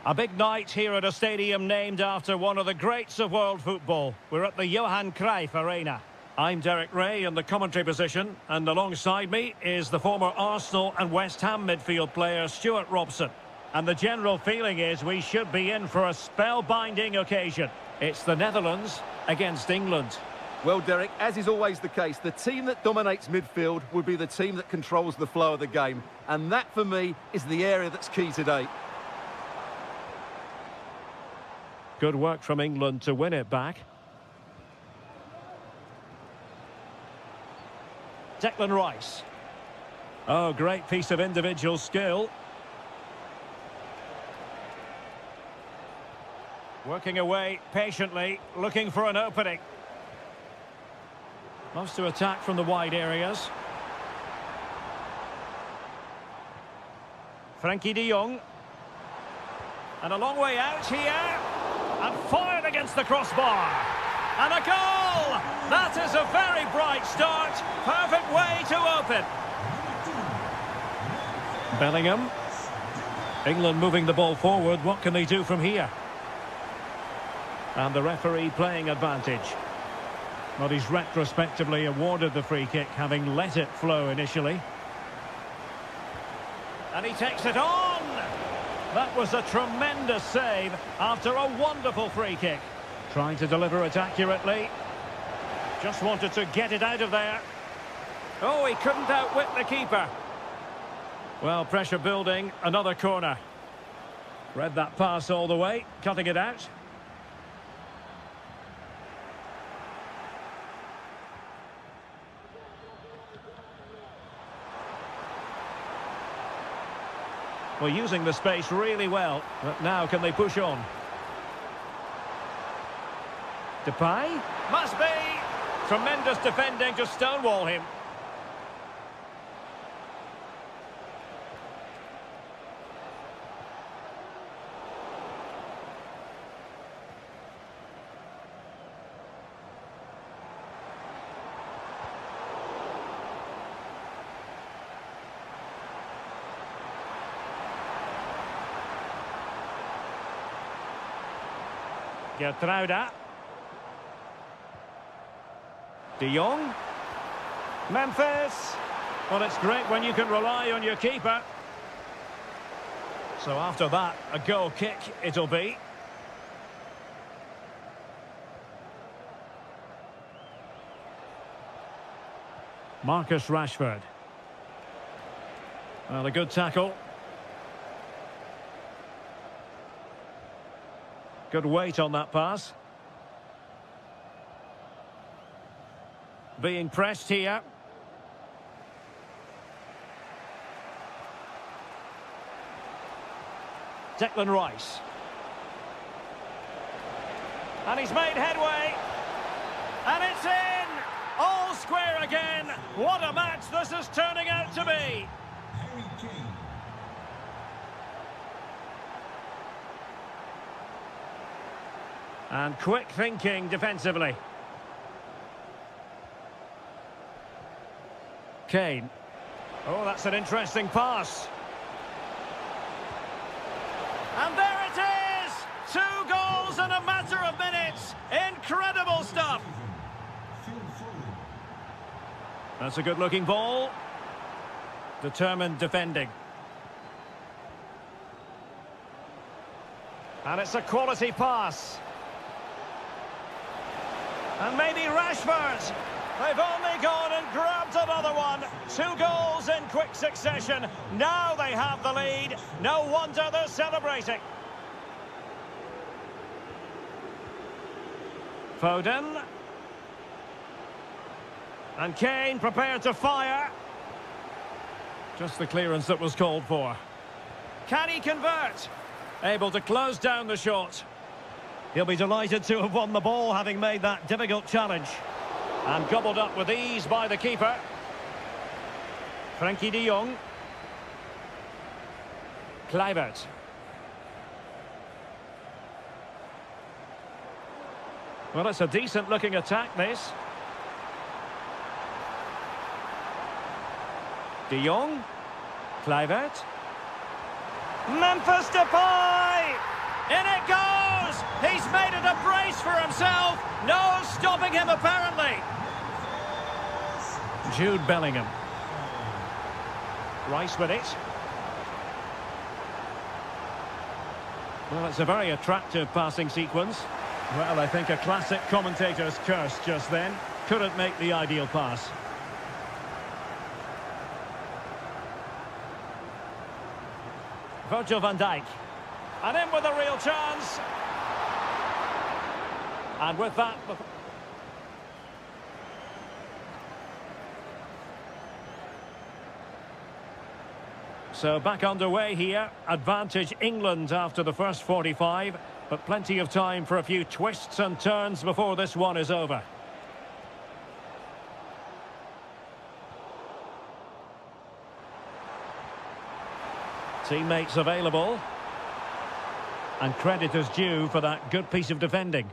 A big night here at a stadium named after one of the greats of world football. We're at the Johan Cruyff Arena. I'm Derek Ray in the commentary position, and alongside me is the former Arsenal and West Ham midfield player Stuart Robson. And the general feeling is we should be in for a spellbinding occasion. It's the Netherlands against England. Well, Derek, as is always the case, the team that dominates midfield will be the team that controls the flow of the game. And that, for me, is the area that's key today. Good work from England to win it back. Declan Rice. Oh, great piece of individual skill. Working away patiently, looking for an opening. Loves to attack from the wide areas. Frankie de Jong. And a long way out here. And fired against the crossbar. And a goal! That is a very bright start. Perfect way to open. Bellingham. England moving the ball forward. What can they do from here? And the referee playing advantage. Well, he's retrospectively awarded the free kick, having let it flow initially. And he takes it on! That was a tremendous save after a wonderful free kick. Trying to deliver it accurately. Just wanted to get it out of there. Oh, he couldn't outwit the keeper. Well, pressure building, another corner. Read that pass all the way, cutting it out. Well, using the space really well, but now can they push on? Depay? Must be! Tremendous defending to stonewall him. Gertruida. De Jong. Memphis. Well, it's great when you can rely on your keeper. So after that, a goal kick it'll be. Marcus Rashford. Well, a good tackle. Good weight on that pass. Being pressed here. Declan Rice. And he's made headway. And it's in! All square again. What a match this is turning out to be. And quick thinking defensively. Kane. Oh, that's an interesting pass. And there it is! 2 goals in a matter of minutes. Incredible stuff. That's a good-looking ball. Determined defending. And it's a quality pass. And maybe Rashford. They've only gone and grabbed another one. 2 goals in quick succession. Now they have the lead. No wonder they're celebrating. Foden. And Kane prepared to fire. Just the clearance that was called for. Can he convert? Able to close down the shot. He'll be delighted to have won the ball, having made that difficult challenge. And gobbled up with ease by the keeper. Frankie de Jong. Kluivert. Well, it's a decent-looking attack, this. De Jong. Kluivert. Memphis Depay! In it goes! He's made it a brace for himself. No stopping him, apparently. Jude Bellingham. Rice with it. Well, it's a very attractive passing sequence. Well, I think a classic commentator's curse just then. Couldn't make the ideal pass. Virgil van Dijk. And in with a real chance. And with that... So back underway here. Advantage England after the first 45. But plenty of time for a few twists and turns before this one is over. Teammates available. And credit is due for that good piece of defending.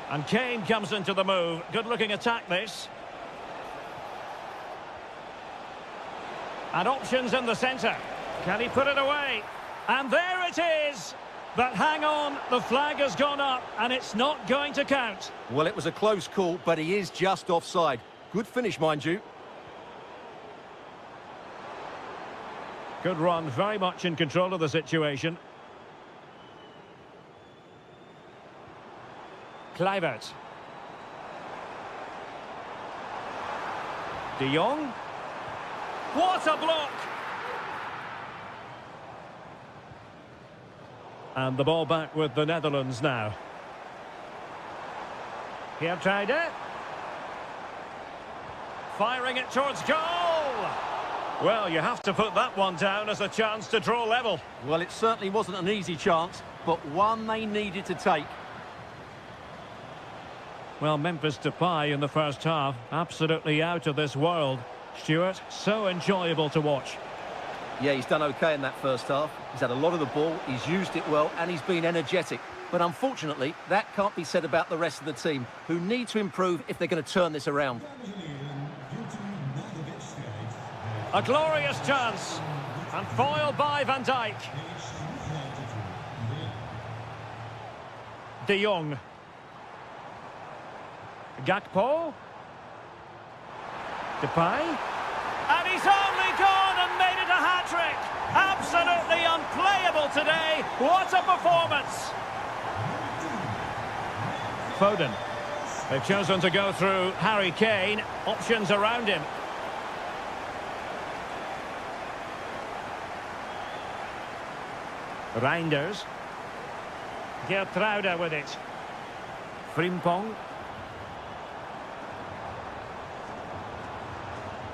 And Kane comes into the move. Good-looking attack, this. And options in the centre. Can he put it away? And there it is! But hang on, the flag has gone up, and it's not going to count. Well, it was a close call, but he is just offside. Good finish, mind you. Good run, very much in control of the situation. Kluivert. De Jong. What a block! And the ball back with the Netherlands now. Here tried it. Firing it towards goal! Well, you have to put that one down as a chance to draw level. Well, it certainly wasn't an easy chance, but one they needed to take. Well, Memphis Depay in the first half, absolutely out of this world. Stuart, so enjoyable to watch. Yeah, he's done okay in that first half. He's had a lot of the ball, he's used it well, and he's been energetic. But unfortunately, that can't be said about the rest of the team, who need to improve if they're going to turn this around. A glorious chance. And foiled by Van Dijk. De Jong. Gakpo. Depay. And he's only gone and made it a hat-trick. Absolutely unplayable today. What a performance. Foden. They've chosen to go through Harry Kane. Options around him. Reinders. Geertruida with it. Frimpong.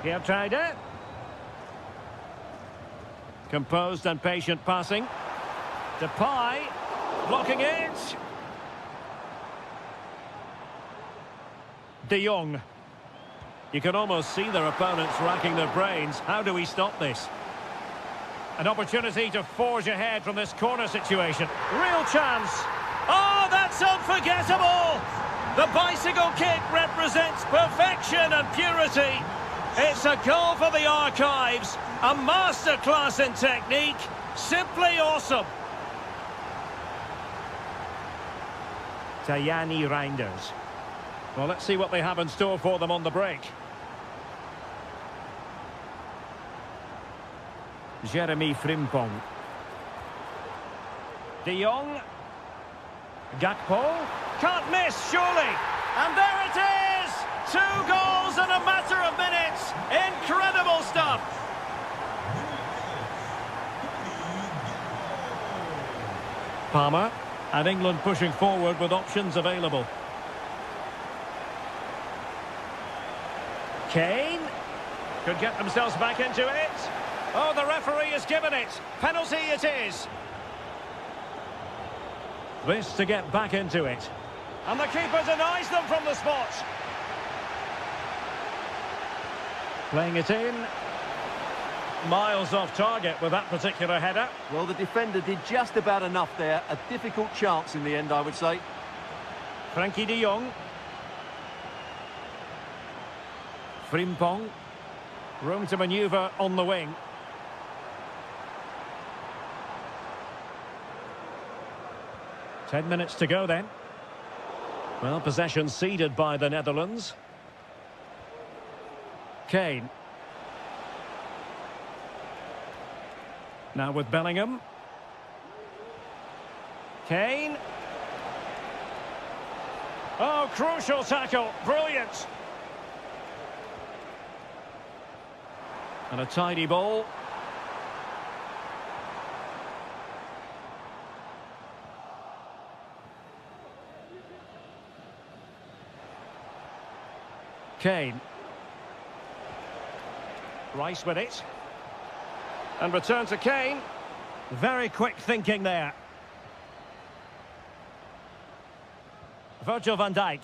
Geertruida. Composed and patient passing. Depay. Blocking it. De Jong. You can almost see their opponents racking their brains. How do we stop this? An opportunity to forge ahead from this corner situation. Real chance. Oh, that's unforgettable! The bicycle kick represents perfection and purity. It's a goal for the archives. A masterclass in technique. Simply awesome. Tajani Reinders. Well, let's see what they have in store for them on the break. Jeremy Frimpong. De Jong. Gakpo. Can't miss, surely. And there it is! 2 goals in a matter of minutes. Incredible stuff. Palmer. And England pushing forward with options available. Kane. Could get themselves back into it. Oh, the referee has given it. Penalty it is. This to get back into it. And the keeper denies them from the spot. Playing it in. Miles off target with that particular header. Well, the defender did just about enough there. A difficult chance in the end, I would say. Frankie de Jong. Frimpong. Room to manoeuvre on the wing. Ten minutes to go then. Well, possession ceded by the Netherlands. Kane. Now with Bellingham. Kane. Oh, crucial tackle. Brilliant. And a tidy ball. Kane. Rice with it. And return to Kane. Very quick thinking there. Virgil van Dijk.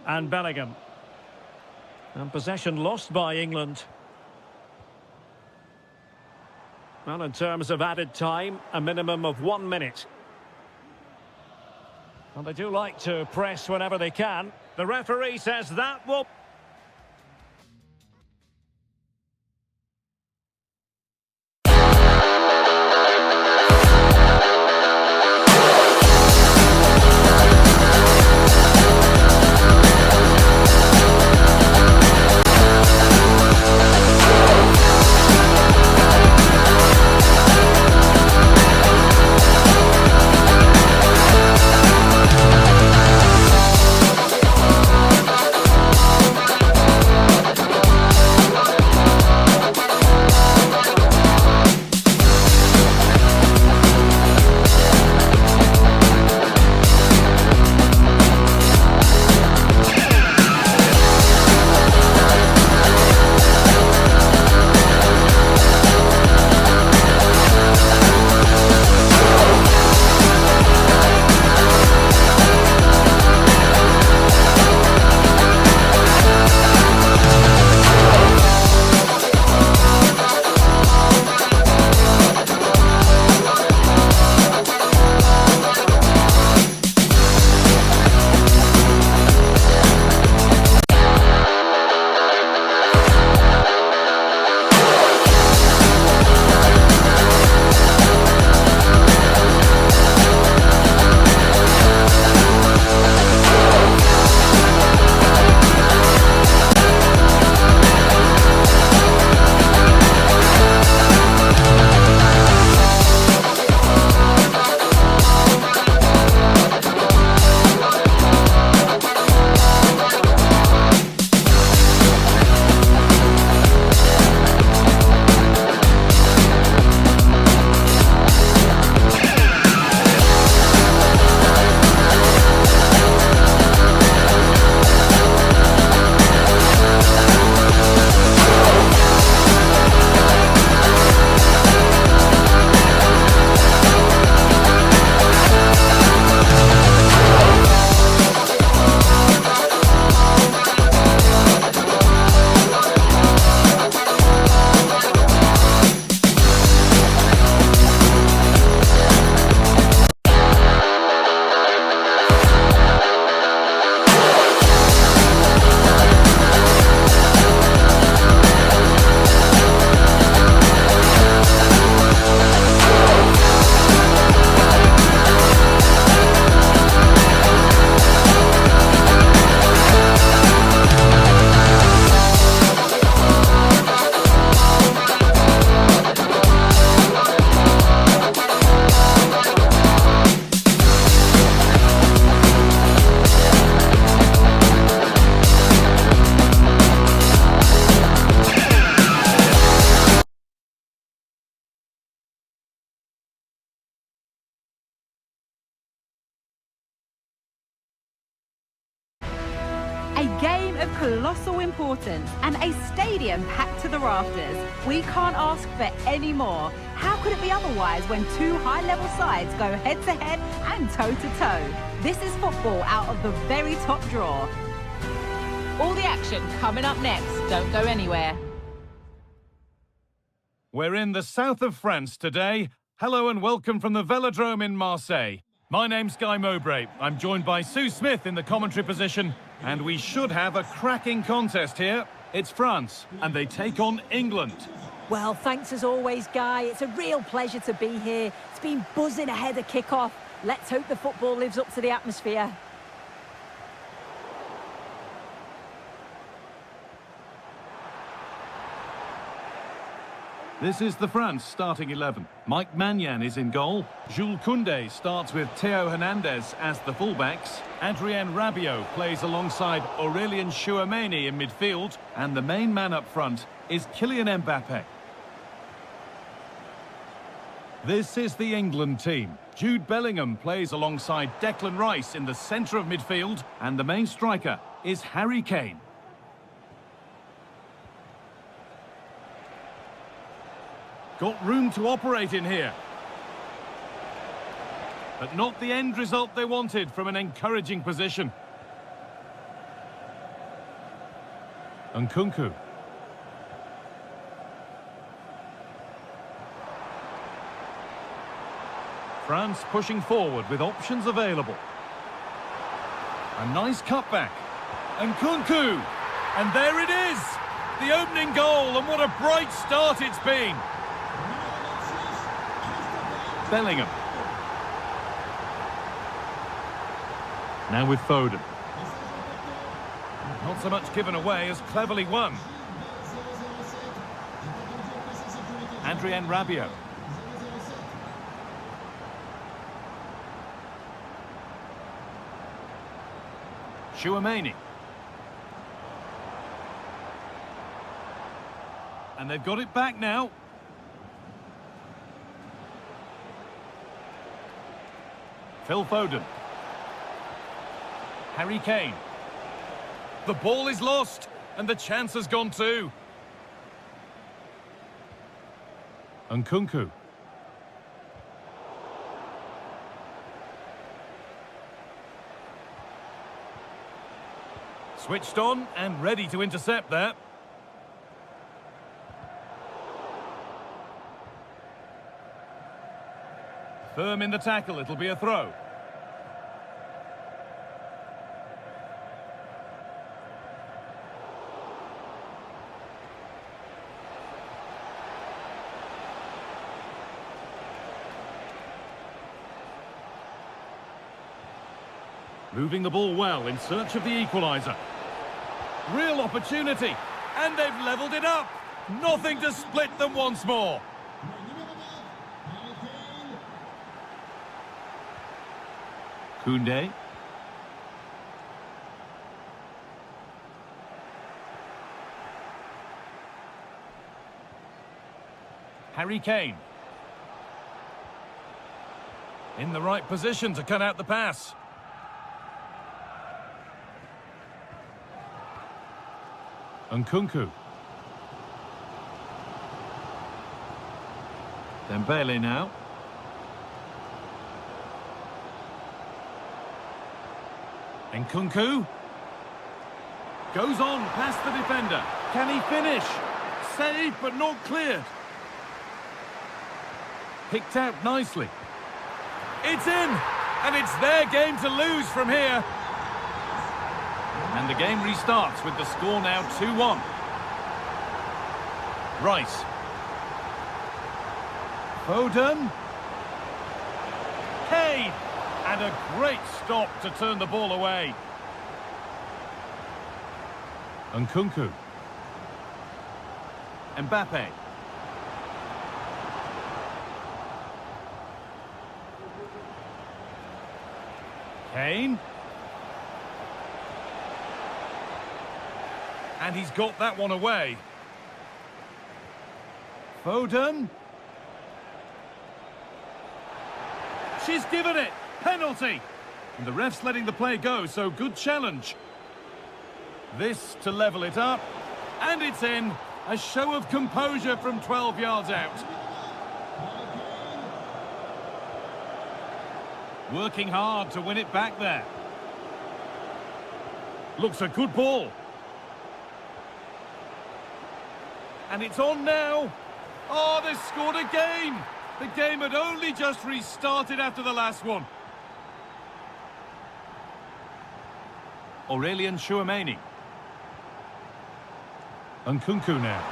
And Bellingham. And possession lost by England. Well, in terms of added time, a minimum of 1 minute. And they do like to press whenever they can. The referee says that will... A game of colossal importance and a stadium packed to the rafters. We can't ask for any more. How could it be otherwise when two high-level sides go head-to-head and toe-to-toe? This is football out of the very top draw. All the action coming up next. Don't go anywhere. We're in the south of France today, Hello and welcome from the Velodrome in Marseille. My name's Guy Mowbray. I'm joined by Sue Smith in the commentary position, and we should have a cracking contest here. It's France, and they take on England. Well, thanks as always, Guy. It's a real pleasure to be here. It's been buzzing ahead of kick-off. Let's hope the football lives up to the atmosphere. This is the France starting 11. Mike Maignan is in goal. Jules Koundé starts with Theo Hernandez as the fullbacks. Adrien Rabiot plays alongside Aurélien Tchouameni in midfield. And the main man up front is Kylian Mbappé. This is the England team. Jude Bellingham plays alongside Declan Rice in the centre of midfield. And the main striker is Harry Kane. Got room to operate in here. But not the end result they wanted from an encouraging position. Nkunku. France pushing forward with options available. A nice cutback. Nkunku. And there it is! The opening goal, and what a bright start it's been. Bellingham. Now with Foden. Not so much given away as cleverly won. Adrien Rabiot. Tchouameni. And they've got it back now. Phil Foden. Harry Kane. The ball is lost, and the chance has gone too. Nkunku. Switched on and ready to intercept there. Firm in the tackle, it'll be a throw. Moving the ball well in search of the equaliser. Real opportunity, and they've levelled it up. Nothing to split them once more. Koundé. Harry Kane. In the right position to cut out the pass. Nkunku. Dembele now. Nkunku. Goes on past the defender. Can he finish? Saved but not cleared. Picked out nicely. It's in! And it's their game to lose from here. And the game restarts with the score now 2-1. Rice. Foden. Kane. And a great stop to turn the ball away. Nkunku. Mbappé. Kane. And he's got that one away. Foden. She's given it. Penalty. And the ref's letting the play go, so good challenge. This to level it up. And it's in. A show of composure from 12 yards out. Working hard to win it back there. Looks a good ball. And it's on now. Oh, they've scored again. The game had only just restarted after the last one. Aurelien Chouameni. Nkunku now.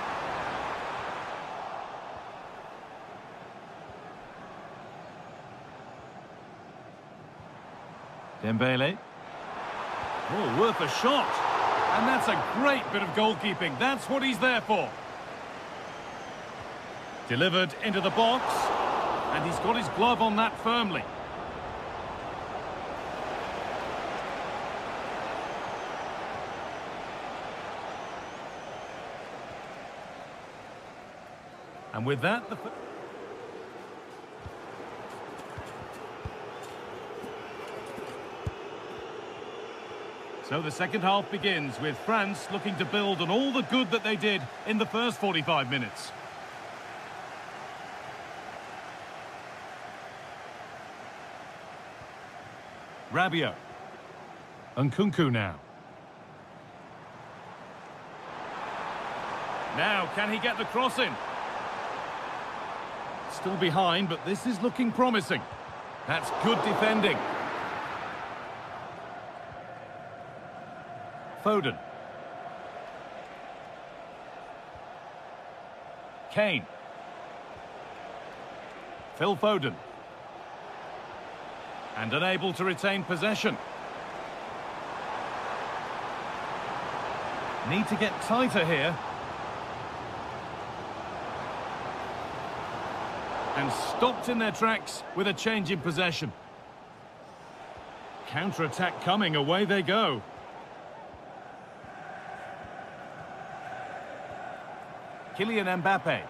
Dembele. Oh, worth a shot. And that's a great bit of goalkeeping. That's what he's there for. Delivered into the box. And he's got his glove on that firmly. And with that, so the second half begins with France looking to build on all the good that they did in the first 45 minutes. Rabiot. Nkunku now. Now, can he get the cross in? Still behind, but this is looking promising. That's good defending. Foden. Kane. Phil Foden. And unable to retain possession. Need to get tighter here. And stopped in their tracks with a change in possession. Counter-attack coming, away they go. Kylian Mbappe.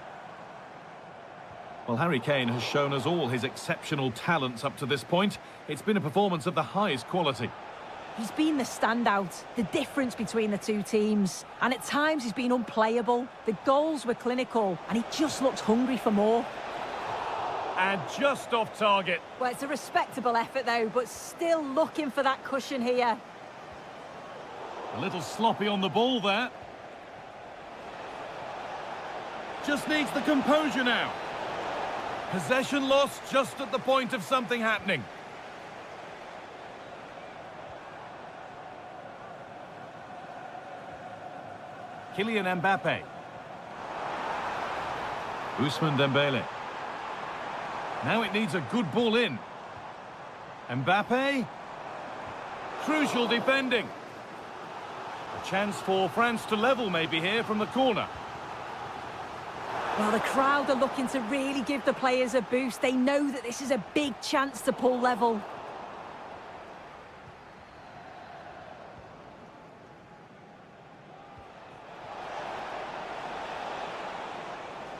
Well, Harry Kane has shown us all his exceptional talents up to this point. It's been a performance of the highest quality. He's been the standout, the difference between the two teams. And at times he's been unplayable. The goals were clinical and he just looks hungry for more. And just off target. Well, it's a respectable effort though, but still looking for that cushion here. A little sloppy on the ball there. Just needs the composure now. Possession lost just at the point of something happening. Kylian Mbappe. Ousmane Dembele. Now it needs a good ball in. Mbappe. Crucial defending. A chance for France to level maybe here from the corner. Well, the crowd are looking to really give the players a boost. They know that this is a big chance to pull level.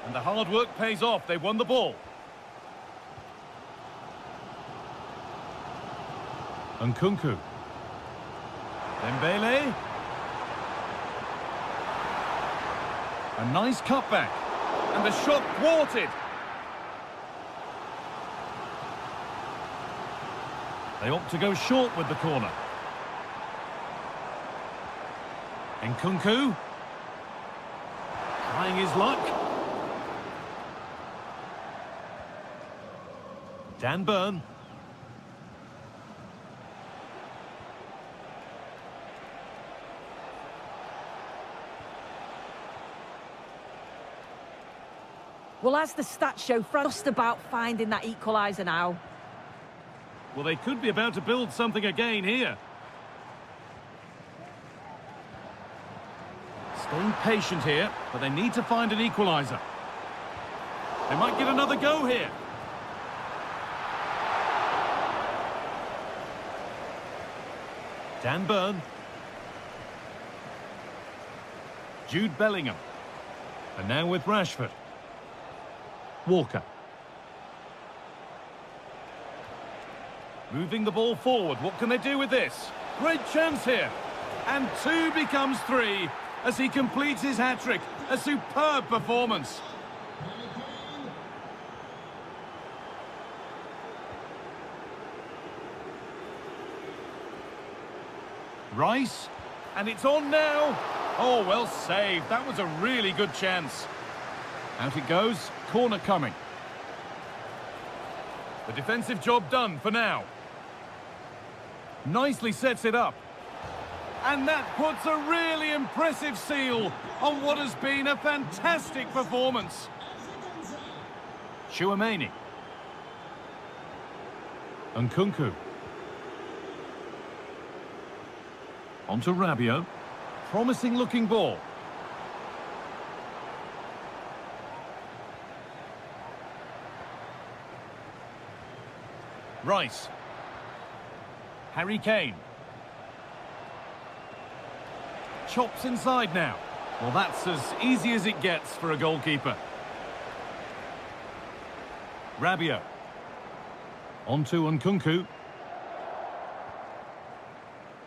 And the hard work pays off. They won the ball. Nkunku. Dembele. A nice cutback. And the shot thwarted. They opt to go short with the corner. Nkunku. Trying his luck. Dan Burn. Well, as the stats show, France just about finding that equaliser now. Well, they could be about to build something again here. Staying patient here, but they need to find an equaliser. They might get another go here. Dan Burn. Jude Bellingham. And now with Rashford. Walker. Moving the ball forward. What can they do with this? Great chance here. And 2 becomes 3 as he completes his hat-trick. A superb performance. Rice. And it's on now. Oh, well saved. That was a really good chance. Out it goes. Corner coming. The defensive job done for now. Nicely sets it up. And that puts a really impressive seal on what has been a fantastic performance. Chouameni. Nkunku. On to Rabiot. Promising looking ball. Rice. Harry Kane. Chops inside now. Well, that's as easy as it gets for a goalkeeper. Rabiot. On to Nkunku.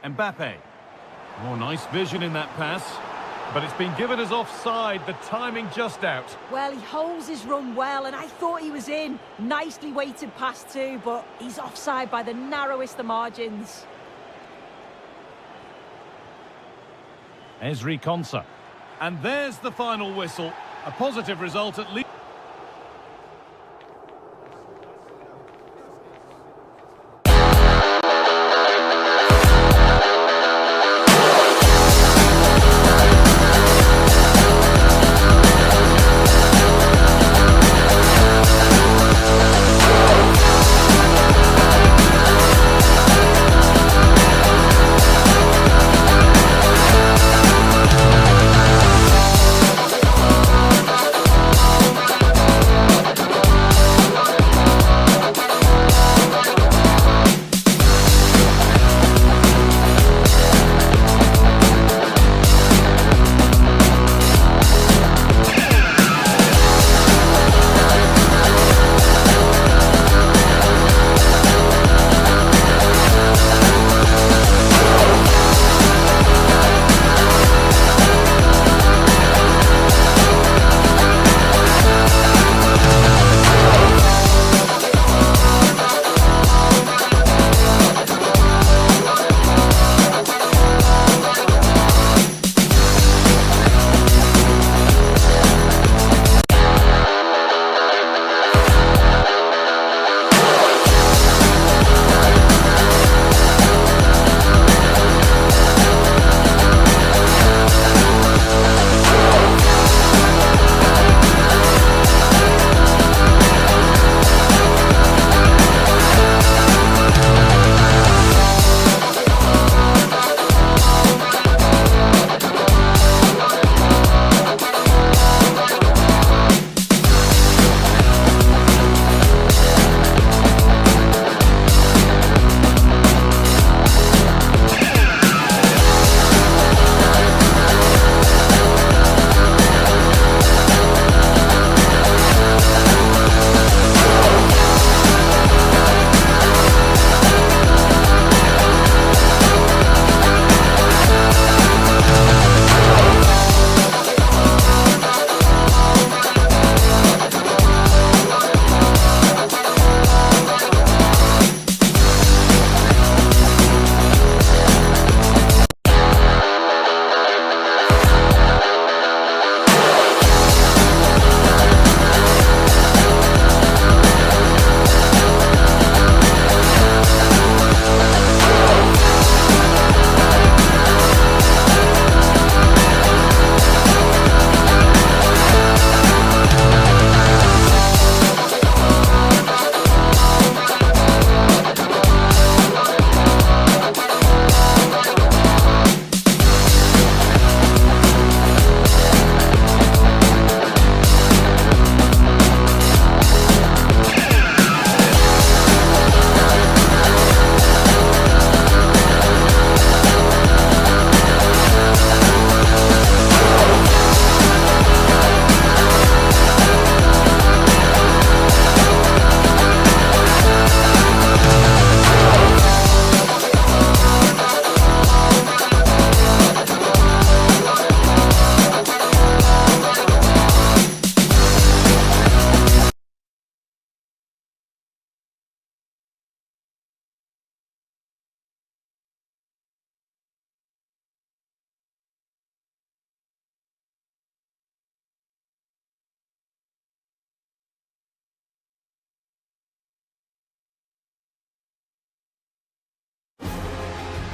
Mbappe. Oh, nice vision in that pass. But it's been given as offside, the timing just out. Well, he holds his run well, and I thought he was in. Nicely weighted pass too, but he's offside by the narrowest of margins. Ezri Konsa. And there's the final whistle. A positive result at least.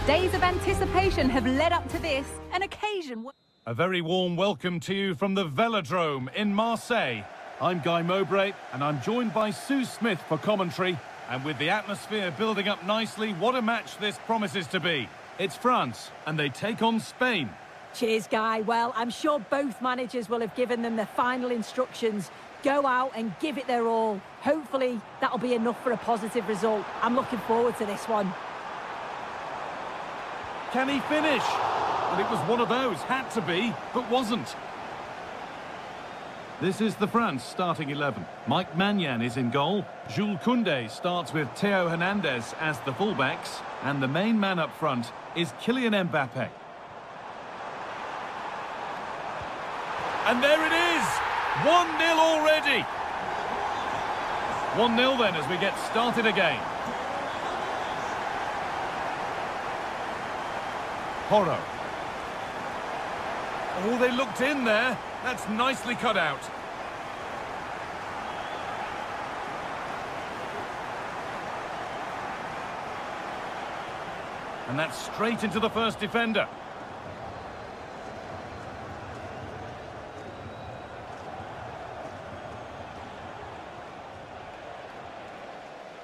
Days of anticipation have led up to this, an occasion. A very warm welcome to you from the Velodrome in Marseille. I'm Guy Mowbray, and I'm joined by Sue Smith for commentary. And with the atmosphere building up nicely, what a match this promises to be. It's France, and they take on Spain. Cheers, Guy. Well, I'm sure both managers will have given them their final instructions. Go out and give it their all. Hopefully, that'll be enough for a positive result. I'm looking forward to this one. Can he finish? Well, it was one of those, had to be, but wasn't. This is the France starting 11. Mike Maignan is in goal. Jules Koundé starts with Theo Hernandez as the fullbacks. And the main man up front is Kylian Mbappe. And there it is! 1-0 already! 1-0 then as we get started again. Porro. Oh, they looked in there. That's nicely cut out. And that's straight into the first defender.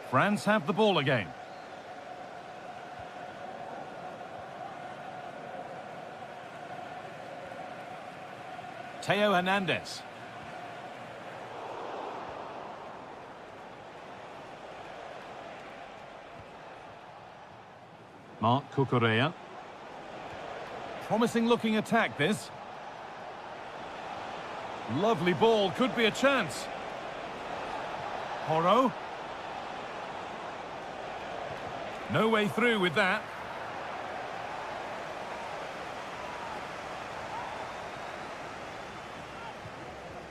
France have the ball again. Theo Hernandez. Marc Cucurella. Promising looking attack this. Lovely ball, could be a chance. Porro. No way through with that.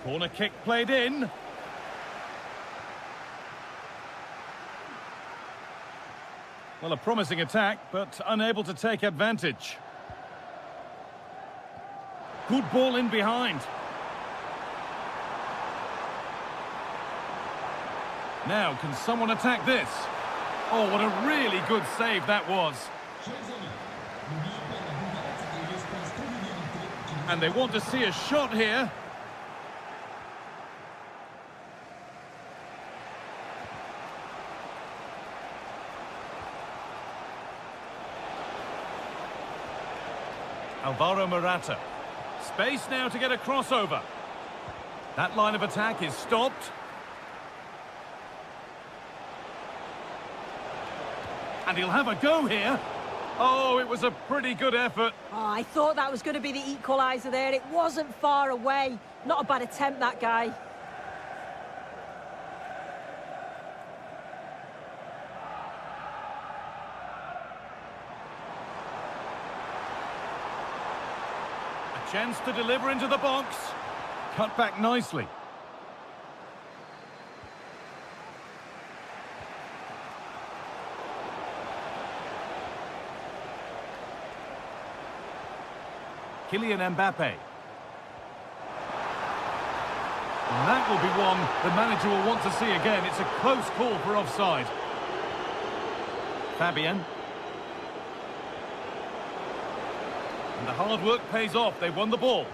Corner kick played in. Well, a promising attack, but unable to take advantage. Good ball in behind. Now, can someone attack this? Oh, what a really good save that was. And they want to see a shot here. Alvaro Morata. Space now to get a crossover. That line of attack is stopped. And he'll have a go here. Oh, it was a pretty good effort. Oh, I thought that was going to be the equaliser there. It wasn't far away. Not a bad attempt, that guy. Chance to deliver into the box. Cut back nicely. Kylian Mbappe. And that will be one the manager will want to see again. It's a close call for offside. Fabian. And the hard work pays off. They won the ball.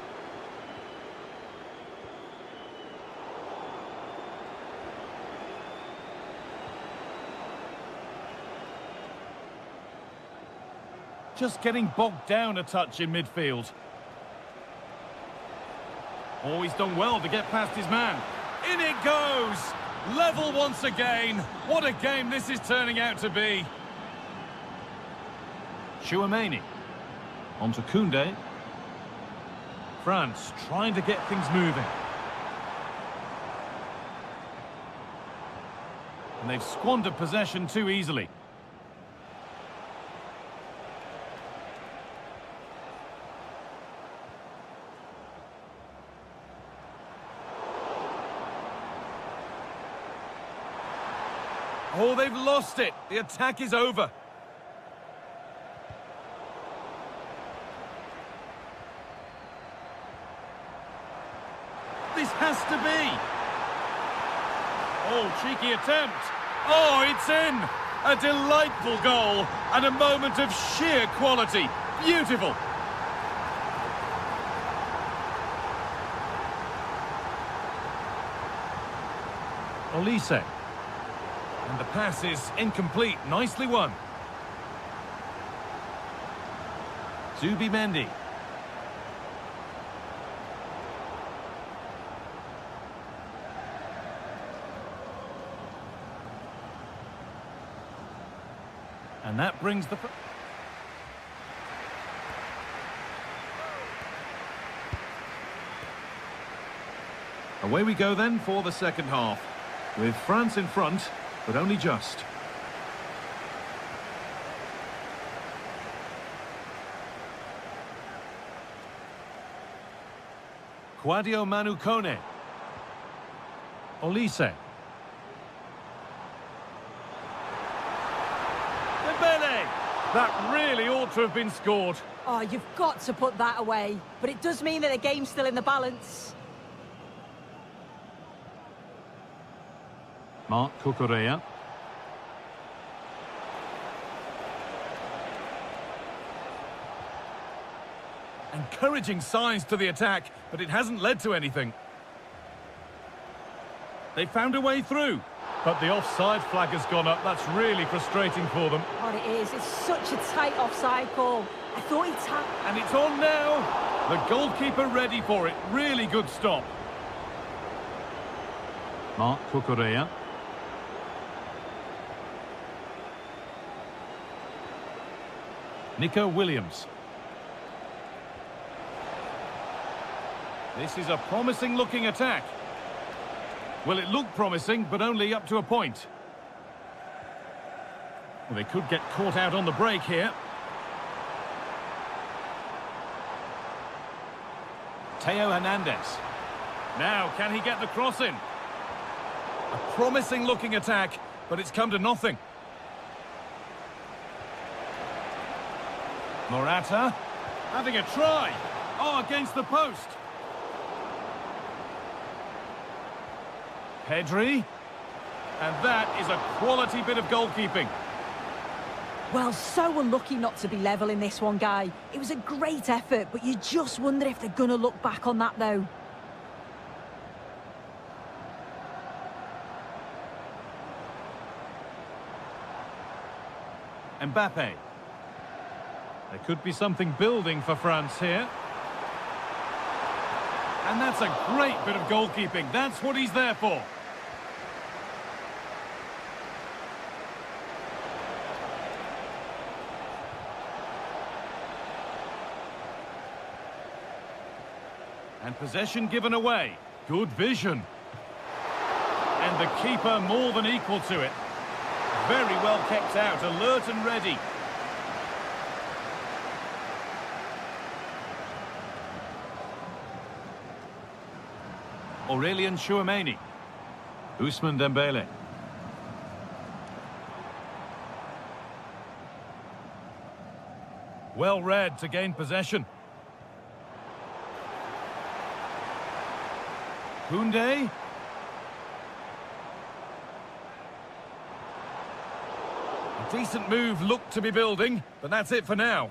Just getting bogged down a touch in midfield. Oh, he's done well to get past his man. In it goes! Level once again. What a game this is turning out to be. Chouameni. On to Koundé. France trying to get things moving. And they've squandered possession too easily. Oh, they've lost it. The attack is over. This has to be. Oh, cheeky attempt. Oh, it's in. A delightful goal and a moment of sheer quality. Beautiful. Olise. And the pass is incomplete. Nicely won. Zubimendi. And that brings the... Away we go then for the second half, with France in front, but only just. Quadio Manu Kone. Olise. That really ought to have been scored. Oh, you've got to put that away. But it does mean that the game's still in the balance. Marc Cucurella. Encouraging signs to the attack, but it hasn't led to anything. They found a way through. But the offside flag has gone up. That's really frustrating for them. Oh, it is. It's such a tight offside call. I thought he tapped. And it's on now. The goalkeeper ready for it. Really good stop. Marc Cucurella. Nico Williams. This is a promising looking attack. Well, it looked promising, but only up to a point. Well, they could get caught out on the break here. Theo Hernandez. Now, can he get the cross in? A promising looking attack, but it's come to nothing. Morata. Having a try. Oh, against the post. Pedri, and that is a quality bit of goalkeeping. Well, so unlucky not to be level in this one, Guy. It was a great effort, but you just wonder if they're going to look back on that, though. Mbappe. There could be something building for France here. And that's a great bit of goalkeeping. That's what he's there for. And possession given away. Good vision. And the keeper more than equal to it. Very well kept out, alert and ready. Aurelien Chouameni. Ousmane Dembele. Well read to gain possession. Koundé. A decent move looked to be building, but that's it for now.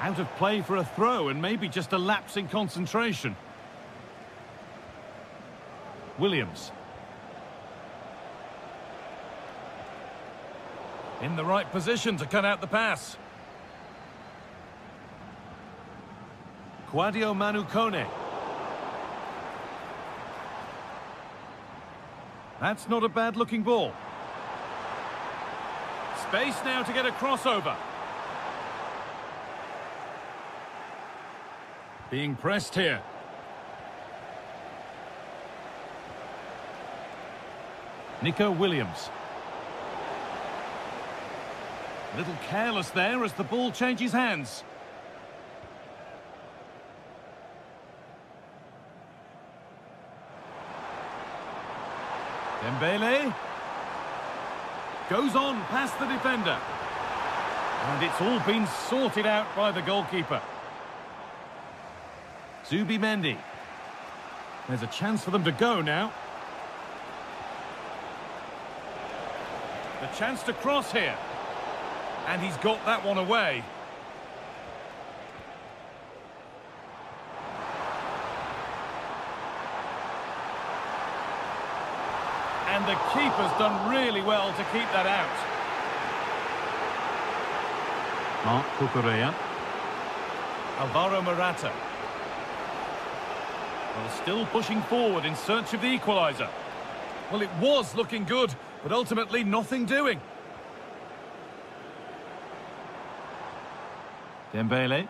Out of play for a throw and maybe just a lapse in concentration. Williams. In the right position to cut out the pass. Quadio Manu Kone. That's not a bad-looking ball. Space now to get a crossover. Being pressed here. Nico Williams. A little careless there as the ball changes hands. Dembele. Goes on past the defender. And it's all been sorted out by the goalkeeper. Zubimendi. There's a chance for them to go now. The chance to cross here. And he's got that one away. And the keeper's done really well to keep that out. Mark Cucurella. Alvaro Morata. Well, still pushing forward in search of the equaliser. Well, it was looking good, but ultimately nothing doing. Dembele.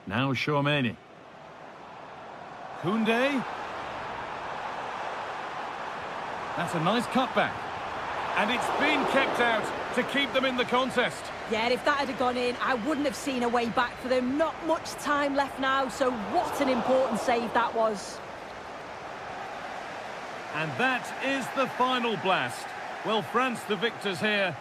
Now Tchouaméni. Koundé. That's a nice cutback. And it's been kept out to keep them in the contest. Yeah, if that had gone in, I wouldn't have seen a way back for them. Not much time left now, so what an important save that was. And that is the final blast. Well, France the victors here.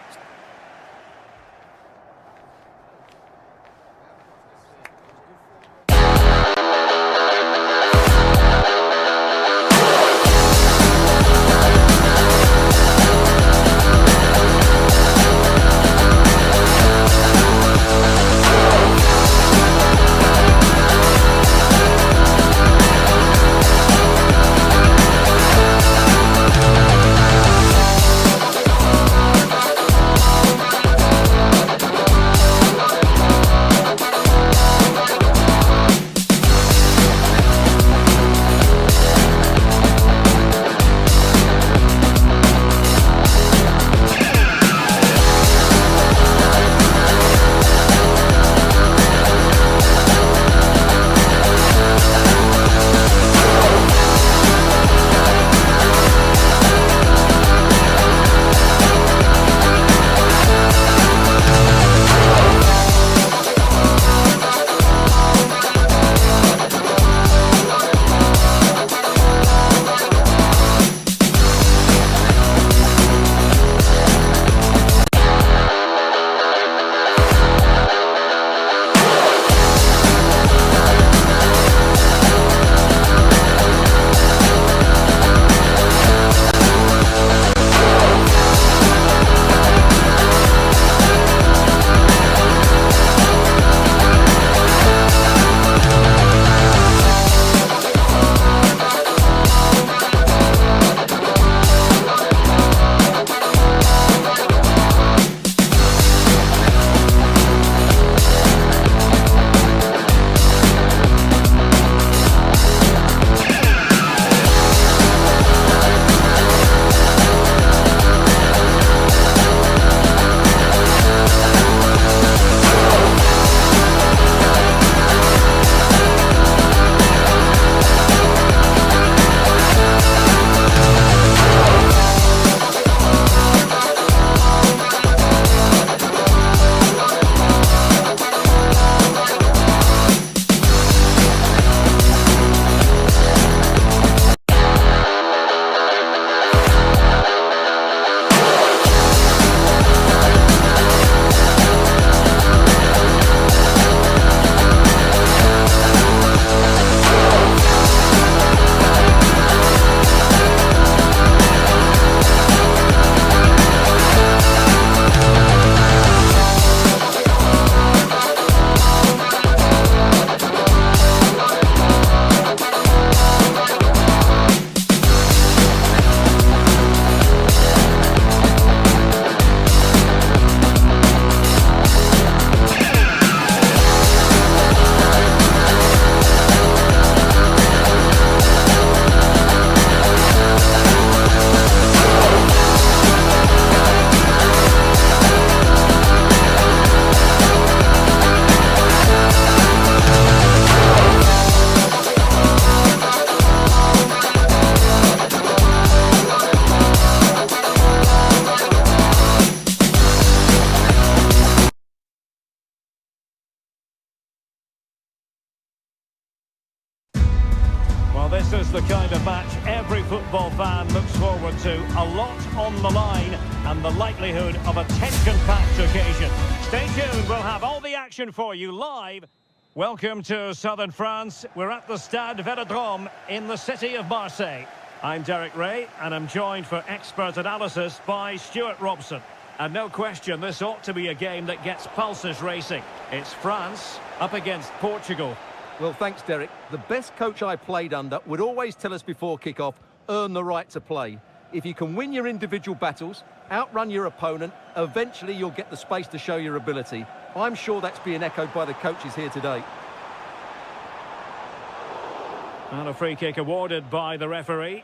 This is the kind of match every football fan looks forward to. A lot on the line and the likelihood of a tension-packed occasion. Stay tuned, we'll have all the action for you live Welcome to southern France. We're at the Stade Vélodrome in the city of Marseille. I'm Derek Ray, and I'm joined for expert analysis by Stuart Robson. And no question, this ought to be a game that gets pulses racing. It's France up against Portugal. Well, thanks, Derek. The best coach I played under would always tell us before kick-off, earn the right to play. If you can win your individual battles, outrun your opponent, eventually you'll get the space to show your ability. I'm sure that's being echoed by the coaches here today. And a free kick awarded by the referee.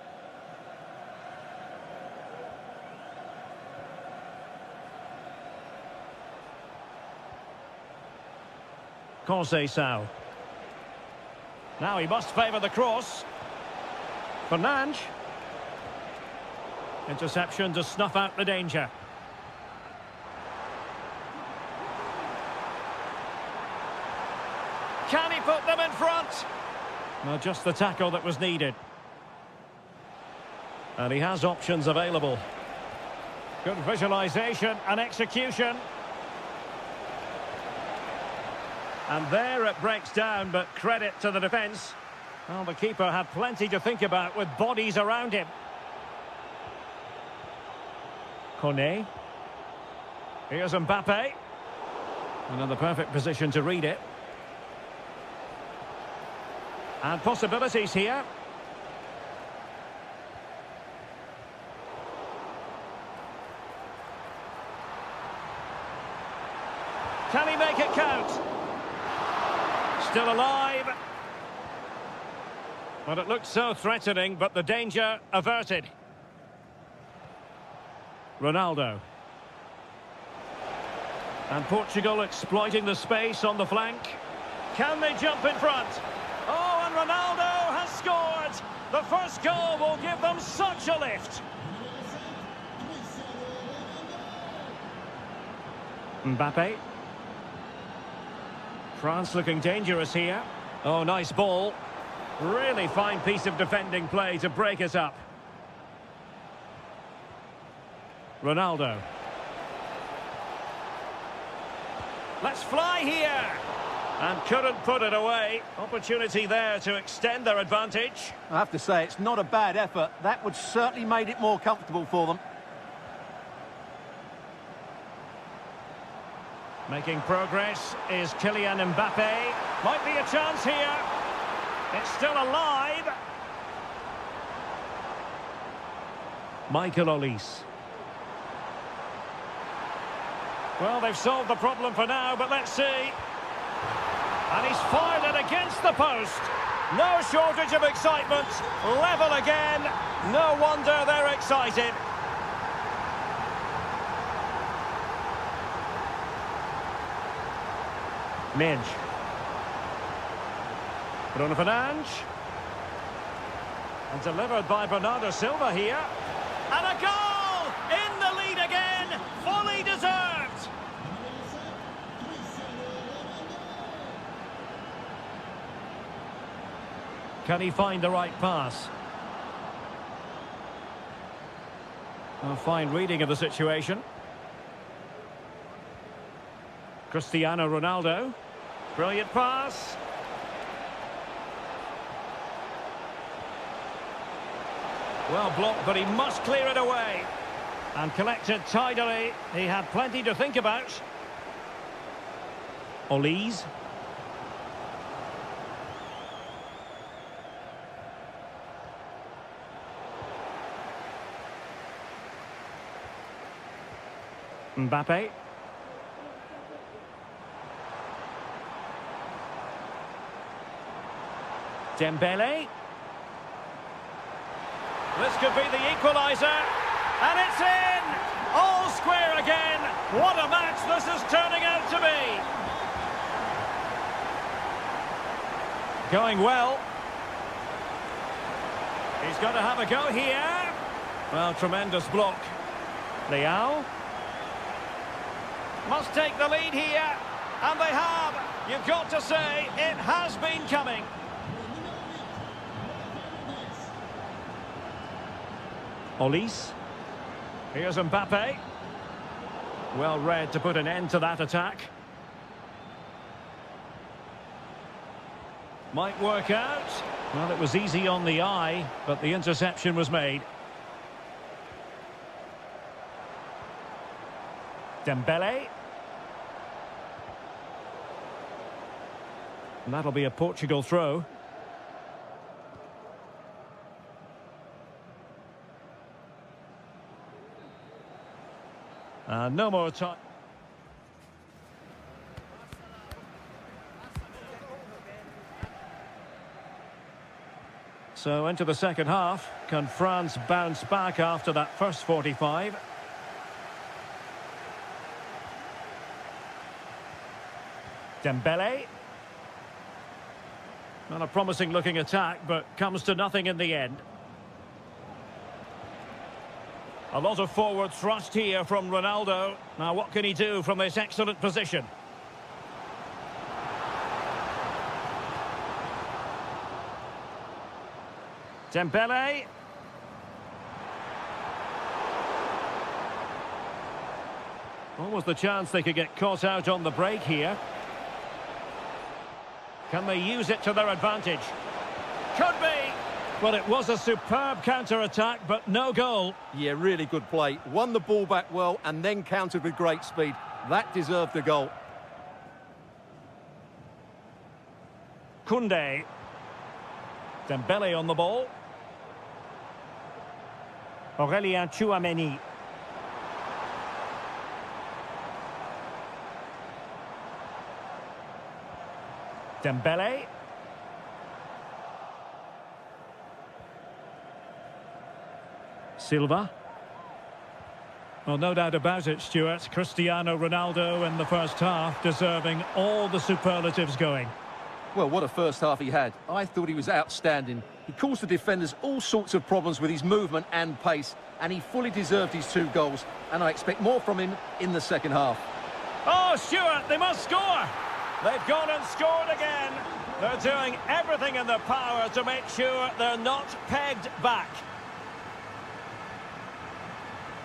Conceição. Now he must favour the cross. Fernandes. Interception to snuff out the danger. Can he put them in front? Well, just the tackle that was needed. And he has options available. Good visualisation and execution. And there it breaks down, but credit to the defence. Well, the keeper had plenty to think about with bodies around him. Kone. Here's Mbappe. Another perfect position to read it. And possibilities here. Can he make it count? Still alive. Well, it looked so threatening, but the danger averted. Ronaldo. And Portugal exploiting the space on the flank. Can they jump in front? Oh, and Ronaldo has scored! The first goal will give them such a lift. Mbappe. France looking dangerous here. Oh, nice ball. Really fine piece of defending play to break it up. Ronaldo. Let's fly here. And couldn't put it away. Opportunity there to extend their advantage. I have to say, it's not a bad effort. That would certainly made it more comfortable for them. Making progress is Kylian Mbappe. Might be a chance here. It's still alive. Michael Olise. Well, they've solved the problem for now, but let's see. And he's fired it against the post. No shortage of excitement. Level again. No wonder they're excited. Midge. Bruno Fernandes. And delivered by Bernardo Silva here. And a goal! In the lead again. Fully deserved. Can he find the right pass? A fine reading of the situation. Cristiano Ronaldo. Brilliant pass. Well blocked, but he must clear it away. And collected tidily. He had plenty to think about. Olise. Mbappe. Dembele. This could be the equaliser. And it's in! All square again. What a match this is turning out to be. Going well. He's got to have a go here. Well, tremendous block. Cleo. Must take the lead here. And they have. You've got to say, it has been coming. Olise. Here's Mbappe. Well read to put an end to that attack. Might work out. Well, it was easy on the eye, but the interception was made. Dembele. And that'll be a Portugal throw. No more time. So into the second half. Can France bounce back after that first 45? Dembele. Not a promising looking attack, but comes to nothing in the end. A lot of forward thrust here from Ronaldo. Now what can he do from this excellent position? Dembele. Almost the chance they could get caught out on the break here. Can they use it to their advantage? Could be! Well, it was a superb counter-attack, but no goal. Yeah, really good play. Won the ball back well and then countered with great speed. That deserved a goal. Koundé. Dembele on the ball. Aurélien Tchouameni. Dembele. Silva. Well, no doubt about it, Stuart. Cristiano Ronaldo in the first half, deserving all the superlatives going. Well, what a first half he had. I thought he was outstanding. He caused the defenders all sorts of problems with his movement and pace, and he fully deserved his 2 goals, and I expect more from him in the second half. Oh, Stuart, they must score! They've gone and scored again. They're doing everything in their power to make sure they're not pegged back.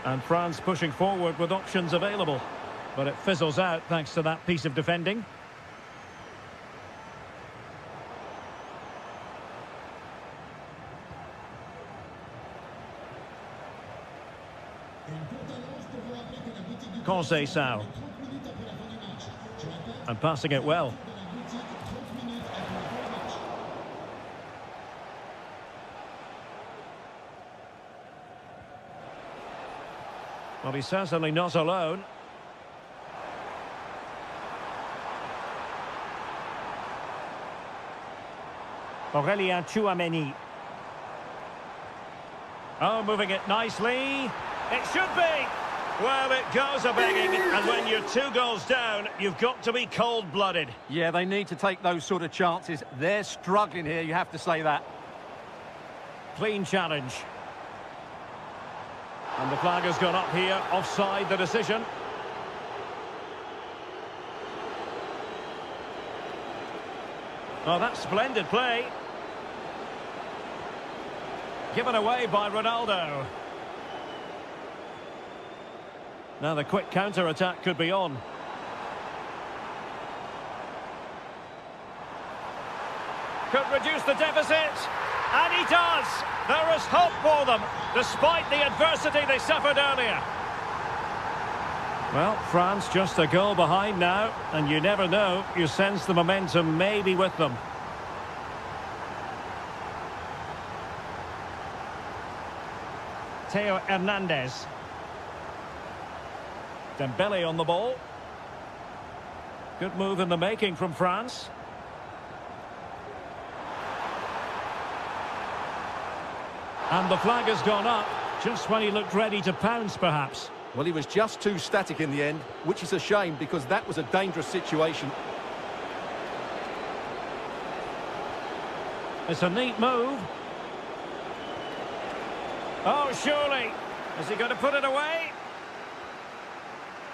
And France pushing forward with options available. But it fizzles out thanks to that piece of defending. Conceição. And passing it well. Well, he's certainly not alone. Aurélien Tchouameni. Oh, moving it nicely. It should be. Well, it goes a-begging, and when you're 2 goals down, you've got to be cold-blooded. Yeah, they need to take those sort of chances. They're struggling here, you have to say that. Clean challenge. And the flag has gone up here, offside the decision. Oh, that's splendid play. Given away by Ronaldo. Now the quick counter-attack could be on. Could reduce the deficit. And he does! There is hope for them, despite the adversity they suffered earlier. Well, France just a goal behind now, and you never know, you sense the momentum may be with them. Theo Hernandez. Dembele on the ball. Good move in the making from France. And the flag has gone up, just when he looked ready to pounce, perhaps. Well, he was just too static in the end, which is a shame because that was a dangerous situation. It's a neat move. Oh, surely. Is he going to put it away?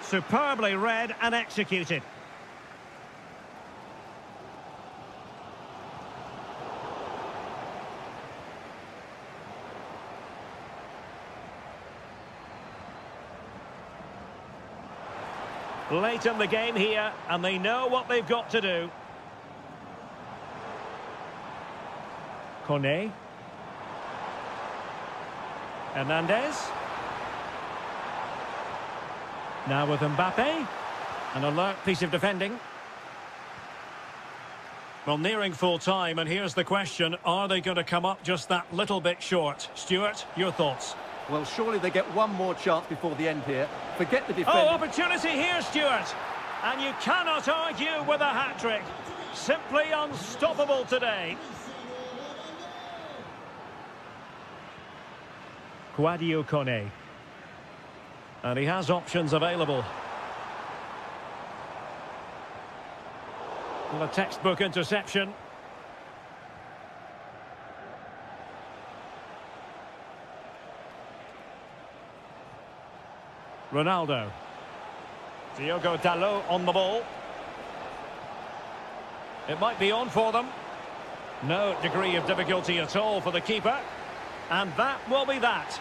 Superbly read and executed. Late in the game here, and they know what they've got to do. Kone. Hernandez. Now with Mbappe. An alert piece of defending. Well, nearing full time, and here's the question. Are they going to come up just that little bit short? Stuart, your thoughts? Well, surely they get one more chance before the end here. Forget the defense. Oh, opportunity here, Stuart. And you cannot argue with a hat-trick. Simply unstoppable today. Sadio Kone. And he has options available. Well, a textbook interception. Ronaldo. Diogo Dalot on the ball. It might be on for them. No degree of difficulty at all for the keeper. And that will be that.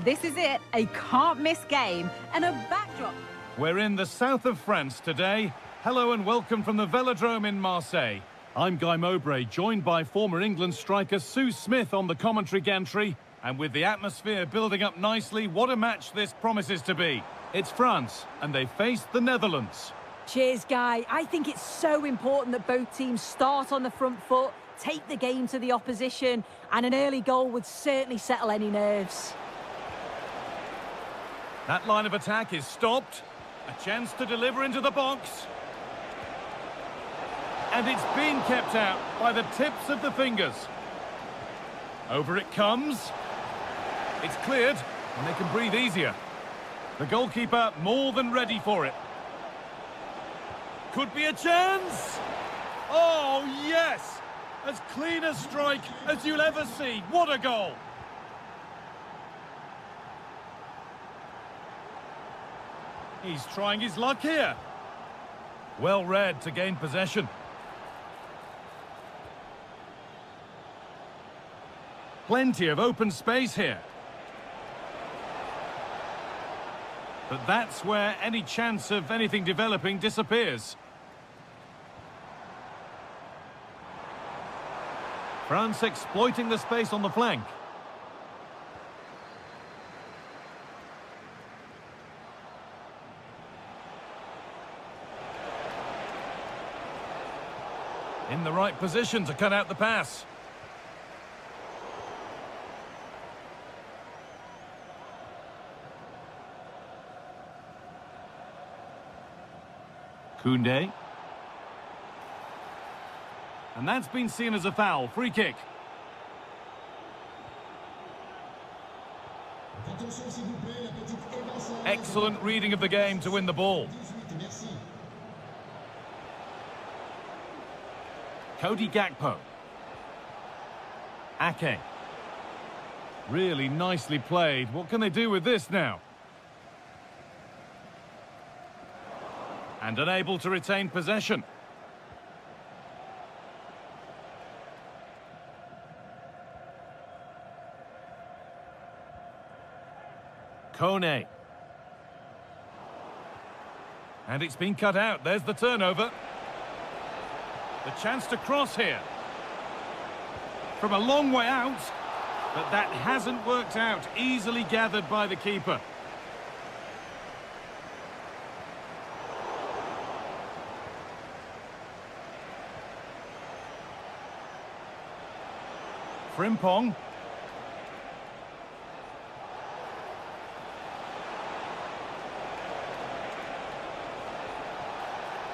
This is it, a can't-miss game and a backdrop. We're in the south of France today. Hello and welcome from the Velodrome in Marseille. I'm Guy Mowbray, joined by former England striker Sue Smith on the commentary gantry. And with the atmosphere building up nicely, what a match this promises to be. It's France, and they face the Netherlands. Cheers, Guy. I think it's so important that both teams start on the front foot, take the game to the opposition, and an early goal would certainly settle any nerves. That line of attack is stopped. A chance to deliver into the box. And it's been kept out by the tips of the fingers. Over it comes. It's cleared, and they can breathe easier. The goalkeeper more than ready for it. Could be a chance! Oh, yes! As clean a strike as you'll ever see. What a goal! He's trying his luck here. Well read to gain possession. Plenty of open space here. But that's where any chance of anything developing disappears. France exploiting the space on the flank. In the right position to cut out the pass. Koundé. And that's been seen as a foul. Free kick. Excellent reading of the game to win the ball. Cody Gakpo. Ake. Really nicely played. What can they do with this now? And unable to retain possession. Kone. And it's been cut out. There's the turnover. The chance to cross here. From a long way out. But that hasn't worked out. Easily gathered by the keeper. Frimpong.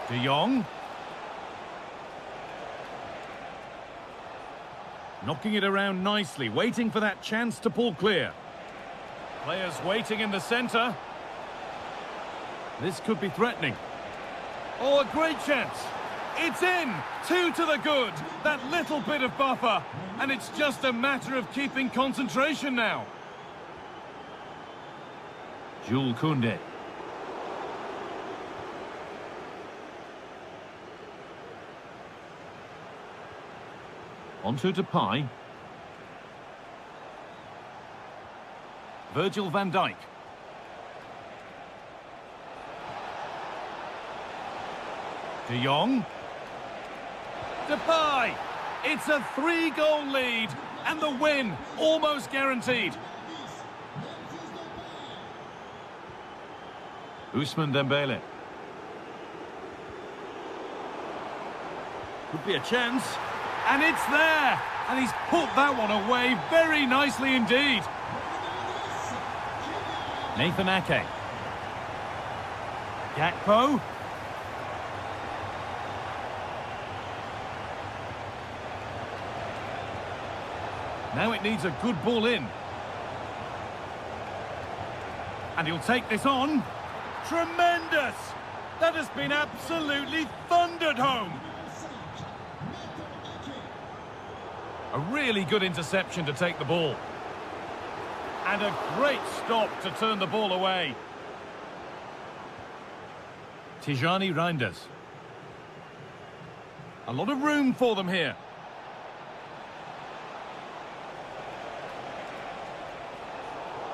De Jong. Knocking it around nicely, waiting for that chance to pull clear. Players waiting in the centre. This could be threatening. Oh, a great chance. It's in! 2 to the good. That little bit of buffer. And it's just a matter of keeping concentration now. Jules Koundé. Onto Depay. Virgil van Dijk. De Jong. Depay! It's a 3-goal lead, and the win almost guaranteed. Ousmane Dembele. Could be a chance, and it's there! And he's put that one away very nicely indeed. Nathan Ake. Gakpo. Now it needs a good ball in. And he'll take this on. Tremendous! That has been absolutely thundered home. A really good interception to take the ball. And a great stop to turn the ball away. Tijani Reinders. A lot of room for them here.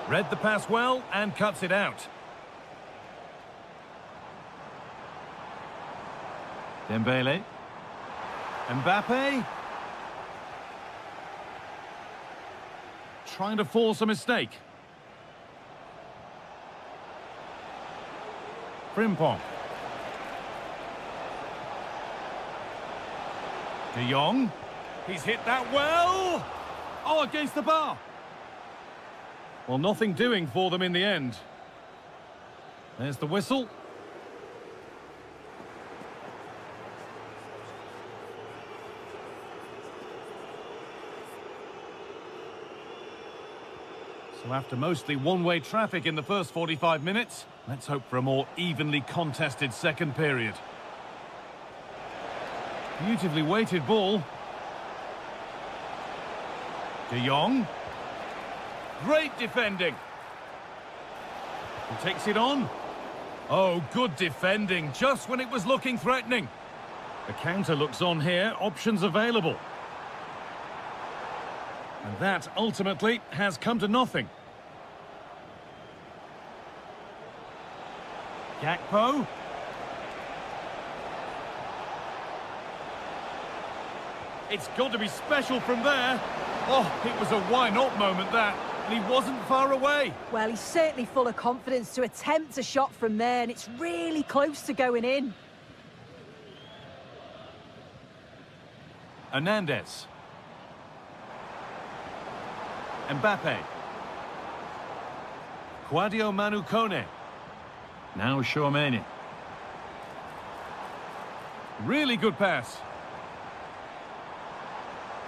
Read the pass well and cuts it out. Dembele. Mbappe. Trying to force a mistake. Frimpong. De Jong. He's hit that well. Oh, against the bar. Well, nothing doing for them in the end. There's the whistle. So after mostly one-way traffic in the first 45 minutes, let's hope for a more evenly contested second period. Beautifully weighted ball. De Jong. Great defending. He takes it on. Oh, good defending, just when it was looking threatening. The counter looks on here, options available. And that, ultimately, has come to nothing. Gakpo. It's got to be special from there. Oh, it was a why-not moment, that. And he wasn't far away. Well, he's certainly full of confidence to attempt a shot from there, and it's really close to going in. Hernandez. Mbappe. Sadio Manu Kone. Now Tchouaméni. Really good pass.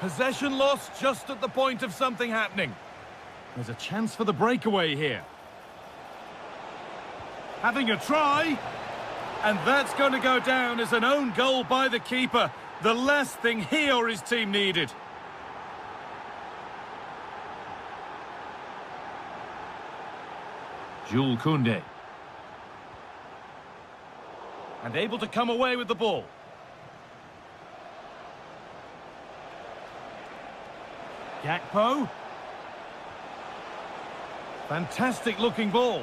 Possession lost just at the point of something happening. There's a chance for the breakaway here. Having a try. And that's going to go down as an own goal by the keeper. The last thing he or his team needed. Jules Koundé. And able to come away with the ball. Gakpo. Fantastic looking ball.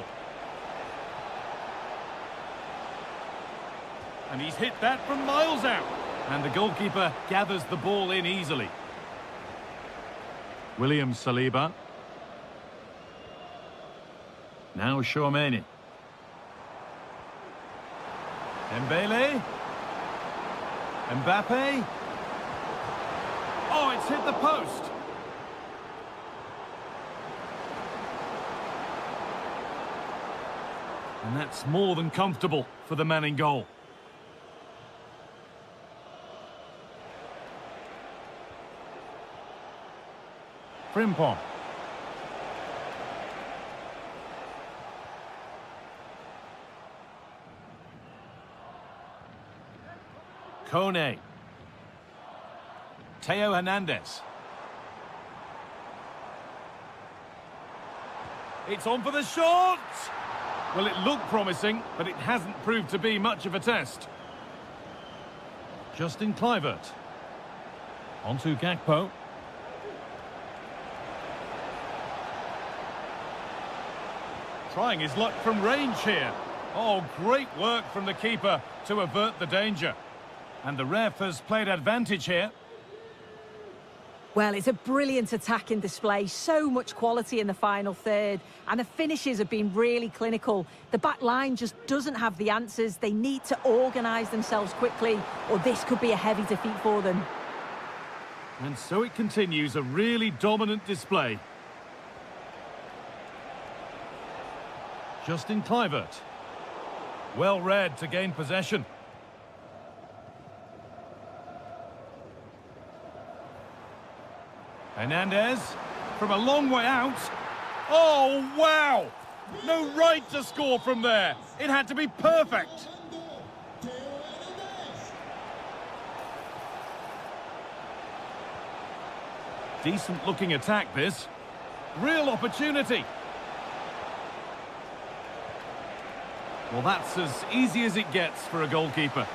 And he's hit that from miles out. And the goalkeeper gathers the ball in easily. William Saliba. Now Tchouaméni. Dembele. Mbappe. Oh, it's hit the post. And that's more than comfortable for the man in goal. Frimpong. Kone. Theo Hernandez. It's on for the shot! Well, it looked promising, but it hasn't proved to be much of a test. Justin Kluivert. Onto Gakpo. Trying his luck from range here. Oh, great work from the keeper to avert the danger. And the ref has played advantage here. Well, it's a brilliant attacking display. So much quality in the final third. And the finishes have been really clinical. The back line just doesn't have the answers. They need to organise themselves quickly, or this could be a heavy defeat for them. And so it continues, a really dominant display. Justin Kluivert. Well read to gain possession. Hernandez from a long way out. Oh, wow! No right to score from there. It had to be perfect. Decent looking attack, this. Real opportunity. Well, that's as easy as it gets for a goalkeeper.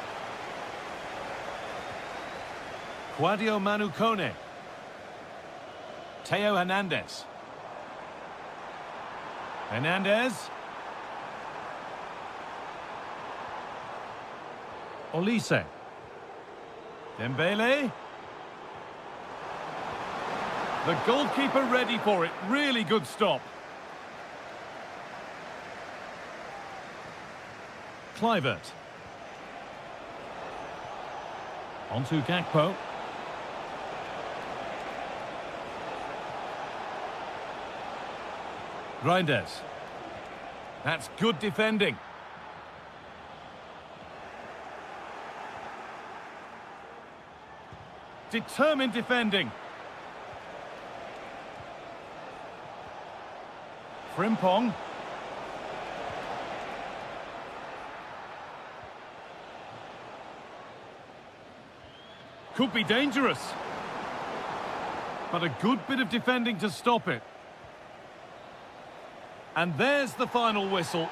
Sadio Manu Kone. Theo Hernandez. Hernandez. Olise. Dembele. The goalkeeper ready for it. Really good stop. Kluivert. Onto Gakpo. Reinders. That's good defending. Determined defending. Frimpong. Could be dangerous. But a good bit of defending to stop it. And there's the final whistle.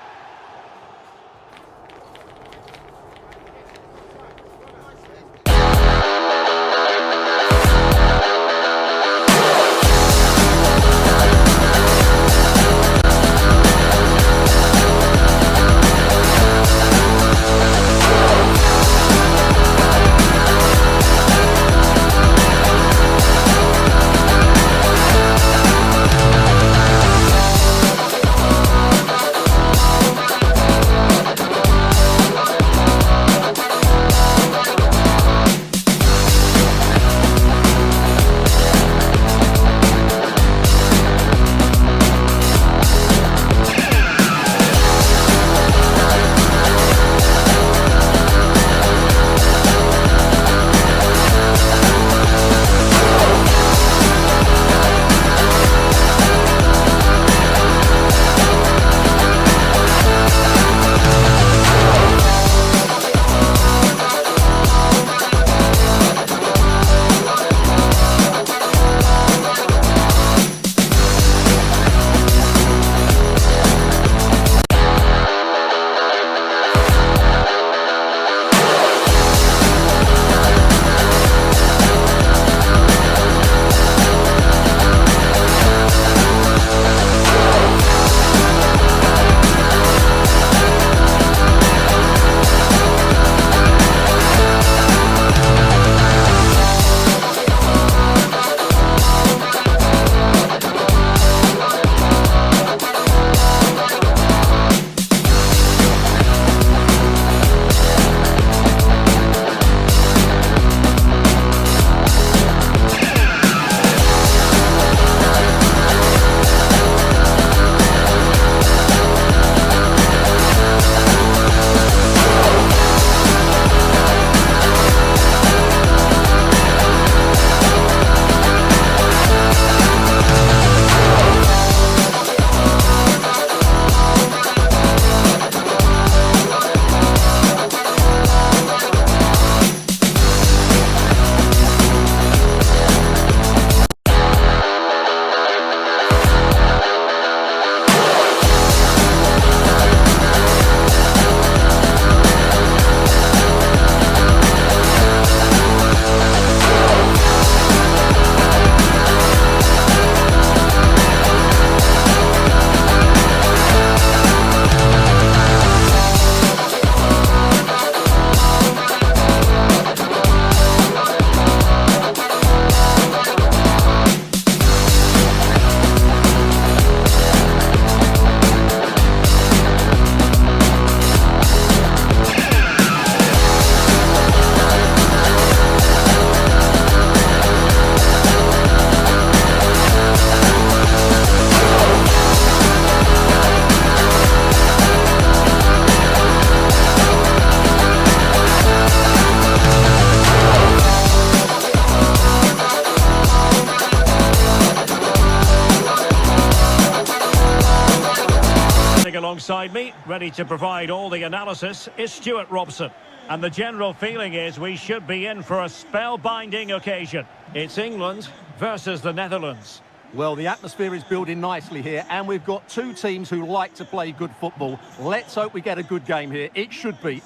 Alongside me, ready to provide all the analysis, is Stuart Robson. And the general feeling is we should be in for a spellbinding occasion. It's England versus the Netherlands. Well, the atmosphere is building nicely here, and we've got two teams who like to play good football. Let's hope we get a good game here. It should be.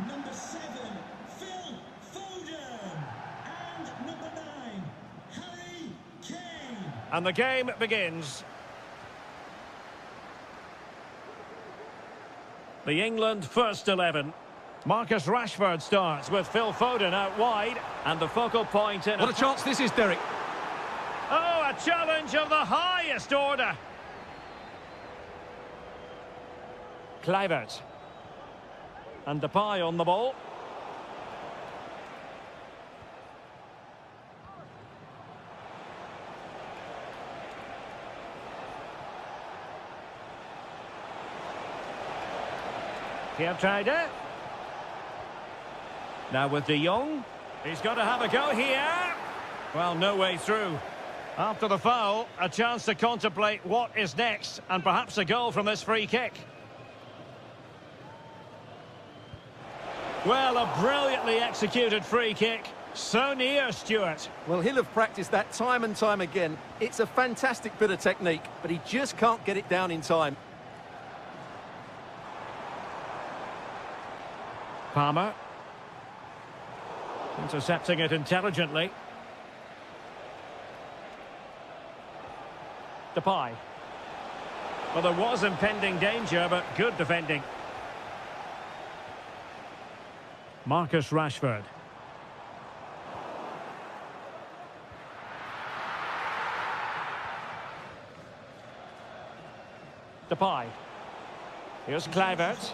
Number 7, Phil Foden. And number 9, Harry Kane. And the game begins. The England first 11. Marcus Rashford starts with Phil Foden out wide. And the focal point in... What a chance this is, Derek. Oh, a challenge of the highest order. Kluivert. And Depay on the ball. Pierre. Now with De Jong. He's got to have a go here. Well, no way through. After the foul, a chance to contemplate what is next, and perhaps a goal from this free kick. Well, a brilliantly executed free kick. So near, Stuart. Well, he'll have practiced that time and time again. It's a fantastic bit of technique, but he just can't get it down in time. Palmer. Intercepting it intelligently. Depay. Well, there was impending danger, but good defending. Marcus Rashford. Depay. Here's Kluivert.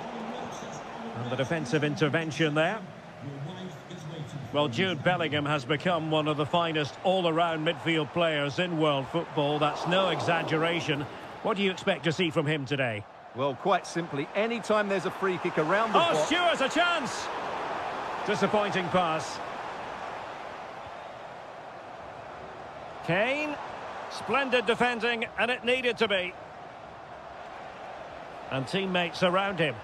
And the defensive intervention there. Well, Jude Bellingham has become one of the finest all-around midfield players in world football. That's no exaggeration. What do you expect to see from him today? Well, quite simply, anytime there's a free kick around the box... Oh, Stewart's a chance! Disappointing pass. Kane. Splendid defending, and it needed to be. And teammates around him.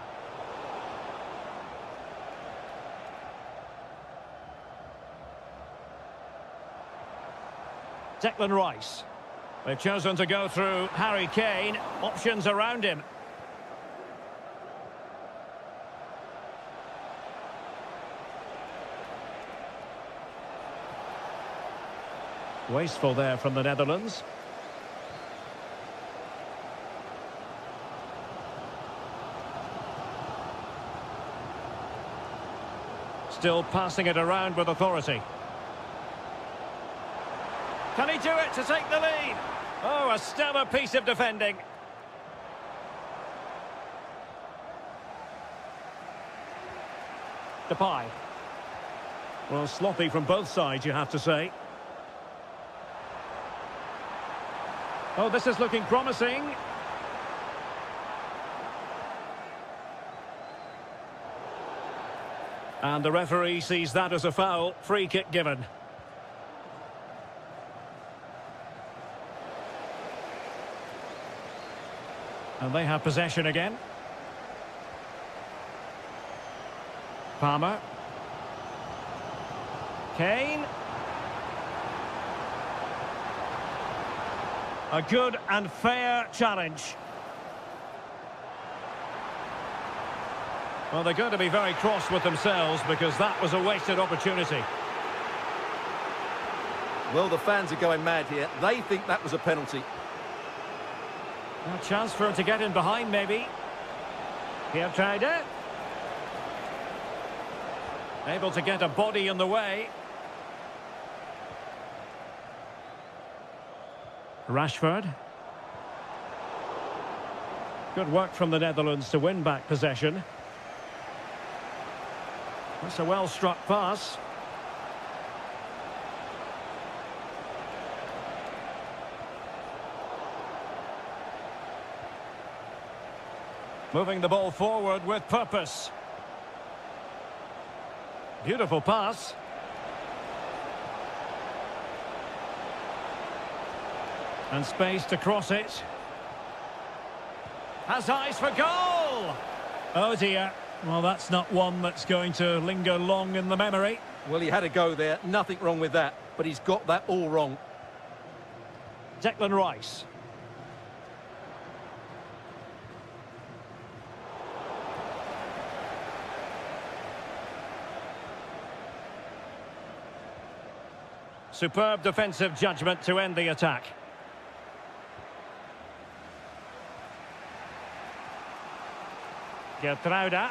Declan Rice. They've chosen to go through Harry Kane. Options around him. Wasteful there from the Netherlands. Still passing it around with authority. Can he do it to take the lead? Oh, a stellar piece of defending. Depay. Well, sloppy from both sides, you have to say. Oh, this is looking promising. And the referee sees that as a foul. Free kick given. And they have possession again. Palmer. Kane. A good and fair challenge. Well, they're going to be very cross with themselves because that was a wasted opportunity. Well, the fans are going mad here. They think that was a penalty. A chance for him to get in behind, maybe. Pierre. Able to get a body in the way. Rashford. Good work from the Netherlands to win back possession. That's a well-struck pass. Moving the ball forward with purpose. Beautiful pass. And space to cross it. Has eyes for goal! Oh dear. Well, that's not one that's going to linger long in the memory. Well, he had a go there. Nothing wrong with that. But he's got that all wrong. Declan Rice. Superb defensive judgment to end the attack. Gertruida.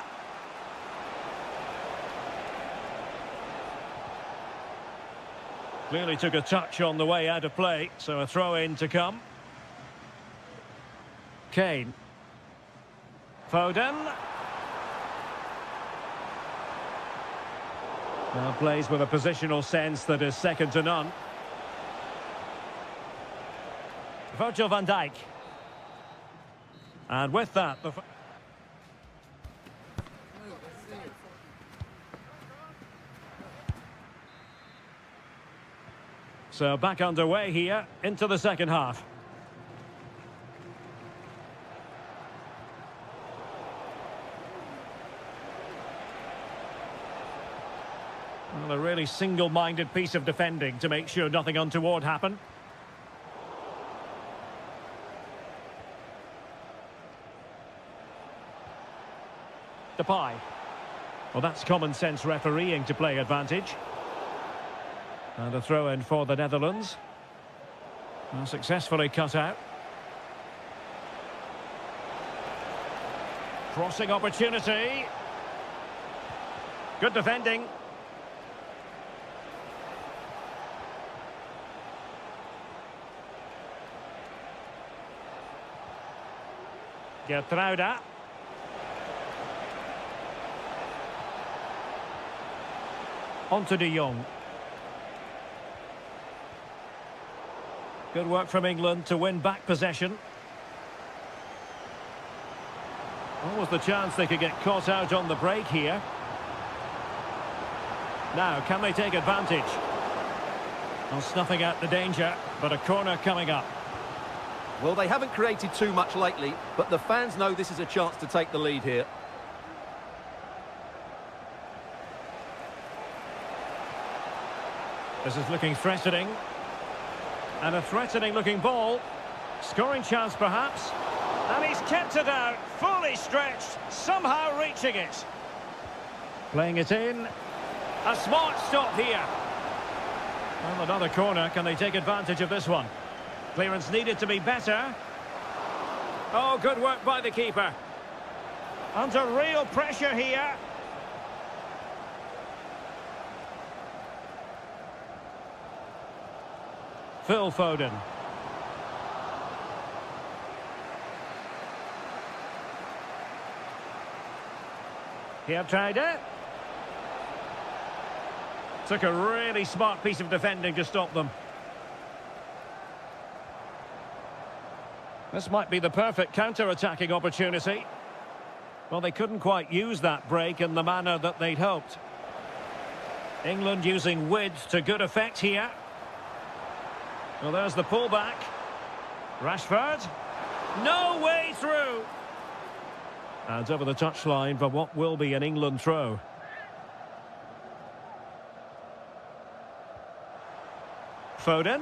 Clearly took a touch on the way out of play, so a throw-in to come. Kane. Foden. Now plays with a positional sense that is second to none. Virgil van Dijk. And with that, so back underway here into the second half. Well, a really single-minded piece of defending to make sure nothing untoward happened. Depay. Well, that's common sense refereeing to play advantage. And a throw-in for the Netherlands. Well, successfully cut out. Crossing opportunity. Good defending. Gertruida. On to De Jong. Good work from England to win back possession. What was the chance they could get caught out on the break here? Now, can they take advantage? Well, snuffing out the danger, but a corner coming up. Well, they haven't created too much lately, but the fans know this is a chance to take the lead here. This is looking threatening. And a threatening looking ball. Scoring chance perhaps. And he's kept it out, fully stretched, somehow reaching it. Playing it in. A smart stop here. Well, another corner. Can they take advantage of this one? Clearance needed to be better. Oh, good work by the keeper. Under real pressure here. Phil Foden. Here tried it. Took a really smart piece of defending to stop them. This might be the perfect counter-attacking opportunity. Well, they couldn't quite use that break in the manner that they'd hoped. England using width to good effect here. Well, there's the pullback. Rashford. No way through. And over the touchline for what will be an England throw. Foden.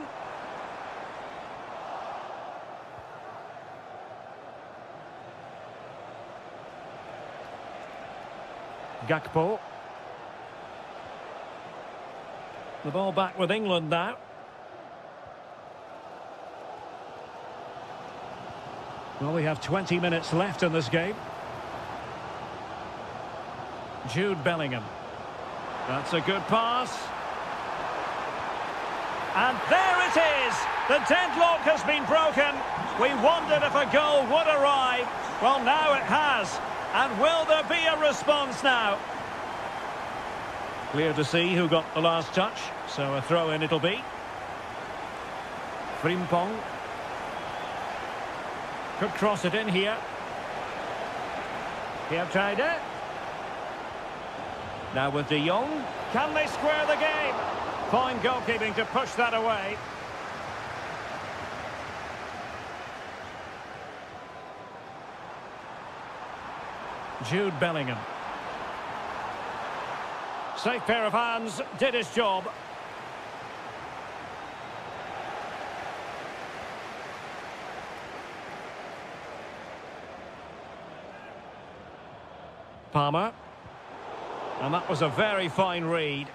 Gakpo. The ball back with England now. Well, we have 20 minutes left in this game. Jude Bellingham. That's a good pass. And there it is! The deadlock has been broken. We wondered if a goal would arrive. Well, now it has. And will there be a response now? Clear to see who got the last touch. So a throw-in it'll be. Frimpong. Could cross it in here. Here tried it. Now with De Jong. Can they square the game? Fine goalkeeping to push that away. Jude Bellingham. Safe pair of hands, did his job. Palmer. And that was a very fine read.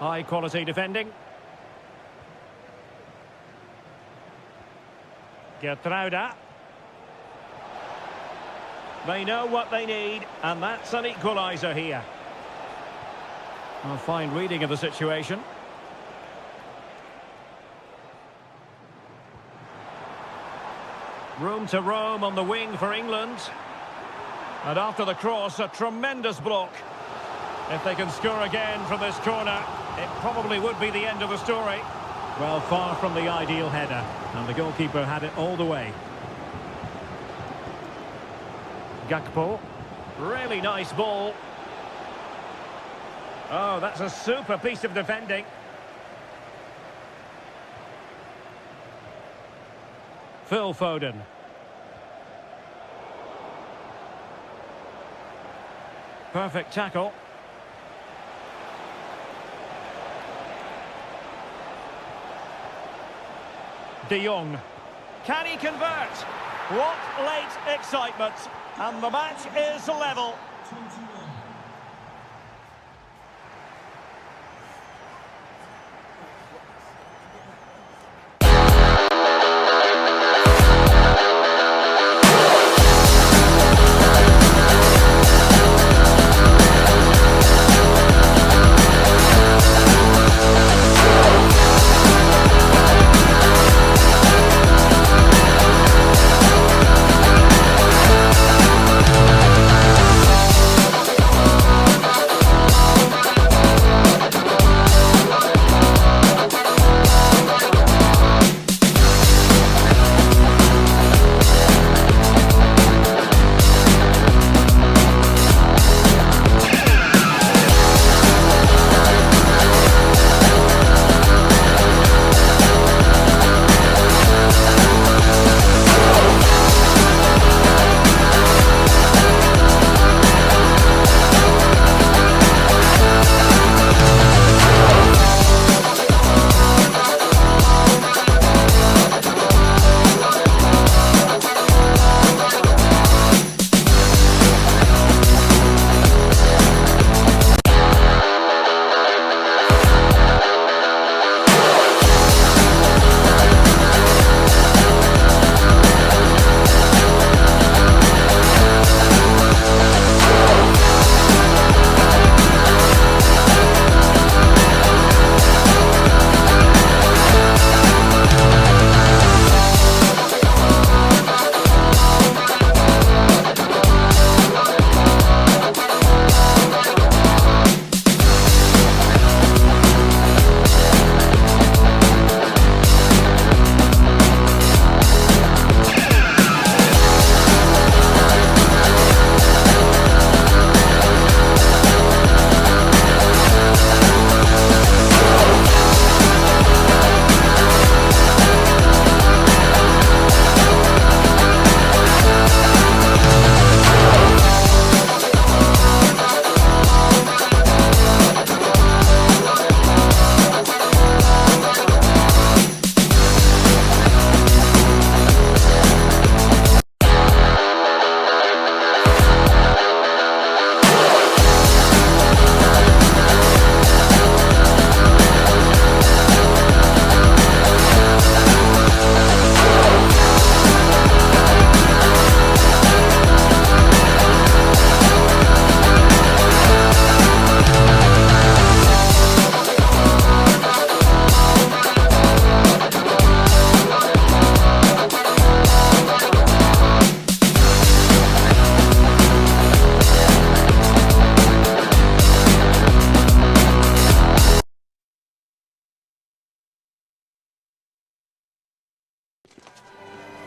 High quality defending. Gertruida. They know what they need, and that's an equaliser here. A fine reading of the situation. Room to roam on the wing for England. And after the cross, a tremendous block. If they can score again from this corner, it probably would be the end of the story. Well, far from the ideal header, and the goalkeeper had it all the way. Gakpo. Really nice ball. Oh, that's a super piece of defending. Phil Foden. Perfect tackle. De Jong. Can he convert? What late excitement. And the match is level. 21.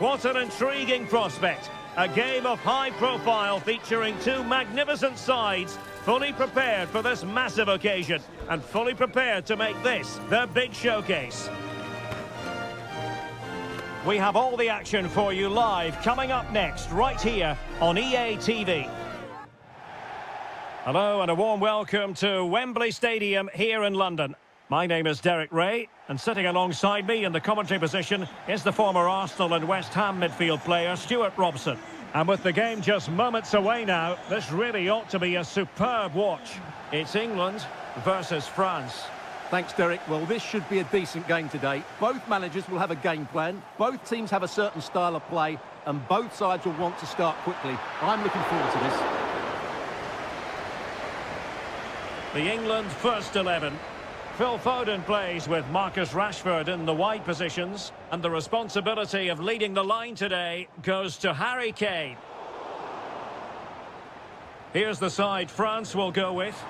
What an intriguing prospect. A game of high profile featuring two magnificent sides, fully prepared for this massive occasion and fully prepared to make this their big showcase. We have all the action for you live coming up next, right here on EA TV. Hello and a warm welcome to Wembley Stadium here in London. My name is Derek Ray, and sitting alongside me in the commentary position is the former Arsenal and West Ham midfield player Stuart Robson. And with the game just moments away now, this really ought to be a superb watch. It's England versus France. Thanks, Derek. Well, this should be a decent game today. Both managers will have a game plan. Both teams have a certain style of play, and both sides will want to start quickly. I'm looking forward to this. The England first 11. Phil Foden plays with Marcus Rashford in the wide positions, and the responsibility of leading the line today goes to Harry Kane. Here's the side France will go with.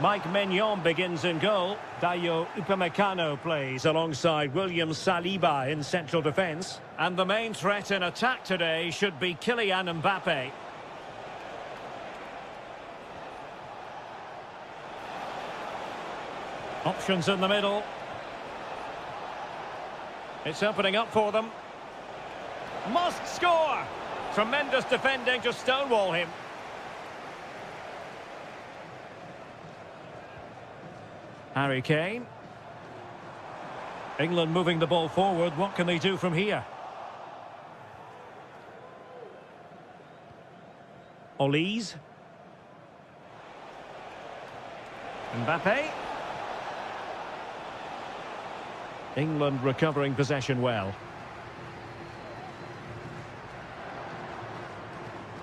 Mike Maignan begins in goal. Dayo Upamecano plays alongside William Saliba in central defence. And the main threat in attack today should be Kylian Mbappe. Options in the middle. It's opening up for them. Must score! Tremendous defending to stonewall him. Harry Kane. England moving the ball forward. What can they do from here? Olise. Mbappe. England recovering possession well.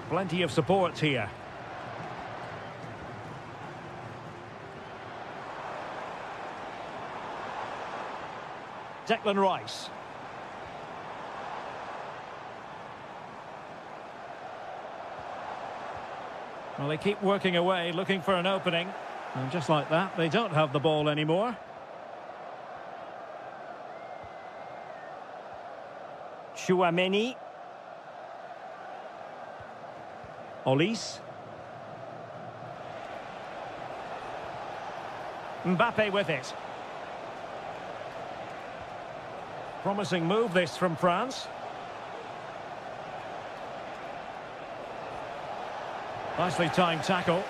Plenty of support here. Declan Rice. Well, they keep working away, looking for an opening. And just like that, they don't have the ball anymore. Chouameni. Olise. Mbappe with it. Promising move this from France. Nicely timed tackle.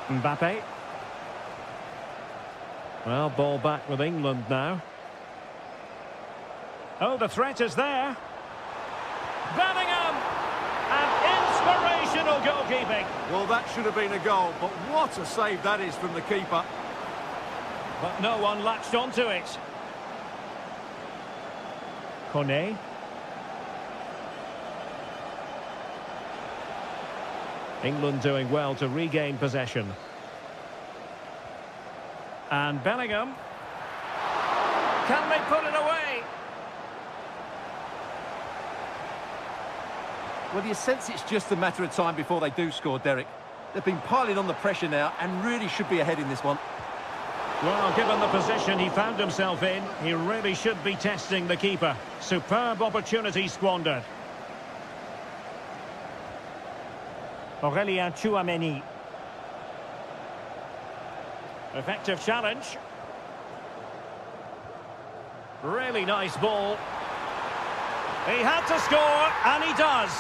Mbappe. Well, ball back with England now. Oh, the threat is there. Bellingham! And inspirational goalkeeping. Well, that should have been a goal, but what a save that is from the keeper. But no one latched onto it. Kone. England doing well to regain possession. And Bellingham. Can they put it away? Well, you sense it's just a matter of time before they do score, Derek. They've been piling on the pressure now and really should be ahead in this one. Well, given the position he found himself in, he really should be testing the keeper. Superb opportunity squandered. Aurélien Tchouameni. Effective challenge. Really nice ball. He had to score, and he does.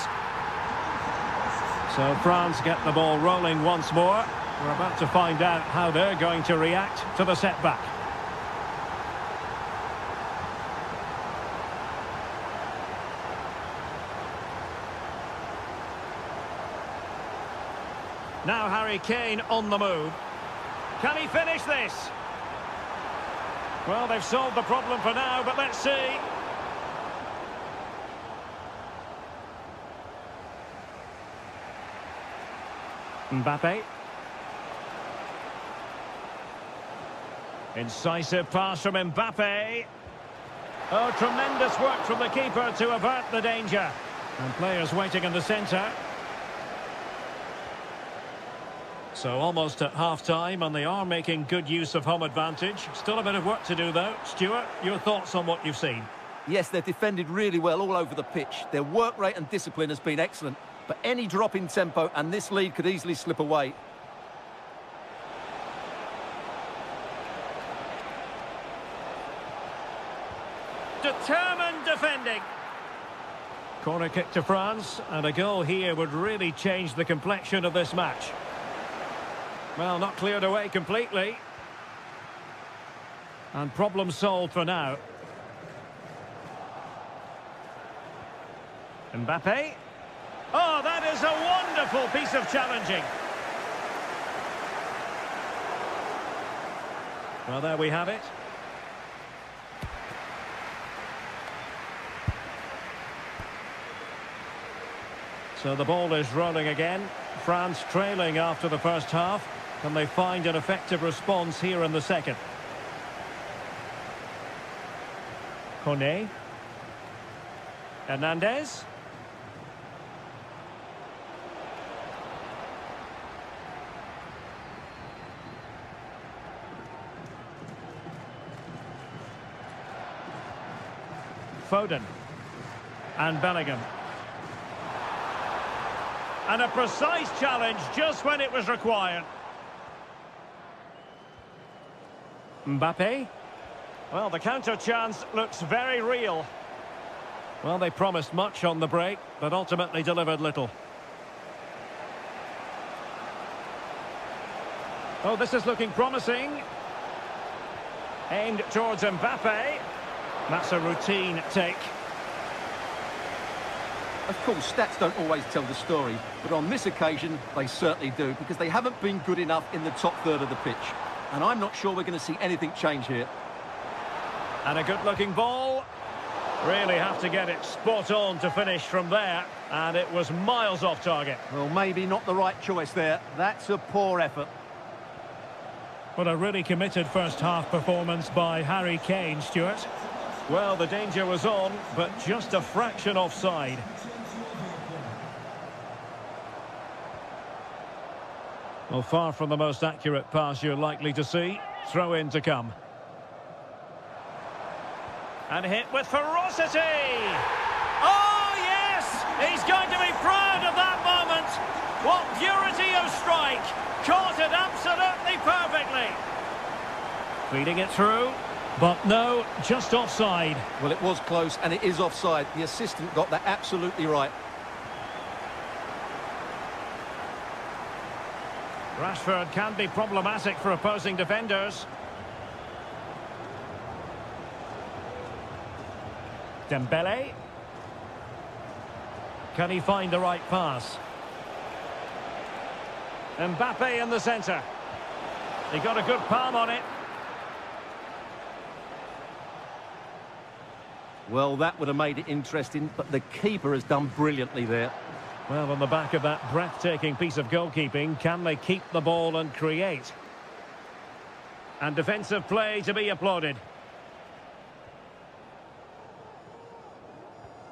So France get the ball rolling once more. We're about to find out how they're going to react to the setback. Now Harry Kane on the move. Can he finish this? Well, they've solved the problem for now, but let's see. Mbappe. Incisive pass from Mbappe. Oh, tremendous work from the keeper to avert the danger. And players waiting in the centre. So almost at half-time, and they are making good use of home advantage. Still a bit of work to do, though. Stuart, your thoughts on what you've seen? Yes, they've defended really well all over the pitch. Their work rate and discipline has been excellent. But any drop in tempo, and this lead could easily slip away. Determined defending. Corner kick to France, and a goal here would really change the complexion of this match. Well, not cleared away completely. And problem solved for now. Mbappe. Oh, that is a wonderful piece of challenging. Well, there we have it. So the ball is rolling again. France trailing after the first half. Can they find an effective response here in the second? Kone. Hernandez. Foden. And Bellingham. And a precise challenge just when it was required. Mbappe. Well, the counter chance looks very real. Well, they promised much on the break, but ultimately delivered little. Oh, this is looking promising. Aimed towards Mbappe. That's a routine take. Of course, stats don't always tell the story, but on this occasion, they certainly do, because they haven't been good enough in the top third of the pitch. And I'm not sure we're going to see anything change here. And a good-looking ball. Really have to get it spot on to finish from there, and it was miles off target. Well, maybe not the right choice there. That's a poor effort. What a really committed first-half performance by Harry Kane, Stuart. Well, the danger was on, but just a fraction offside. Well, far from the most accurate pass you're likely to see. Throw in to come. And hit with ferocity! Oh, yes! He's going to be proud of that moment! What purity of strike! Caught it absolutely perfectly! Feeding it through, but no, just offside. Well, it was close, and it is offside. The assistant got that absolutely right. Rashford can be problematic for opposing defenders. Dembele. Can he find the right pass? Mbappe in the centre. He got a good palm on it. Well, that would have made it interesting, but the keeper has done brilliantly there. Well, on the back of that breathtaking piece of goalkeeping, can they keep the ball and create? And defensive play to be applauded.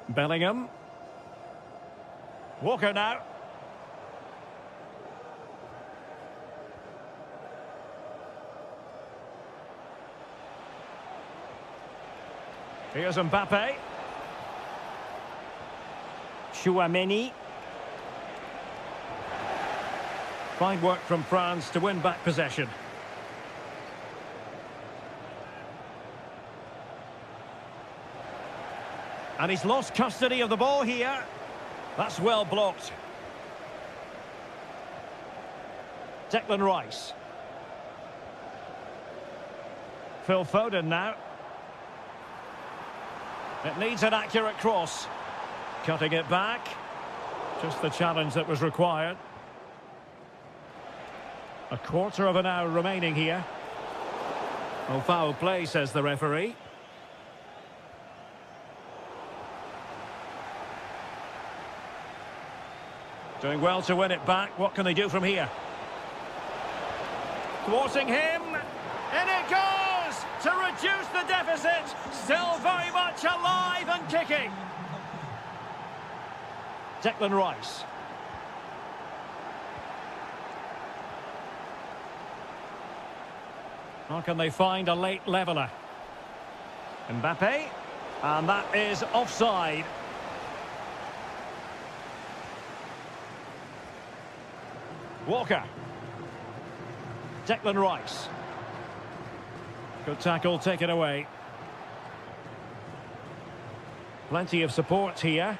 Bellingham. Walker now. Here's Mbappe. Chouameni. Fine work from France to win back possession. And he's lost custody of the ball here. That's well blocked. Declan Rice. Phil Foden now. It needs an accurate cross. Cutting it back. Just the challenge that was required. A quarter of an hour remaining here. Oh, foul play, says the referee. Doing well to win it back. What can they do from here? Thwarting him. In it goes! To reduce the deficit. Still very much alive and kicking. Declan Rice. How can they find a late leveller? Mbappe. And that is offside. Walker. Declan Rice. Good tackle taken away. Plenty of support here.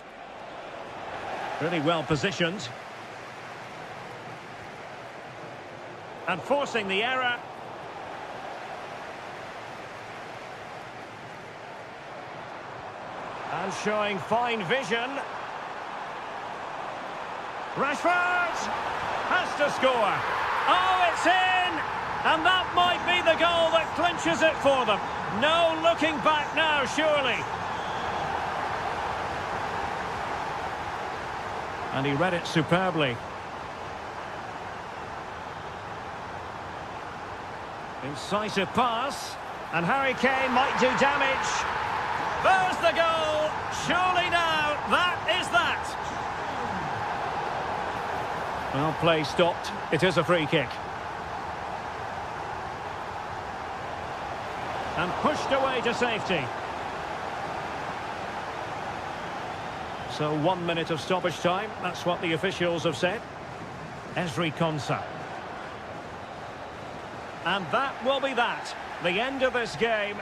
Really well positioned. And forcing the error. And showing fine vision. Rashford has to score. Oh, it's in! And that might be the goal that clinches it for them. No looking back now, surely. And he read it superbly. Incisive pass. And Harry Kane might do damage. There's the goal. Surely now, that is that. Well, play stopped. It is a free kick. And pushed away to safety. So 1 minute of stoppage time. That's what the officials have said. Ezri Konsa. And that will be that. The end of this game.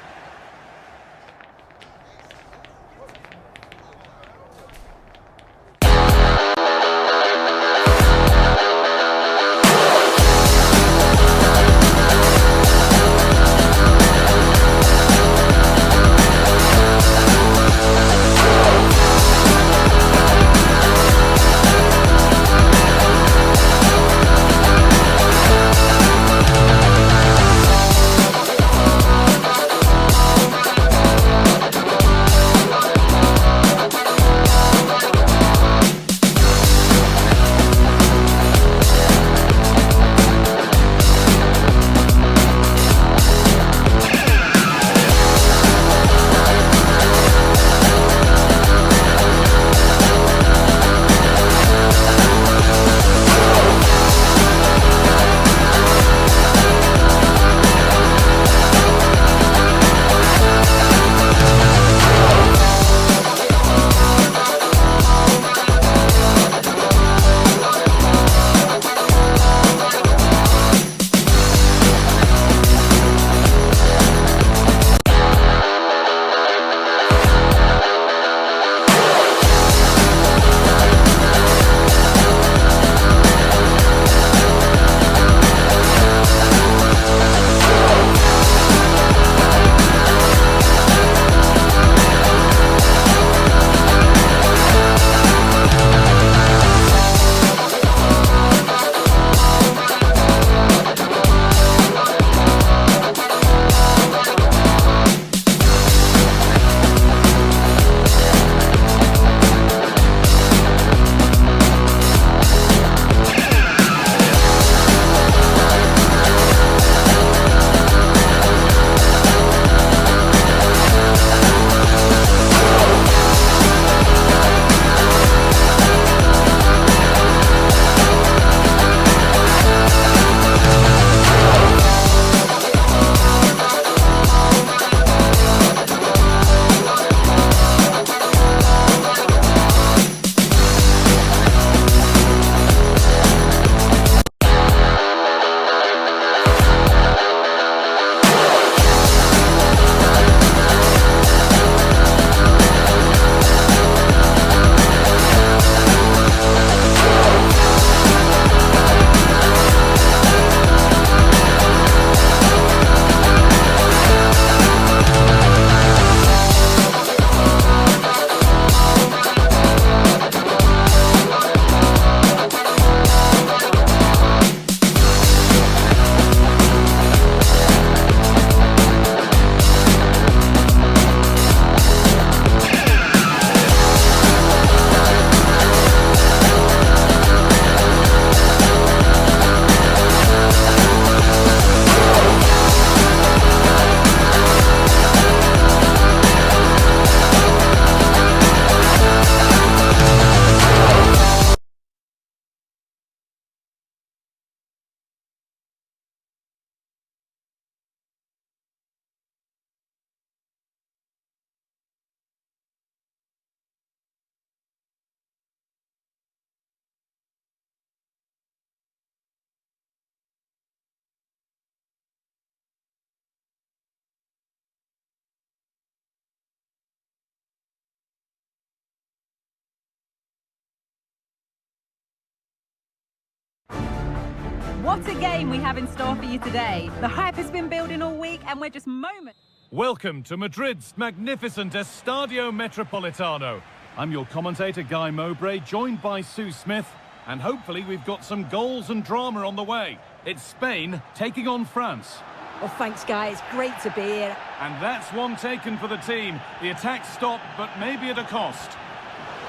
What a game we have in store for you today. The hype has been building all week and we're just moments. Welcome to Madrid's magnificent Estadio Metropolitano. I'm your commentator, Guy Mowbray, joined by Sue Smith. And hopefully we've got some goals and drama on the way. It's Spain taking on France. Well, thanks, guys. It's great to be here. And that's one taken for the team. The attack stopped, but maybe at a cost.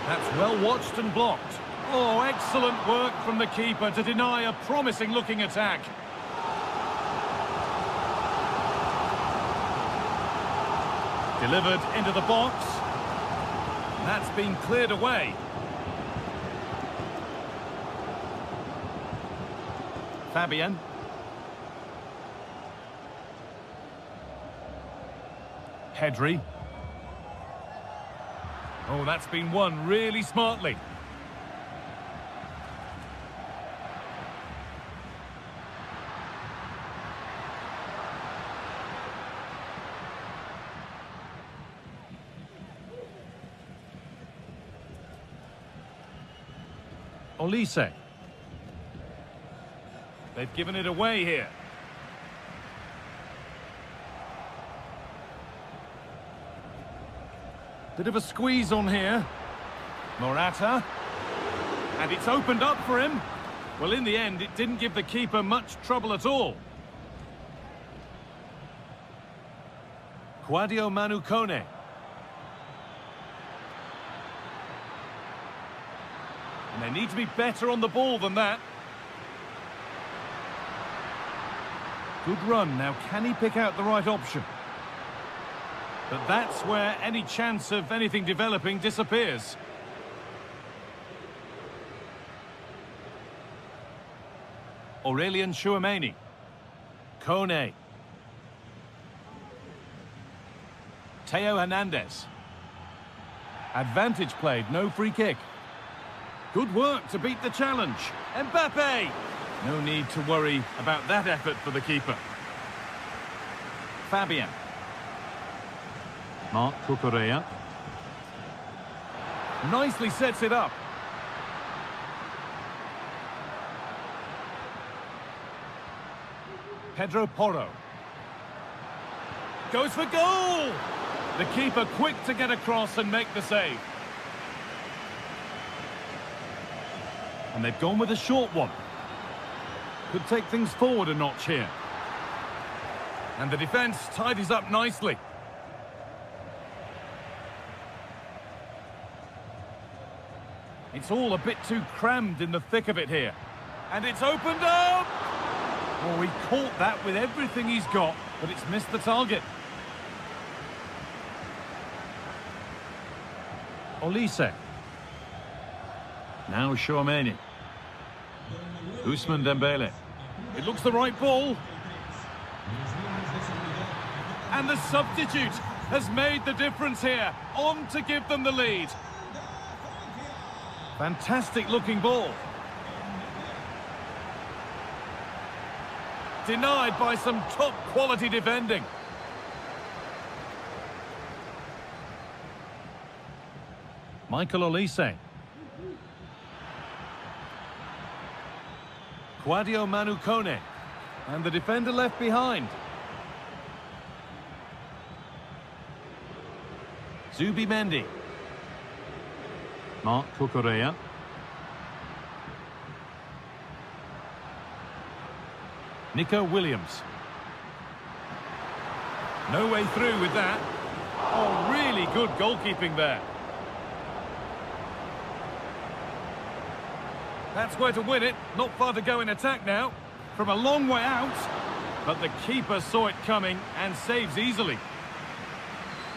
That's well watched and blocked. Oh, excellent work from the keeper to deny a promising-looking attack. Delivered into the box. That's been cleared away. Fabian. Pedri. Oh, that's been won really smartly. Olise. They've given it away here. Bit of a squeeze on here. Morata. And it's opened up for him. Well, in the end, it didn't give the keeper much trouble at all. Quadio Manu Kone. And they need to be better on the ball than that. Good run. Now, can he pick out the right option? But that's where any chance of anything developing disappears. Aurelien Chouameni. Kone. Theo Hernandez. Advantage played, no free kick. Good work to beat the challenge. Mbappe! No need to worry about that effort for the keeper. Fabian. Marc Cucurella. Nicely sets it up. Pedro Porro. Goes for goal! The keeper quick to get across and make the save. And they've gone with a short one. Could take things forward a notch here. And the defence tidies up nicely. It's all a bit too crammed in the thick of it here. And it's opened up! Oh, he caught that with everything he's got, but it's missed the target. Olise. Now Chouameni. Ousmane Dembele. It looks the right ball. And the substitute has made the difference here. On to give them the lead. Fantastic looking ball. Denied by some top quality defending. Michael Olise. Quadio Manu Kone. And the defender left behind. Zubimendi. Marc Cucurella. Nico Williams. No way through with that. Oh, really good goalkeeping there. That's where to win it. Not far to go in attack now. From a long way out. But the keeper saw it coming and saves easily.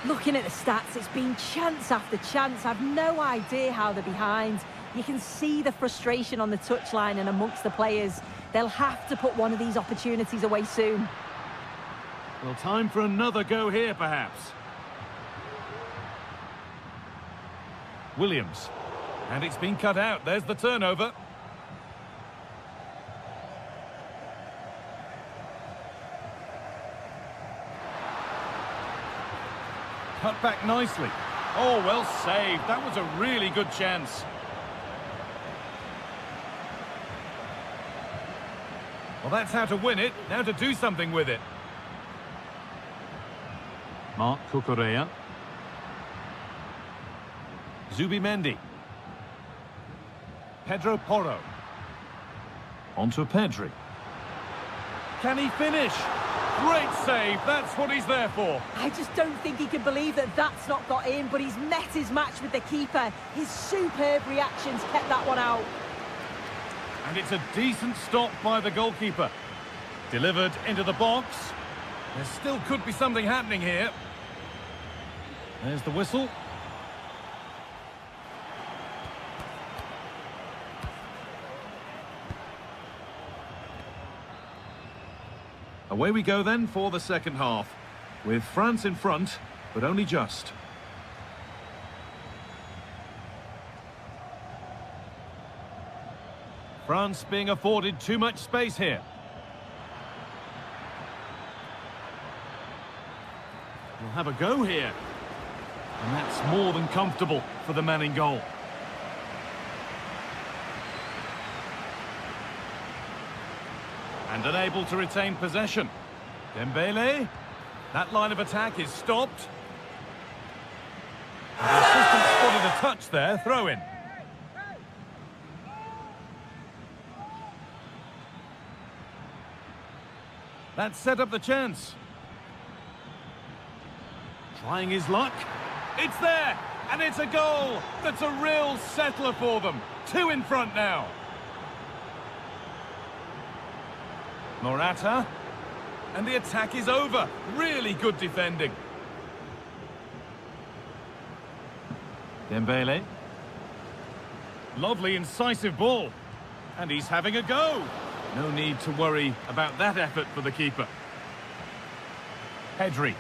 Looking at the stats, it's been chance after chance. I've no idea how they're behind. You can see the frustration on the touchline and amongst the players. They'll have to put one of these opportunities away soon. Well, time for another go here, perhaps. Williams. And it's been cut out. There's the turnover. Cut back nicely. Oh, well saved. That was a really good chance. Well, that's how to win it. Now to do something with it. Marc Cucurella. Zubimendi. Pedro Porro. Onto Pedri. Can he finish? Great save, that's what he's there for. I just don't think he can believe that that's not got in, but he's met his match with the keeper. His superb reactions kept that one out. And it's a decent stop by the goalkeeper. Delivered into the box. There still could be something happening here. There's the whistle. Away we go then for the second half, with France in front, but only just. France being afforded too much space here. We'll have a go here. And that's more than comfortable for the man in goal. And unable to retain possession. Dembele. That line of attack is stopped. And the assistant spotted a touch there, throw in. That set up the chance. Trying his luck. It's there, and it's a goal. That's a real settler for them. 2 in front now. Morata. And the attack is over. Really good defending. Dembele. Lovely, incisive ball. And he's having a go. No need to worry about that effort for the keeper. Pedri.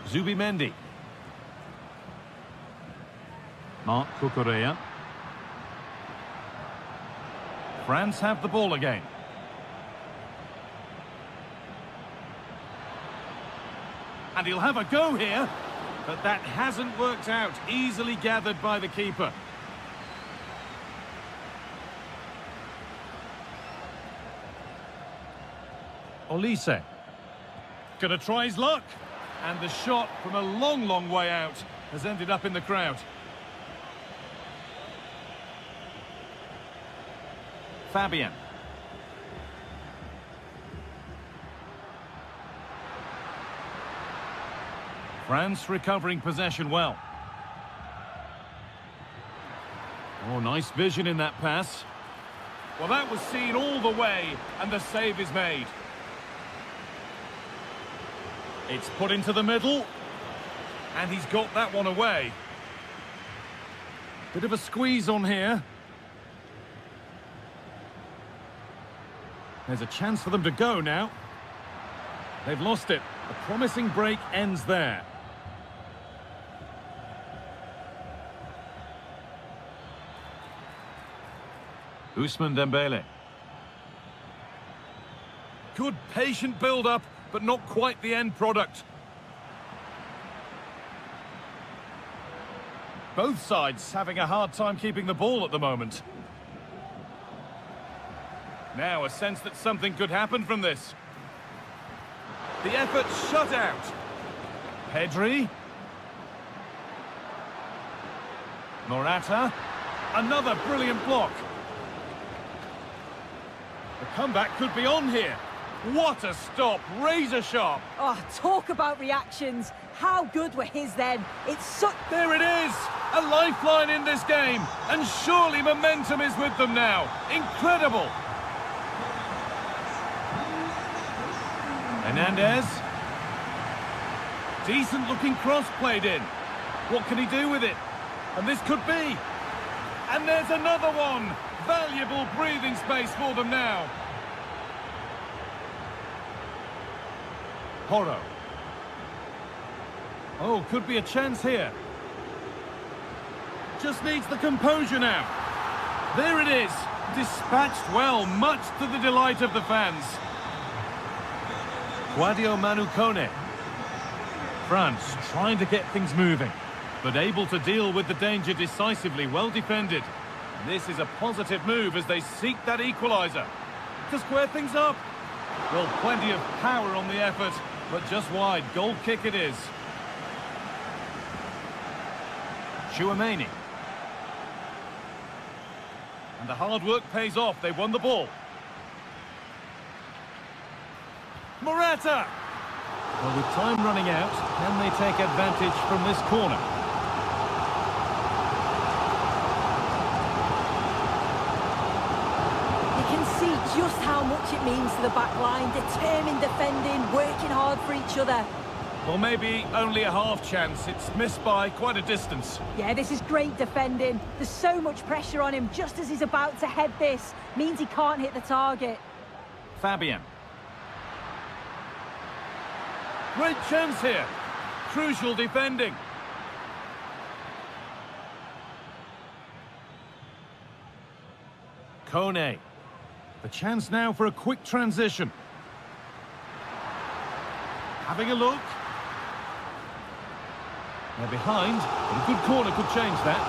Zubimendi. Marc Cucurella. France have the ball again. And he'll have a go here, but that hasn't worked out. Easily gathered by the keeper. Olise. Gonna try his luck. And the shot from a long, long way out has ended up in the crowd. Fabian. France recovering possession well. Oh, nice vision in that pass. Well, that was seen all the way, and the save is made. It's put into the middle, and he's got that one away. Bit of a squeeze on here. There's a chance for them to go now. They've lost it. A promising break ends there. Ousmane Dembele. Good patient build-up, but not quite the end product. Both sides having a hard time keeping the ball at the moment. Now a sense that something could happen from this. The effort shut out. Pedri. Morata. Another brilliant block. The comeback could be on here. What a stop, razor sharp. Oh, talk about reactions. How good were his then? It's such... There it is, a lifeline in this game. And surely momentum is with them now. Incredible. Hernandez. Decent looking cross played in. What can he do with it? And this could be. And there's another one. Valuable breathing space for them now. Porro. Oh, could be a chance here. Just needs the composure now. There it is. Dispatched well, much to the delight of the fans. Guadio Manu Kone. France trying to get things moving, but able to deal with the danger decisively, well defended. This is a positive move as they seek that equaliser. To square things up. Well, plenty of power on the effort, but just wide. Goal kick it is. Chouameni. And the hard work pays off. They won the ball. Morata! Well, with time running out, can they take advantage from this corner? You can see just how much it means to the back line. Determined defending, working hard for each other. Well, maybe only a half chance. It's missed by quite a distance. Yeah, this is great defending. There's so much pressure on him just as he's about to head this. Means he can't hit the target. Fabian. Great chance here. Crucial defending. Kone. The chance now for a quick transition. Having a look. They're behind, but a good corner could change that.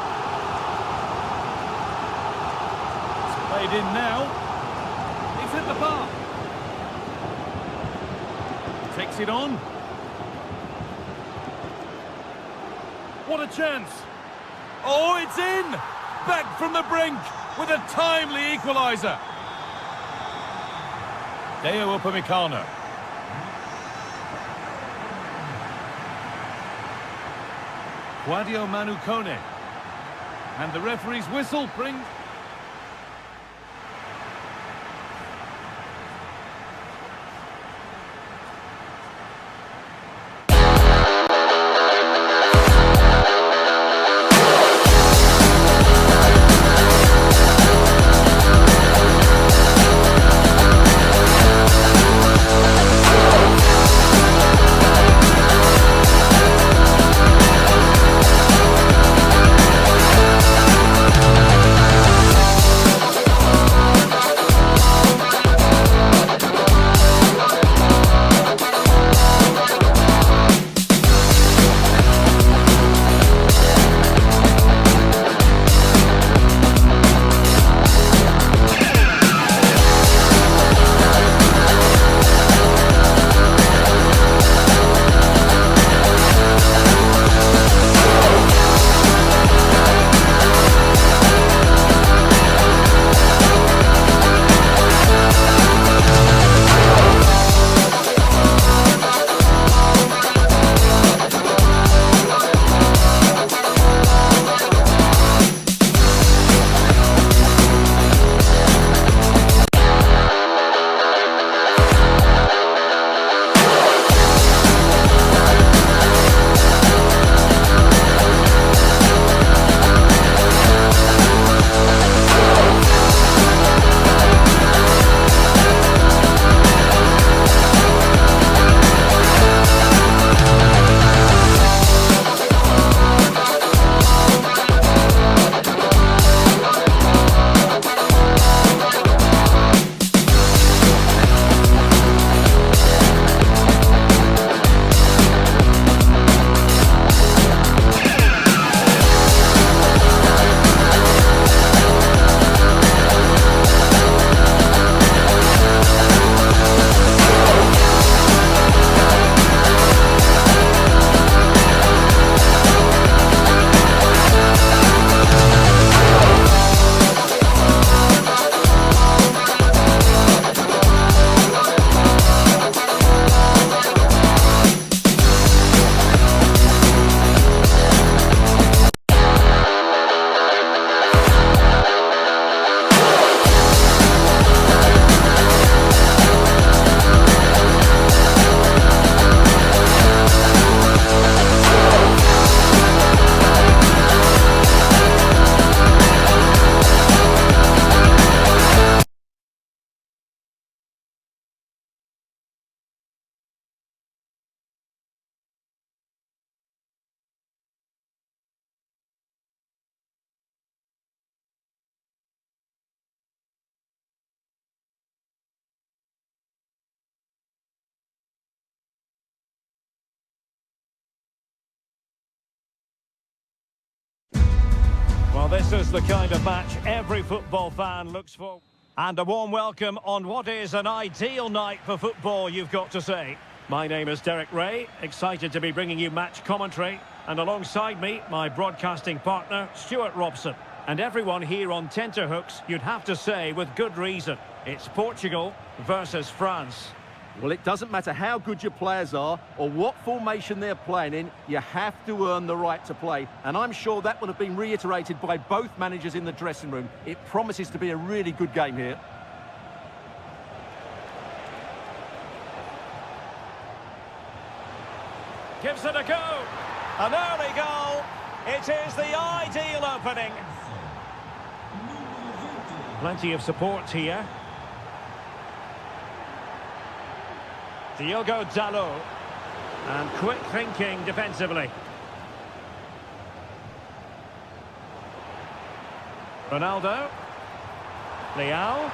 It's played in now. He's hit the bar. Takes it on. What a chance. Oh, it's in! Back from the brink with a timely equaliser. Deo Upamecano. Guadio Manu Kone. And the referee's whistle brings... Well, this is the kind of match every football fan looks for. And a warm welcome on what is an ideal night for football, you've got to say. My name is Derek Ray, excited to be bringing you match commentary. And alongside me, my broadcasting partner, Stuart Robson. And everyone here on tenterhooks, you'd have to say with good reason. It's Portugal versus France. Well, it doesn't matter how good your players are or what formation they're playing in, you have to earn the right to play. And I'm sure that will have been reiterated by both managers in the dressing room. It promises to be a really good game here. Gives it a go. An early goal. It is the ideal opening. Plenty of support here. Diogo Dalot. And quick thinking defensively. Ronaldo. Cleo.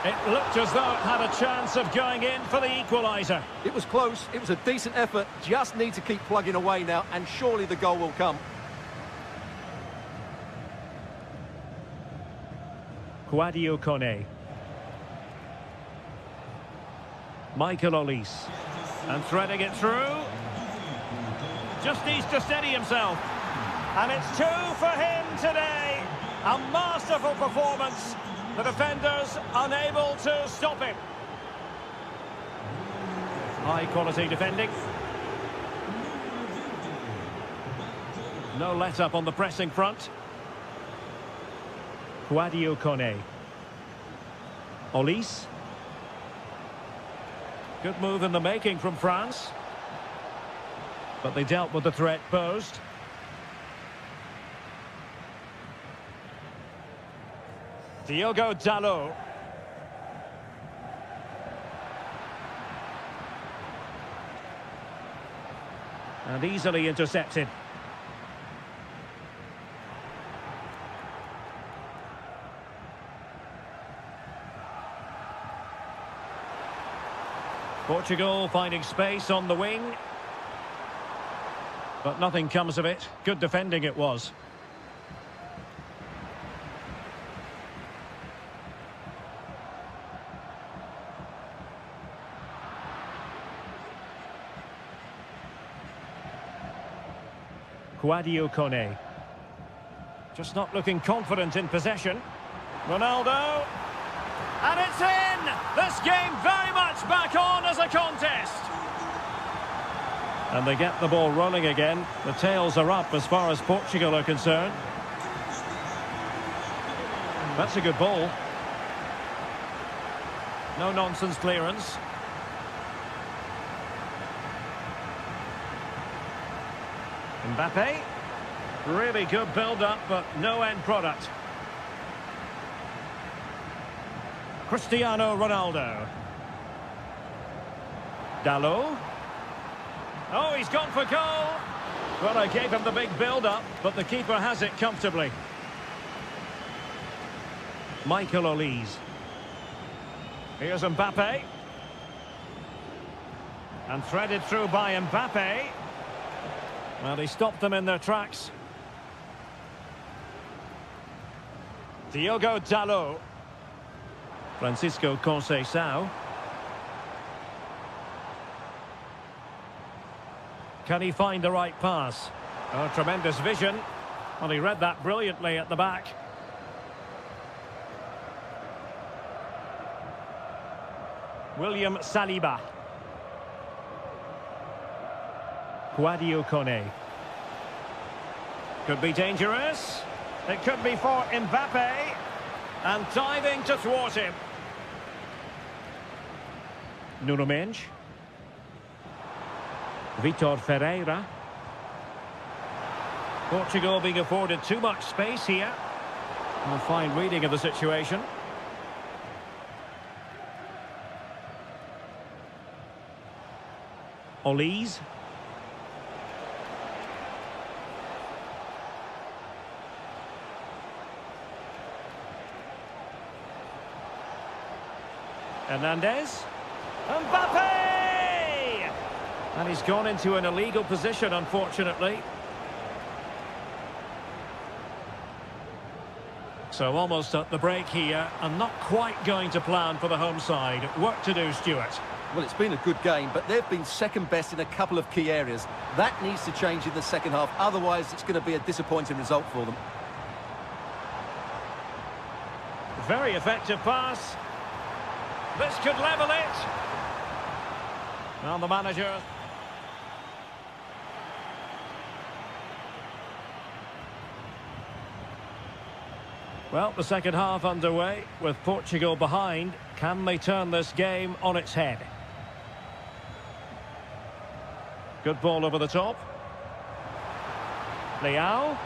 It looked as though it had a chance of going in for the equaliser. It was close, it was a decent effort, just need to keep plugging away now, and surely the goal will come. Sadio Kone. Michael Olise. And threading it through. Just needs to steady himself. And it's 2 for him today. A masterful performance. The defenders unable to stop him. High quality defending. No let up on the pressing front. Sadio Kone. Olise. Good move in the making from France. But they dealt with the threat posed. Diogo Dalot. And easily intercepted. Portugal finding space on the wing. But nothing comes of it. Good defending it was. Sadio Kone. Just not looking confident in possession. Ronaldo. And it's in! This game very much back on as a contest. And they get the ball rolling again. The tails are up as far as Portugal are concerned. That's a good ball. No nonsense clearance. Mbappe. Really good build-up, but no end product. Cristiano Ronaldo. Dalot. Oh, he's gone for goal. Well, I gave him the big build-up, but the keeper has it comfortably. Michael Olise. Here's Mbappe. And threaded through by Mbappe. Well, he stopped them in their tracks. Diogo Dalot. Francisco Conceição. Can he find the right pass? Oh, tremendous vision. Well, he read that brilliantly at the back. William Saliba. Sadio Kone. Could be dangerous. It could be for Mbappe. And diving to thwart him. Nuno Mendes. Vitor Ferreira. Portugal being afforded too much space here. A fine reading of the situation. Olise. Hernandez. Mbappe! And he's gone into an illegal position, unfortunately. So almost at the break here, and not quite going to plan for the home side. Work to do, Stuart. Well, it's been a good game, but they've been second best in a couple of key areas. That needs to change in the second half, otherwise it's going to be a disappointing result for them. Very effective pass. This could level it. And the manager. Well, the second half underway with Portugal behind. Can they turn this game on its head? Good ball over the top. Leao.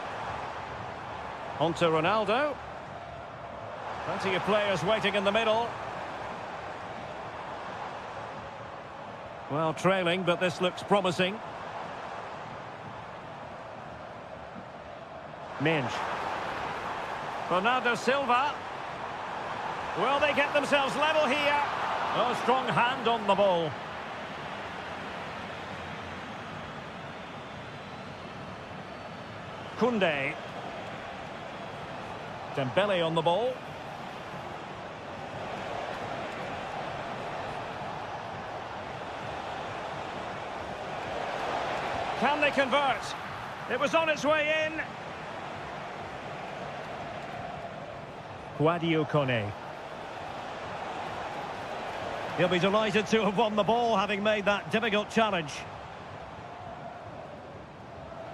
On to Ronaldo. Plenty of players waiting in the middle. Well, trailing, but this looks promising. Minge. Bernardo Silva. Will they get themselves level here? Oh, strong hand on the ball. Koundé. Dembele on the ball. Can they convert? It was on its way in. Sadio Kone. He'll be delighted to have won the ball, having made that difficult challenge.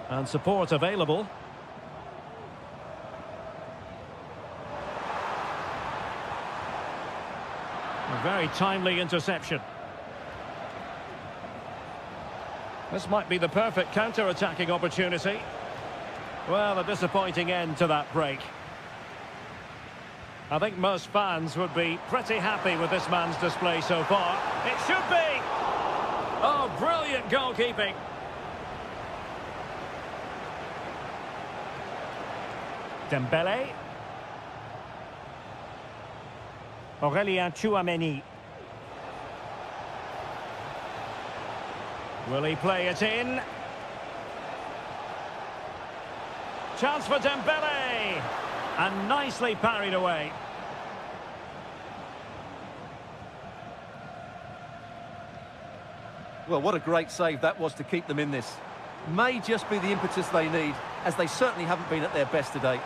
And support available. A very timely interception. This might be the perfect counter-attacking opportunity. Well, a disappointing end to that break. I think most fans would be pretty happy with this man's display so far. It should be! Oh, brilliant goalkeeping. Dembele. Aurélien Tchouameni. Will he play it in? Chance for Dembele! And nicely parried away. Well, what a great save that was to keep them in this. May just be the impetus they need, as they certainly haven't been at their best today.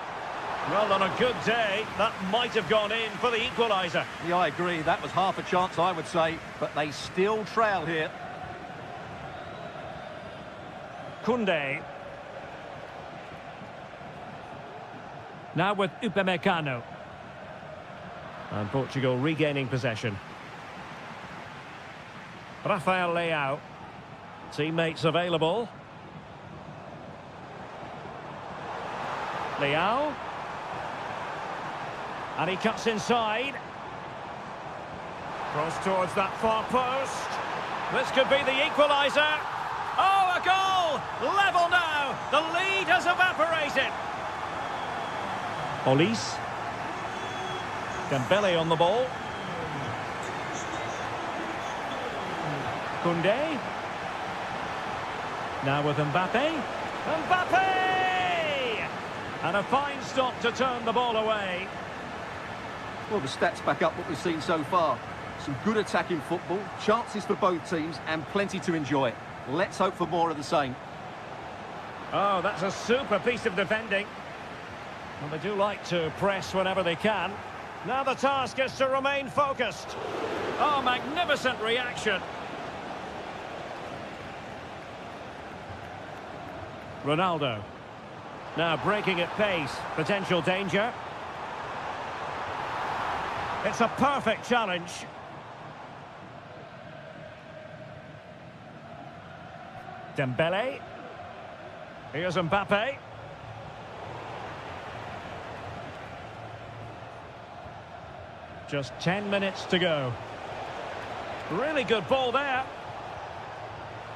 Well, on a good day, that might have gone in for the equaliser. Yeah, I agree. That was half a chance, I would say. But they still trail here. Koundé. Now with Upamecano. And Portugal regaining possession. Rafael Leao. Teammates available. Leao. And he cuts inside. Cross towards that far post. This could be the equaliser. Oh, a goal! Level now! The lead has evaporated. Olise. Dembele on the ball. Koundé. Now with Mbappe. Mbappe! And a fine stop to turn the ball away. Well, the stats back up what we've seen so far. Some good attacking football, chances for both teams, and plenty to enjoy. Let's hope for more of the same. Oh, that's a super piece of defending. And they do like to press whenever they can. Now the task is to remain focused. Oh, magnificent reaction. Ronaldo. Now breaking at pace. Potential danger. It's a perfect challenge. Dembele. Here's Mbappe. Just 10 minutes to go. Really good ball there.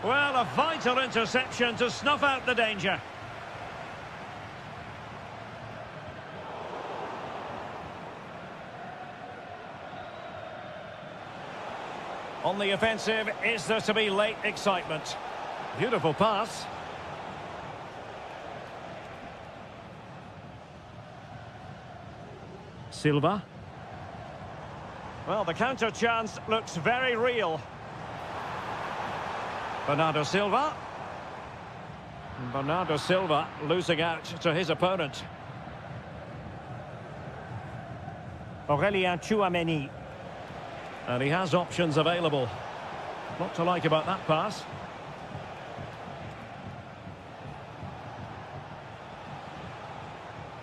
Well, a vital interception to snuff out the danger. On the offensive, is there to be late excitement? Beautiful pass. Silva. Well, the counter chance looks very real. Bernardo Silva. Bernardo Silva losing out to his opponent. Aurelien Tchouameni. And he has options available. Lot to like about that pass.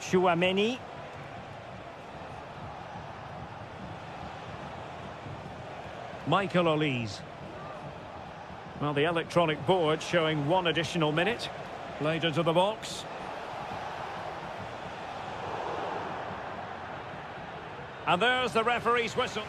Tchouameni. Michael Olise. Well, the electronic board showing 1 additional minute. Played into the box. And there's the referee's whistle.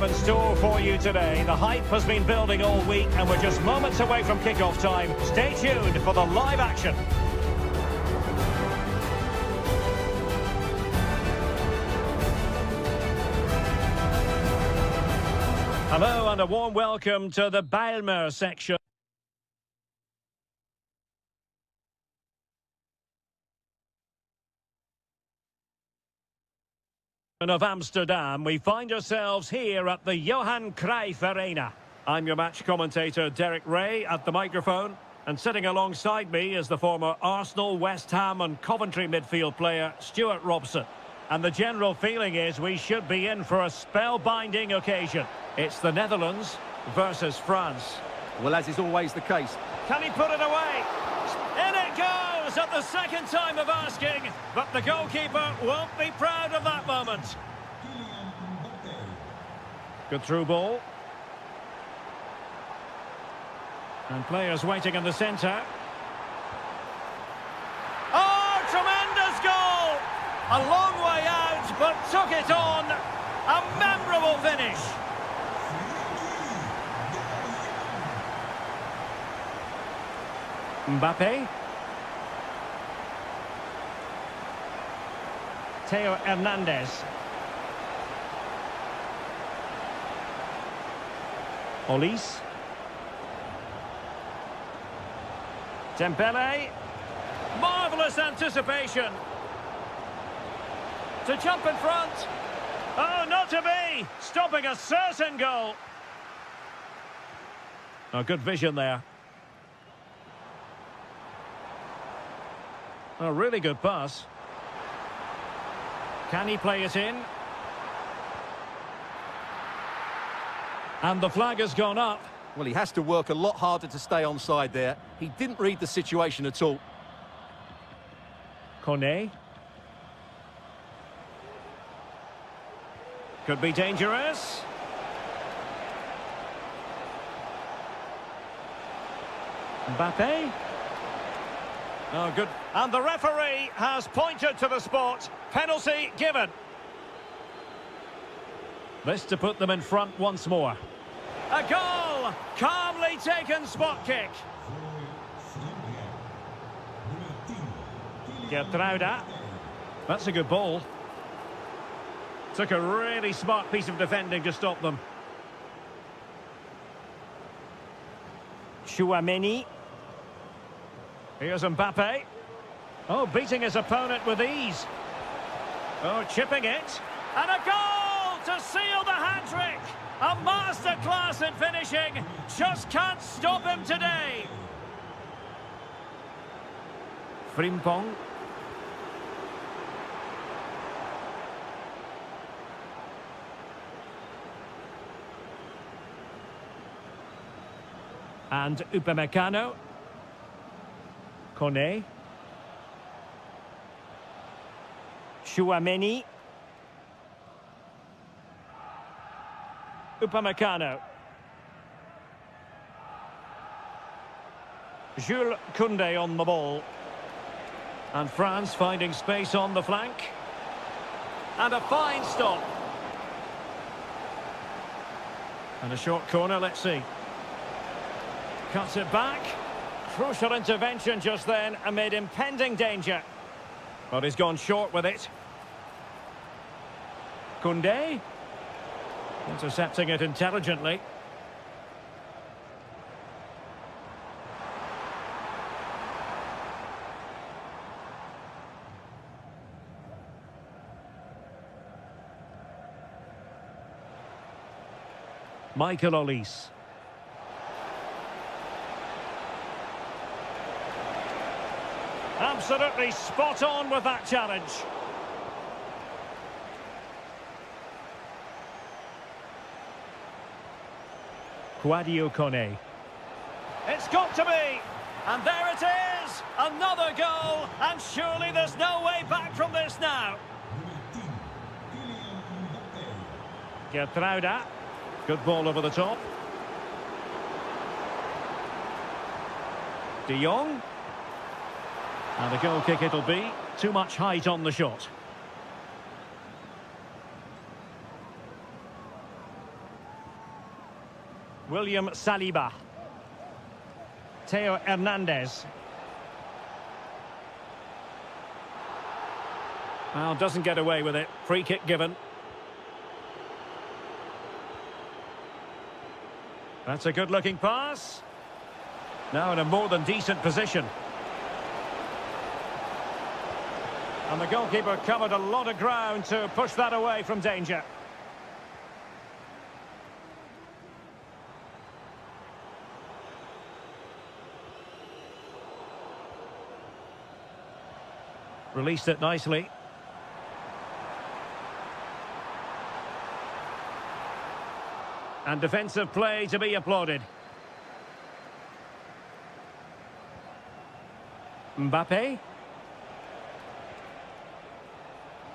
in store for you today. The hype has been building all week and we're just moments away from kick-off time. Stay tuned for the live action. Hello and a warm welcome to the Bijlmer section of Amsterdam. We find ourselves here at the Johan Cruijff Arena. I'm your match commentator, Derek Ray, at the microphone. And sitting alongside me is the former Arsenal, West Ham and Coventry midfield player, Stuart Robson. And the general feeling is we should be in for a spellbinding occasion. It's the Netherlands versus France. Well, as is always the case. Can he put it away? In it goes at the second time of asking, but the goalkeeper won't be proud of that moment. Good through ball. And players waiting in the centre. Oh, tremendous goal! A long way out, but took it on. A memorable finish. Mbappe. Theo Hernandez. Olise. Dembele. Marvellous anticipation. To jump in front. Oh, not to be. Stopping a certain goal. Oh, good vision there. A really good pass. Can he play it in? And the flag has gone up. Well, he has to work a lot harder to stay onside there. He didn't read the situation at all. Kone. Could be dangerous. Mbappe. Oh, good. And the referee has pointed to the spot. Penalty given. This to put them in front once more. A goal! Calmly taken spot kick. Gertruida. That's a good ball. Took a really smart piece of defending to stop them. Chouameni. Here's Mbappe. Oh, beating his opponent with ease. Oh, chipping it. And a goal to seal the hat-trick. A masterclass in finishing. Just can't stop him today. Frimpong. And Upamecano. Kone. Chouameni. Upamecano. Jules Koundé on the ball. And France finding space on the flank. And a fine stop. And a short corner, let's see. Cuts it back. Crucial intervention just then amid impending danger. But he's gone short with it. Koundé. Intercepting it intelligently. Michael Olise. Absolutely spot on with that challenge. Sadio Kone. It's got to be! And there it is! Another goal! And surely there's no way back from this now. Gertruida. Good ball over the top. De Jong. And a goal kick it'll be. Too much height on the shot. William Saliba. Theo Hernandez. Well, doesn't get away with it. Free kick given. That's a good-looking pass. Now in a more than decent position. And the goalkeeper covered a lot of ground to push that away from danger. Released it nicely. And defensive play to be applauded. Mbappe.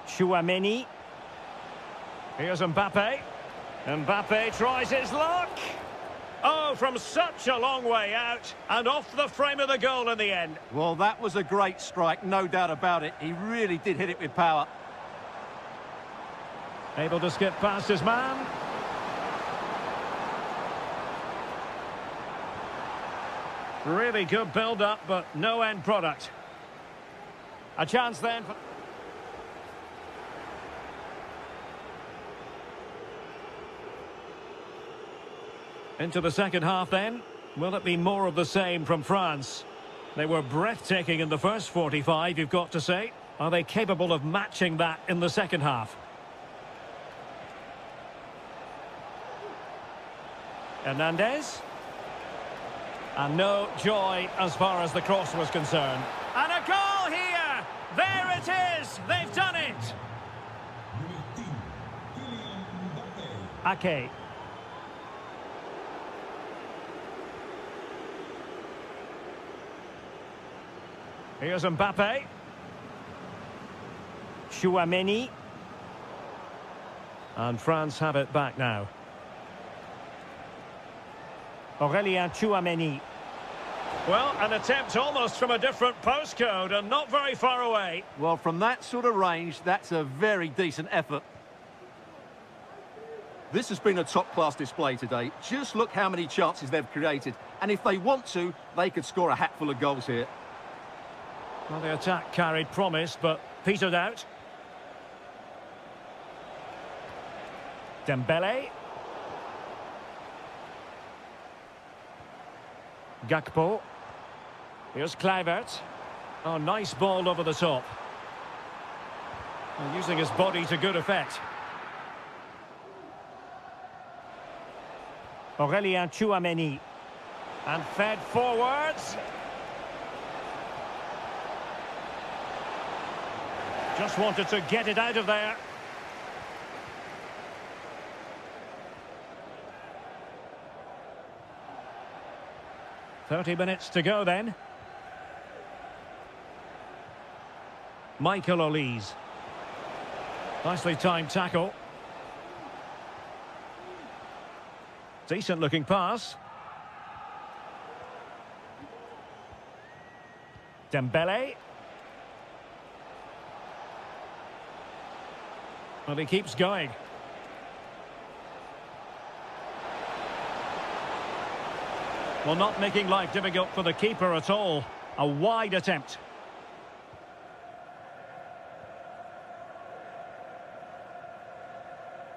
Chouameni. Here's Mbappe. Mbappe tries his luck. Oh, from such a long way out, and off the frame of the goal in the end. Well, that was a great strike, no doubt about it. He really did hit it with power. Able to skip past his man. Really good build-up, but no end product. A chance then for... Into the second half then. Will it be more of the same from France? They were breathtaking in the first 45, you've got to say. Are they capable of matching that in the second half? Hernandez. And no joy as far as the cross was concerned. And a goal here! There it is! They've done it! Ake. Here's Mbappe. Chouameni. And France have it back now. Aurélien Chouameni. Well, an attempt almost from a different postcode and not very far away. Well, from that sort of range, that's a very decent effort. This has been a top-class display today. Just look how many chances they've created. And if they want to, they could score a hatful of goals here. Well, the attack carried promise, but petered out. Dembele. Gakpo. Here's Kluivert. Oh, nice ball over the top. And using his body to good effect. Aurélien Chouameni. And fed forwards. Just wanted to get it out of there. .30 to go then. Michael Olise. Nicely timed tackle. Decent looking pass. Dembele. Well, he keeps going. Well, not making life difficult for the keeper at all. A wide attempt.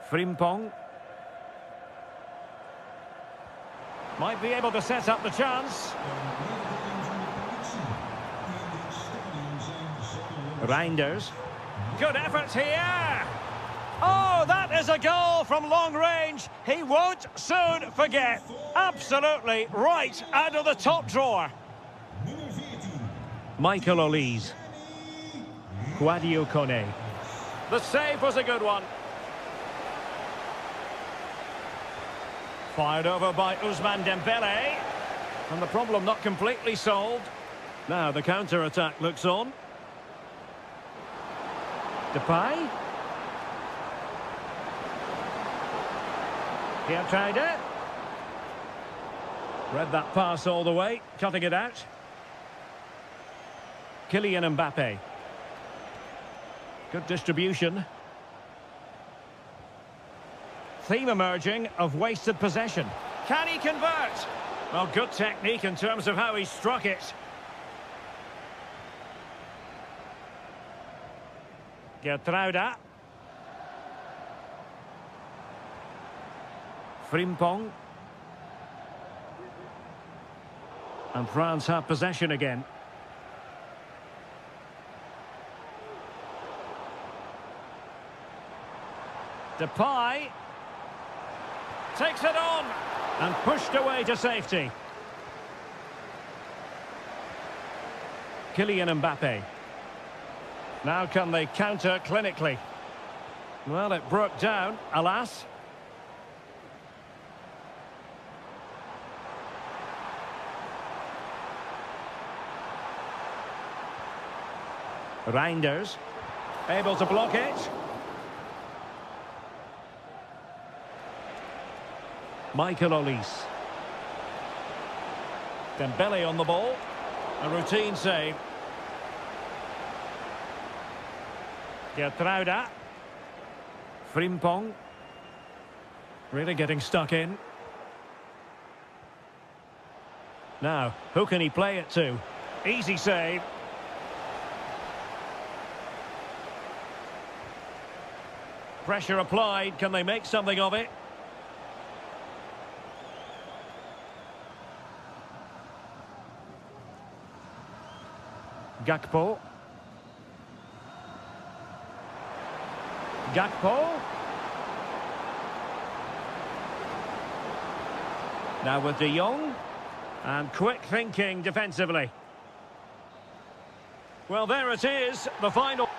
Frimpong. Might be able to set up the chance. Reinders. Good effort here. Oh, that is a goal from long range. He won't soon forget. Absolutely right out of the top drawer. Michael Olise. Kouadio Kone. The save was a good one. Fired over by Ousmane Dembele. And the problem not completely solved. Now the counter-attack looks on. Depay. He tried it. Read that pass all the way, cutting it out. Kylian Mbappe. Good distribution. Theme emerging of wasted possession. Can he convert? Well, good technique in terms of how he struck it. Gertruida. Frimpong. And France have possession again. Depay. Takes it on. And pushed away to safety. Kylian Mbappe. Now can they counter clinically? Well, it broke down, alas. Reinders, able to block it. Michael Olise. Dembele on the ball. A routine save. Gertruida. Frimpong. Really getting stuck in. Now, who can he play it to? Easy save. Pressure applied. Can they make something of it? Gakpo. Gakpo. Now with De Jong. And quick thinking defensively. Well, there it is, the final.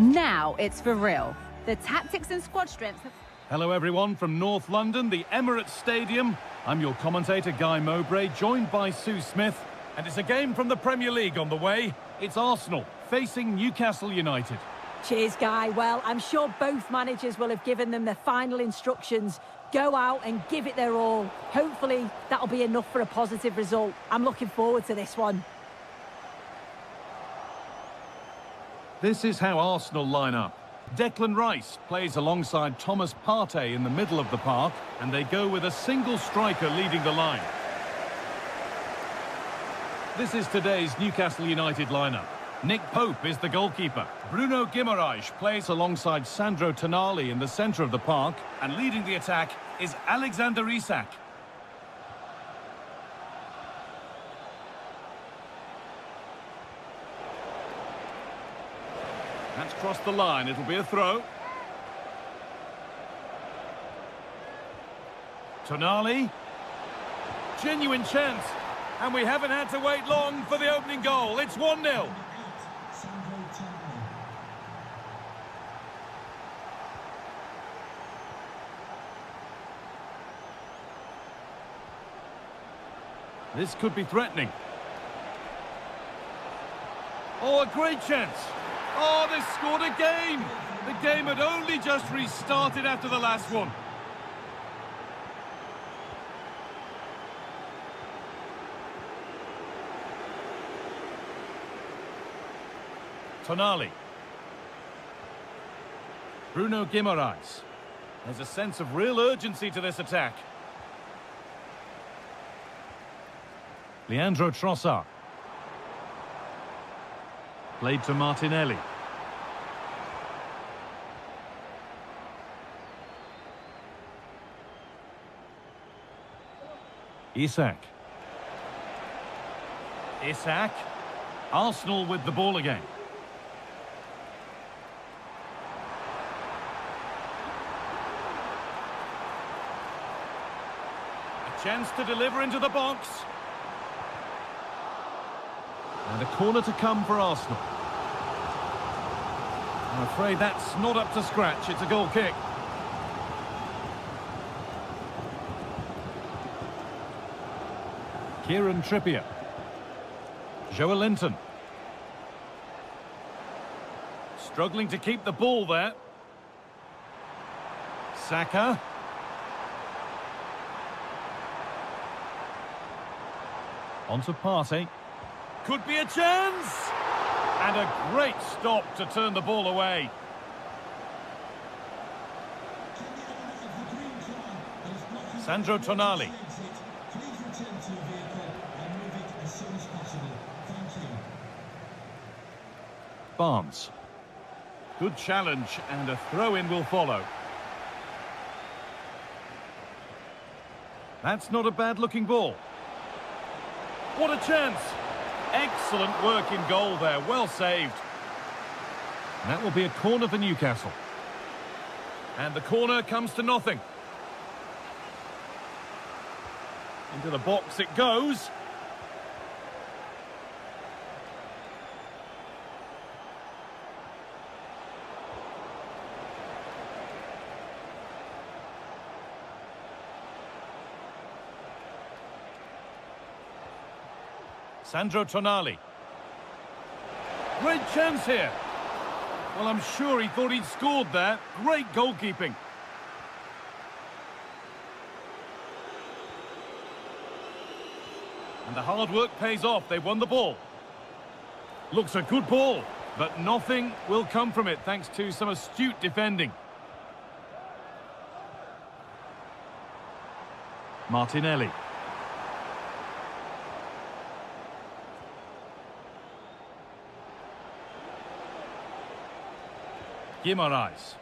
Now it's for real. The tactics and squad strength have... Hello everyone from North London, the Emirates Stadium. I'm your commentator Guy Mowbray, joined by Sue Smith. And it's a game from the Premier League on the way. It's Arsenal facing Newcastle United. Cheers, Guy. Well, I'm sure both managers will have given them their final instructions. Go out and give it their all. Hopefully, that'll be enough for a positive result. I'm looking forward to this one. This is how Arsenal line up. Declan Rice plays alongside Thomas Partey in the middle of the park, and they go with a single striker leading the line. This is today's Newcastle United lineup. Nick Pope is the goalkeeper. Bruno Guimaraes plays alongside Sandro Tonali in the centre of the park, and leading the attack is Alexander Isak. That's crossed the line, it'll be a throw. Tonali. Genuine chance. And we haven't had to wait long for the opening goal. It's 1-0. This could be threatening. Oh, a great chance. Oh, they scored again. The game had only just restarted after the last one. Tonali. Bruno Guimaraes. There's a sense of real urgency to this attack. Leandro Trossard. Played to Martinelli. Isak. Isak. Arsenal with the ball again. A chance to deliver into the box. And a corner to come for Arsenal. I'm afraid that's not up to scratch. It's a goal kick. Kieran Trippier. Joelinton. Struggling to keep the ball there. Saka. On to Partey. Could be a chance! And a great stop to turn the ball away. Sandro Tonali. Barnes. Good challenge, and a throw-in will follow. That's not a bad-looking ball. What a chance! Excellent work in goal there, well saved. That will be a corner for Newcastle. And the corner comes to nothing. Into the box it goes. Sandro Tonali. Great chance here. Well, I'm sure he thought he'd scored there. Great goalkeeping. And the hard work pays off. They won the ball. Looks a good ball, but nothing will come from it thanks to some astute defending. Martinelli. Guimaraes.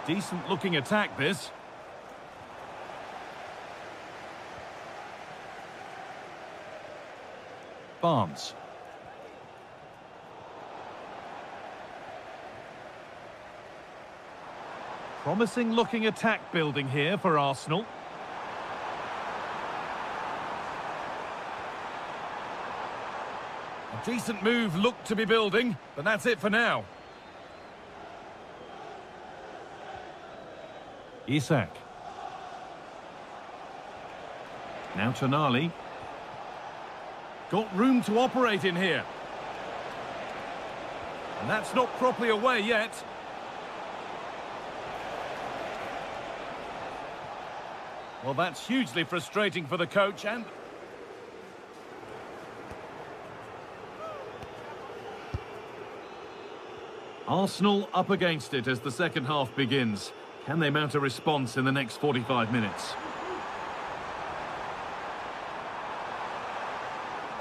Decent looking attack this. Barnes. Promising looking attack building here for Arsenal. A decent move looked to be building, but that's it for now. Isak. Now Tonali. Got room to operate in here. And that's not properly away yet. Well, that's hugely frustrating for the coach and... Arsenal up against it as the second half begins. Can they mount a response in the next 45 minutes?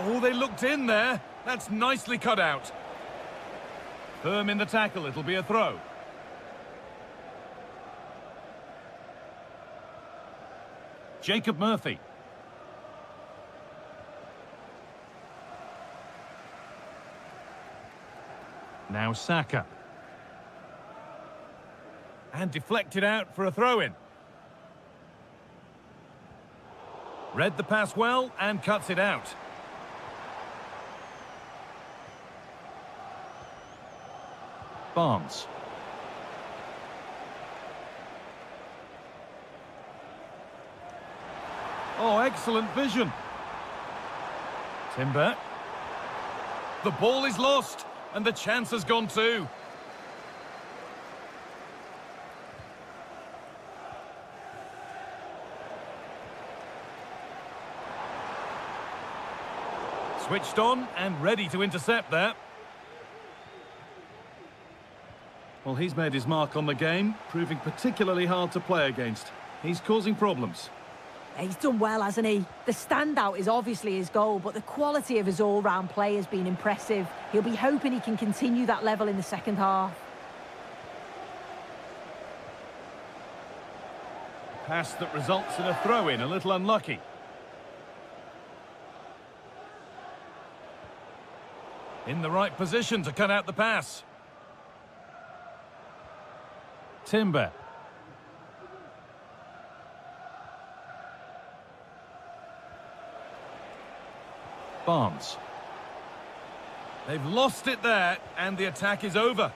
Oh, they looked in there. That's nicely cut out. Firm in the tackle, it'll be a throw. Jacob Murphy. Now Saka. And deflected out for a throw-in. Read the pass well and cuts it out. Barnes. Oh, excellent vision. Timber. The ball is lost, and the chance has gone too. Switched on and ready to intercept there. Well, he's made his mark on the game, proving particularly hard to play against. He's causing problems. He's done well, hasn't he? The standout is obviously his goal, but the quality of his all-round play has been impressive. He'll be hoping he can continue that level in the second half. Pass that results in a throw-in, a little unlucky. In the right position to cut out the pass. Timber. Barnes. They've lost it there, and the attack is over.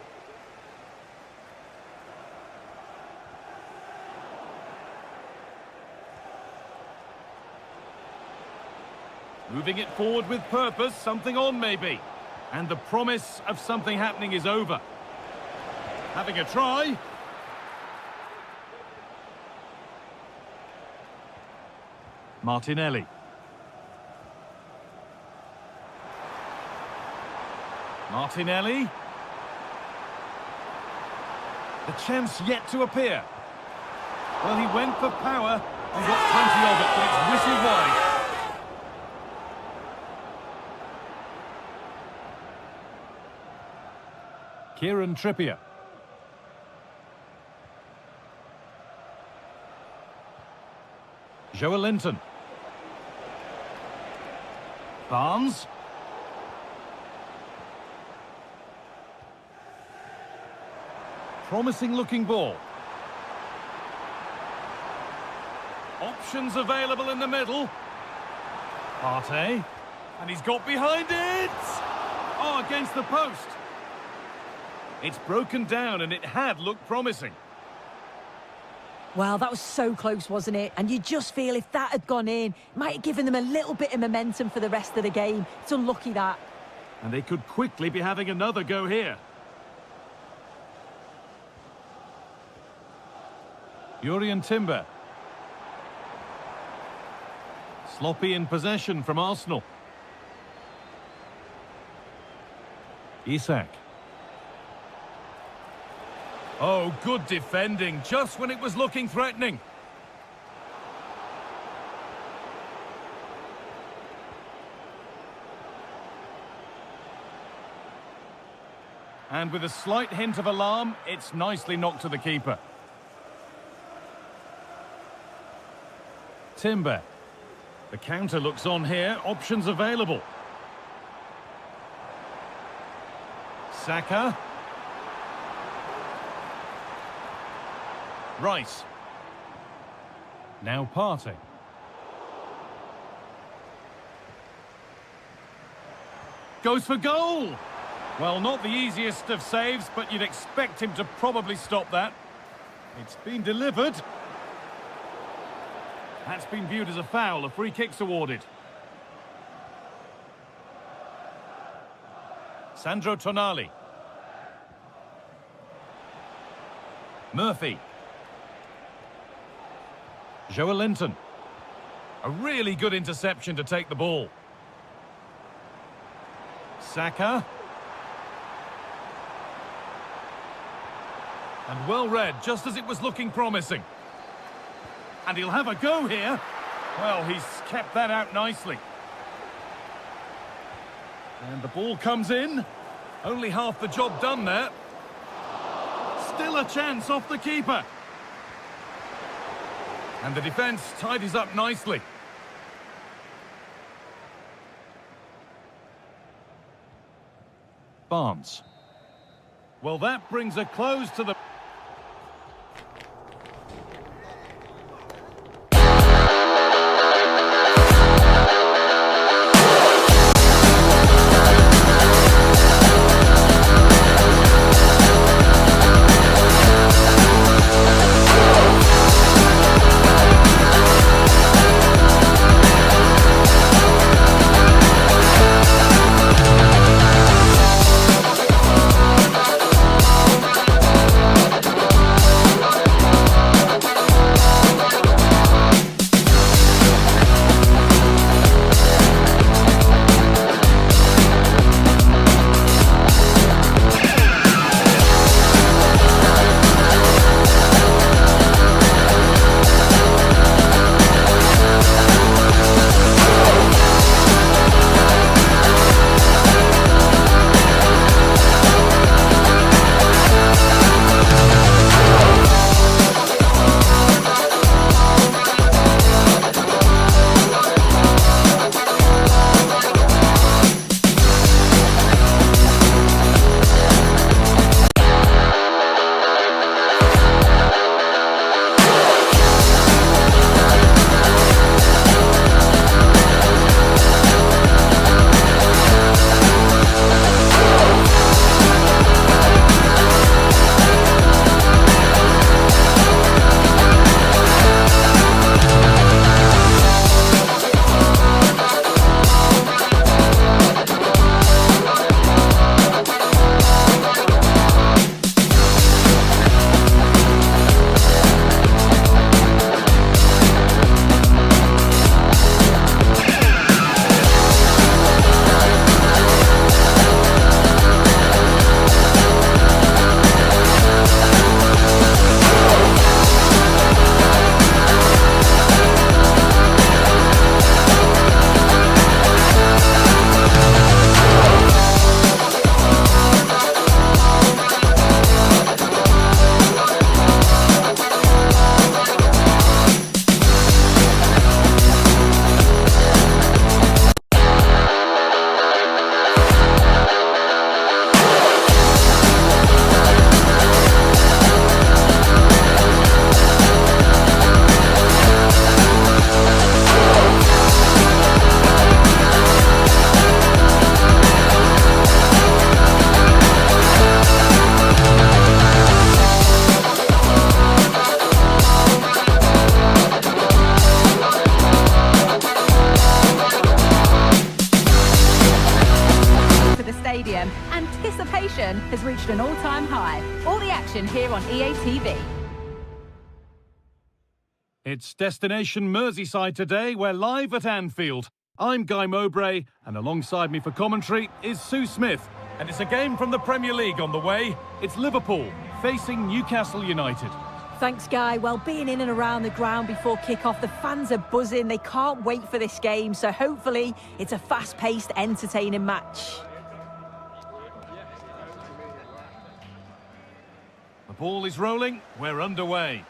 Moving it forward with purpose, something on maybe. And the promise of something happening is over. Having a try. Martinelli. Martinelli. The chance yet to appear. Well, he went for power and got plenty of it, but it's whistled wide. Kieran Trippier. Joelinton. Barnes. Promising looking ball. Options available in the middle. Partey. And he's got behind it! Oh, against the post. It's broken down and it had looked promising. Well, that was so close, wasn't it? And you just feel if that had gone in, it might have given them a little bit of momentum for the rest of the game. It's unlucky that. And they could quickly be having another go here. Jurrien Timber. Sloppy in possession from Arsenal. Isak. Oh, good defending, just when it was looking threatening. And with a slight hint of alarm, it's nicely knocked to the keeper. Timber. The counter looks on here, options available. Saka. Rice. Now Partey. Goes for goal! Well, not the easiest of saves, but you'd expect him to probably stop that. It's been delivered. That's been viewed as a foul. A free kick's awarded. Sandro Tonali. Murphy. Joelinton. A really good interception to take the ball. Saka. And well read, just as it was looking promising. And he'll have a go here. Well, he's kept that out nicely. And the ball comes in. Only half the job done there. Still a chance off the keeper. And the defence tidies up nicely. Barnes. Well, that brings a close to the... Anticipation has reached an all-time high. All the action here on EA TV. It's Destination Merseyside today. We're live at Anfield. I'm Guy Mowbray, and alongside me for commentary is Sue Smith. And it's a game from the Premier League on the way. It's Liverpool facing Newcastle United. Thanks, Guy. Well, being in and around the ground before kick-off, the fans are buzzing. They can't wait for this game, so hopefully it's a fast-paced, entertaining match. The ball is rolling. We're underway.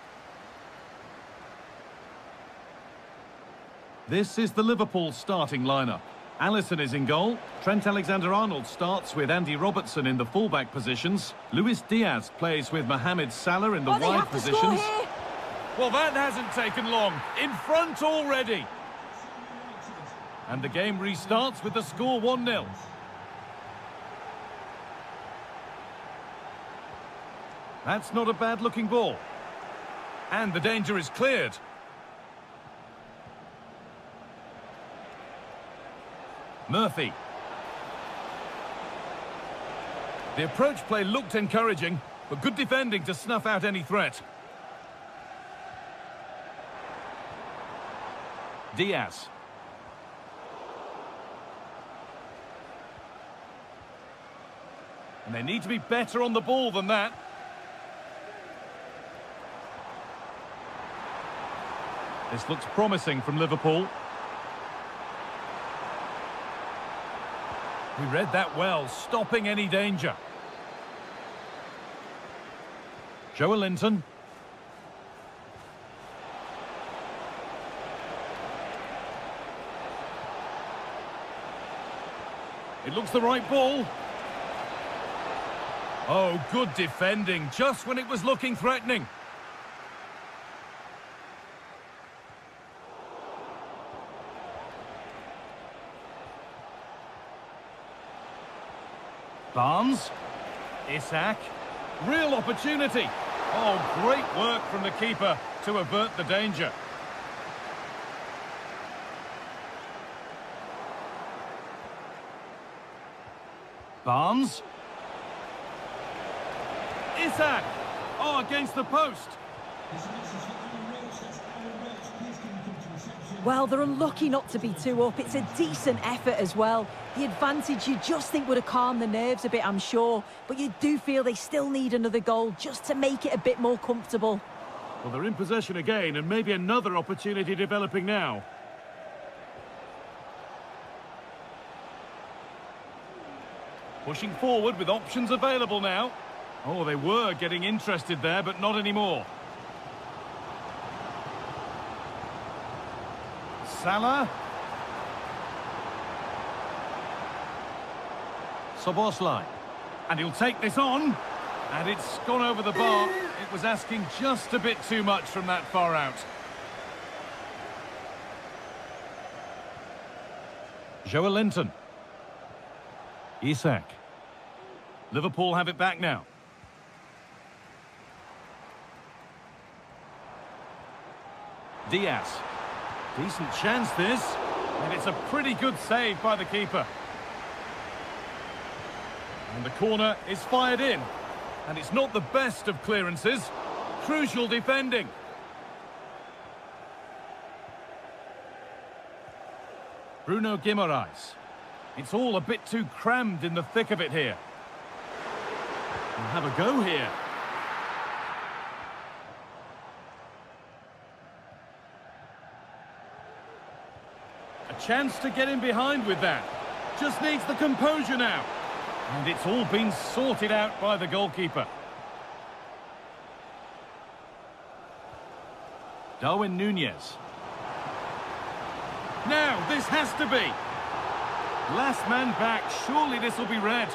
This is the Liverpool starting lineup. Alisson is in goal. Trent Alexander-Arnold starts with Andy Robertson in the fullback positions. Luis Diaz plays with Mohamed Salah in the wide positions. Well, that hasn't taken long. In front already. And the game restarts with the score 1-0. That's not a bad-looking ball. And the danger is cleared. Murphy. The approach play looked encouraging, but good defending to snuff out any threat. Diaz. And they need to be better on the ball than that. This looks promising from Liverpool. We read that well, stopping any danger. Joelinton. It looks the right ball. Oh, good defending, just when it was looking threatening. Barnes. Isak. Real opportunity. Oh, great work from the keeper to avert the danger. Barnes. Isak. Oh, against the post. Well, they're unlucky not to be 2 up. It's a decent effort as well. The advantage you just think would have calmed the nerves a bit, I'm sure. But you do feel they still need another goal just to make it a bit more comfortable. Well, they're in possession again, and maybe another opportunity developing now. Pushing forward with options available now. Oh, they were getting interested there, but not anymore. Salah. Szoboszlai. And he'll take this on. And it's gone over the bar. It was asking just a bit too much from that far out. Joelinton. Isak. Liverpool have it back now. Diaz. Decent chance this. And it's a pretty good save by the keeper. And the corner is fired in. And it's not the best of clearances. Crucial defending. Bruno Guimaraes. It's all a bit too crammed in the thick of it here. We'll have a go here. A chance to get in behind with that. Just needs the composure now. And it's all been sorted out by the goalkeeper. Darwin Núñez. Now, this has to be. Last man back. Surely this will be red.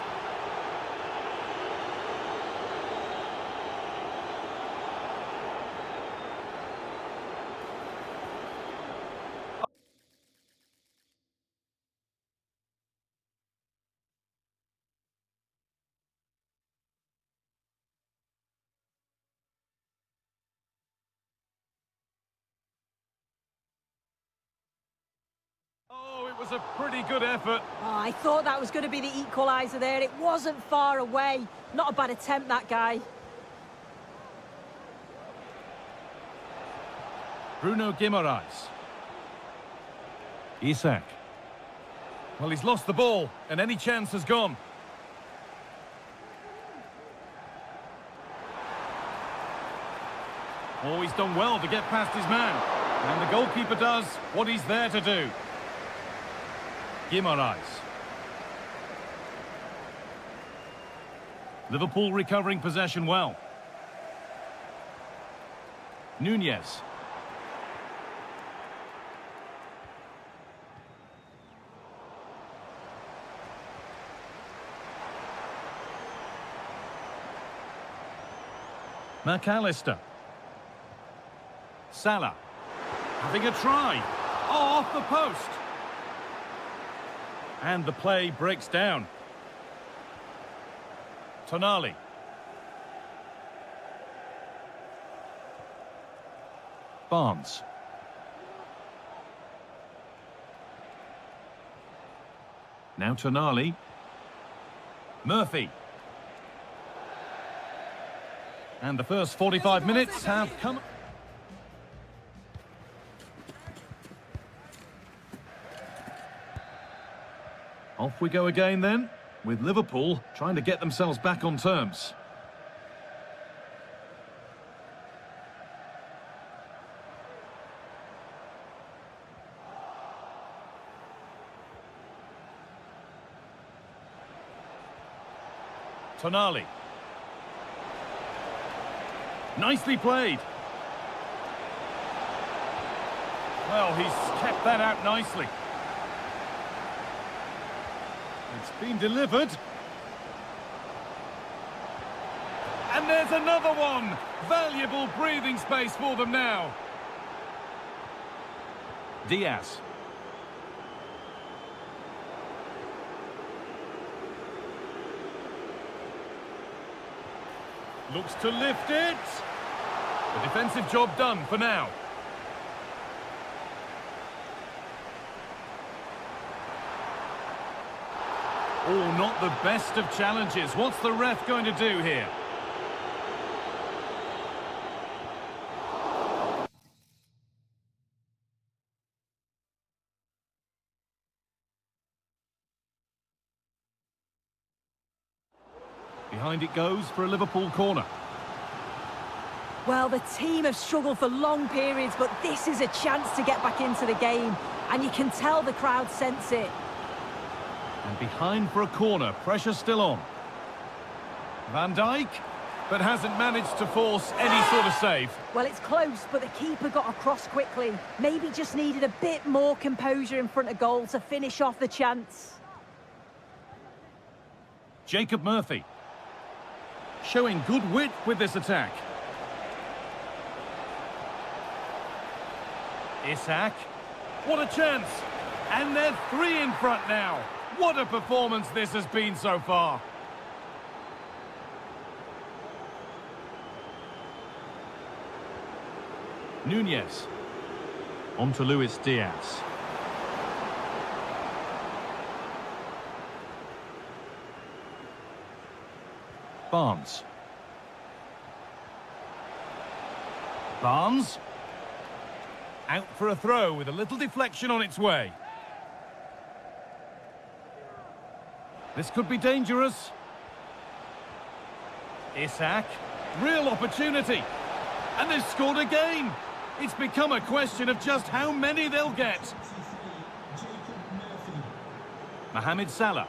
Oh, it was a pretty good effort. Oh, I thought that was going to be the equaliser there. It wasn't far away. Not a bad attempt, that guy. Bruno Guimaraes. Isak. Well, he's lost the ball, and any chance has gone. Oh, he's done well to get past his man. And the goalkeeper does what he's there to do. Guimaraes. Liverpool recovering possession well. Núñez. McAllister. Salah. Having a try. Oh, off the post. And the play breaks down. Tonali. Barnes. Now Tonali. Murphy. And the first 45 minutes have come. Off we go again then, with Liverpool trying to get themselves back on terms. Tonali. Nicely played. Well, he's kept that out nicely. It's been delivered. And there's another one. Valuable breathing space for them now. Diaz. Looks to lift it. The defensive job done for now. Oh, not the best of challenges. What's the ref going to do here? Behind it goes for a Liverpool corner. Well, the team have struggled for long periods, but this is a chance to get back into the game. And you can tell the crowd sense it. And behind for a corner, pressure still on. Van Dijk, but hasn't managed to force any sort of save. Well, it's close, but the keeper got across quickly. Maybe just needed a bit more composure in front of goal to finish off the chance. Jacob Murphy. Showing good wit with this attack. Isak. What a chance! And they're 3 in front now. What a performance this has been so far. Nunez. On to Luis Diaz. Barnes. Barnes. Out for a throw with a little deflection on its way. This could be dangerous. Isak. Real opportunity. And they've scored again. It's become a question of just how many they'll get. Mohamed Salah.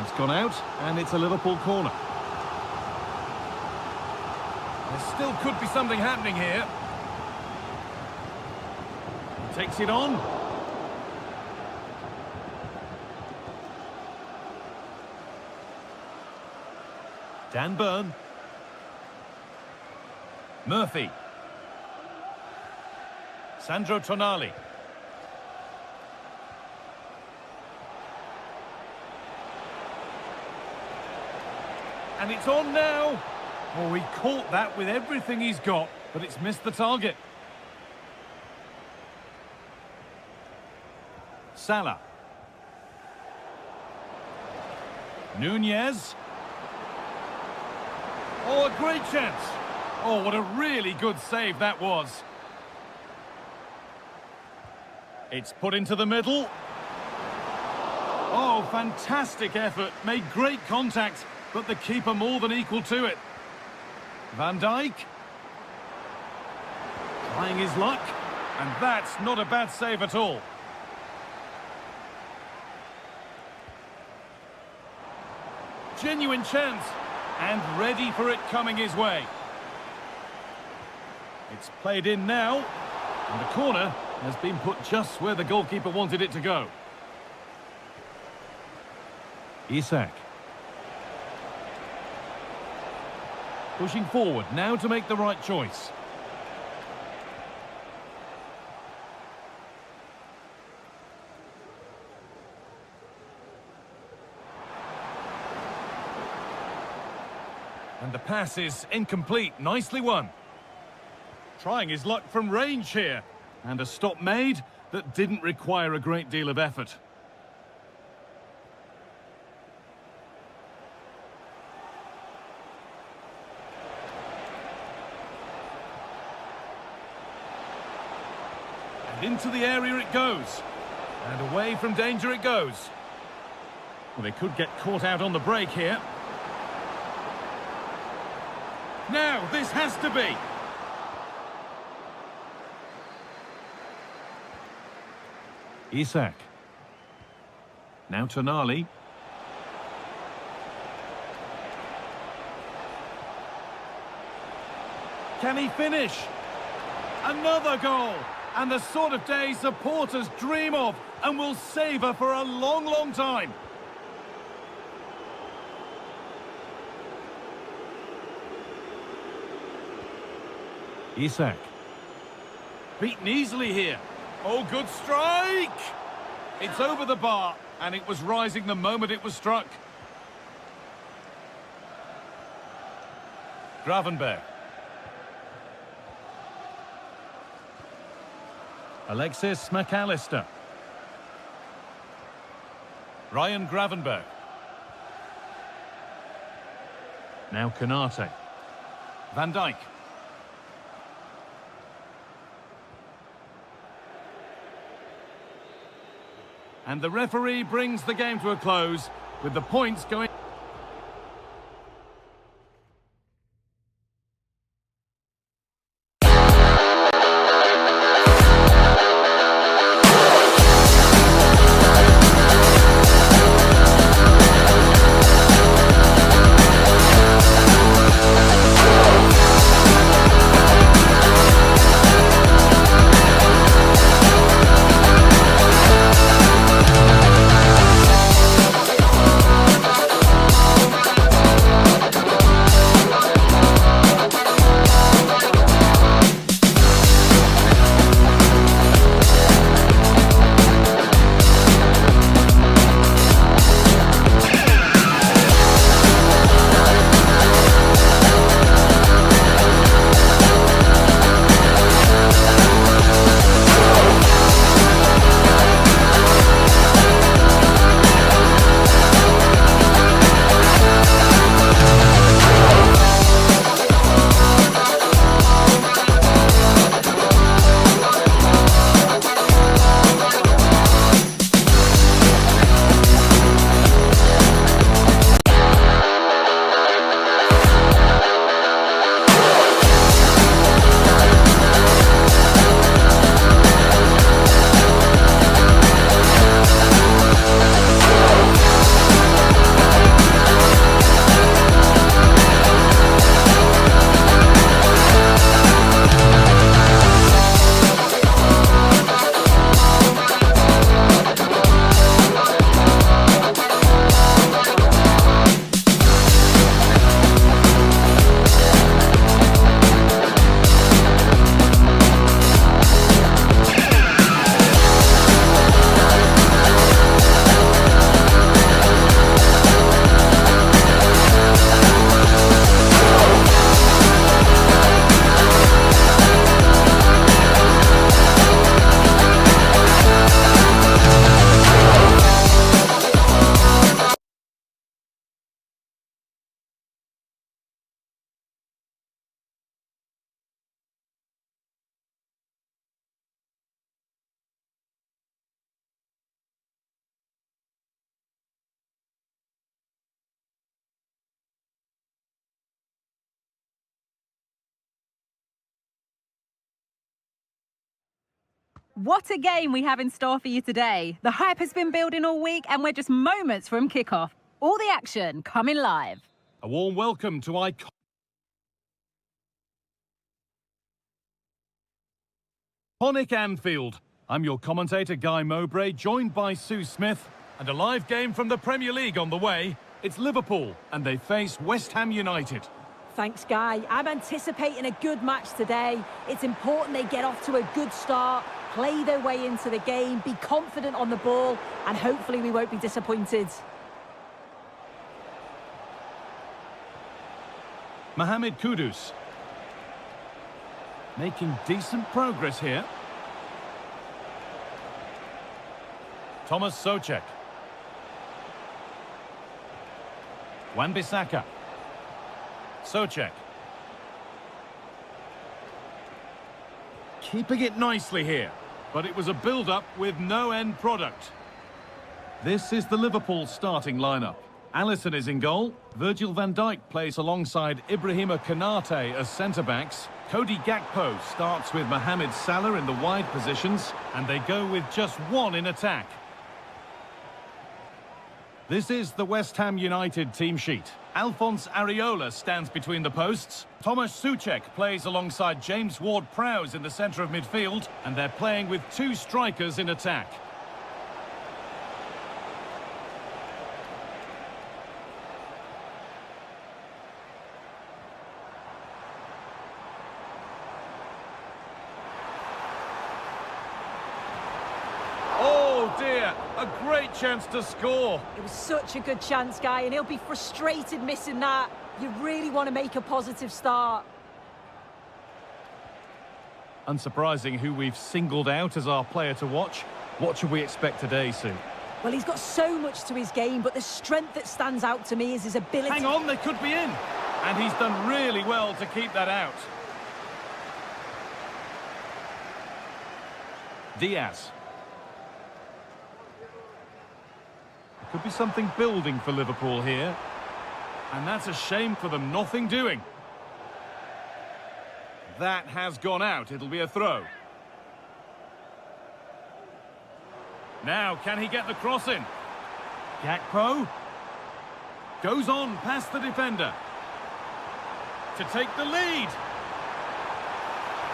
It's gone out, and it's a Liverpool corner. There still could be something happening here. Takes it on. Dan Burn. Murphy. Sandro Tonali. And it's on now. Oh, he caught that with everything he's got, but it's missed the target. Salah. Nunez. Oh, a great chance. Oh, what a really good save that was. It's put into the middle. Oh, fantastic effort. Made great contact, but the keeper more than equal to it. Van Dijk. Trying his luck. And that's not a bad save at all. Genuine chance. And ready for it coming his way. It's played in now. And the corner has been put just where the goalkeeper wanted it to go. Isak. Pushing forward now to make the right choice. And the pass is incomplete. Nicely won. Trying his luck from range here. And a stop made that didn't require a great deal of effort. And into the area it goes. And away from danger it goes. Well, they could get caught out on the break here. Now, this has to be. Isak. Now Tonali. Can he finish? Another goal! And the sort of day supporters dream of and will savour for a long, long time. Isak. Beaten easily here. Oh, good strike! It's over the bar, and it was rising the moment it was struck. Gravenberg. Alexis McAllister. Ryan Gravenberg. Now Konate. Van Dijk. And the referee brings the game to a close with the points going. What a game we have in store for you today. The hype has been building all week and we're just moments from kickoff. All the action coming live. A warm welcome to iconic Anfield. I'm your commentator, Guy Mowbray, joined by Sue Smith. And a live game from the Premier League on the way. It's Liverpool, and they face West Ham United. Thanks, Guy. I'm anticipating a good match today. It's important they get off to a good start, play their way into the game, be confident on the ball, and hopefully we won't be disappointed. Mohamed Kudus. Making decent progress here. Thomas Souček. Wan-Bissaka. Souček. Keeping it nicely here, but it was a build-up with no end product. This is the Liverpool starting lineup. Alisson is in goal. Virgil van Dijk plays alongside Ibrahima Konate as centre-backs. Cody Gakpo starts with Mohamed Salah in the wide positions, and they go with just one in attack. This is the West Ham United team sheet. Alphonse Areola stands between the posts. Thomas Souček plays alongside James Ward-Prowse in the centre of midfield, and they're playing with two strikers in attack. Oh dear, a great chance to score. It was such a good chance, Guy, and he'll be frustrated missing that. You really want to make a positive start. Unsurprising who we've singled out as our player to watch. What should we expect today, Sue? Well, he's got so much to his game, but the strength that stands out to me is his ability... Hang on, they could be in. And he's done really well to keep that out. Diaz. Could be something building for Liverpool here. And that's a shame for them, nothing doing. That has gone out, it'll be a throw. Now, can he get the cross in? Gakpo. Goes on past the defender. To take the lead.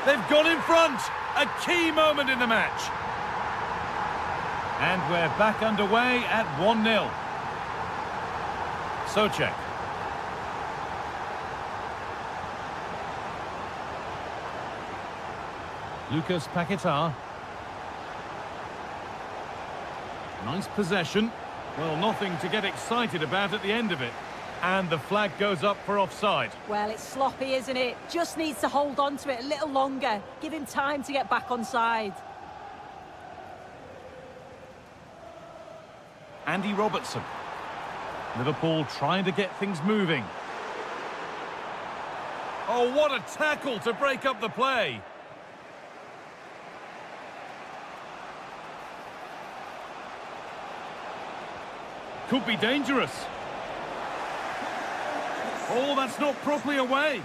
They've gone in front. A key moment in the match. And we're back underway at 1-0. Souček. Lucas Paquetá. Nice possession. Well, nothing to get excited about at the end of it. And the flag goes up for offside. Well, it's sloppy, isn't it? Just needs to hold on to it a little longer. Give him time to get back on side. Andy Robertson. Liverpool trying to get things moving. Oh, what a tackle to break up the play. Could be dangerous. Oh, that's not properly away.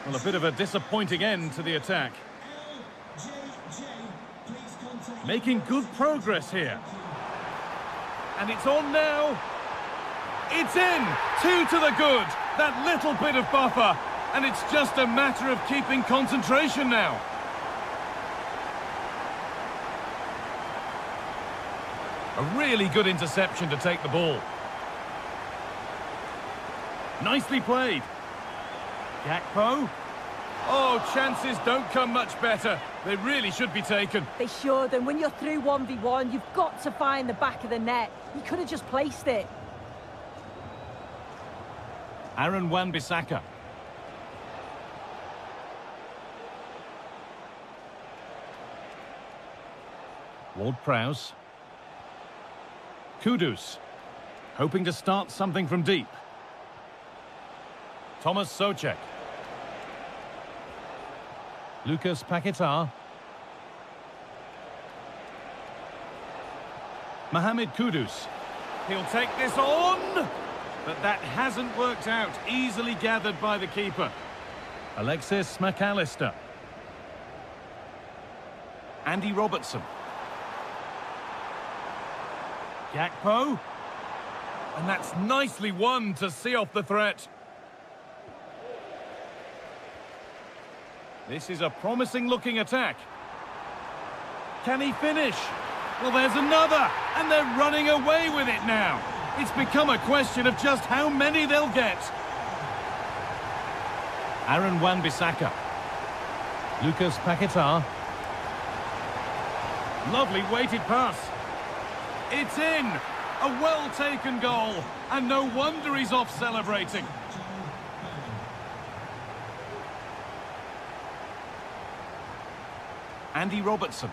Well, a bit of a disappointing end to the attack. Making good progress here. And it's on now. It's in. 2 to the good. That little bit of buffer. And it's just a matter of keeping concentration now. A really good interception to take the ball. Nicely played. Gakpo. Oh, chances don't come much better. They really should be taken. They should, and when you're through 1v1, you've got to find the back of the net. He could have just placed it. Aaron Wan-Bissaka. Ward-Prowse. Kudus. Hoping to start something from deep. Thomas Souček. Lucas Paquetá. Mohamed Kudus. He'll take this on, but that hasn't worked out. Easily gathered by the keeper. Alexis McAllister. Andy Robertson. Gakpo. And that's nicely won to see off the threat. This is a promising-looking attack. Can he finish? Well, there's another, and they're running away with it now. It's become a question of just how many they'll get. Aaron Wan-Bissaka. Lucas Paquetá. Lovely weighted pass. It's in! A well-taken goal. And no wonder he's off celebrating. Andy Robertson.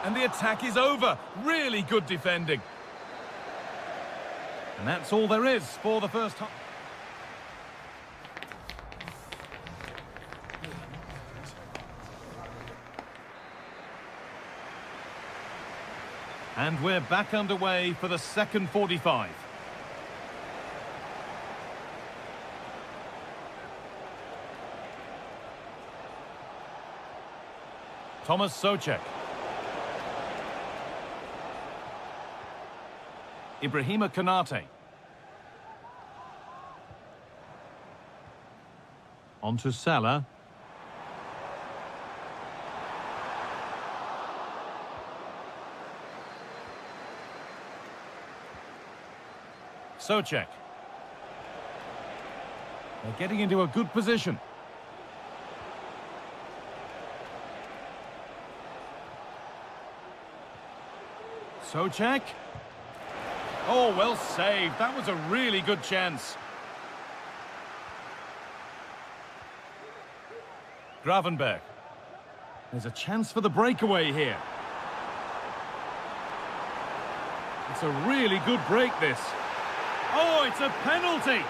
And the attack is over. Really good defending. And that's all there is for the first half. And we're back underway for the second 45. Thomas Souček. Ibrahima Konate. On to Salah. Souček. They're getting into a good position. Souček. Oh, well saved. That was a really good chance. Gravenberg. There's a chance for the breakaway here. It's a really good break, this. Oh, it's a penalty!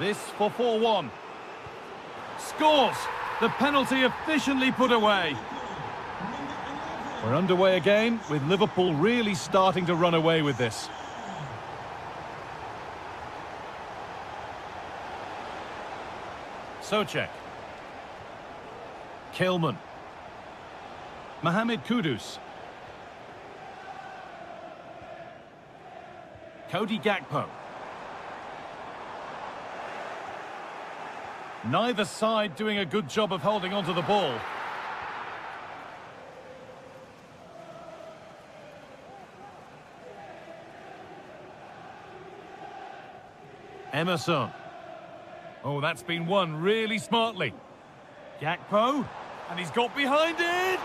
This for 4-1. Scores! The penalty efficiently put away. We're underway again, with Liverpool really starting to run away with this. Souček. Kilman. Mohamed Kudus. Cody Gakpo. Neither side doing a good job of holding onto the ball. Emerson. Oh, that's been won really smartly. Gakpo. And he's got behind it!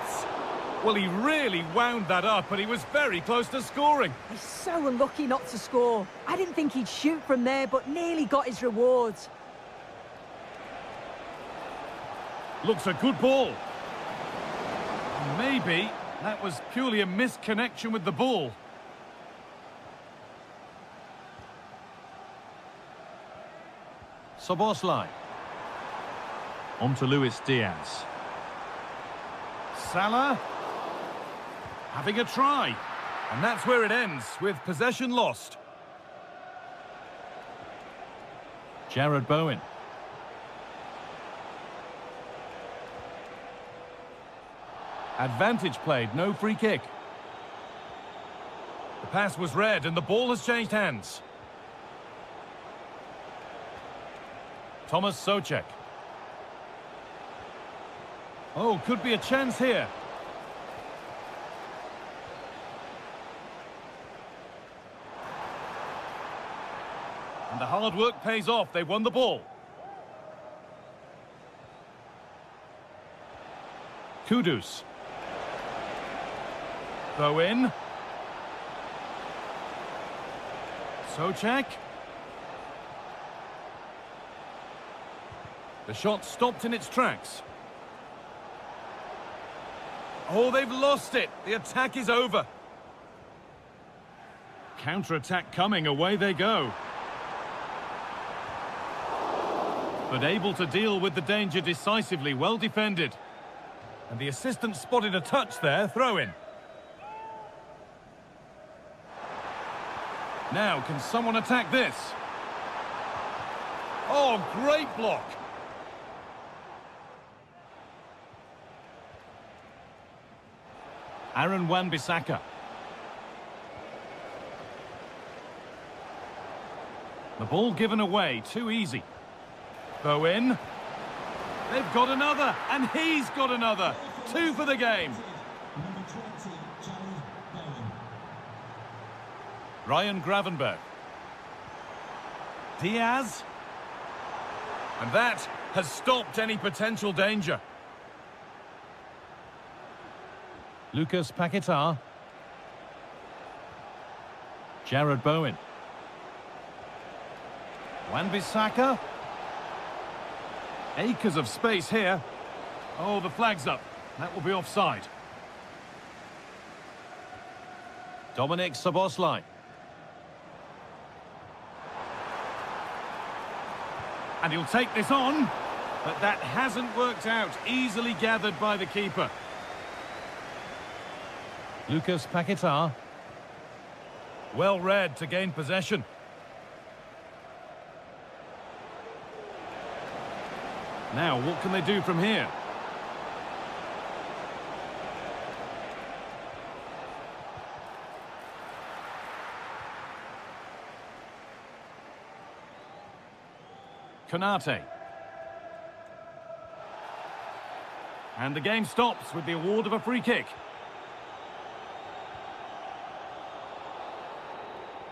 Well, he really wound that up, and he was very close to scoring. He's so unlucky not to score. I didn't think he'd shoot from there, but nearly got his rewards. Looks a good ball. Maybe that was purely a misconnection with the ball. Szoboszlai. On to Luis Diaz. Salah. Having a try. And that's where it ends, with possession lost. Jared Bowen. Advantage played, no free kick. The pass was read and the ball has changed hands. Thomas Souček. Oh, could be a chance here. And the hard work pays off. They won the ball. Kudus. Bowen. Souček. The shot stopped in its tracks. Oh, they've lost it. The attack is over. Counter-attack coming. Away they go. But able to deal with the danger decisively. Well defended. And the assistant spotted a touch there. Throw in. Now, can someone attack this? Oh, great block. Aaron Wan-Bissaka. The ball given away, too easy. Bowen. They've got another, and he's got another. 2 for the game. Number 20, Jared Bowen. Ryan Gravenberg. Diaz. And that has stopped any potential danger. Lucas Paquetá. Jared Bowen. Wan-Bissaka. Acres of space here. Oh, the flag's up. That will be offside. Dominic Szoboszlai. And he'll take this on. But that hasn't worked out. Easily gathered by the keeper. Lucas Paquetá. Well read to gain possession. Now, what can they do from here? Konate. And the game stops with the award of a free kick.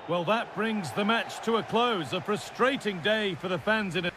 Well, that brings the match to a close. A frustrating day for the fans in it.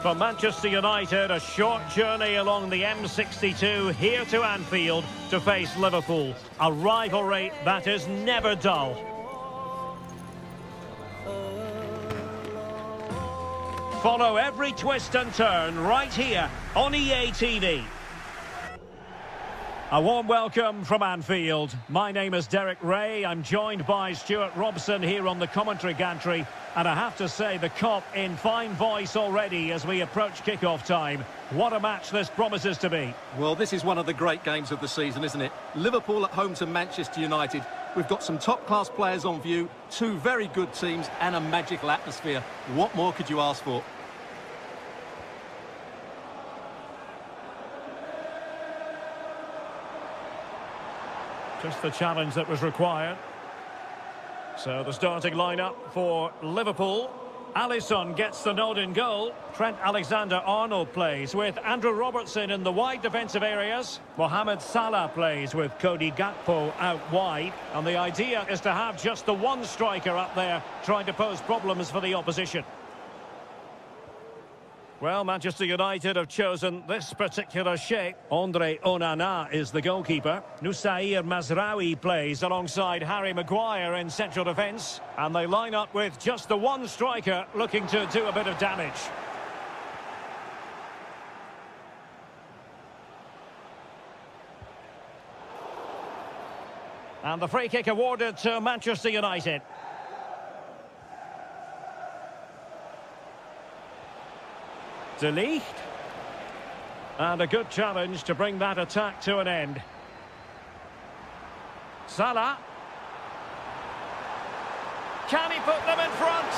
For Manchester United, a short journey along the M62 here to Anfield to face Liverpool. A rivalry that is never dull. Follow every twist and turn right here on EA TV. A warm welcome from Anfield. My name is Derek Ray. I'm joined by Stuart Robson here on the commentary gantry. And I have to say, the cop in fine voice already as we approach kick-off time. What a match this promises to be. Well, this is one of the great games of the season, isn't it? Liverpool at home to Manchester United. We've got some top-class players on view, two very good teams and a magical atmosphere. What more could you ask for? Just the challenge that was required. So the starting lineup for Liverpool. Alisson gets the nod in goal. Trent Alexander-Arnold plays with Andrew Robertson in the wide defensive areas. Mohamed Salah plays with Cody Gakpo out wide. And the idea is to have just the one striker up there trying to pose problems for the opposition. Well, Manchester United have chosen this particular shape. Andre Onana is the goalkeeper. Nusair Mazraoui plays alongside Harry Maguire in central defence. And they line up with just the one striker looking to do a bit of damage. And the free kick awarded to Manchester United. De Ligt. And a good challenge to bring that attack to an end. Salah. Can he put them in front?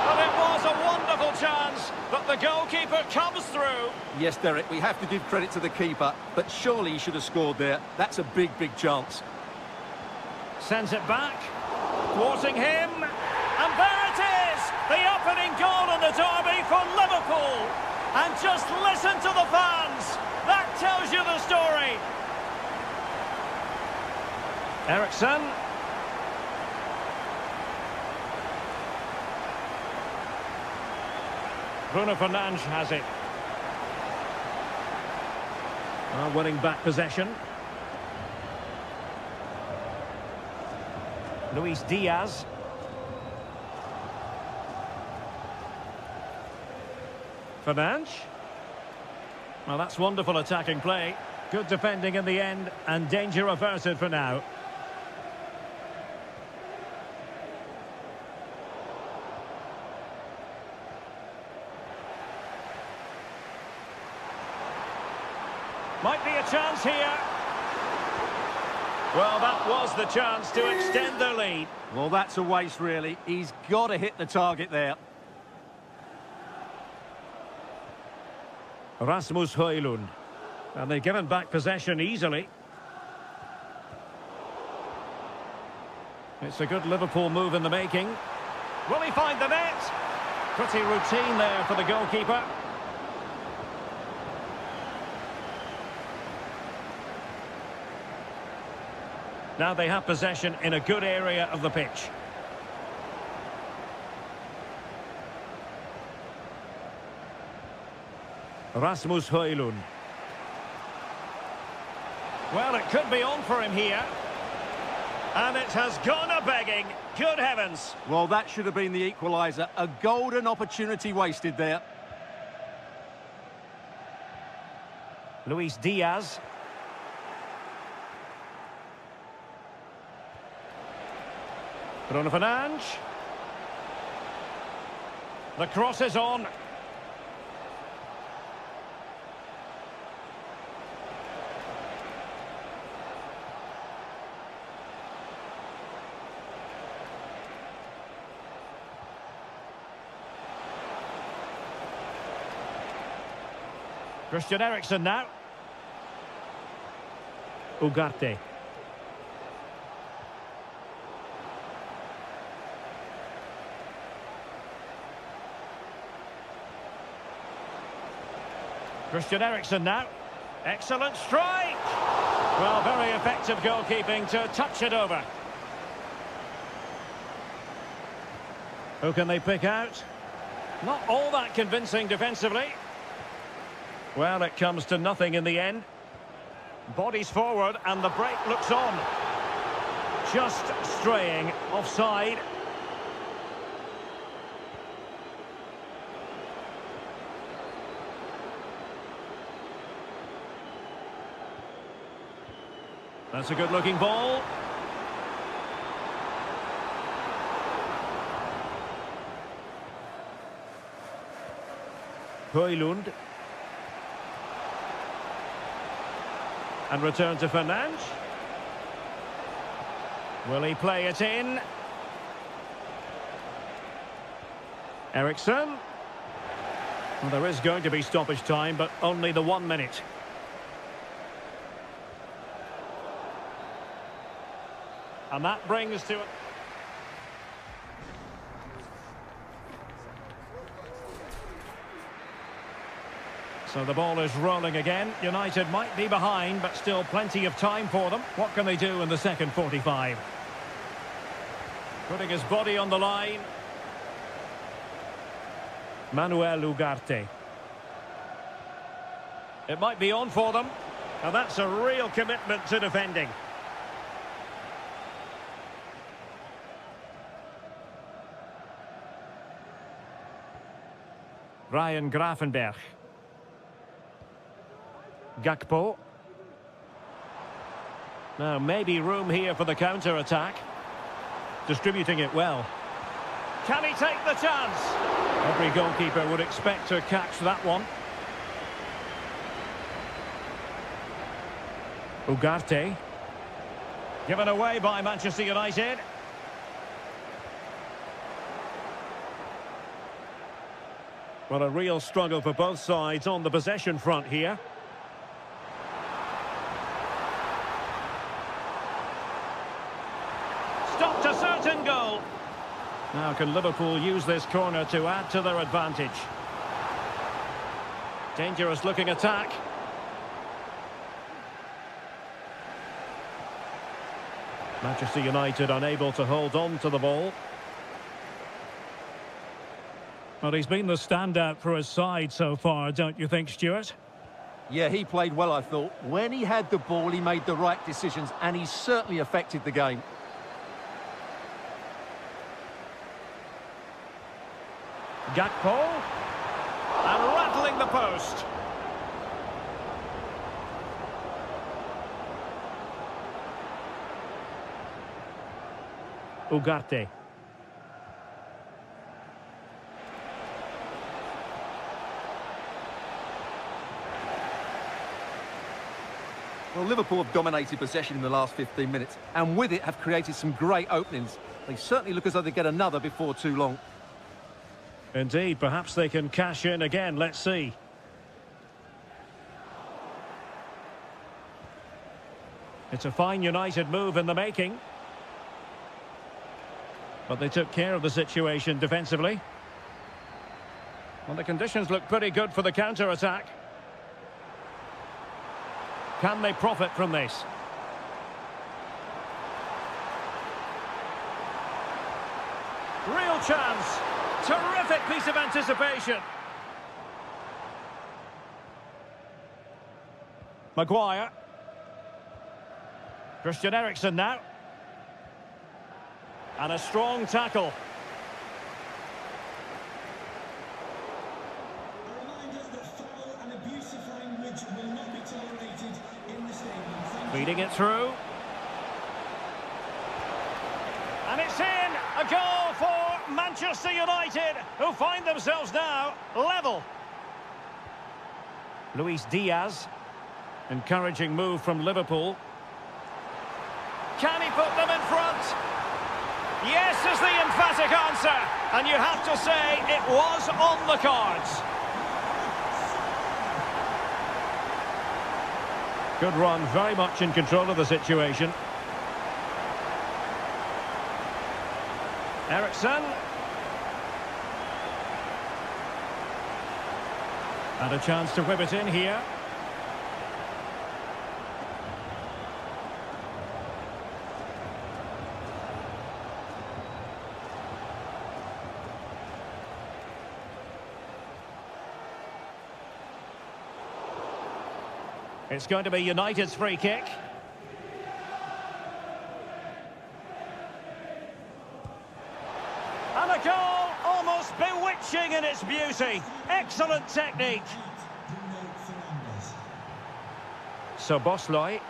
But it was a wonderful chance, but the goalkeeper comes through. Yes, Derek, we have to give credit to the keeper, but surely he should have scored there. That's a big, big chance. Sends it back. Thwarting him. And there it is! The opening goal in the derby for Liverpool. And just listen to the fans. That tells you the story. Eriksen. Bruno Fernandes has it. Winning back possession. Luis Diaz. Fernandes. Well, that's wonderful attacking play. Good defending in the end, and danger averted for now. Might be a chance here. Well, that was the chance to extend their lead. Well, that's a waste, really. He's got to hit the target there. Rasmus Højlund. And they've given back possession easily. It's a good Liverpool move in the making. Will he find the net? Pretty routine there for the goalkeeper. Now they have possession in a good area of the pitch. Rasmus Højlund. Well, it could be on for him here. And it has gone a-begging. Good heavens. Well, that should have been the equaliser. A golden opportunity wasted there. Luis Diaz. Bruno Fernandes. The cross is on. Christian Eriksen now. Ugarte. Christian Eriksen now. Excellent strike! Well, very effective goalkeeping to touch it over. Who can they pick out? Not all that convincing defensively. Well, it comes to nothing in the end. Bodies forward and the break looks on. Just straying offside. That's a good-looking ball. Højlund. And return to Fernandes. Will he play it in? Eriksson. Well, there is going to be stoppage time, but only the 1 minute. And that brings to... So the ball is rolling again. United might be behind, but still plenty of time for them. What can they do in the second 45? Putting his body on the line. Manuel Ugarte. It might be on for them. And that's a real commitment to defending. Ryan Gravenberch. Gakpo. Now, maybe room here for the counter-attack. Distributing it well. Can he take the chance? Every goalkeeper would expect to catch that one. Ugarte. Given away by Manchester United. Well, a real struggle for both sides on the possession front here. Stopped a certain goal. Now can Liverpool use this corner to add to their advantage? Dangerous looking attack. Manchester United unable to hold on to the ball. Well, he's been the standout for his side so far, don't you think, Stuart? Yeah, he played well, I thought. When he had the ball, he made the right decisions, and he certainly affected the game. Gakpo. And rattling the post. Ugarte. Well, Liverpool have dominated possession in the last 15 minutes, and with it have created some great openings. They certainly look as though they get another before too long. Indeed, perhaps they can cash in again. Let's see. It's a fine United move in the making. But they took care of the situation defensively. Well, the conditions look pretty good for the counter-attack. Can they profit from this? Real chance. Terrific piece of anticipation. Maguire. Christian Eriksen now. And a strong tackle. A reminder that foul and abusive language will not be tolerated in the stadium. Feeding it through. And it's in! A goal for Manchester United, who find themselves now level. Luis Diaz. Encouraging move from Liverpool. Can he put them in front? Yes is the emphatic answer. And you have to say it was on the cards. Good run, very much in control of the situation. Eriksson. And a chance to whip it in here. It's going to be United's free kick. And a goal almost bewitching in its beauty. Excellent technique. So Bosley.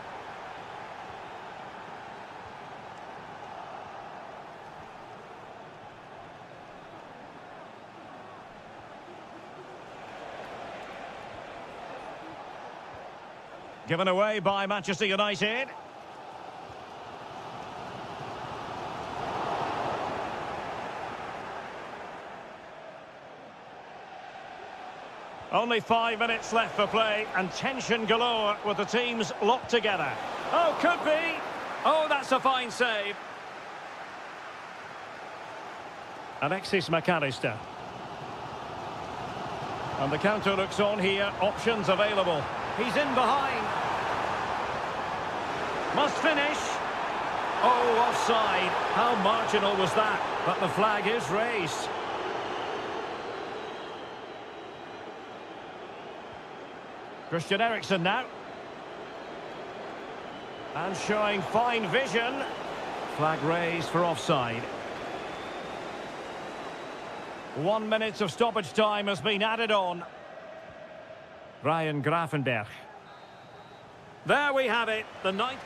Given away by Manchester United. Only 5 minutes left for play and tension galore with the teams locked together. Oh, could be. Oh, that's a fine save. Alexis McAllister. And the counter looks on here. Options available. He's in behind. Must finish. Oh, offside. How marginal was that? But the flag is raised. Christian Eriksen now. And showing fine vision. Flag raised for offside. 1 minute of stoppage time has been added on. Ryan Gravenberch. There we have it. The ninth.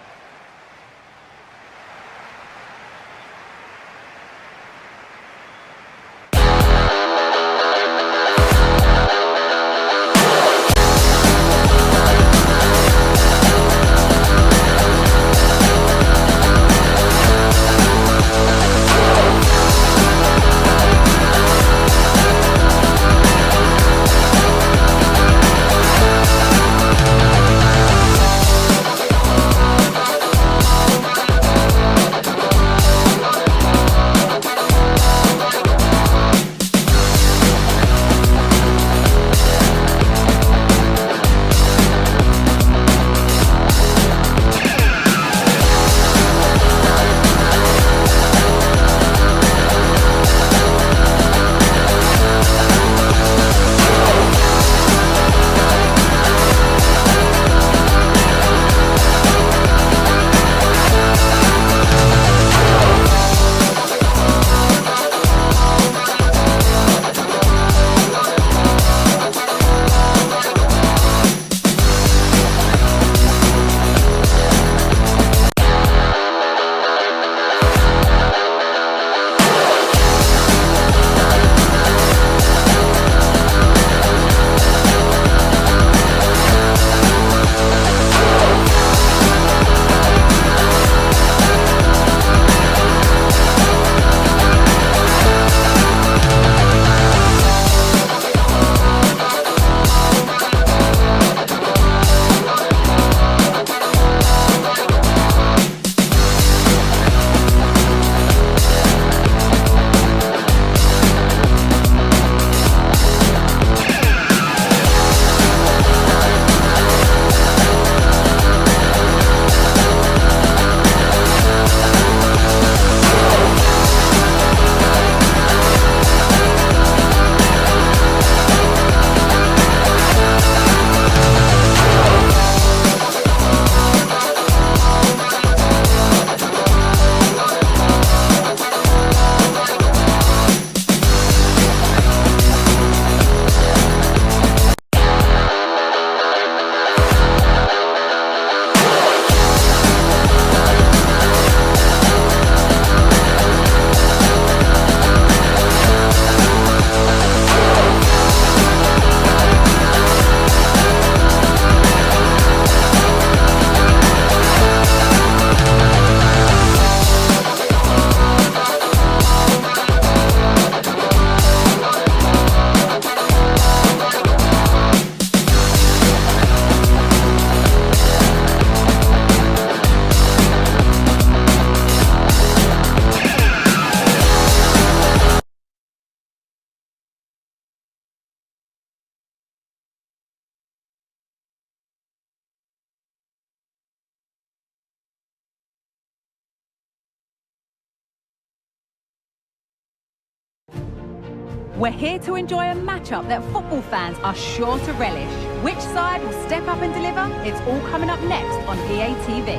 We're here to enjoy a matchup that football fans are sure to relish. Which side will step up and deliver? It's all coming up next on EA TV.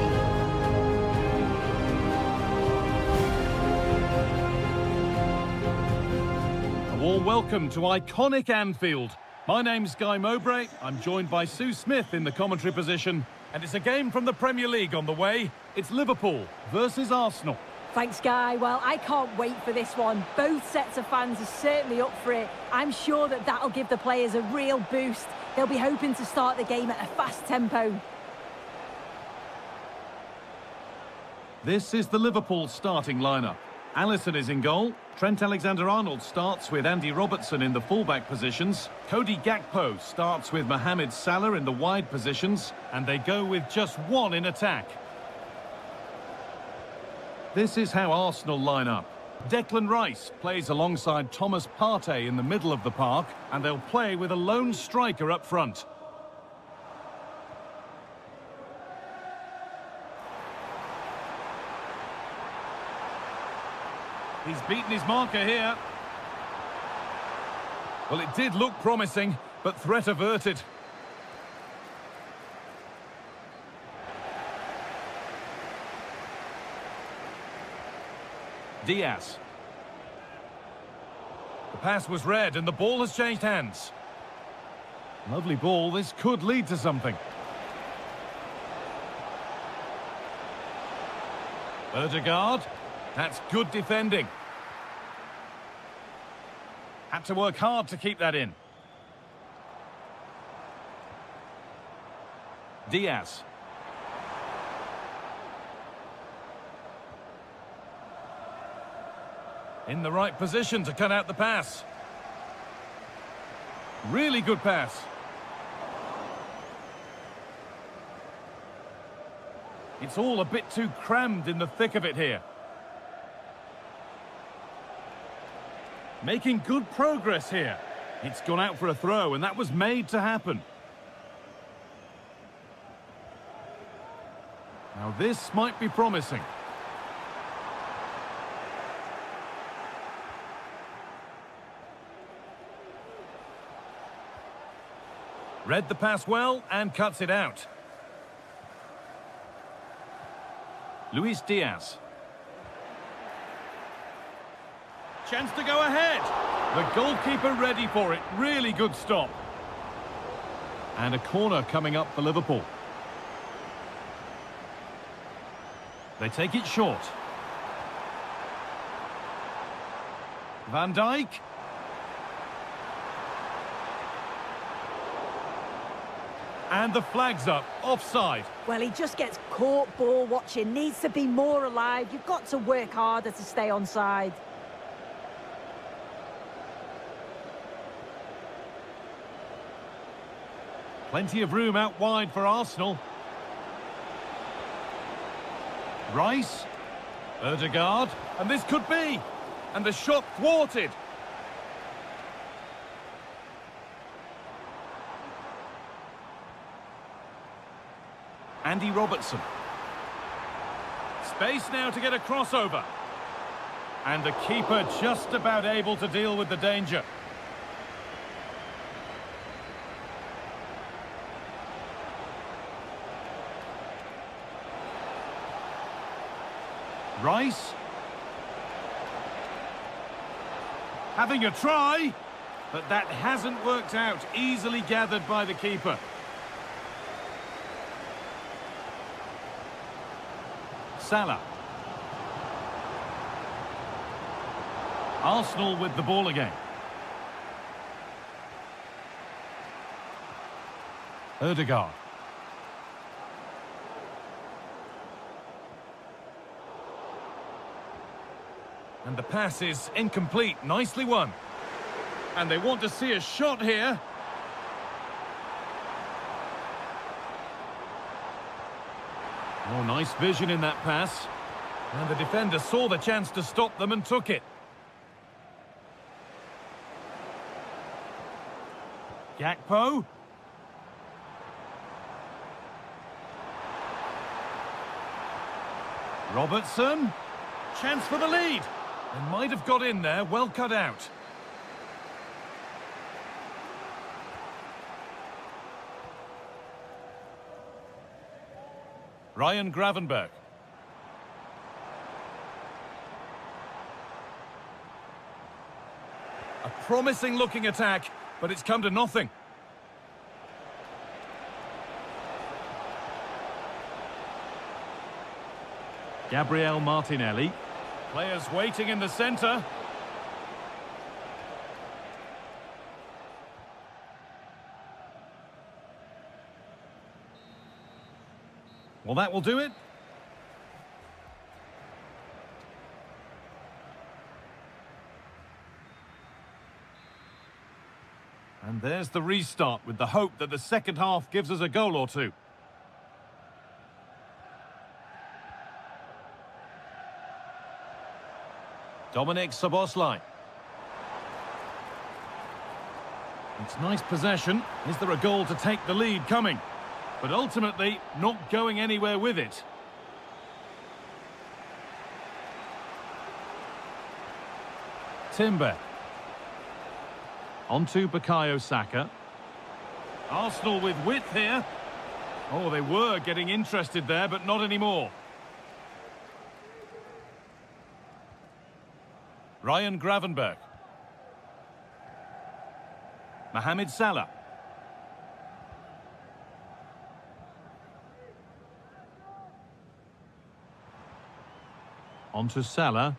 A warm welcome to iconic Anfield. My name's Guy Mowbray. I'm joined by Sue Smith in the commentary position. And it's a game from the Premier League on the way. It's Liverpool versus Arsenal. Thanks, Guy. Well, I can't wait for this one. Both sets of fans are certainly up for it. I'm sure that'll give the players a real boost. They'll be hoping to start the game at a fast tempo. This is the Liverpool starting lineup. Alisson is in goal. Trent Alexander-Arnold starts with Andy Robertson in the fullback positions. Cody Gakpo starts with Mohamed Salah in the wide positions. And they go with just one in attack. This is how Arsenal line up. Declan Rice plays alongside Thomas Partey in the middle of the park. And they'll play with a lone striker up front. He's beaten his marker here. Well, it did look promising, but threat averted. Diaz. The pass was read and the ball has changed hands. Lovely ball, this could lead to something. Odegaard. That's good defending. Had to work hard to keep that in. Diaz. In the right position to cut out the pass. Really good pass. It's all a bit too crammed in the thick of it here. Making good progress here. It's gone out for a throw, and that was made to happen. Now this might be promising. Read the pass well and cuts it out. Luis Diaz. Chance to go ahead. The goalkeeper ready for it. Really good stop. And a corner coming up for Liverpool. They take it short. Van Dijk. And the flag's up. Offside. Well, he just gets caught ball watching. Needs to be more alive. You've got to work harder to stay onside. Plenty of room out wide for Arsenal. Rice. Odegaard. And this could be. And the shot thwarted. Andy Robertson. Space now to get a crossover. And the keeper just about able to deal with the danger. Rice. Having a try, but that hasn't worked out. Easily gathered by the keeper. Salah. Arsenal with the ball again. Odegaard. And the pass is incomplete. Nicely won. And they want to see a shot here. Oh, nice vision in that pass. And the defender saw the chance to stop them and took it. Gakpo. Robertson. Chance for the lead. And might have got in there, well cut out. Ryan Gravenberch. A promising looking attack, but it's come to nothing. Gabriel Martinelli. Players waiting in the centre. Well, that will do it. And there's the restart with the hope that the second half gives us a goal or two. Dominic Szoboszlai. It's nice possession. Is there a goal to take the lead coming? But ultimately, not going anywhere with it. Timber. On to Bukayo Saka. Arsenal with width here. Oh, they were getting interested there, but not anymore. Ryan Gravenberch. Mohamed Salah. On to Salah.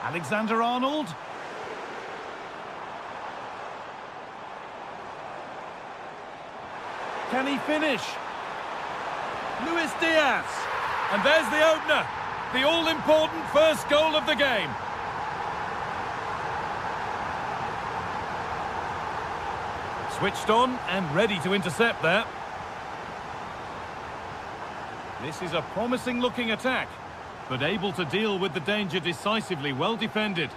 Alexander-Arnold. Can he finish? Luis Diaz. And there's the opener. The all-important first goal of the game. Switched on and ready to intercept there. This is a promising-looking attack, but able to deal with the danger decisively, well defended.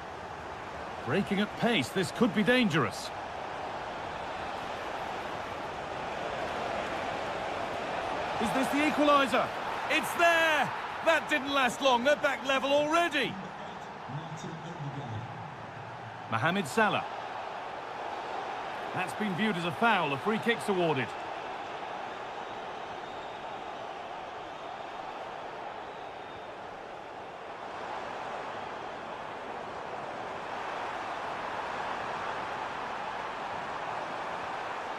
Breaking at pace, this could be dangerous. Is this the equaliser? It's there! That didn't last long, they're back level already. Mohamed Salah. That's been viewed as a foul, a free kick's awarded.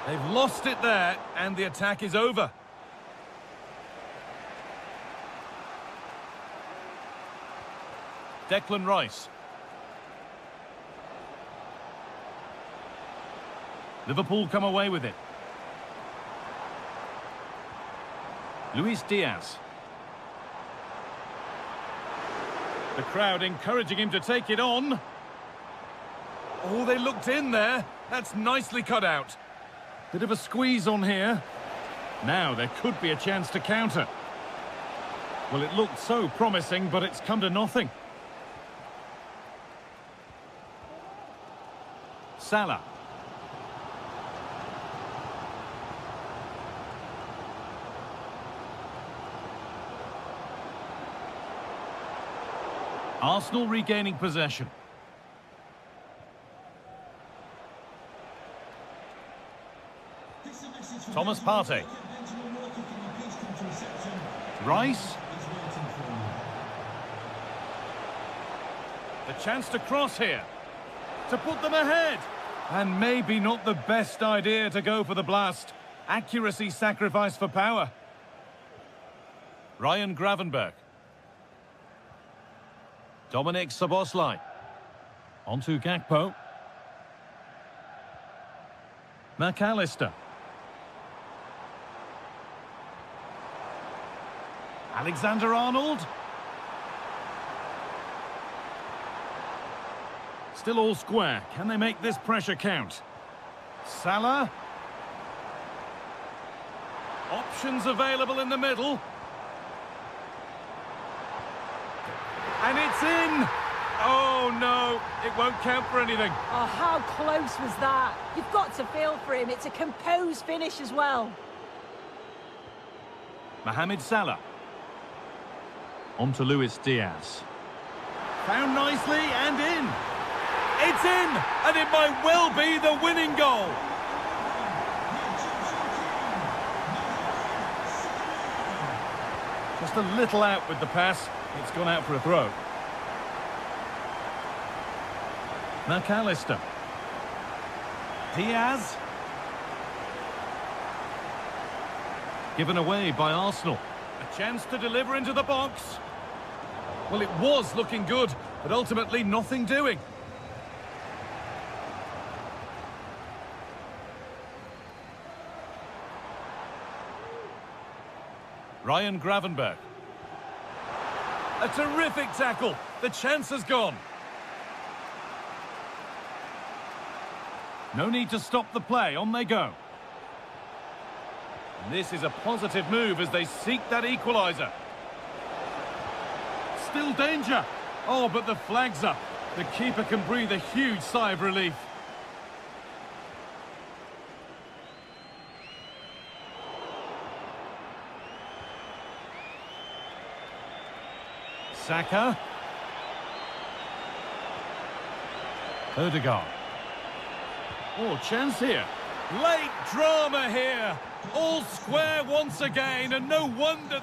They've lost it there, and the attack is over. Declan Rice. Liverpool come away with it. Luis Diaz. The crowd encouraging him to take it on. Oh, they looked in there. That's nicely cut out. Bit of a squeeze on here. Now there could be a chance to counter. Well, it looked so promising, but it's come to nothing. Salah. Arsenal regaining possession. Thomas Partey. Rice. The chance to cross here. To put them ahead. And maybe not the best idea to go for the blast. Accuracy sacrificed for power. Ryan Gravenberch. Dominic Szoboszlai. On to Gakpo. McAllister. Alexander-Arnold. Still all square. Can they make this pressure count? Salah. Options available in the middle. And it's in! Oh no, it won't count for anything. Oh, how close was that? You've got to feel for him. It's a composed finish as well. Mohamed Salah. On to Luis Diaz. Found nicely and in. It's in! And it might well be the winning goal. Just a little out with the pass. It's gone out for a throw. McAllister. Diaz. Given away by Arsenal. A chance to deliver into the box. Well, it was looking good, but ultimately nothing doing. Ryan Gravenberch. A terrific tackle. The chance has gone. No need to stop the play. On they go. And this is a positive move as they seek that equaliser. Still danger. Oh, but the flag's up. The keeper can breathe a huge sigh of relief. Saka. Odegaard. Oh, chance here. Late drama here. All square once again, and no wonder...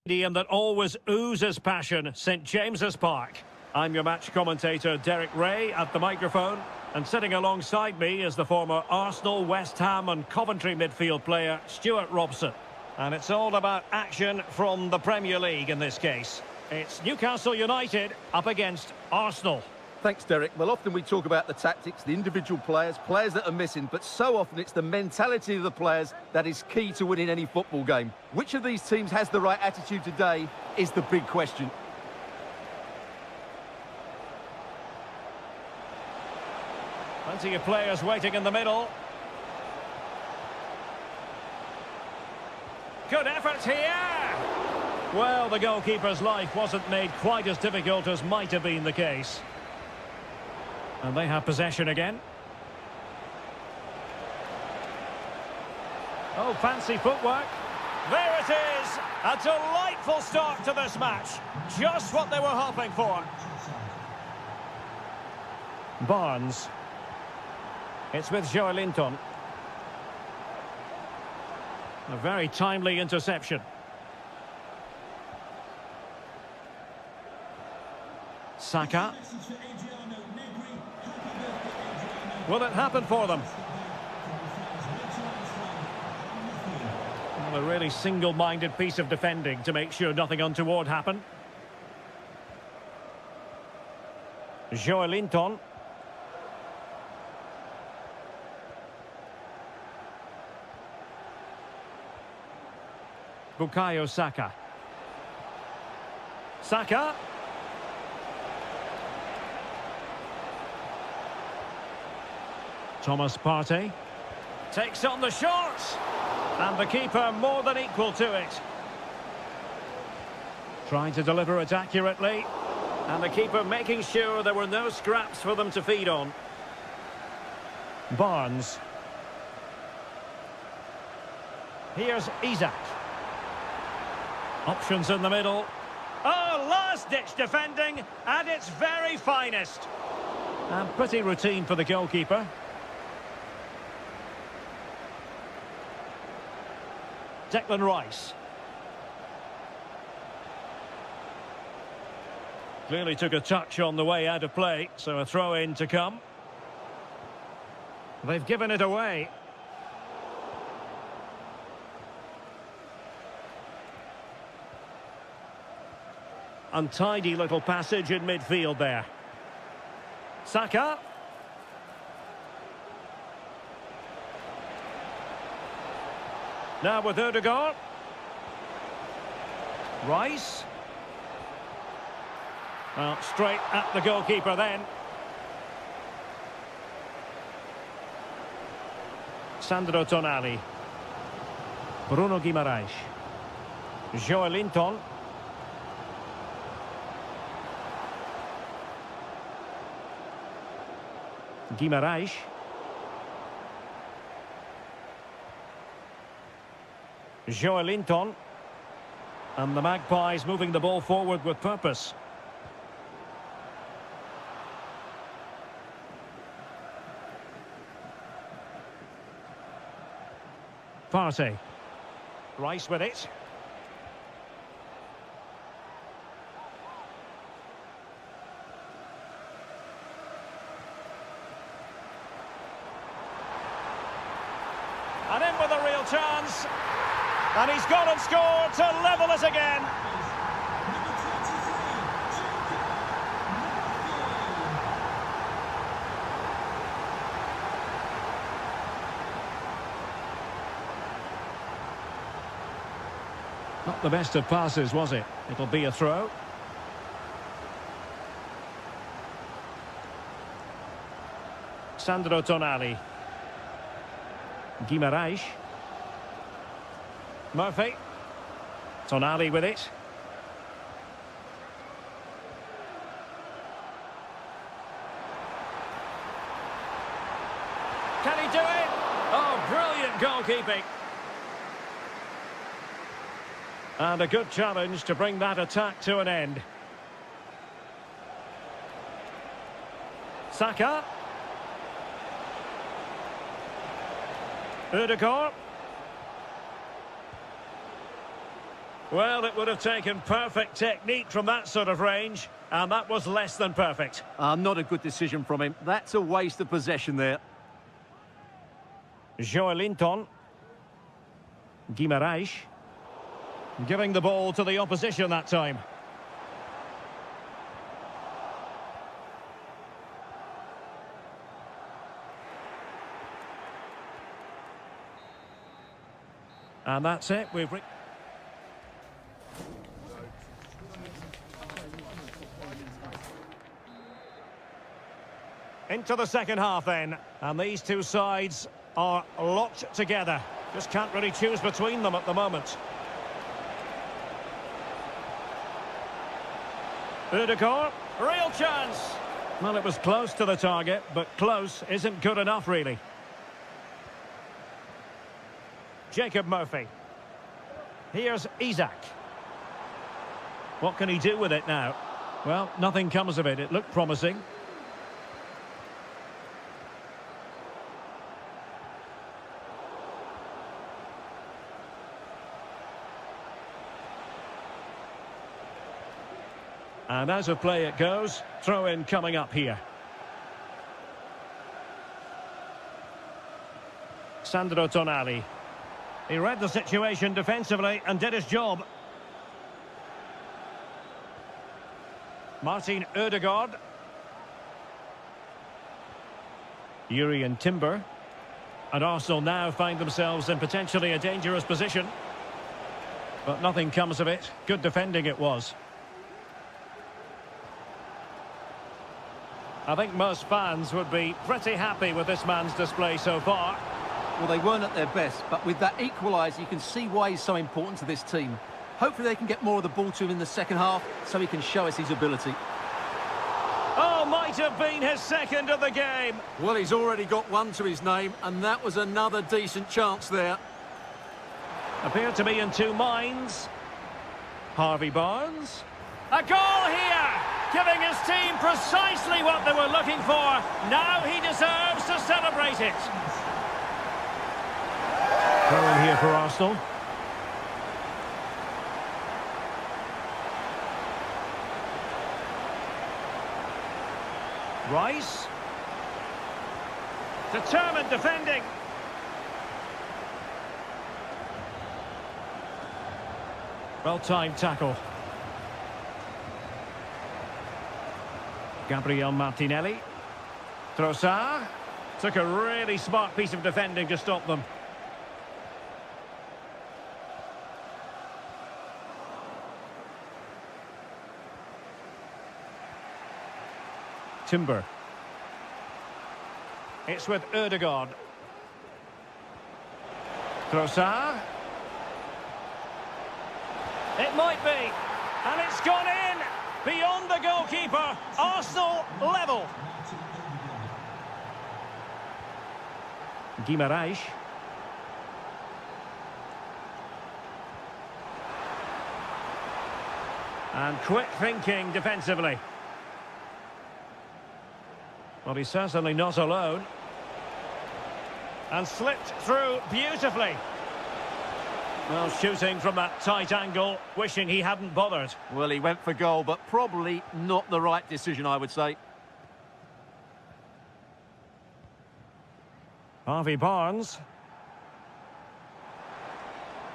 Stadium that always oozes passion, St James's Park. I'm your match commentator Derek Ray at the microphone, and sitting alongside me is the former Arsenal, West Ham and Coventry midfield player Stuart Robson. And it's all about action from the Premier League in this case. It's Newcastle United up against Arsenal. Thanks, Derek. Well, often we talk about the tactics, the individual players, players that are missing, but so often it's the mentality of the players that is key to winning any football game. Which of these teams has the right attitude today is the big question. Plenty of players waiting in the middle. Good effort here! Well, the goalkeeper's life wasn't made quite as difficult as might have been the case. And they have possession again. Oh, fancy footwork. There it is! A delightful start to this match. Just what they were hoping for. Barnes. It's with Joelinton. A very timely interception. Saka. Will it happen for them? Well, a really single-minded piece of defending to make sure nothing untoward happened. Joelinton. Bukayo Saka. Saka. Thomas Partey takes on the shot, and the keeper more than equal to it. Trying to deliver it accurately, and the keeper making sure there were no scraps for them to feed on. Barnes. Here's Isak. Options in the middle. Oh, last-ditch defending at its very finest. And pretty routine for the goalkeeper. Declan Rice. Clearly took a touch on the way out of play, so a throw-in to come. They've given it away. Untidy little passage in midfield there. Saka. Now with Odegaard. Rice. Well, straight at the goalkeeper then. Sandro Tonali. Bruno Guimaraes. Joelinton. Guimaraes. Joelinton. And the Magpies moving the ball forward with purpose. Partey. Rice with it. And in with a real chance. And he's gone and scored to level it again. Not the best of passes, was it? It'll be a throw. Sandro Tonali. Guimaraes. Murphy. Tonali with it. Can he do it? Oh, brilliant goalkeeping. And a good challenge to bring that attack to an end. Saka. Odegaard. Well, it would have taken perfect technique from that sort of range, and that was less than perfect. Not a good decision from him. That's a waste of possession there. Joelinton. Guimaraes. Giving the ball to the opposition that time. And that's it. Into the second half then. And these two sides are locked together. Just can't really choose between them at the moment. Ødegaard, real chance. Well, it was close to the target, but close isn't good enough, really. Jacob Murphy. Here's Isak. What can he do with it now? Well, nothing comes of it. It looked promising. And as of play it goes, throw-in coming up here. Sandro Tonali. He read the situation defensively and did his job. Martin Ødegaard. Jurriën Timber. And Arsenal now find themselves in potentially a dangerous position. But nothing comes of it. Good defending it was. I think most fans would be pretty happy with this man's display so far. Well, they weren't at their best, but with that equaliser, you can see why he's so important to this team. Hopefully they can get more of the ball to him in the second half, so he can show us his ability. Oh, might have been his second of the game. Well, he's already got one to his name, and that was another decent chance there. Appeared to be in two minds. Harvey Barnes. A goal here! Giving his team precisely what they were looking for. Now he deserves to celebrate it. Throw in here for Arsenal. Rice. Determined defending. Well-timed tackle. Gabriel Martinelli. Trossard. Took a really smart piece of defending to stop them. Timber. It's with Ødegaard. Trossard. It might be. And it's gone in. Beyond the goalkeeper. Arsenal level. Guimarães. And quick thinking defensively. Well, he's certainly not alone. And slipped through beautifully. Well, shooting from that tight angle, wishing he hadn't bothered. Well, he went for goal, but probably not the right decision, I would say. Harvey Barnes.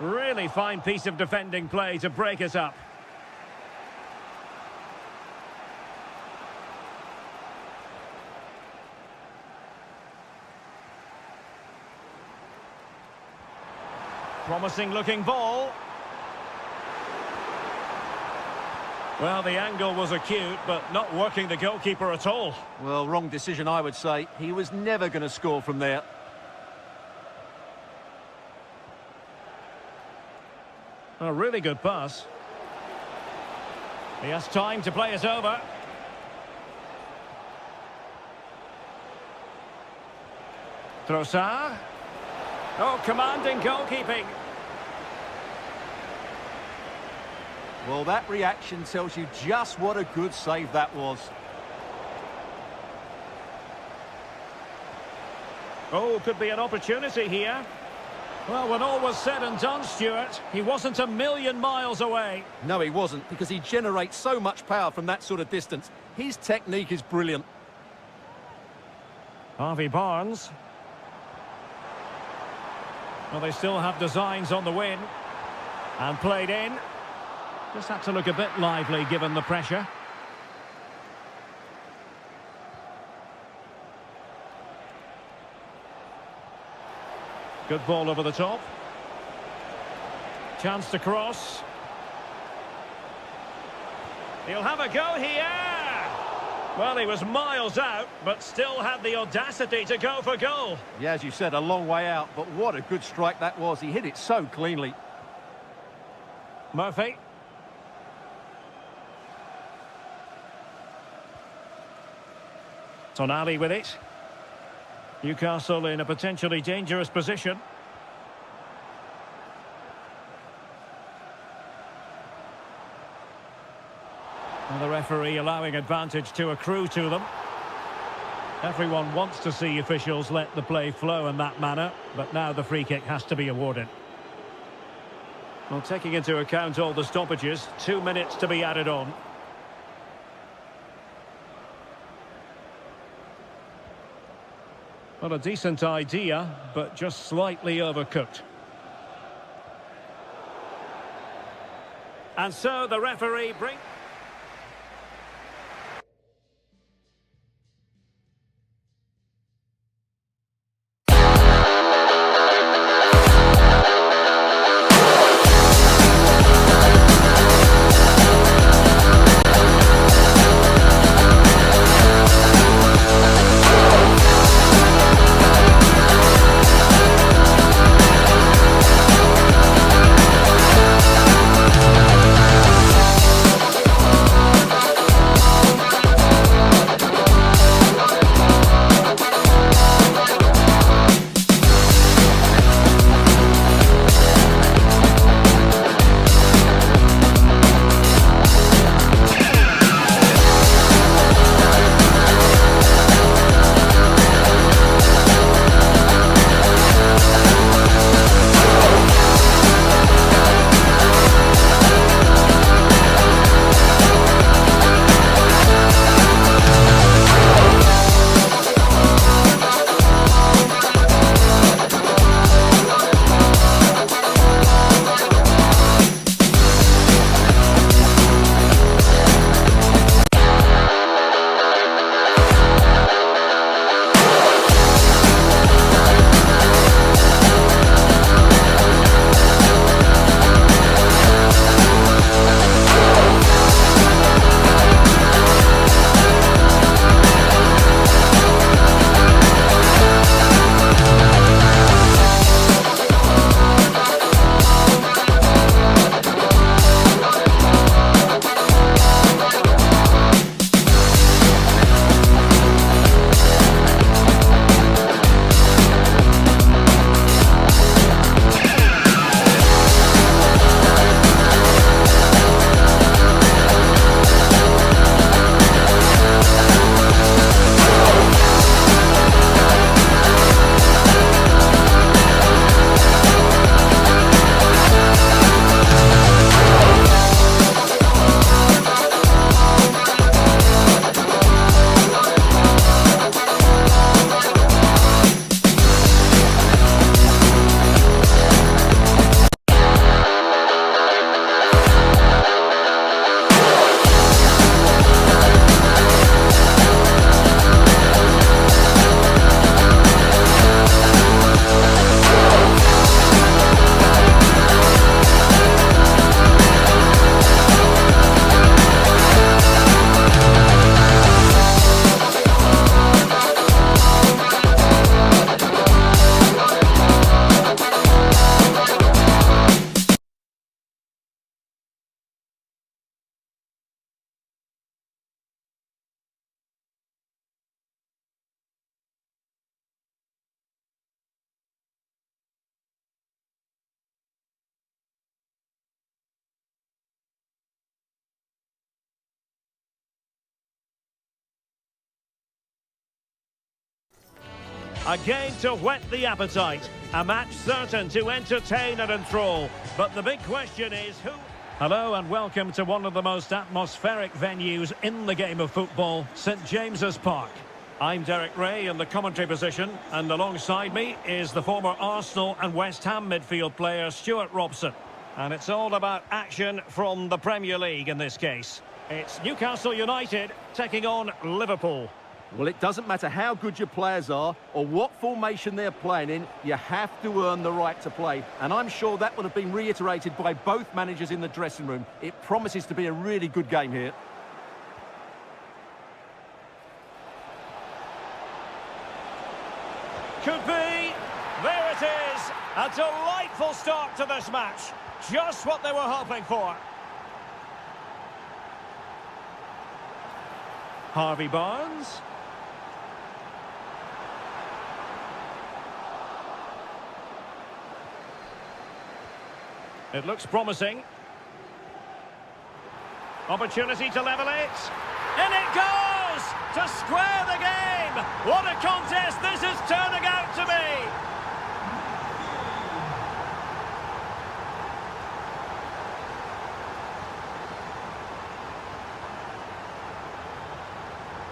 Really fine piece of defending play to break us up. Promising looking ball. Well, the angle was acute, but not working the goalkeeper at all. Well, wrong decision, I would say. He was never going to score from there. A really good pass. He has time to play it over. Trossard. Oh, commanding goalkeeping. Well, that reaction tells you just what a good save that was. Oh, could be an opportunity here. Well, when all was said and done, Stuart, he wasn't a million miles away. No, he wasn't, because he generates so much power from that sort of distance. His technique is brilliant. Harvey Barnes. Well, they still have designs on the win. And played in. Just had to look a bit lively given the pressure. Good ball over the top. Chance to cross. He'll have a go here. Well, he was miles out, but still had the audacity to go for goal. Yeah, as you said, a long way out, but what a good strike that was. He hit it so cleanly. Murphy. Tonali with it. Newcastle in a potentially dangerous position. And the referee allowing advantage to accrue to them. Everyone wants to see officials let the play flow in that manner, but now the free kick has to be awarded. Well, taking into account all the stoppages, 2 minutes to be added on. Well, a decent idea, but just slightly overcooked. And so the referee brings... Again to whet the appetite. A match certain to entertain and enthrall. But the big question is who... Hello and welcome to one of the most atmospheric venues in the game of football, St James's Park. I'm Derek Ray in the commentary position, and alongside me is the former Arsenal and West Ham midfield player Stuart Robson. And it's all about action from the Premier League in this case. It's Newcastle United taking on Liverpool. Well, it doesn't matter how good your players are or what formation they're playing in, you have to earn the right to play. And I'm sure that would have been reiterated by both managers in the dressing room. It promises to be a really good game here. Could be. There it is. A delightful start to this match. Just what they were hoping for. Harvey Barnes. It looks promising. Opportunity to level it. In it goes! To square the game! What a contest this is turning out to be!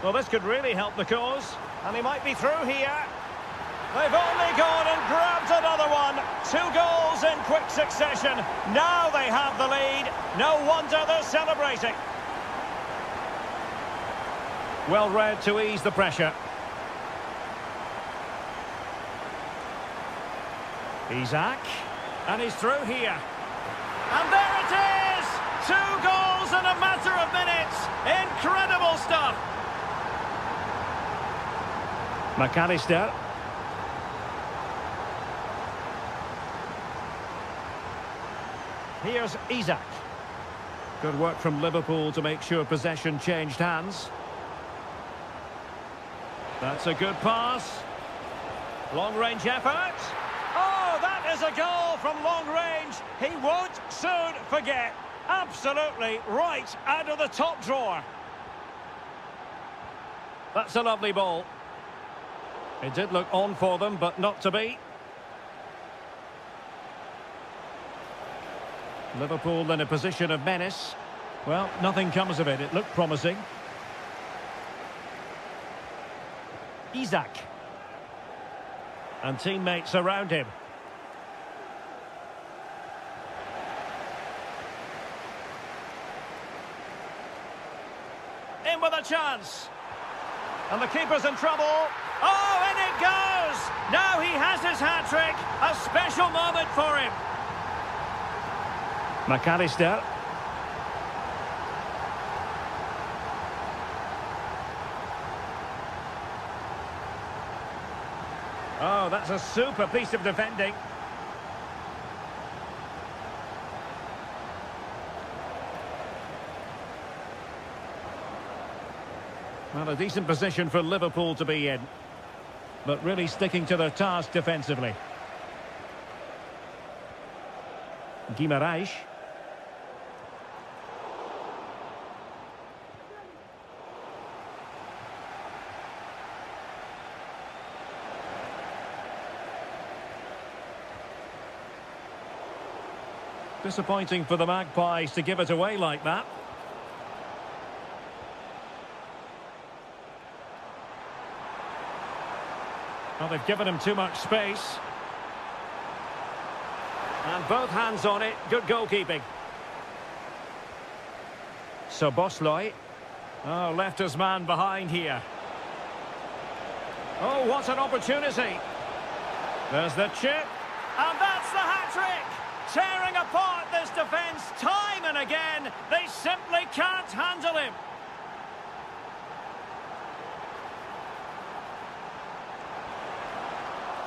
Well, this could really help the cause. And he might be through here. They've only gone and grabbed another one. 2 goals in quick succession. Now they have the lead. No wonder they're celebrating. Well read to ease the pressure. Isaac. And he's through here. And there it is! 2 goals in a matter of minutes. Incredible stuff. McAllister. Here's Isaac. Good work from Liverpool to make sure possession changed hands. That's a good pass. Long-range effort. Oh, that is a goal from long range. He won't soon forget. Absolutely right out of the top drawer. That's a lovely ball. It did look on for them, but not to be. Liverpool in a position of menace. Well, nothing comes of it. It looked promising. Isaac. And teammates around him. In with a chance. And the keeper's in trouble. Oh, and it goes! Now he has his hat-trick. A special moment for him. McAllister. Oh, that's a super piece of defending. Well, a decent position for Liverpool to be in, but really sticking to their task defensively. Guimarães. Disappointing for the Magpies to give it away like that. Well, they've given him too much space. And both hands on it. Good goalkeeping. So Bosloy. Oh, left his man behind here. Oh, what an opportunity. There's the chip. And that's the hat-trick. Tearing apart this defence time and again. They simply can't handle him.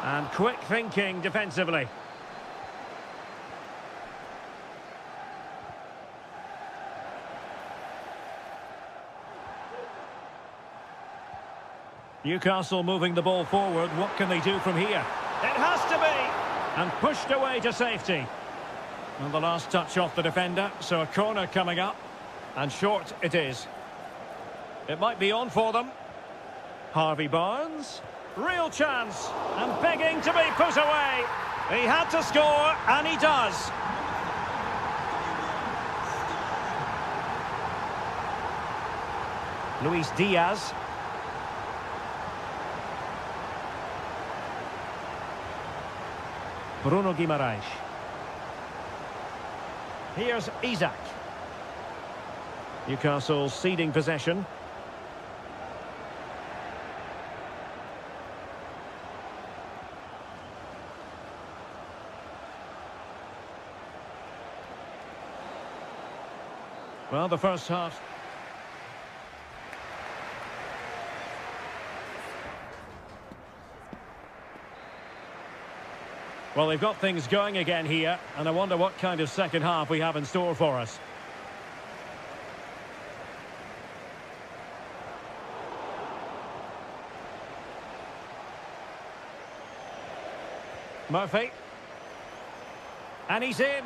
And quick thinking defensively. Newcastle moving the ball forward. What can they do from here? It has to be. And pushed away to safety. And the last touch off the defender, so a corner coming up. And short it is. It might be on for them. Harvey Barnes. Real chance. And begging to be put away. He had to score, and he does. Luis Diaz. Bruno Guimarães. Here's Isaac. Newcastle ceding possession. Well, the first half. Well, they've got things going again here, and I wonder what kind of second half we have in store for us. Murphy. And he's in.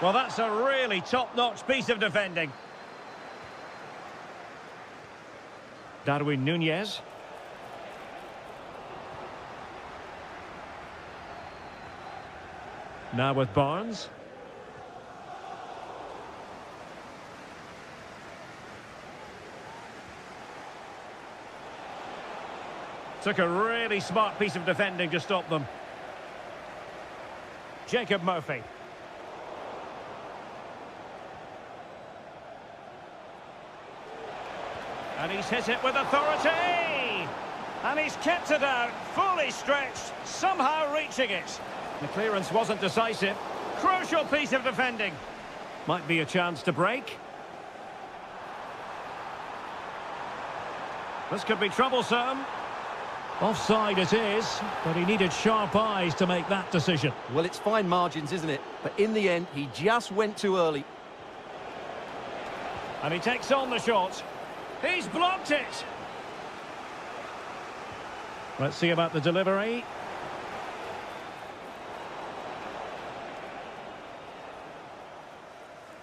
Well, that's a really top-notch piece of defending. Darwin Núñez. Now with Barnes. Took a really smart piece of defending to stop them. Jacob Murphy. And he's hit it with authority! And he's kept it out, fully stretched, somehow reaching it. The clearance wasn't decisive. Crucial piece of defending. Might be a chance to break. This could be troublesome. Offside it is, but he needed sharp eyes to make that decision. Well, it's fine margins, isn't it? But in the end, he just went too early. And he takes on the shot. He's blocked it. Let's see about the delivery.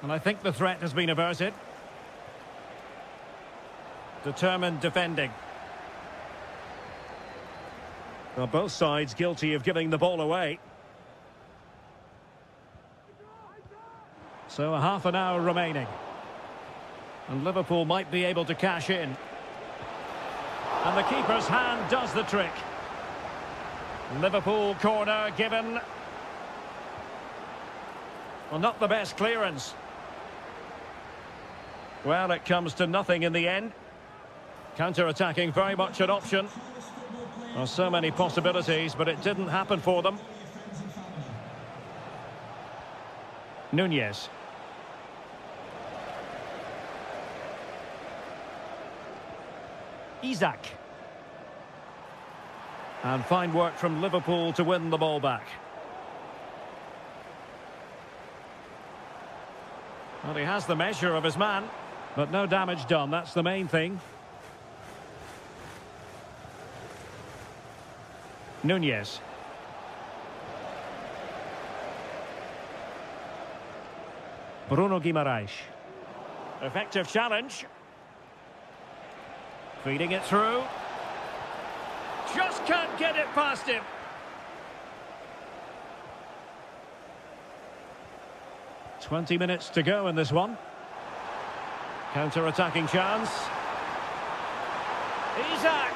And I think the threat has been averted. Determined defending. Well, both sides guilty of giving the ball away. So a half an hour remaining. And Liverpool might be able to cash in. And the keeper's hand does the trick. Liverpool corner given. Well, not the best clearance. Well, it comes to nothing in the end. Counter-attacking very much an option. Well, so many possibilities, but it didn't happen for them. Núñez. Isak. And fine work from Liverpool to win the ball back. Well, he has the measure of his man, but no damage done. That's the main thing. Núñez. Bruno Guimaraes. Effective challenge. Feeding it through. Just can't get it past him. "20 minutes to go in this one. Counter-attacking chance. Isak.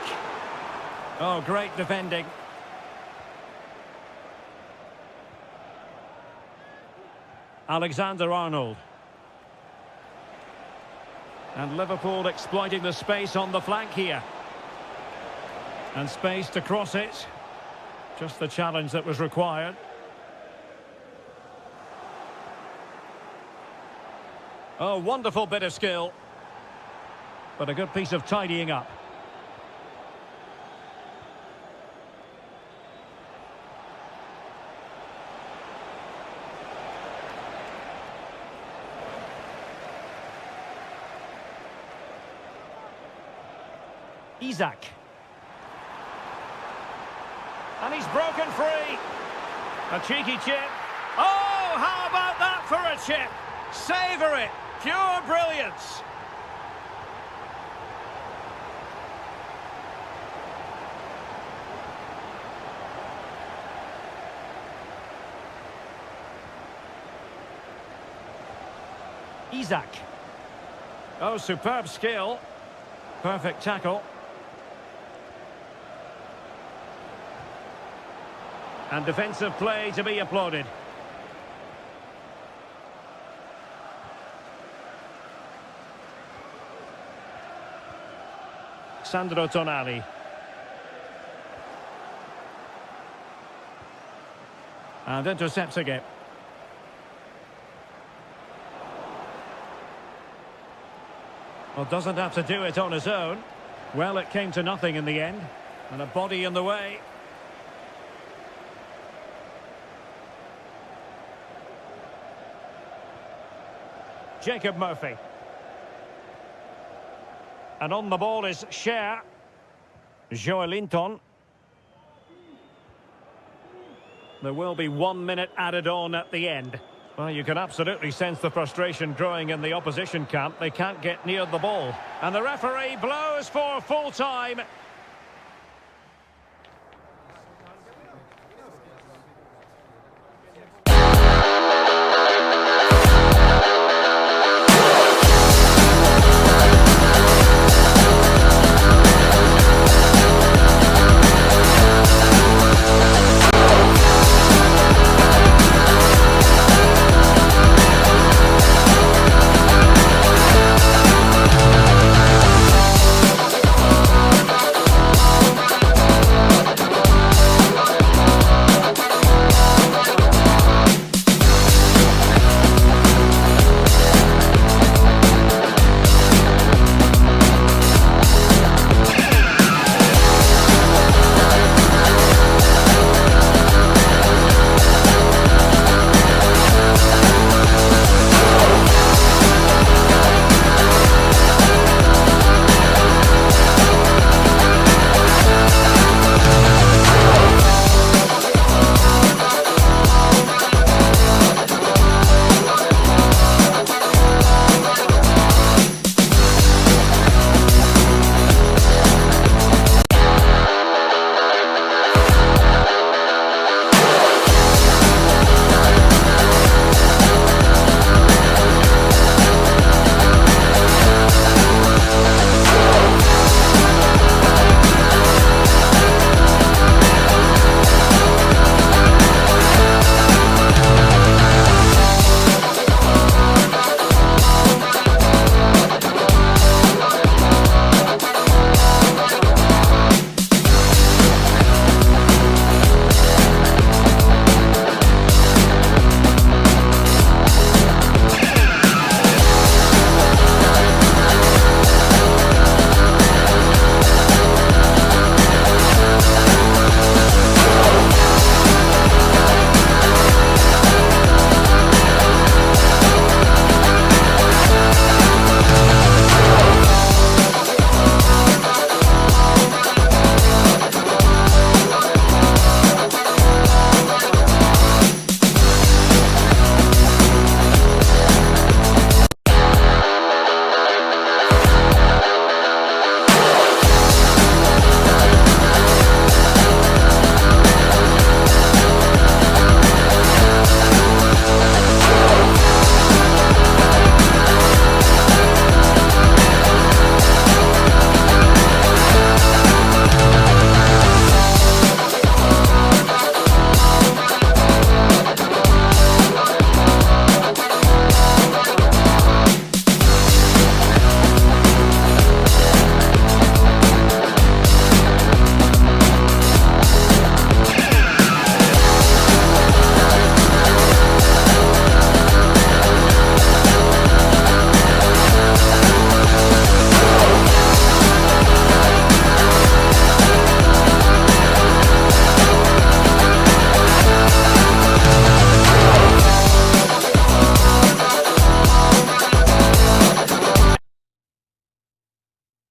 Oh, great defending. Alexander-Arnold. And Liverpool exploiting the space on the flank here. And space to cross it. Just the challenge that was required. Oh, wonderful bit of skill. But a good piece of tidying up. Isak. And he's broken free. A cheeky chip. Oh, how about that for a chip? Savour it. Pure brilliance. Isak. Oh, superb skill. Perfect tackle. And defensive play to be applauded. Sandro Tonali. And intercepts again. Well, doesn't have to do it on his own. Well, it came to nothing in the end. And a body in the way. Jacob Murphy. And on the ball is Cher. Joelinton. There will be 1 minute added on at the end. Well, you can absolutely sense the frustration growing in the opposition camp. They can't get near the ball. And the referee blows for full time.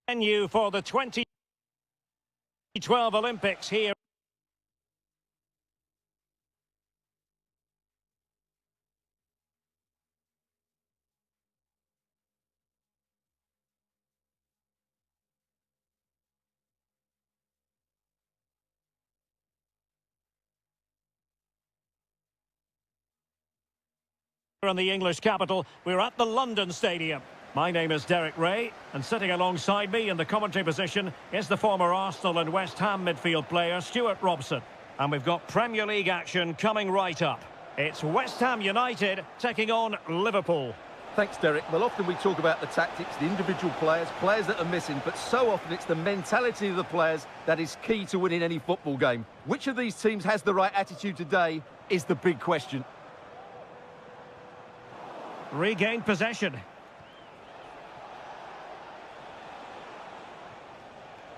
Venue for the 2012 Olympics here. In the English capital, we're at the London Stadium. My name is Derek Ray, and sitting alongside me in the commentary position is the former Arsenal and West Ham midfield player Stuart Robson. And we've got Premier League action coming right up. It's West Ham United taking on Liverpool. Thanks, Derek. Well, often we talk about the tactics, the individual players that are missing, but so often it's the mentality of the players that is key to winning any football game. Which of these teams has the right attitude today is the big question. Regained possession.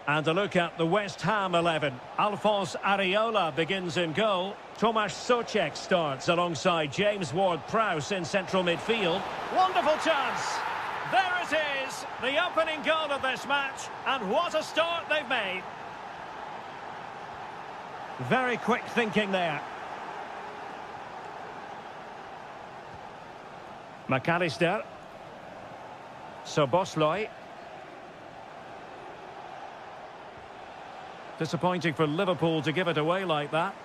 And a look at the West Ham 11. Alphonse Areola begins in goal. Tomasz Souček starts alongside James Ward-Prowse in central midfield. Wonderful chance! There it is, the opening goal of this match, and what a start they've made. Very quick thinking there. McAllister. Szoboszlai. Disappointing for Liverpool to give it away like that.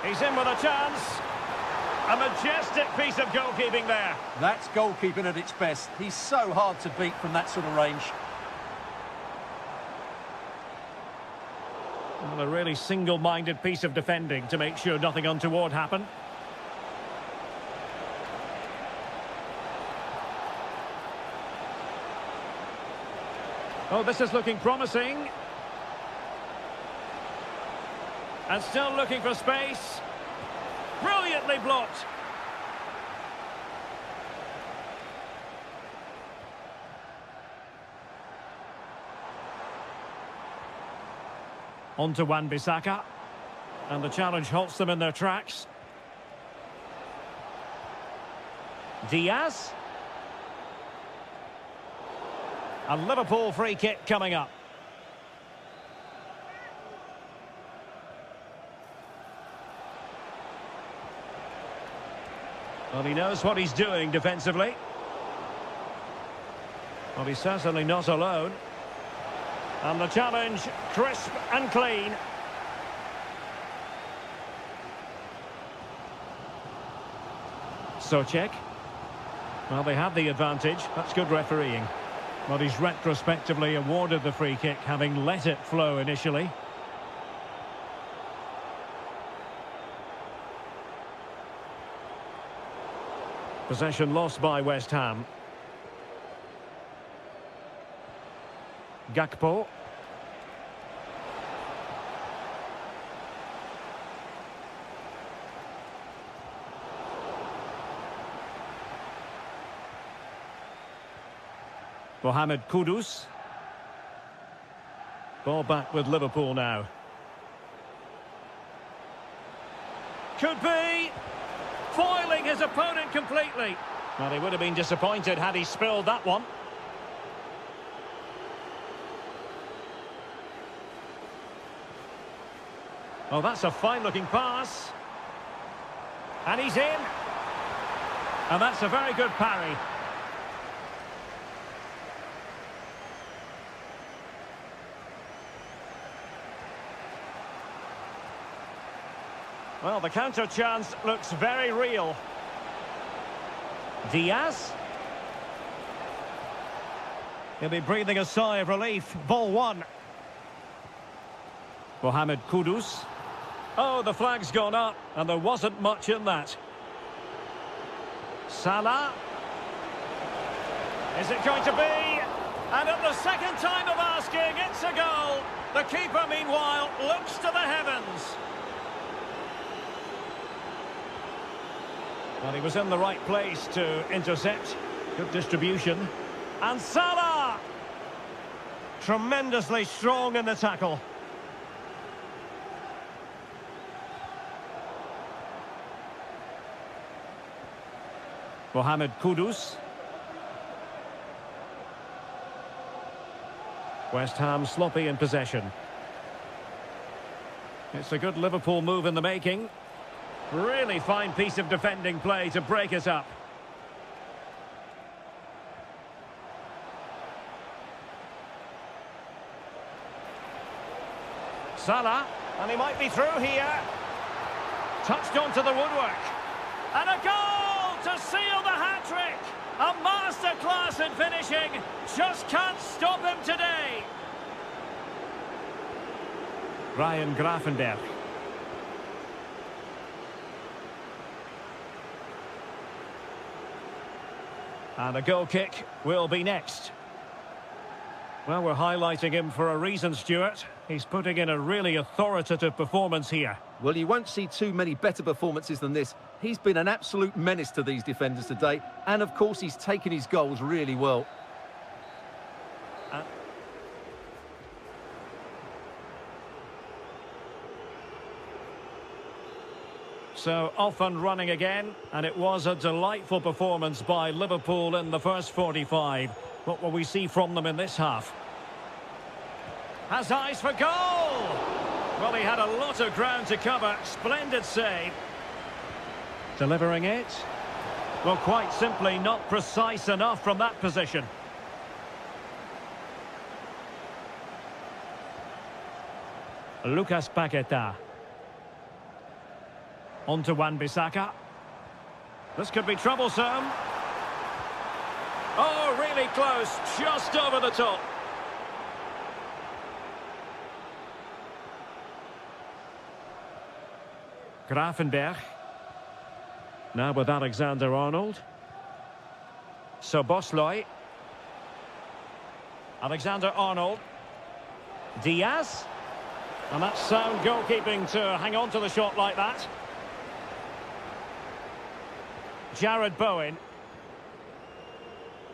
He's in with a chance. A majestic piece of goalkeeping there. That's goalkeeping at its best. He's so hard to beat from that sort of range. Well, a really single-minded piece of defending to make sure nothing untoward happened. Oh, this is looking promising. And still looking for space. Brilliantly blocked. On to Wan-Bissaka. And the challenge halts them in their tracks. Diaz. A Liverpool free kick coming up. Well, he knows what he's doing defensively. Well, he's certainly not alone. And the challenge, crisp and clean. Souček. Well, they have the advantage. That's good refereeing. Well, he's retrospectively awarded the free kick, having let it flow initially. Possession lost by West Ham. Gakpo. Mohamed Kudus. Ball back with Liverpool now. Could be foiling his opponent completely. Well, he would have been disappointed had he spilled that one. Oh, that's a fine-looking pass. And he's in. And that's a very good parry. Well, the counter chance looks very real. Diaz. He'll be breathing a sigh of relief. Ball one. Mohamed Kudus. Oh, the flag's gone up, and there wasn't much in that. Salah. Is it going to be? And at the second time of asking, it's a goal. The keeper, meanwhile, looks to the heavens. Well, he was in the right place to intercept. Good distribution. And Salah! Tremendously strong in the tackle. Mohamed Kudus. West Ham sloppy in possession. It's a good Liverpool move in the making. Really fine piece of defending play to break us up. Salah, and he might be through here. Touched onto the woodwork. And a goal to seal the hat-trick. A masterclass in finishing. Just can't stop him today. Ryan Gravenberch. And a goal kick will be next. Well, we're highlighting him for a reason, Stuart. He's putting in a really authoritative performance here. Well, you won't see too many better performances than this. He's been an absolute menace to these defenders today. And, of course, he's taken his goals really well. So off and running again, and it was a delightful performance by Liverpool in the first 45. What will we see from them in this half? Has eyes for goal! Well, he had a lot of ground to cover. Splendid save. Delivering it. Well, quite simply not precise enough from that position. Lucas Paqueta. On to Wan-Bissaka. This could be troublesome. Oh, really close. Just over the top. Gravenberg. Now with Alexander-Arnold. Szoboszlai. Alexander-Arnold. Diaz. And that's sound goalkeeping to hang on to the shot like that. Jared Bowen.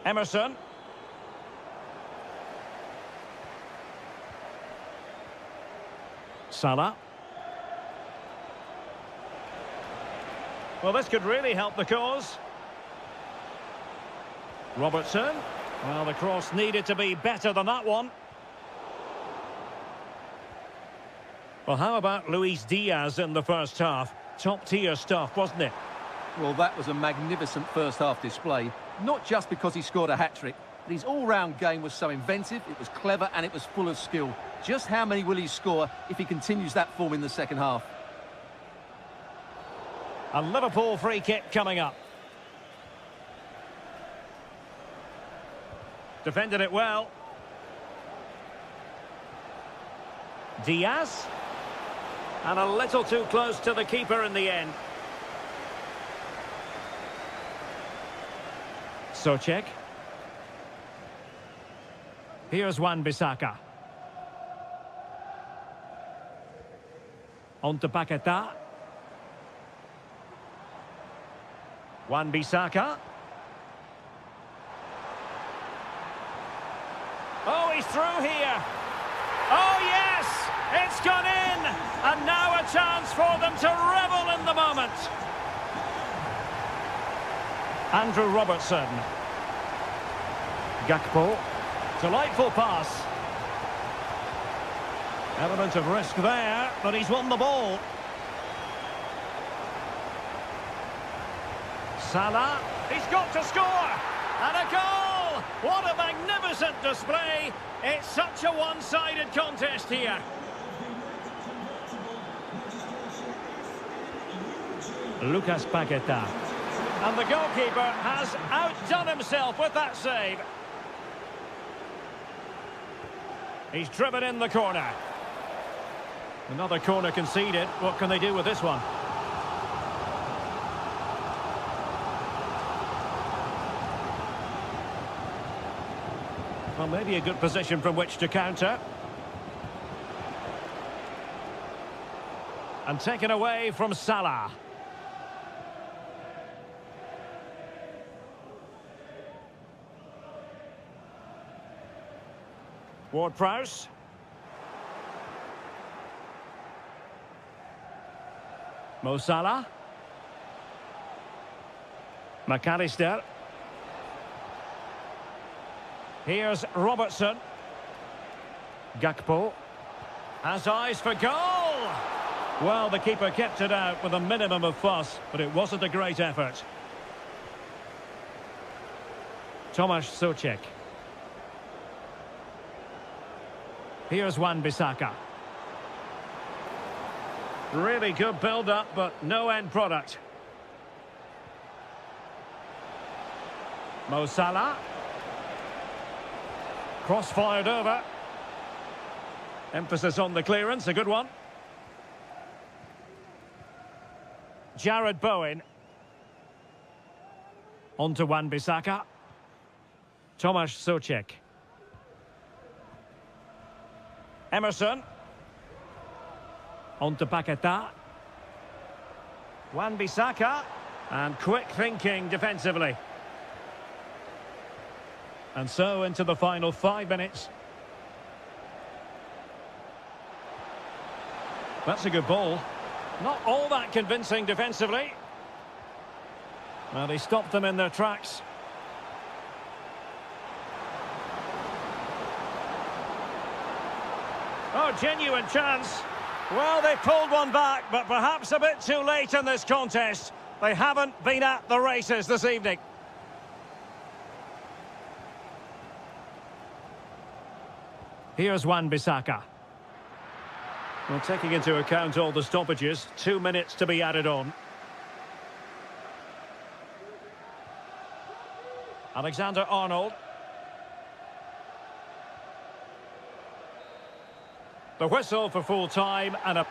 Emerson. Salah. Well, this could really help the cause. Robertson. Well, the cross needed to be better than that one. Well, how about Luis Diaz in the first half? Top-tier stuff, wasn't it? Well, that was a magnificent first-half display. Not just because he scored a hat-trick, but his all-round game was so inventive, it was clever, and it was full of skill. Just how many will he score if he continues that form in the second half? A Liverpool free kick coming up. Defended it well. Diaz. And a little too close to the keeper in the end. Souček. Here's Wan-Bissaka. On to Paqueta. Wan-Bissaka. Oh, he's through here. Oh, yes! It's gone in! And now a chance for them to revel in the moment. Andrew Robertson. Gakpo. Delightful pass. Element of risk there, but he's won the ball. Salah, he's got to score! And a goal! What a magnificent display! It's such a one-sided contest here. Lucas Paqueta. And the goalkeeper has outdone himself with that save. He's driven in the corner. Another corner conceded. What can they do with this one? Well, maybe a good position from which to counter. And taken away from Salah. Ward-Prowse. Mo Salah. McAllister. Here's Robertson. Gakpo. Has eyes for goal! Well, the keeper kept it out with a minimum of fuss, but it wasn't a great effort. Tomasz Souček. Here's Wan-Bissaka. Really good build-up, but no end product. Mo Salah. Cross fired over. Emphasis on the clearance, a good one. Jared Bowen. On to Wan-Bissaka. Tomasz Souček. Emerson. On to Paqueta. Wan-Bissaka. And quick thinking defensively. And so into the final 5 minutes. That's a good ball. Not all that convincing defensively. Well, he stopped them in their tracks. Oh, genuine chance. Well, they pulled one back, but perhaps a bit too late in this contest. They haven't been at the races this evening. Here's Wan-Bissaka. Well, taking into account all the stoppages, 2 minutes to be added on. Alexander-Arnold. The whistle for full time and a...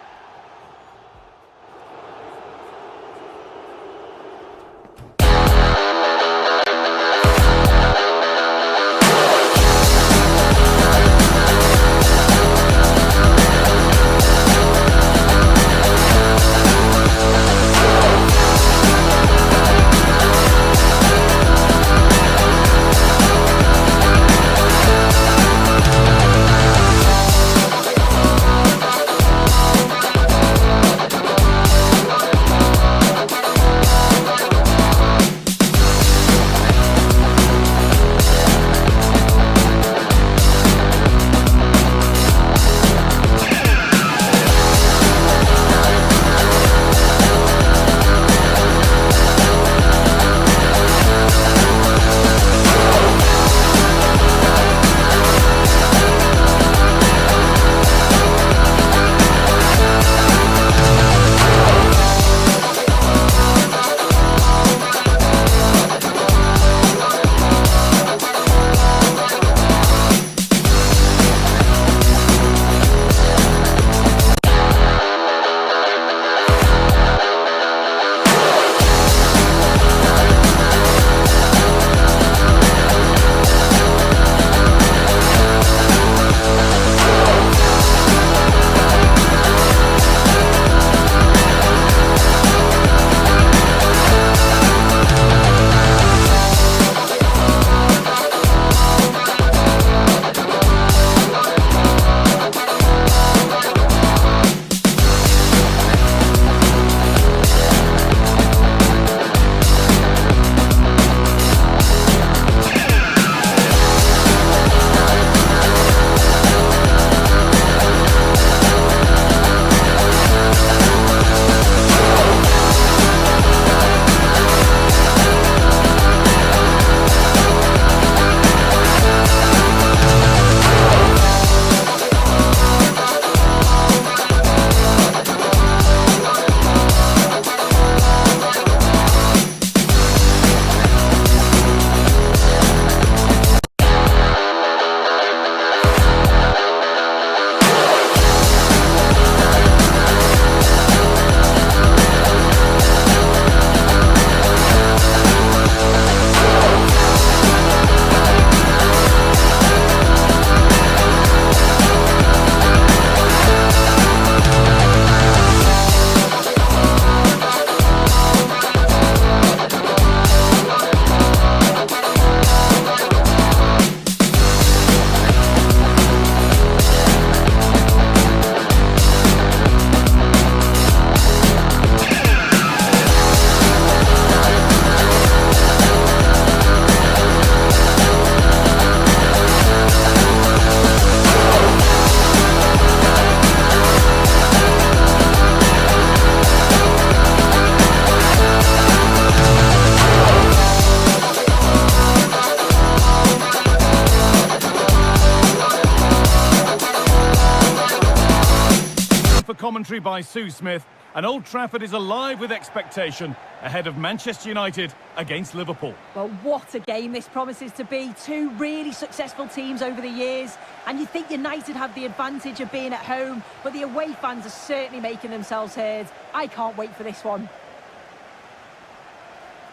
Commentary by Sue Smith, and Old Trafford is alive with expectation ahead of Manchester United against Liverpool. Well, what a game this promises to be. Two really successful teams over the years, and you think United have the advantage of being at home, but the away fans are certainly making themselves heard. I can't wait for this one.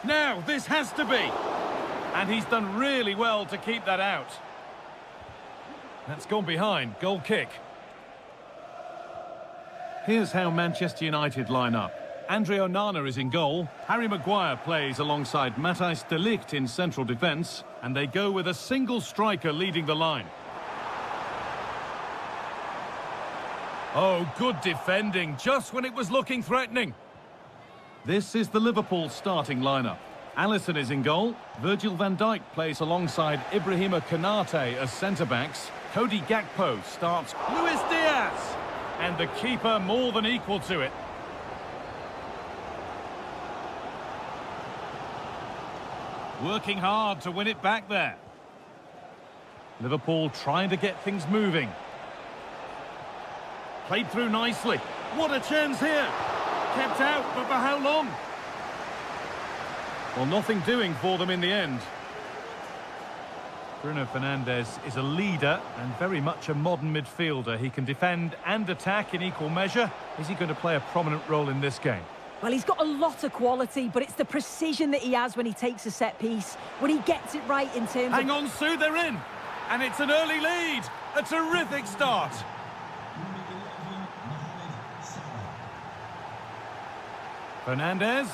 Now, this has to be. And he's done really well to keep that out. That's gone behind. Goal kick. Here's how Manchester United line up. Andre Onana is in goal. Harry Maguire plays alongside Matthijs de Ligt in central defence. And they go with a single striker leading the line. Oh, good defending, just when it was looking threatening. This is the Liverpool starting lineup. Alisson is in goal. Virgil van Dijk plays alongside Ibrahima Konate as centre-backs. Cody Gakpo starts. Luis Diaz! And the keeper more than equal to it. Working hard to win it back there. Liverpool trying to get things moving. Played through nicely. What a chance here. Kept out, but for how long? Well, nothing doing for them in the end. Bruno Fernandes is a leader and very much a modern midfielder. He can defend and attack in equal measure. Is he going to play a prominent role in this game? Well, he's got a lot of quality, but it's the precision that he has when he takes a set piece, when he gets it right in terms Hang on, Sue, they're in. And it's an early lead. A terrific start. Fernandes.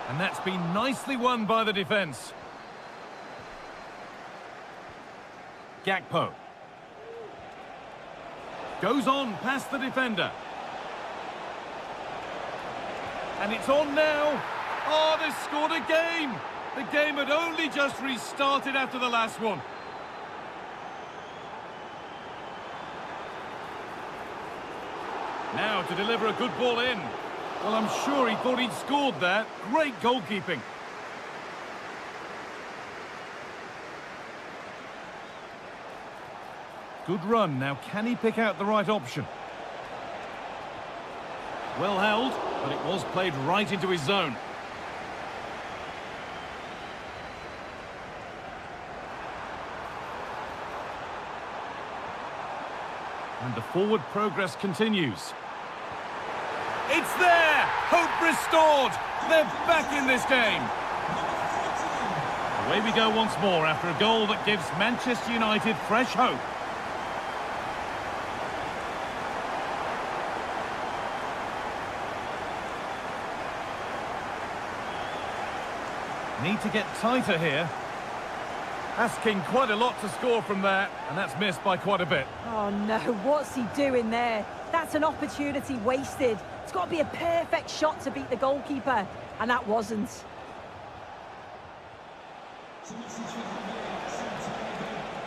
And that's been nicely won by the defence. Gakpo. Goes on past the defender. And it's on now. Oh, they've scored again. The game had only just restarted after the last one. Now to deliver a good ball in. Well, I'm sure he thought he'd scored there. Great goalkeeping. Good run. Now, can he pick out the right option? Well held, but it was played right into his zone. And the forward progress continues. It's there! Hope restored! They're back in this game! Away we go once more after a goal that gives Manchester United fresh hope. Need to get tighter here. Asking quite a lot to score from there, and that's missed by quite a bit. Oh no, what's he doing there? That's an opportunity wasted. It's got to be a perfect shot to beat the goalkeeper, and that wasn't.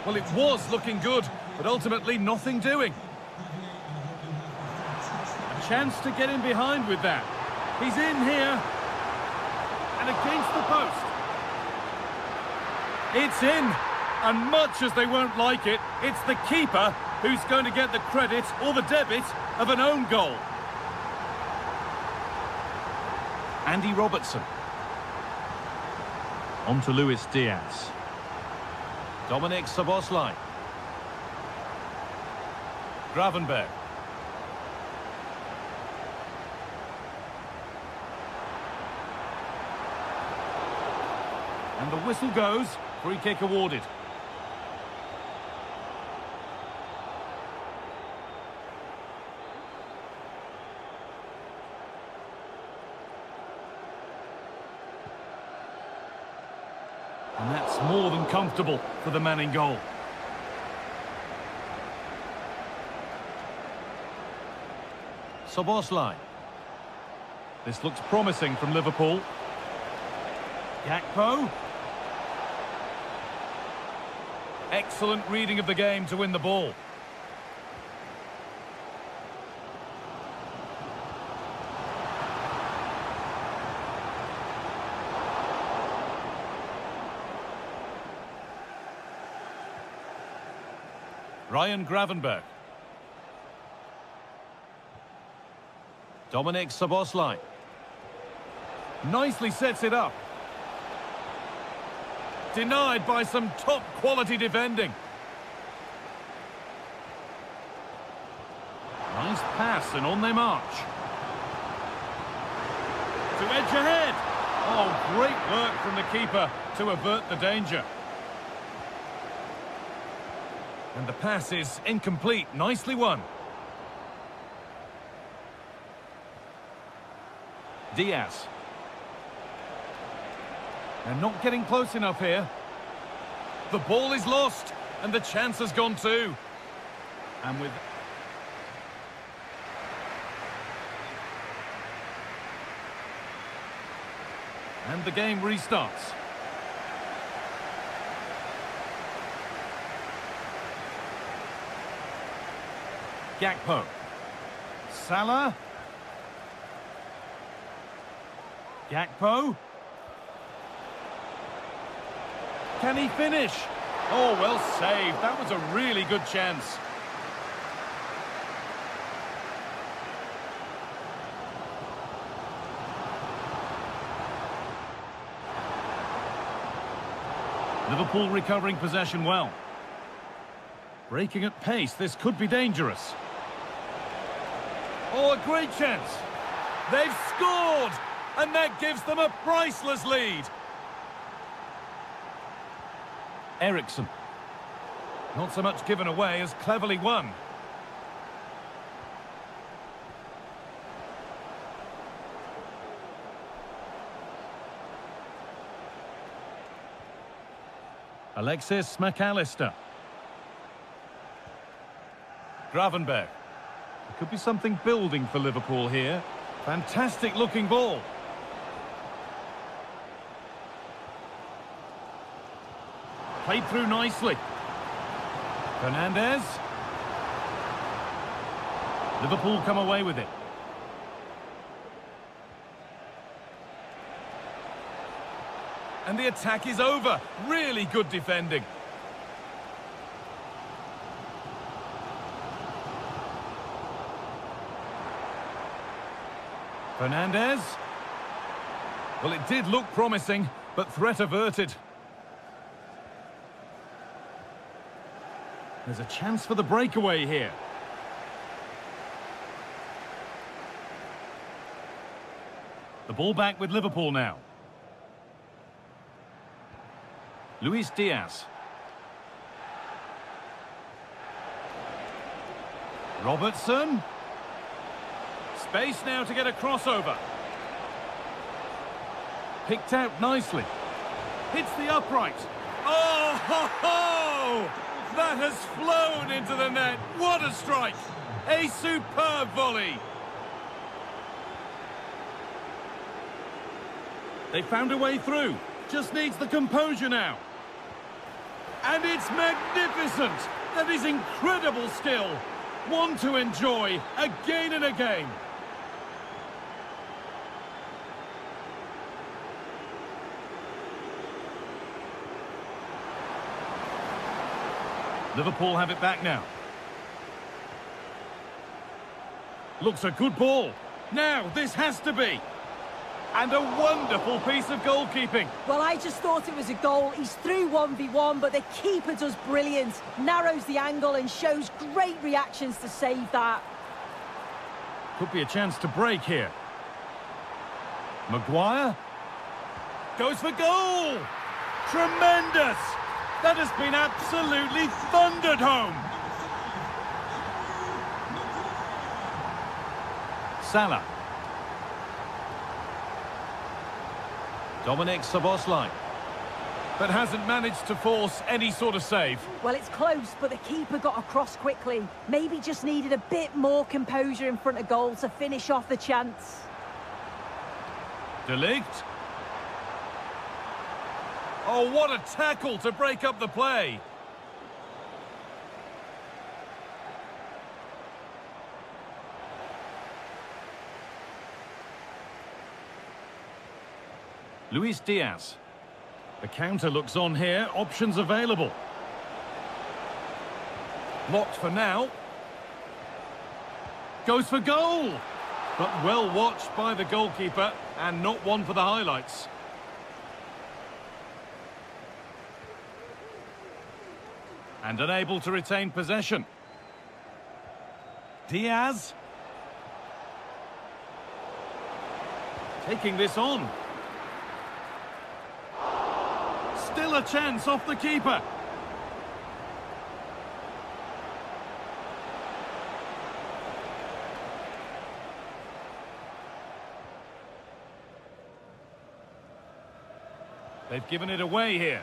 Well, it was looking good, but ultimately nothing doing. A chance to get in behind with that. He's in here. And against the post. It's in. And much as they won't like it, it's the keeper who's going to get the credit or the debit of an own goal. Andy Robertson. On to Luis Diaz. Dominic Szoboszlai. Gravenberg. And the whistle goes. Free kick awarded. And that's more than comfortable for the man in goal. Szoboszlai. This looks promising from Liverpool. Gakpo. Excellent reading of the game to win the ball. Ryan Gravenberg. Dominic Szoboszlai. Nicely sets it up. Denied by some top-quality defending. Nice pass, and on they march. To edge ahead. Oh, great work from the keeper to avert the danger. And the pass is incomplete. Nicely won. Diaz. They're not getting close enough here. The ball is lost. And the chance has gone too. And with... And the game restarts. Gakpo. Salah. Gakpo. Can he finish? Oh, well saved. That was a really good chance. Liverpool recovering possession well. Breaking at pace, this could be dangerous. Oh, a great chance. They've scored! And that gives them a priceless lead. Eriksson. Not so much given away as cleverly won. Alexis McAllister. Gravenberg. There could be something building for Liverpool here. Fantastic looking ball. Played through nicely. Fernandes. Liverpool come away with it. And the attack is over. Really good defending. Fernandes. Well, it did look promising, but threat averted. There's a chance for the breakaway here. The ball back with Liverpool now. Luis Diaz. Robertson. Space now to get a crossover. Picked out nicely. Hits the upright. Oh, ho, ho! That has flown into the net. What a strike! A superb volley. They found a way through. Just needs the composure now. And it's magnificent. That is incredible skill. One to enjoy again and again. Liverpool have it back now. Looks a good ball. Now, this has to be. And a wonderful piece of goalkeeping. Well, I just thought it was a goal. He's through 1v1, but the keeper does brilliant. Narrows the angle and shows great reactions to save that. Could be a chance to break here. Maguire. Goes for goal. Tremendous. That has been absolutely thundered home. Salah. Dominic Szoboszlai. But hasn't managed to force any sort of save. Well, it's close, but the keeper got across quickly. Maybe just needed a bit more composure in front of goal to finish off the chance. De Ligt. Oh, what a tackle to break up the play. Luis Diaz. The counter looks on here. Options available. Locked for now. Goes for goal. But well watched by the goalkeeper and not one for the highlights. And unable to retain possession. Diaz. Taking this on. Still a chance off the keeper. They've given it away here.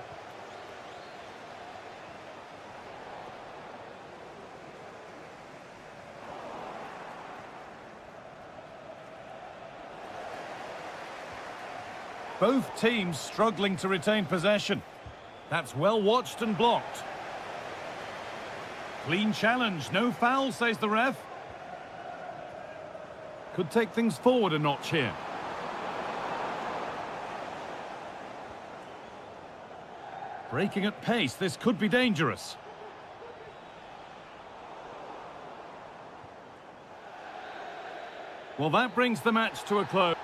Both teams struggling to retain possession. That's well watched and blocked. Clean challenge, no foul, says the ref. Could take things forward a notch here. Breaking at pace, this could be dangerous. Well, that brings the match to a close.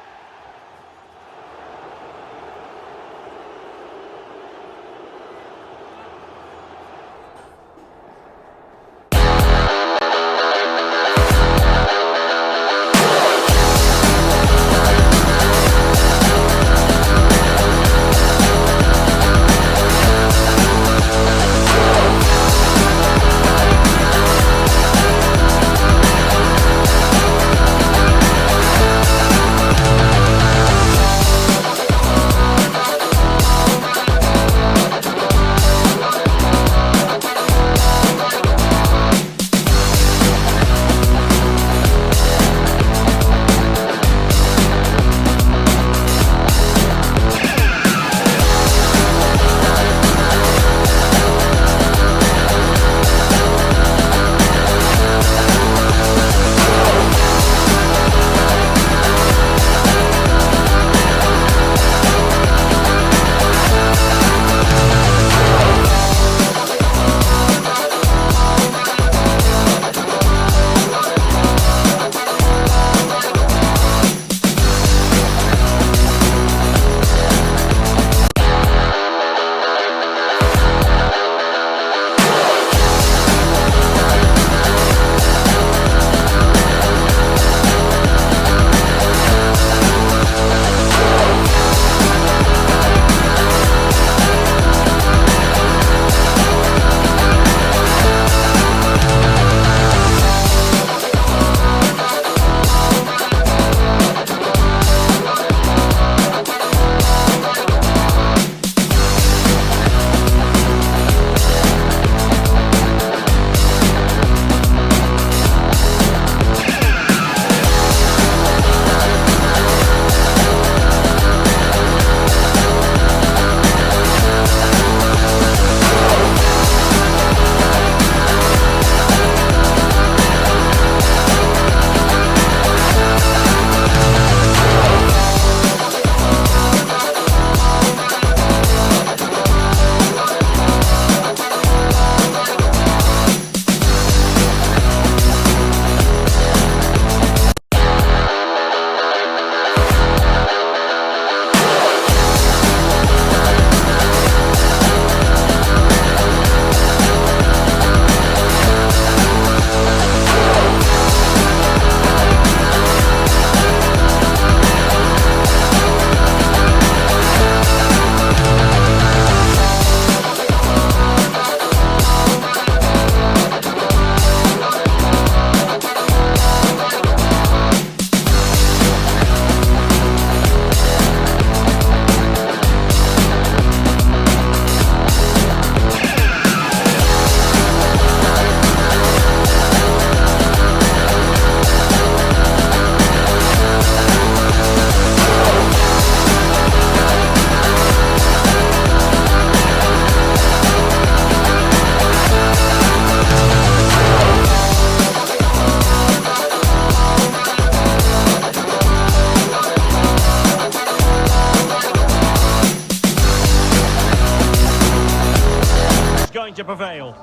To prevail.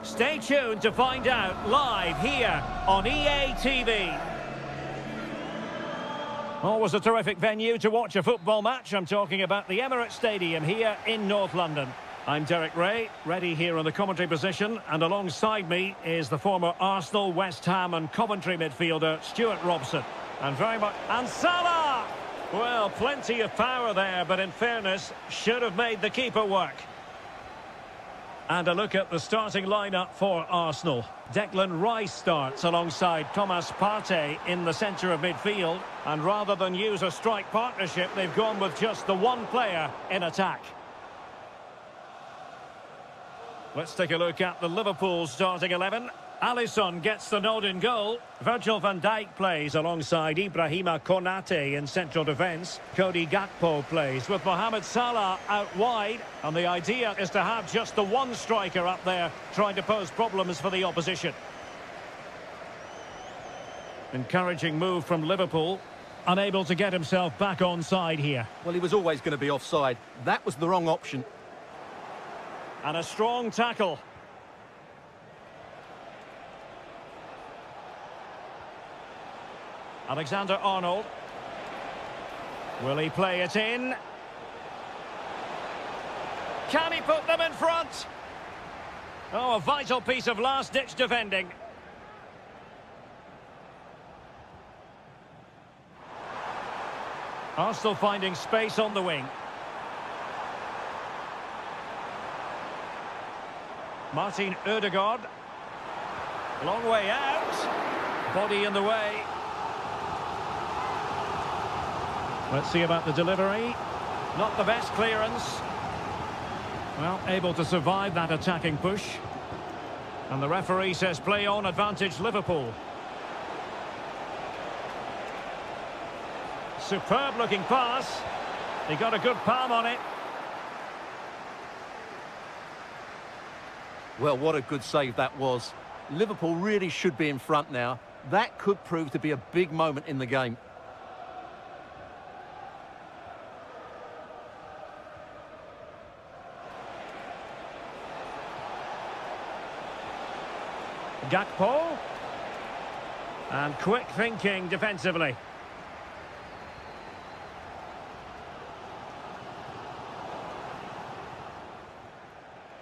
Stay tuned to find out live here on EA TV. Always a terrific venue to watch a football match. I'm talking about the Emirates Stadium here in North London. I'm Derek Ray, ready here on the commentary position, and alongside me is the former Arsenal, West Ham and Coventry midfielder Stuart Robson. And Salah! Well, plenty of power there, but in fairness, should have made the keeper work. And a look at the starting lineup for Arsenal. Declan Rice starts alongside Thomas Partey in the centre of midfield. And rather than use a strike partnership, they've gone with just the one player in attack. Let's take a look at the Liverpool starting 11. Alisson gets the nod in goal. Virgil van Dijk plays alongside Ibrahima Konate in central defence. Cody Gakpo plays with Mohamed Salah out wide. And the idea is to have just the one striker up there trying to pose problems for the opposition. Encouraging move from Liverpool. Unable to get himself back on side here. Well, he was always going to be offside. That was the wrong option. And a strong tackle. Alexander-Arnold. Will he play it in? Can he put them in front? Oh, a vital piece of last-ditch defending. Arsenal finding space on the wing. Martin Ødegaard. Long way out. Body in the way. Let's see about the delivery. Not the best clearance. Well, able to survive that attacking push. And the referee says play on, advantage Liverpool. Superb looking pass. He got a good palm on it. Well, what a good save that was. Liverpool really should be in front now. That could prove to be a big moment in the game. Gakpo. And quick thinking defensively.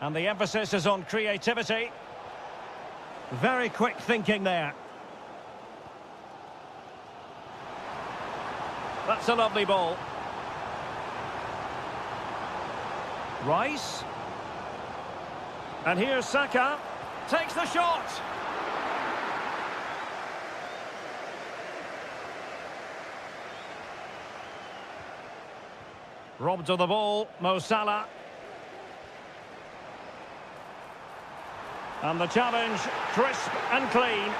And the emphasis is on creativity. Very quick thinking there. That's a lovely ball. Rice. And here's Saka. Takes the shot. Robbed of the ball, Mo Salah. And the challenge, crisp and clean.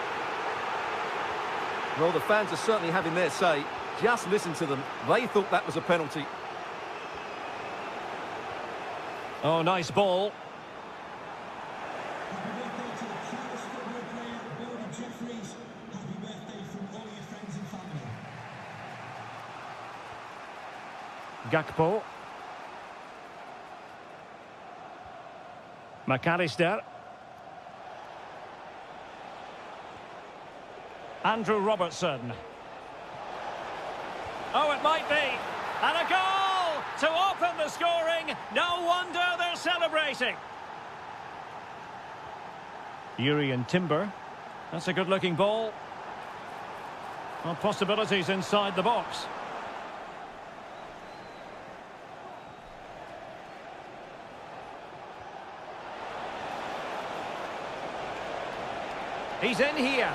Well, the fans are certainly having their say. Just listen to them. They thought that was a penalty. Oh, nice ball. Happy birthday to the Cleo football player, Odin Jeffries. Happy birthday from all your friends and family. Gakpo. McAllister. Andrew Robertson. Oh, it might be. And a goal to open the scoring. No wonder they're celebrating. Urian Timber. That's a good-looking ball. Well, possibilities inside the box. He's in here.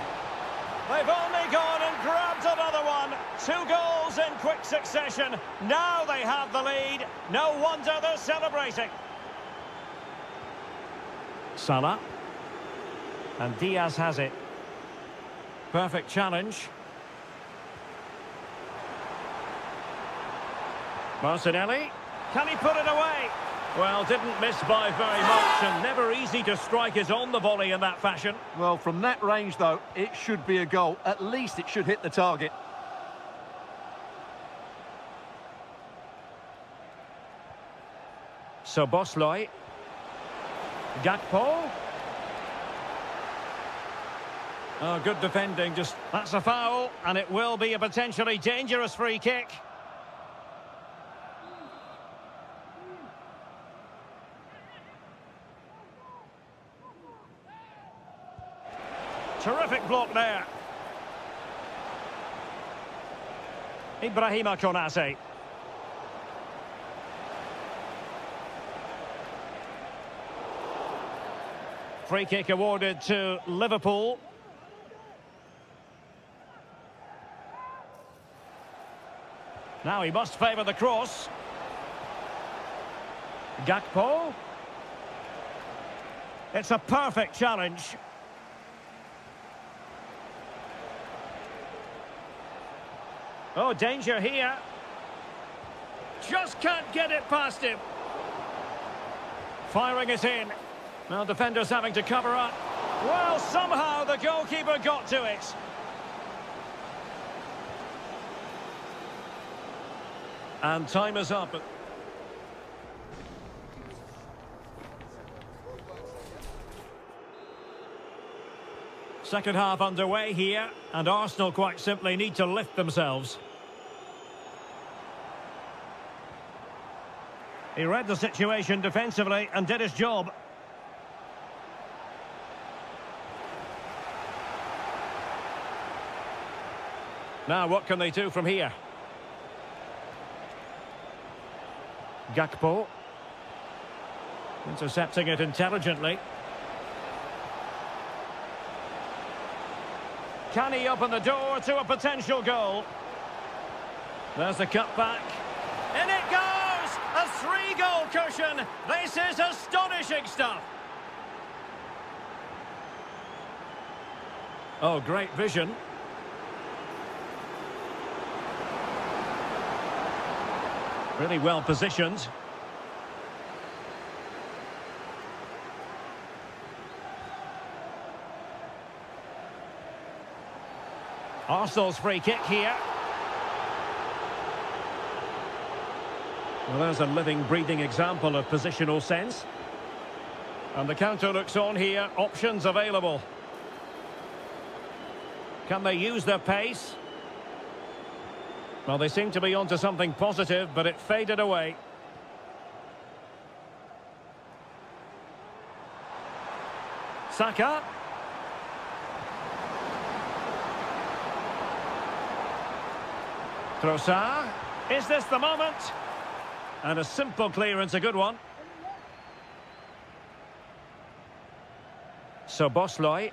They've only gone and grabbed another one. 2 goals in quick succession. Now they have the lead. No wonder they're celebrating. Salah. And Diaz has it. Perfect challenge. Martinelli. Can he put it away? Well, didn't miss by very much, and never easy to strike it on the volley in that fashion. Well, from that range, though, it should be a goal. At least it should hit the target. So Bosley. Gakpo. Oh, good defending. Just that's a foul, and it will be a potentially dangerous free kick. Terrific block there. Ibrahima Konate. Free kick awarded to Liverpool. Now he must favour the cross. Gakpo. It's a perfect challenge. Oh, danger here. Just can't get it past him. Firing it in. Now defenders having to cover up. Well, somehow the goalkeeper got to it. And time is up. Second half underway here, and Arsenal quite simply need to lift themselves. He read the situation defensively and did his job. Now, what can they do from here? Gakpo. Intercepting it intelligently. Can he open the door to a potential goal? There's the cutback. In it goes! A 3-goal cushion! This is astonishing stuff! Oh, great vision. Really well positioned. Arsenal's free kick here. Well, there's a living, breathing example of positional sense. And the counter looks on here. Options available. Can they use their pace? Well, they seem to be onto something positive, but it faded away. Saka. Trossard. Is this the moment? And a simple clearance, a good one. So Bosley.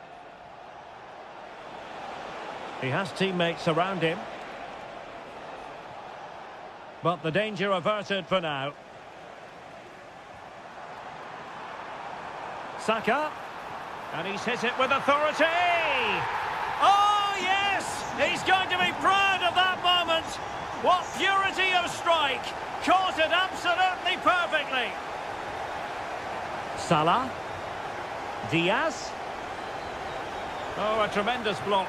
He has teammates around him. But the danger averted for now. Saka. And he's hit it with authority. Oh, yes! He's going to be proud of that moment. What purity of strike. Caught it absolutely perfectly. Salah. Diaz. Oh, a tremendous block.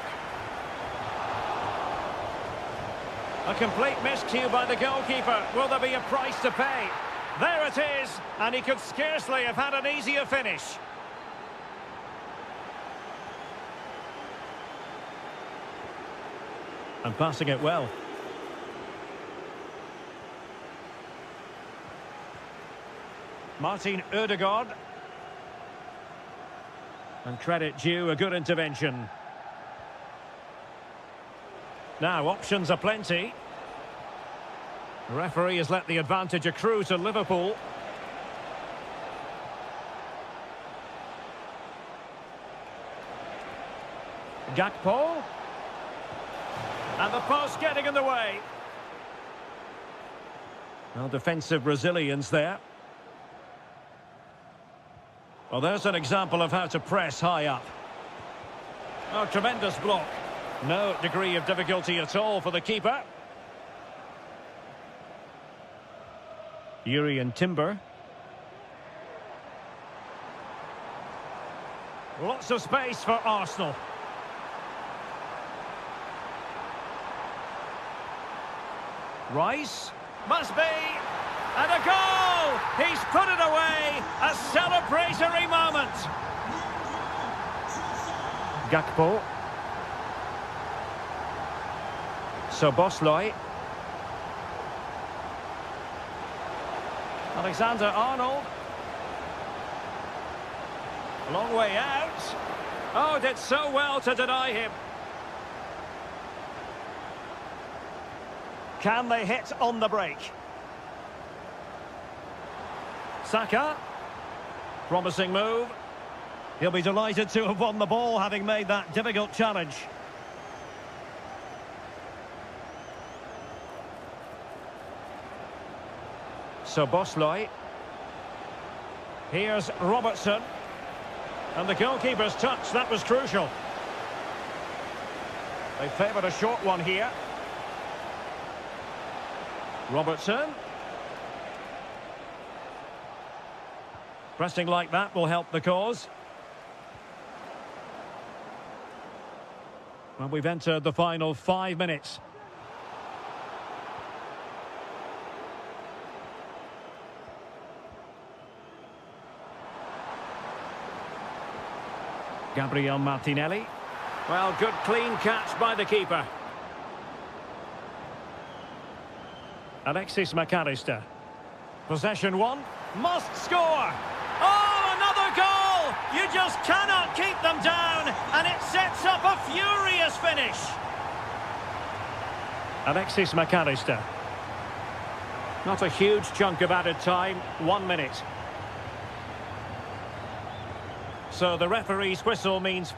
A complete miscue by the goalkeeper. Will there be a price to pay? There it is, and he could scarcely have had an easier finish. And passing it well. Martin Ødegaard. And credit due, a good intervention. Now, options are plenty. The referee has let the advantage accrue to Liverpool. Gakpo. And the post getting in the way. Well, defensive resilience there. Well, there's an example of how to press high up. Oh, tremendous block. No degree of difficulty at all for the keeper. Yuri and Timber. Lots of space for Arsenal. Rice. Must be. And a goal! He's put it away. A celebratory moment. Gakpo. So Bosley. Alexander-Arnold. A long way out. Oh, did so well to deny him. Can they hit on the break? Saka. Promising move. He'll be delighted to have won the ball, having made that difficult challenge. So Bosley. Here's Robertson. And the goalkeeper's touch, that was crucial. They favoured a short one here. Robertson. Pressing like that will help the cause. Well, we've entered the final 5 minutes. Gabriel Martinelli. Well, good clean catch by the keeper. Alexis McAllister. Possession one. Must score! Oh, another goal! You just cannot keep them down, and it sets up a furious finish. Alexis McAllister. Not a huge chunk of added time, 1 minute. So the referee's whistle means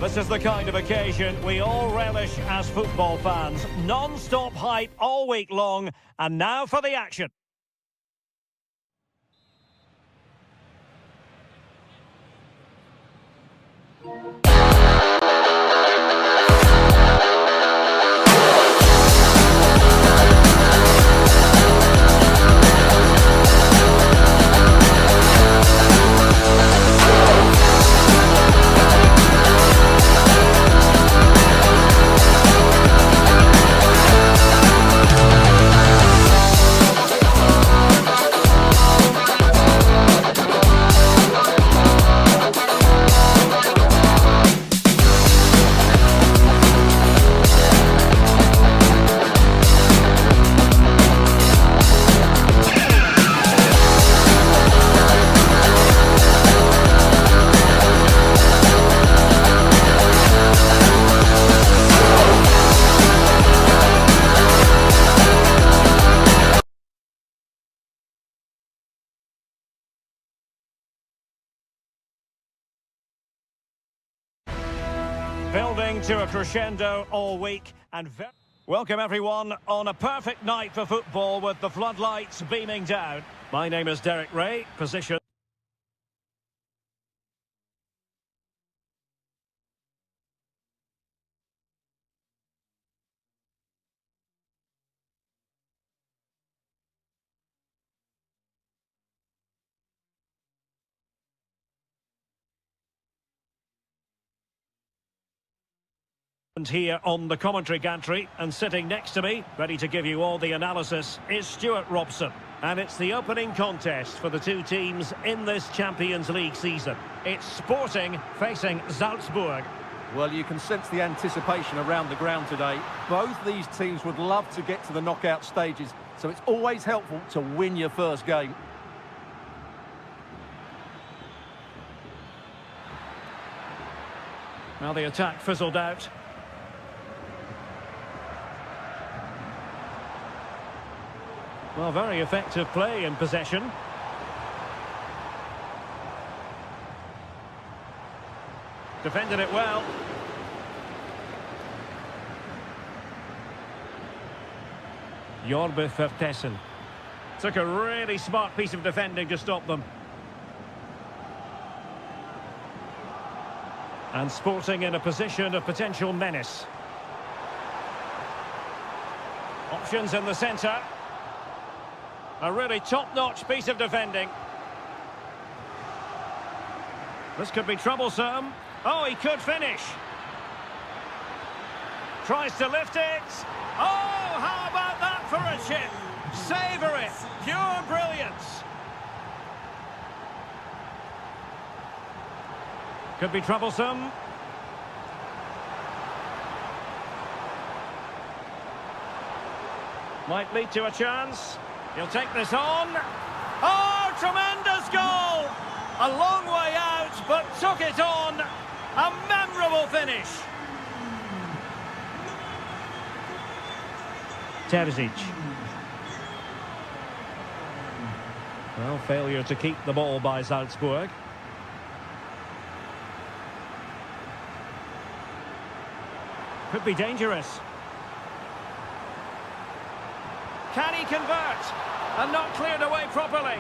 This is the kind of occasion we all relish as football fans. Non-stop hype all week long, and now for the action. Building to a crescendo all week and welcome everyone on a perfect night for football with the floodlights beaming down. My name is Derek Ray, position. Here on the commentary gantry, and sitting next to me, ready to give you all the analysis, is Stuart Robson. And it's the opening contest for the two teams in this Champions League season. It's Sporting facing Salzburg. Well, you can sense the anticipation around the ground today. Both these teams would love to get to the knockout stages, so it's always helpful to win your first game. Now the attack fizzled out. Well, very effective play in possession. Defended it well. Jorbe Vertessen. Took a really smart piece of defending to stop them. And Sporting in a position of potential menace. Options in the centre. A really top-notch piece of defending. This could be troublesome. Oh, he could finish. Tries to lift it. Oh, how about that for a chip? Savour it. Pure brilliance. Could be troublesome. Might lead to a chance. He'll take this on. Oh, tremendous goal! A long way out, but took it on. A memorable finish. Terzic. Well, failure to keep the ball by Salzburg. Could be dangerous. Can he convert? And not cleared away properly.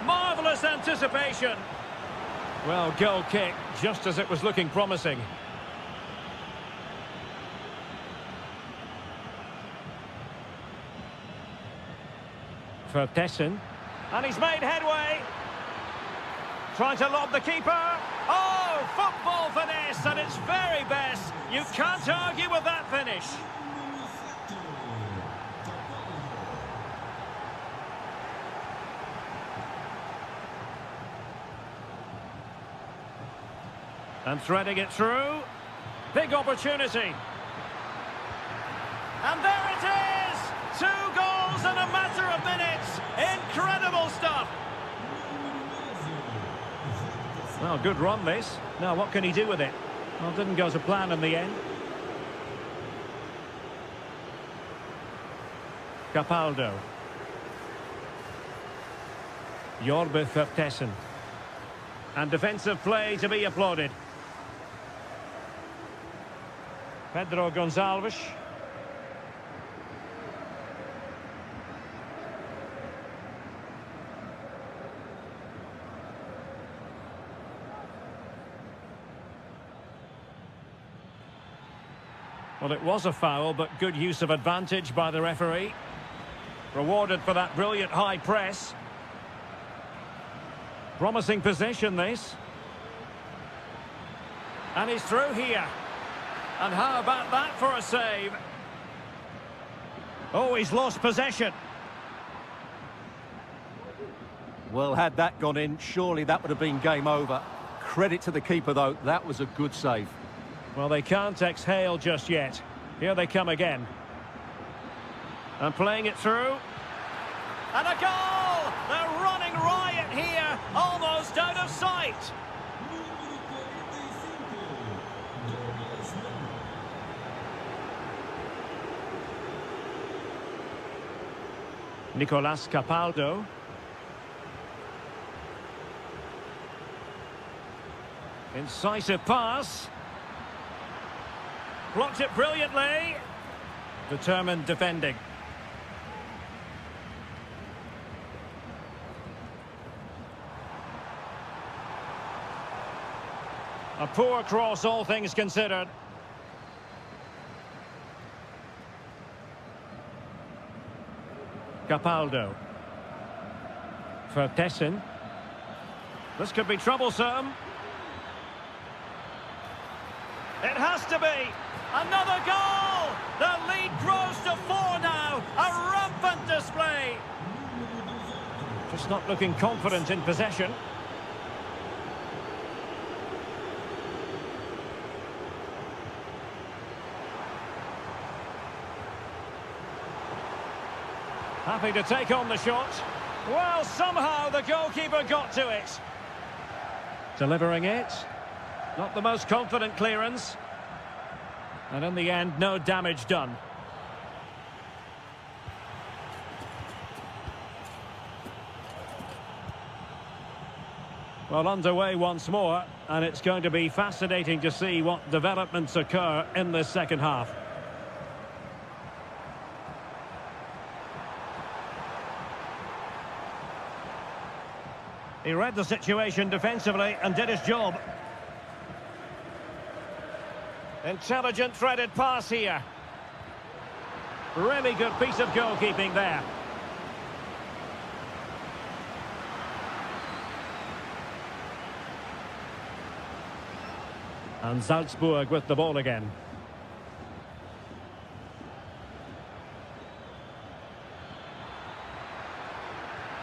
Marvellous anticipation. Well, goal kick, just as it was looking promising. Vertessen. And he's made headway. Trying to lob the keeper. Oh, football finesse at its very best. You can't argue with that finish. And threading it through. Big opportunity. And there it is! 2 goals in a matter of minutes. Incredible stuff. Well, good run this. Now, what can he do with it? Well, didn't go to plan in the end. Capaldo. Jorbe Vertessen. And defensive play to be applauded. Pedro Gonçalves. Well, it was a foul, but good use of advantage by the referee. Rewarded for that brilliant high press. Promising possession, this. And he's through here. And how about that for a save? Oh, he's lost possession. Well, had that gone in, surely that would have been game over. Credit to the keeper, though. That was a good save. Well, they can't exhale just yet. Here they come again. And playing it through. And a goal! They're running riot here, almost out of sight. Nicolas Capaldo. Incisive pass. Blocked it brilliantly. Determined defending. A poor cross, all things considered. Capaldo. Vertessen. This could be troublesome. It has to be. Another goal! The lead grows to 4 now. A rampant display. Just not looking confident in possession. Happy to take on the shot. Well, somehow the goalkeeper got to it. Delivering it. Not the most confident clearance. And in the end, no damage done. Well, underway once more, and it's going to be fascinating to see what developments occur in this second half. He read the situation defensively and did his job. Intelligent threaded pass here. Really good piece of goalkeeping there. And Salzburg with the ball again.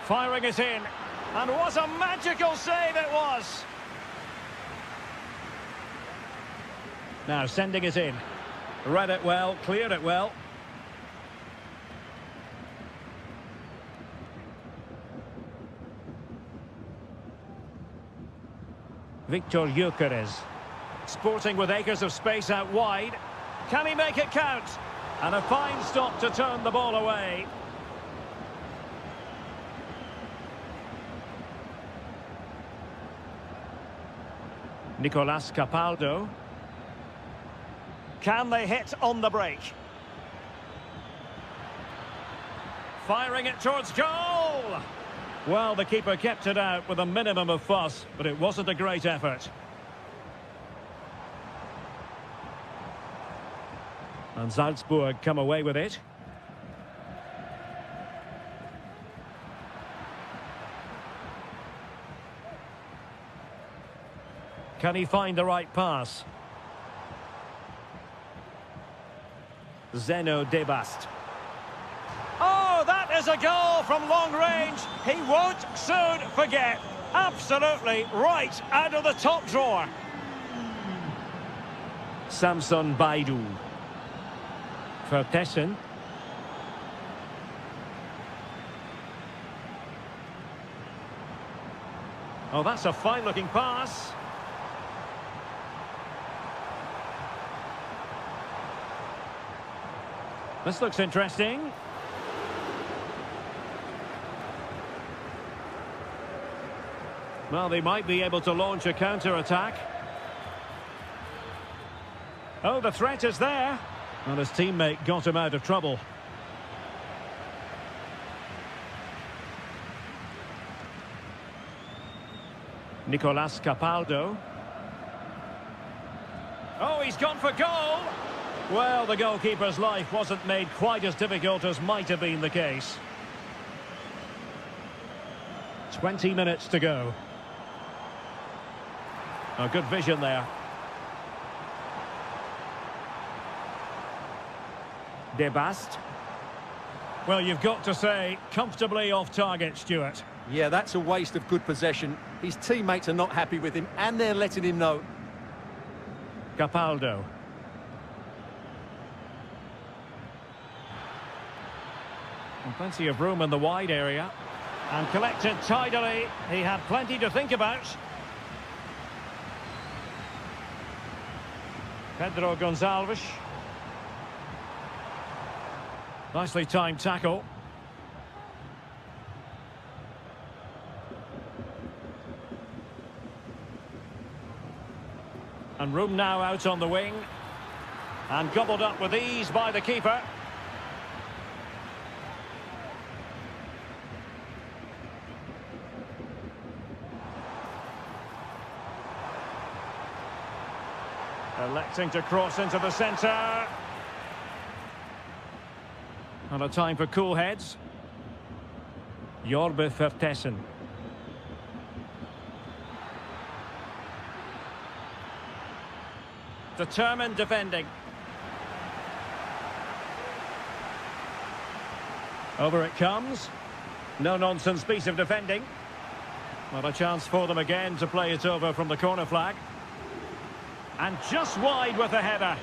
Firing it in. And what a magical save it was! Now sending it in. Read it well, cleared it well. Victor Gyökeres. Sporting with acres of space out wide. Can he make it count? And a fine stop to turn the ball away. Nicolas Capaldo. Can they hit on the break? Firing it towards goal! Well, the keeper kept it out with a minimum of fuss, but it wasn't a great effort. And Salzburg come away with it. Can he find the right pass? Zeno Debast. Oh, that is a goal from long range. He won't soon forget. Absolutely right out of the top drawer. Samson Baidu. Vertessen. Oh, that's a fine-looking pass. This looks interesting. Well, they might be able to launch a counter-attack. Oh, the threat is there. Well, his teammate got him out of trouble. Nicolas Capaldo. Oh, he's gone for goal! Well, the goalkeeper's life wasn't made quite as difficult as might have been the case. 20 minutes to go. Oh, good vision there. De Bast. Well, you've got to say, comfortably off target, Stuart. Yeah, that's a waste of good possession. His teammates are not happy with him, and they're letting him know. Capaldo. And plenty of room in the wide area. And collected tidily. He had plenty to think about. Pedro Gonçalves. Nicely timed tackle. And room now out on the wing. And gobbled up with ease by the keeper. Electing to cross into the centre. And a time for cool heads. Jorbe Vertessen. Determined defending. Over it comes. No-nonsense piece of defending. Well, a chance for them again to play it over from the corner flag. And just wide with a header.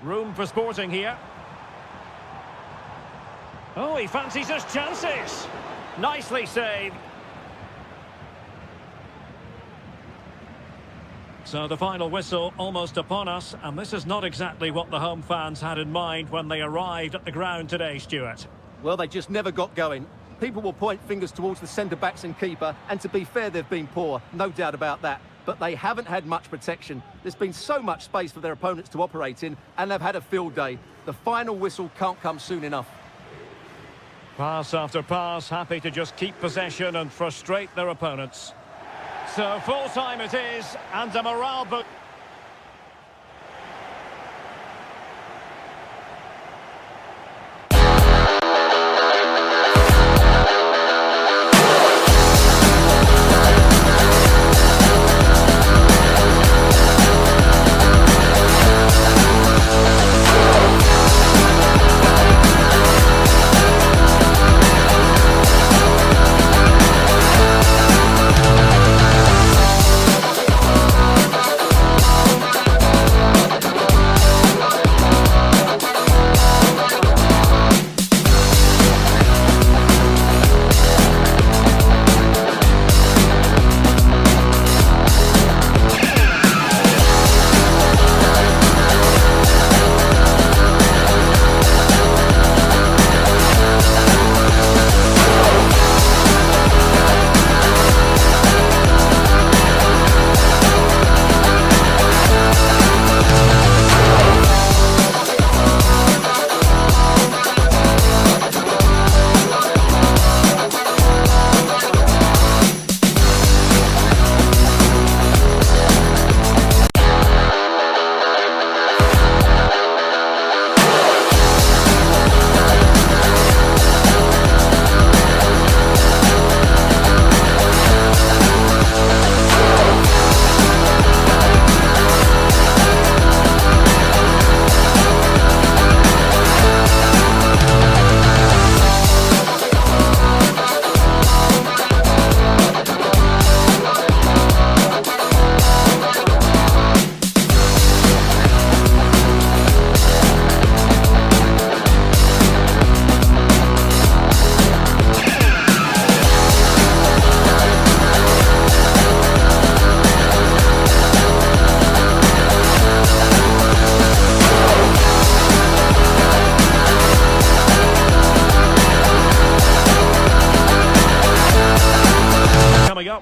Room for Sporting here. Oh, he fancies his chances. Nicely saved. So the final whistle almost upon us, and this is not exactly what the home fans had in mind when they arrived at the ground today, Stuart. Well, they just never got going. People will point fingers towards the centre-backs and keeper, and to be fair, they've been poor, no doubt about that. But they haven't had much protection. There's been so much space for their opponents to operate in, and they've had a field day. The final whistle can't come soon enough. Pass after pass, happy to just keep possession and frustrate their opponents. So full-time it is, and a morale boost.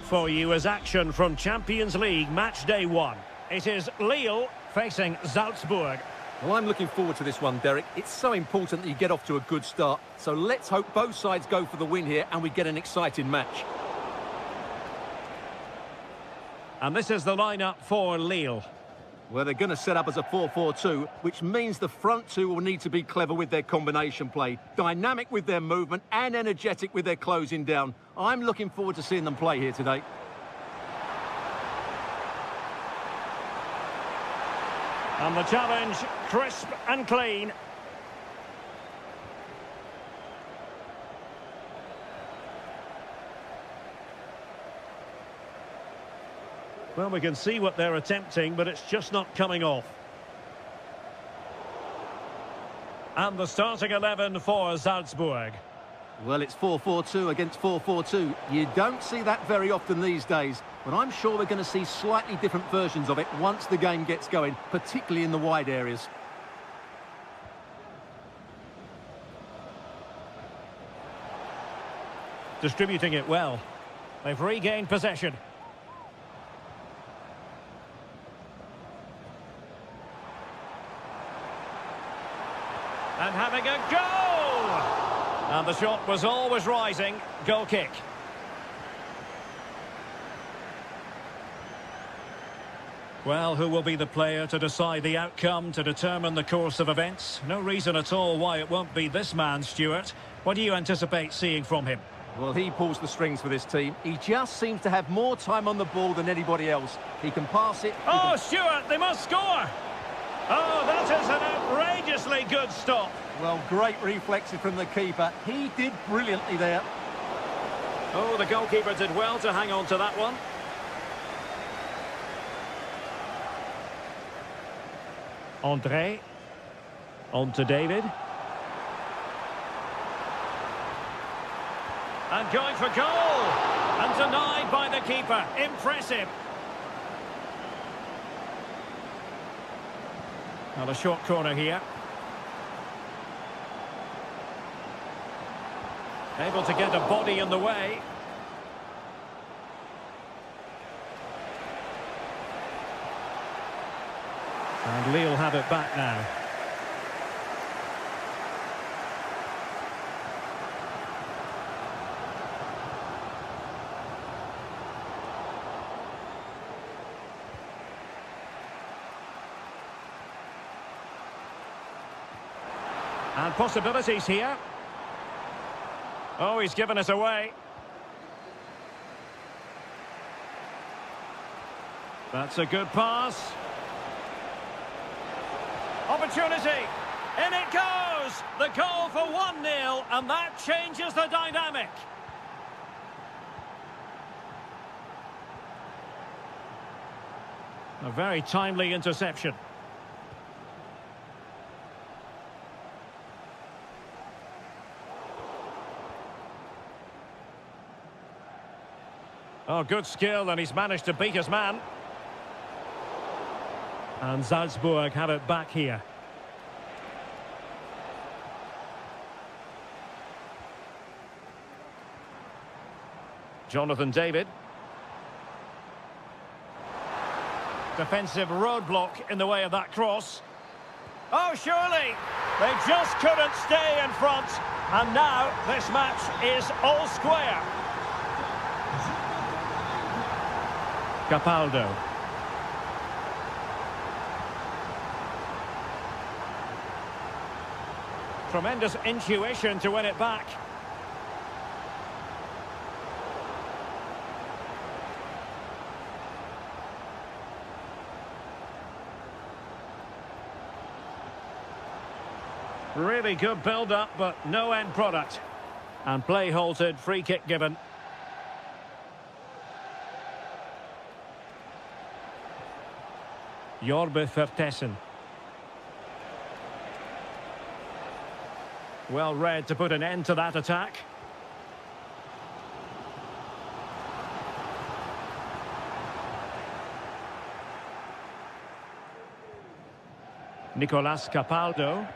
for you is action from Champions League match day 1. It is Lille facing Salzburg. Well, I'm looking forward to this one, Derek. It's so important that you get off to a good start. So let's hope both sides go for the win here and we get an exciting match. And this is the lineup for Lille. Well, they're going to set up as a 4-4-2, which means the front two will need to be clever with their combination play, dynamic with their movement and energetic with their closing down. I'm looking forward to seeing them play here today. And the challenge, crisp and clean. Well, we can see what they're attempting, but it's just not coming off. And the starting 11 for Salzburg. Well, it's 4-4-2 against 4-4-2. You don't see that very often these days, but I'm sure we're going to see slightly different versions of it once the game gets going, particularly in the wide areas. Distributing it well. They've regained possession. And having a goal! And the shot was always rising. Goal kick. Well, who will be the player to decide the outcome, to determine the course of events? No reason at all why it won't be this man, Stuart. What do you anticipate seeing from him? Well, he pulls the strings for this team. He just seems to have more time on the ball than anybody else. He can pass it. Oh, Stuart, they must score! Oh, that is an outrageously good stop. Well, great reflexes from the keeper. He did brilliantly there. Oh, the goalkeeper did well to hang on to that one. André. On to David. And going for goal. And denied by the keeper. Impressive. Now a short corner here. Able to get a body in the way. And Lille have it back now. And possibilities here. Oh, he's given us away. That's a good pass. Opportunity. In it goes. The goal for 1-0, and that changes the dynamic. A very timely interception. Oh, good skill, and he's managed to beat his man. And Salzburg have it back here. Jonathan David. Defensive roadblock in the way of that cross. Oh, surely! They just couldn't stay in front. And now this match is all square. Capaldo. Tremendous intuition to win it back. Really good build-up, but no end product. And play halted, free kick given. Jorbe Vertessen. Well read to put an end to that attack. Nicolas Capaldo.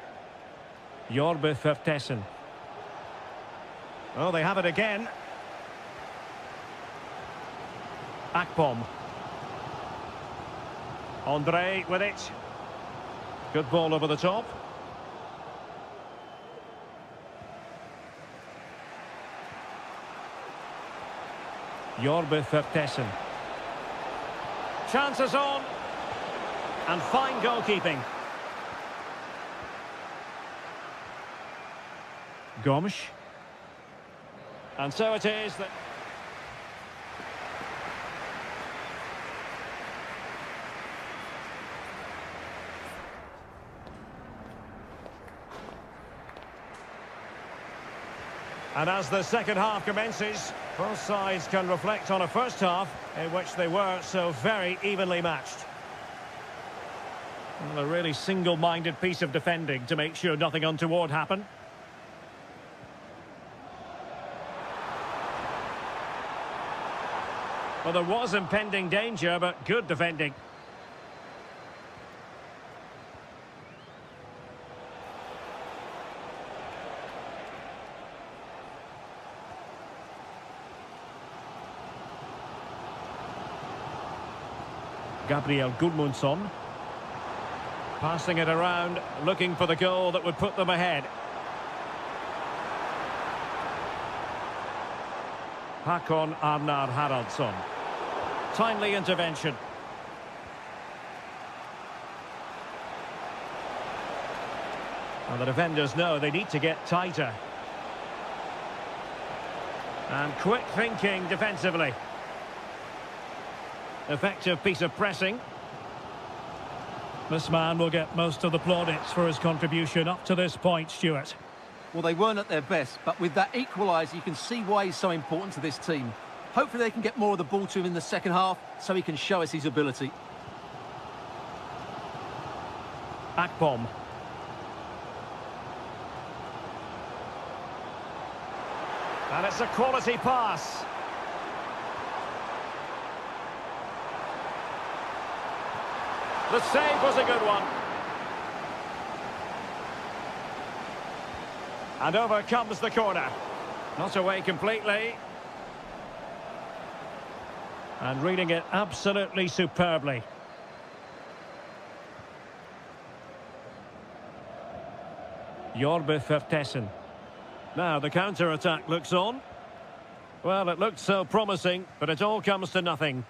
Jorbe Vertessen. Oh, they have it again. Akpom. Andre with it. Good ball over the top. Jorbe Vertessen. Chances on. And fine goalkeeping. Gomes. And so it is that... And as the second half commences, both sides can reflect on a first half in which they were so very evenly matched. Well, a really single-minded piece of defending to make sure nothing untoward happened. Well, there was impending danger, but good defending. Gabriel Gudmundsson. Passing it around, looking for the goal that would put them ahead. Håkon Arnar Haraldsson. Timely intervention. And the defenders know they need to get tighter. And quick thinking defensively. Effective piece of pressing. This man will get most of the plaudits for his contribution up to this point, Stuart. Well, they weren't at their best, but with that equaliser, you can see why he's so important to this team. Hopefully they can get more of the ball to him in the second half, so he can show us his ability. Akpom. And it's a quality pass. The save was a good one. And over comes the corner. Not away completely. And reading it absolutely superbly. Jorbe Vertessen. Now the counter-attack looks on. Well, it looked so promising, but it all comes to nothing.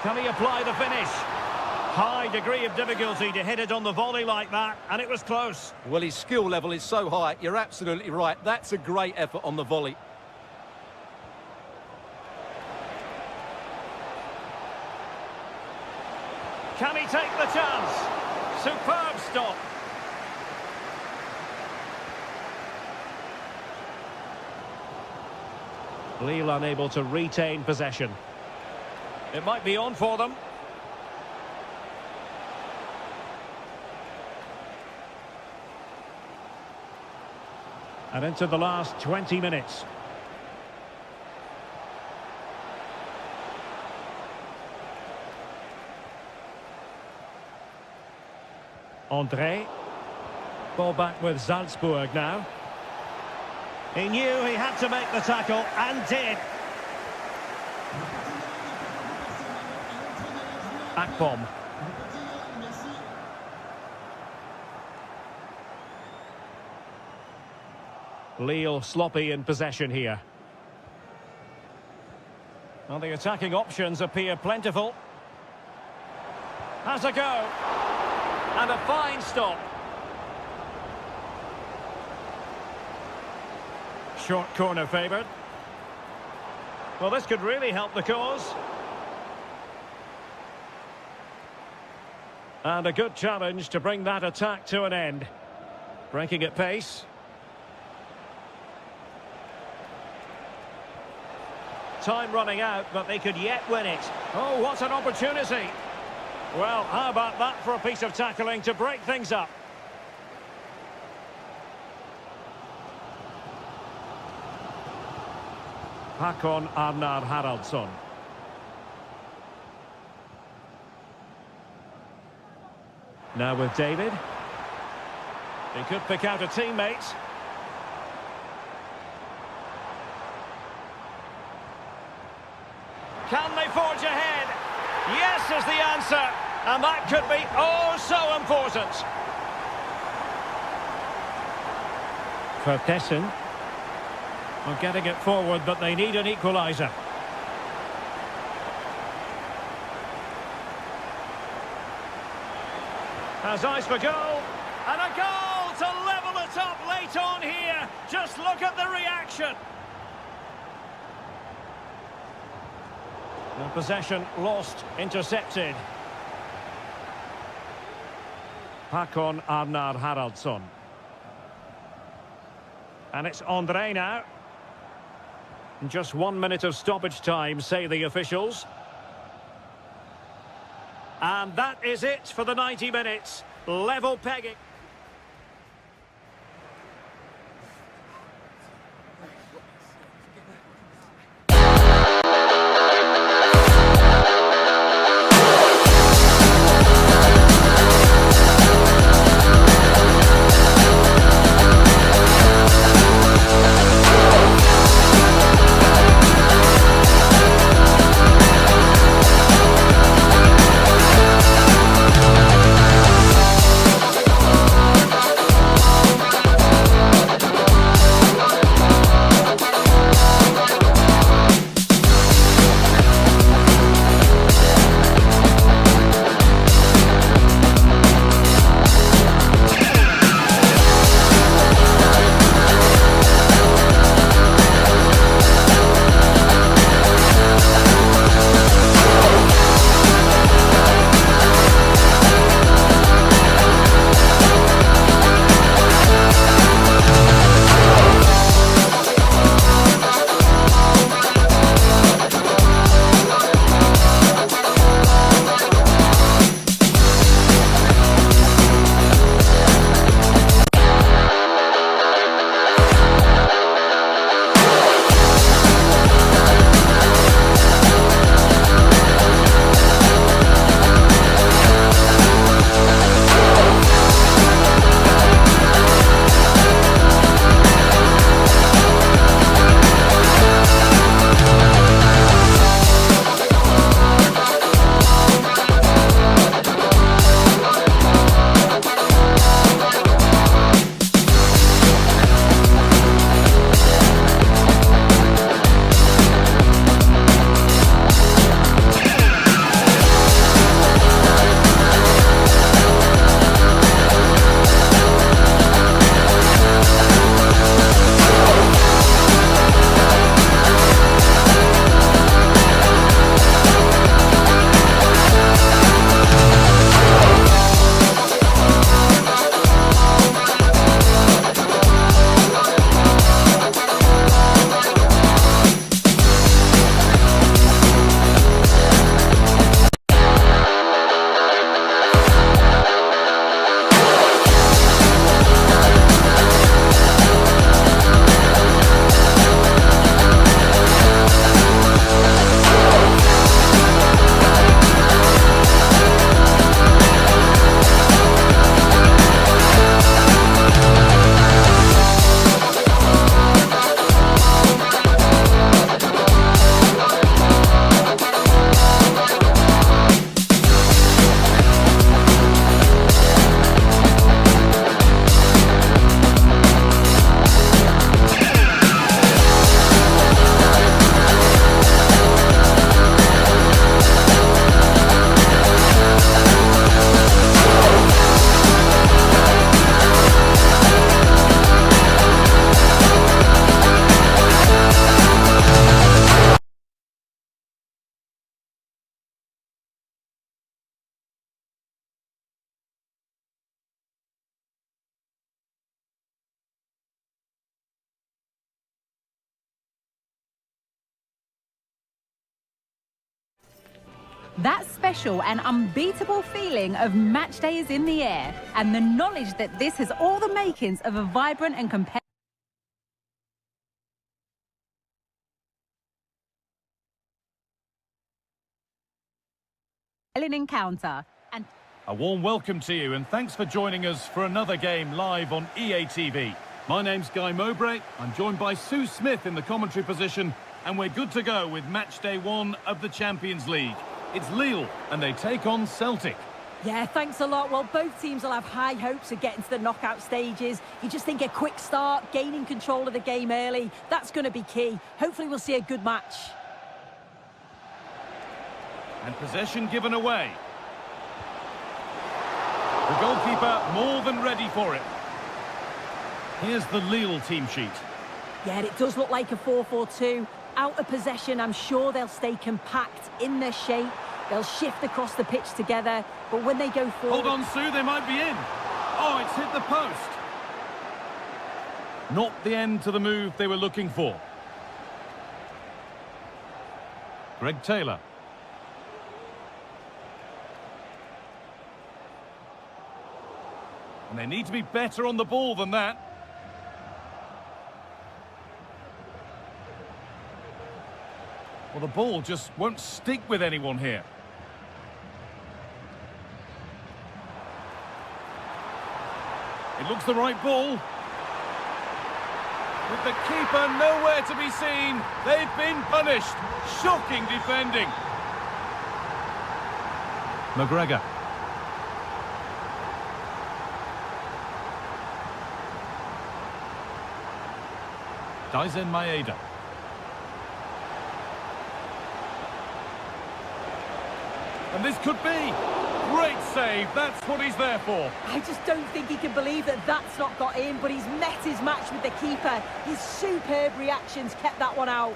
Can he apply the finish? High degree of difficulty to hit it on the volley like that, and it was close. Well, his skill level is so high, you're absolutely right. That's a great effort on the volley. Can he take the chance? Superb stop. Lille unable to retain possession. It might be on for them. And into the last 20 minutes. Andre. Ball back with Salzburg now. He knew he had to make the tackle and did. Akpom. Lille sloppy in possession here. Well, the attacking options appear plentiful. Has a go. And a fine stop. Short corner favoured. Well, this could really help the cause. And a good challenge to bring that attack to an end. Breaking at pace. Time running out, but they could yet win it. Oh, what an opportunity. Well, how about that for a piece of tackling to break things up? Håkon Arnar Haraldsson. Now with David. He could pick out a teammate. Can they forge ahead? Yes is the answer. And that could be oh so important. Vertessen. Well, getting it forward, but they need an equaliser. Has eyes for goal. And a goal to level it up late on here. Just look at the reaction. The possession lost, intercepted. Håkon Arnar Haraldsson. And it's Andre now. In just 1 minute of stoppage time, say the officials. And that is it for the 90 minutes. Level pegging. That special and unbeatable feeling of match day is in the air, and the knowledge that this has all the makings of a vibrant and competitive encounter. And A warm welcome to you and thanks for joining us for another game live on EA TV. My name's Guy Mowbray. I'm joined by Sue Smith in the commentary position and we're good to go with match day 1 of the Champions League. It's Lille and they take on Celtic. Yeah, thanks a lot. Well, both teams will have high hopes of getting to the knockout stages. You just think a quick start, gaining control of the game early, that's going to be key. Hopefully we'll see a good match. And possession given away. The goalkeeper more than ready for it. Here's the Lille team sheet. Yeah, it does look like a 4-4-2. Out of possession, I'm sure they'll stay compact in their shape. They'll shift across the pitch together, but when they go forward... Hold on, Sue, they might be in. Oh, it's hit the post. Not the end to the move they were looking for. Greg Taylor. And they need to be better on the ball than that. Well, the ball just won't stick with anyone here. It looks the right ball. With the keeper nowhere to be seen, they've been punished. Shocking defending. McGregor. Dyson Maeda. And this could be. Great save, that's what he's there for. I just don't think he can believe that that's not got in, but he's met his match with the keeper. His superb reactions kept that one out.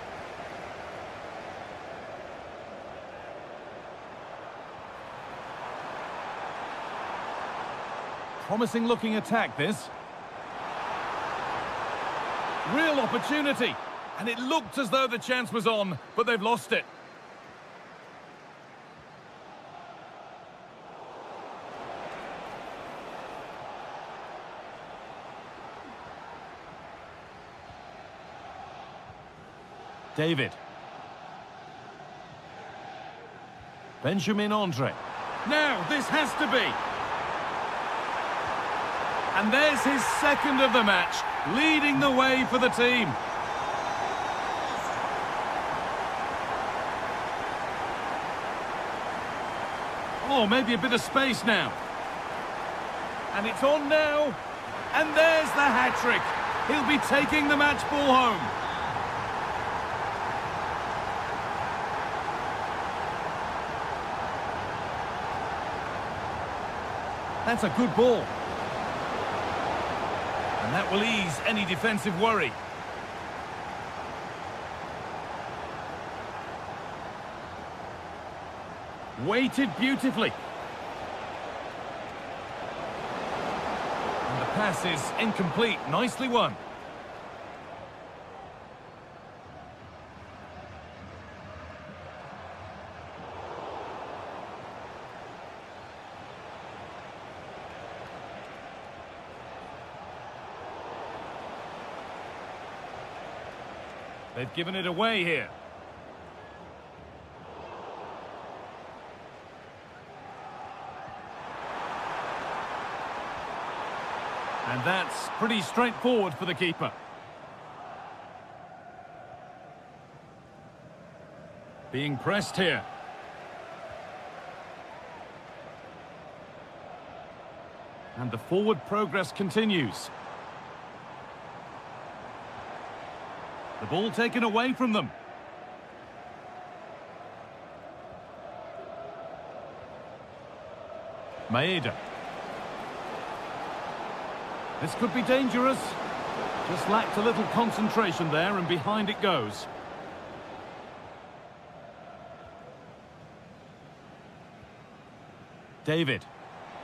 Promising looking attack, this. Real opportunity. And it looked as though the chance was on, but they've lost it. David. Benjamin Andre. Now, this has to be. And there's his second of the match, leading the way for the team. Oh, maybe a bit of space now. And it's on now. And there's the hat-trick. He'll be taking the match ball home. That's a good ball. And that will ease any defensive worry. Weighted beautifully. And the pass is incomplete. Nicely won. They've given it away here. And that's pretty straightforward for the keeper. Being pressed here. And the forward progress continues. The ball taken away from them. Maeda. This could be dangerous. Just lacked a little concentration there and behind it goes. David.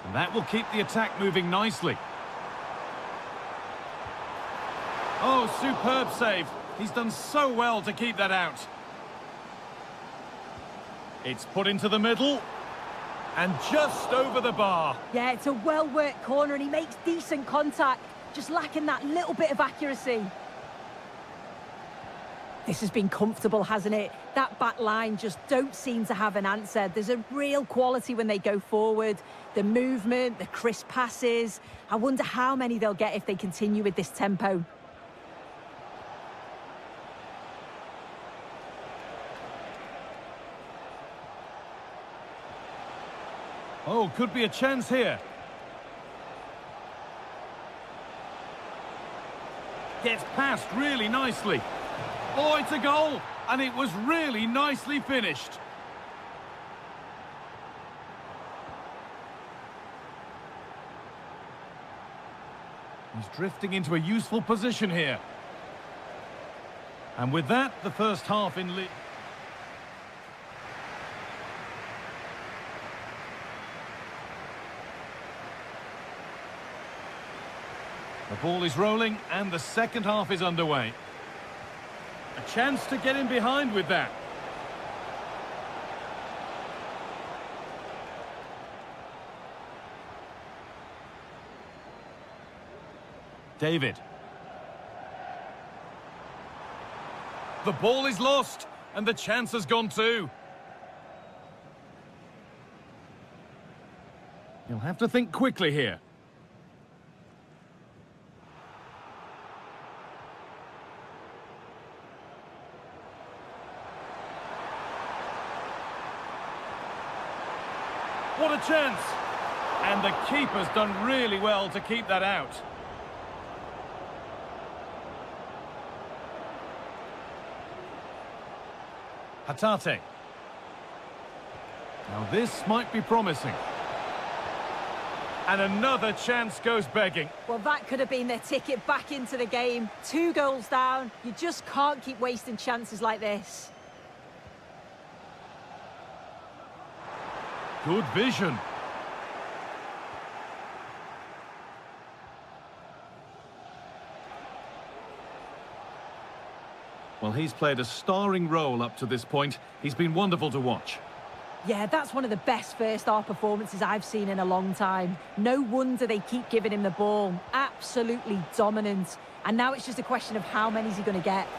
And that will keep the attack moving nicely. Oh, superb save. He's done so well to keep that out. It's put into the middle. And just over the bar. Yeah, it's a well-worked corner and he makes decent contact. Just lacking that little bit of accuracy. This has been comfortable, hasn't it? That back line just don't seem to have an answer. There's a real quality when they go forward. The movement, the crisp passes. I wonder how many they'll get if they continue with this tempo. Oh, could be a chance here. Gets past really nicely. Oh, it's a goal, and it was really nicely finished. He's drifting into a useful position here. And with that, the first half in Lille. The ball is rolling, and the second half is underway. A chance to get in behind with that. David. The ball is lost, and the chance has gone too. You'll have to think quickly here. What a chance! And the keeper's done really well to keep that out. Hatate. Now this might be promising. And another chance goes begging. Well, that could have been their ticket back into the game. 2 goals down. You just can't keep wasting chances like this. Good vision. Well, he's played a starring role up to this point. He's been wonderful to watch. Yeah, that's one of the best first-half performances I've seen in a long time. No wonder they keep giving him the ball. Absolutely dominant. And now it's just a question of how many is he going to get.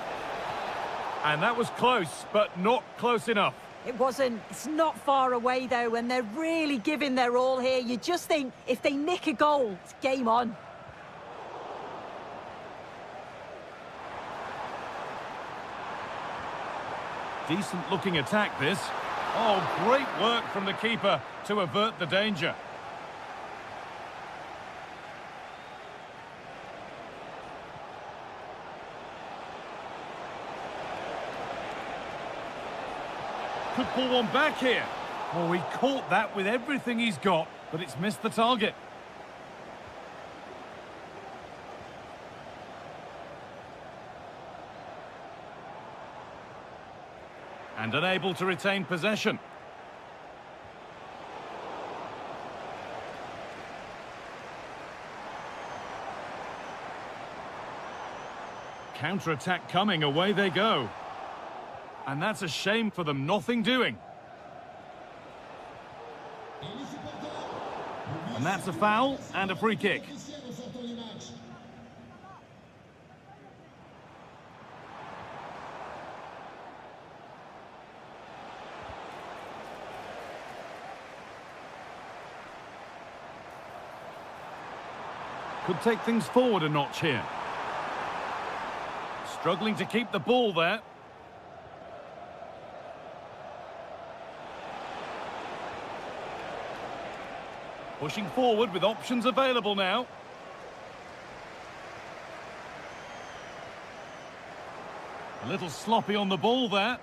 And that was close, but not close enough. It wasn't. It's not far away, though, and they're really giving their all here. You just think if they nick a goal, it's game on. Decent-looking attack, this. Oh, great work from the keeper to avert the danger. Could pull one back here. Oh, he caught that with everything he's got, but it's missed the target. And unable to retain possession. Counter-attack coming, away they go. And that's a shame for them, nothing doing. And that's a foul and a free kick. Could take things forward a notch here. Struggling to keep the ball there. Pushing forward with options available now. A little sloppy on the ball there.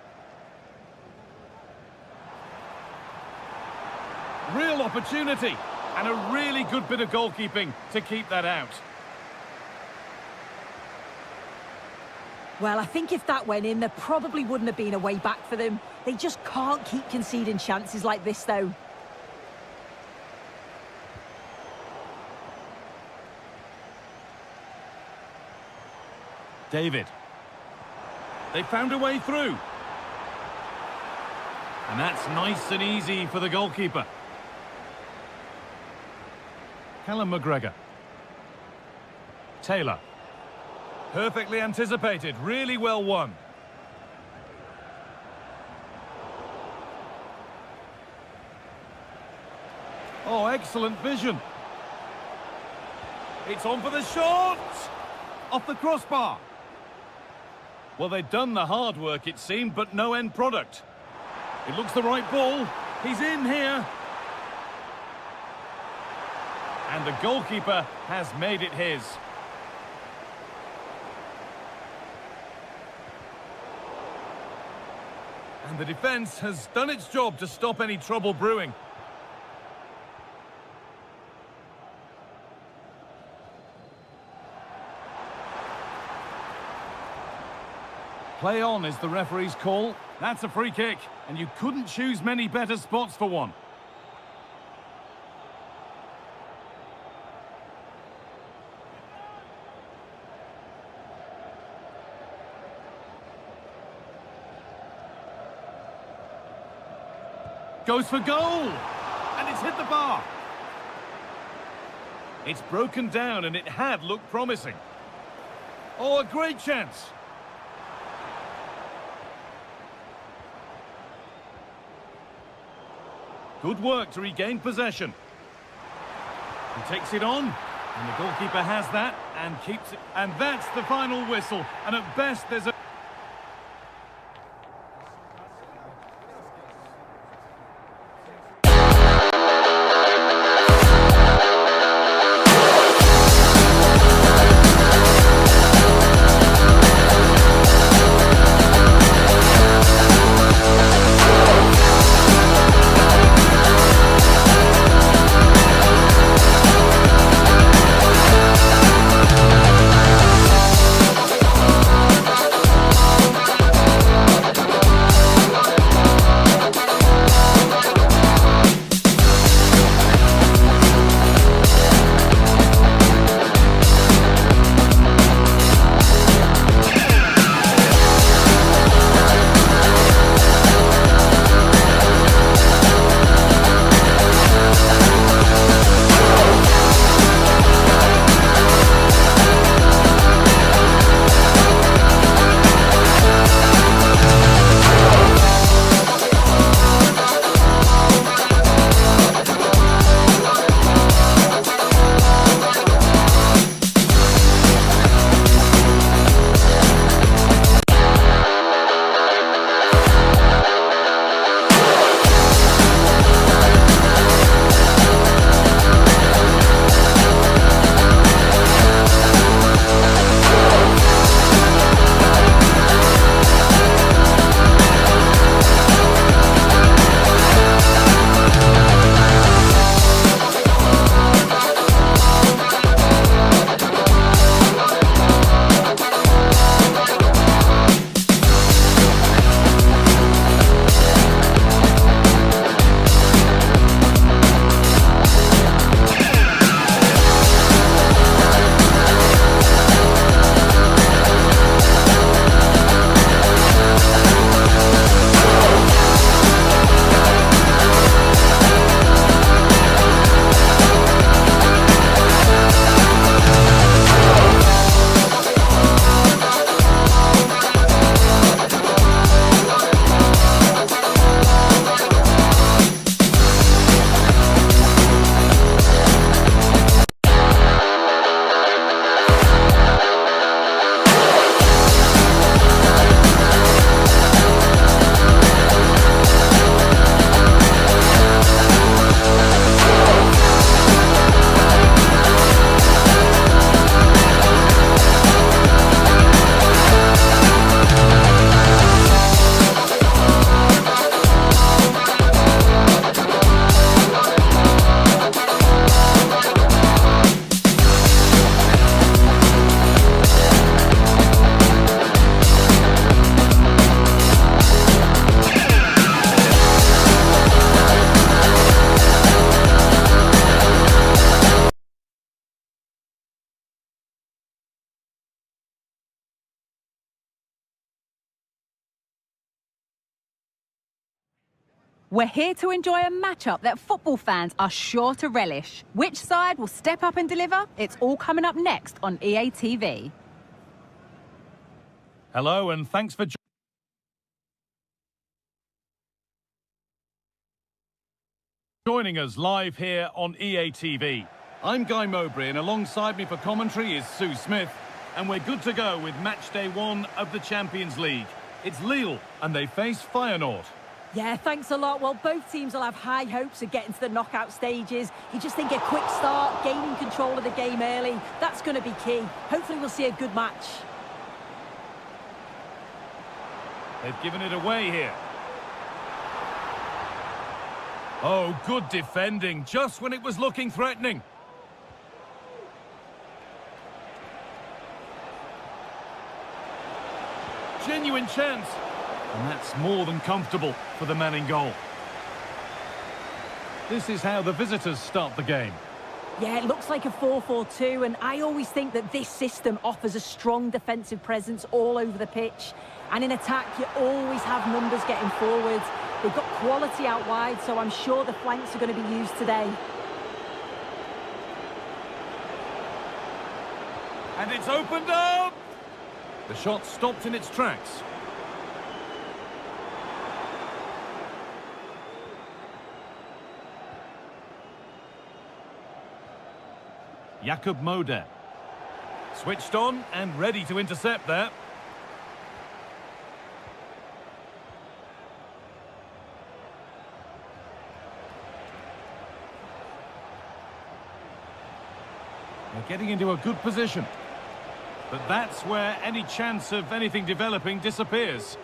Real opportunity. And a really good bit of goalkeeping to keep that out. Well, I think if that went in, there probably wouldn't have been a way back for them. They just can't keep conceding chances like this, though. David. They found a way through. And that's nice and easy for the goalkeeper. Callum McGregor. Taylor. Perfectly anticipated, really well won. Oh, excellent vision. It's on for the shot! Off the crossbar. Well, they'd done the hard work, it seemed, but no end product. It looks the right ball. He's in here. And the goalkeeper has made it his. And the defence has done its job to stop any trouble brewing. Play on is the referee's call. That's a free kick, and you couldn't choose many better spots for one. Goes for goal! And it's hit the bar. It's broken down, and it had looked promising. Oh, a great chance. Good work to regain possession. He takes it on, and the goalkeeper has that and keeps it. And that's the final whistle. And at best, there's a... We're here to enjoy a matchup that football fans are sure to relish. Which side will step up and deliver? It's all coming up next on EA TV. Hello, and thanks for joining us live here on EA TV. I'm Guy Mowbray, and alongside me for commentary is Sue Smith, and we're good to go with match day 1 of the Champions League. It's Lille, and they face Feyenoord. Yeah, thanks a lot. Well, both teams will have high hopes of getting to the knockout stages. You just think a quick start, gaining control of the game early, that's going to be key. Hopefully we'll see a good match. They've given it away here. Oh, good defending, just when it was looking threatening. Genuine chance. And that's more than comfortable for the man in goal. This is how the visitors start the game. Yeah, it looks like a 4-4-2, and I always think that this system offers a strong defensive presence all over the pitch. And in attack, you always have numbers getting forwards. They've got quality out wide, so I'm sure the flanks are going to be used today. And it's opened up! The shot stopped in its tracks. Jakob Moder. Switched on and ready to intercept there. They're getting into a good position. But that's where any chance of anything developing disappears.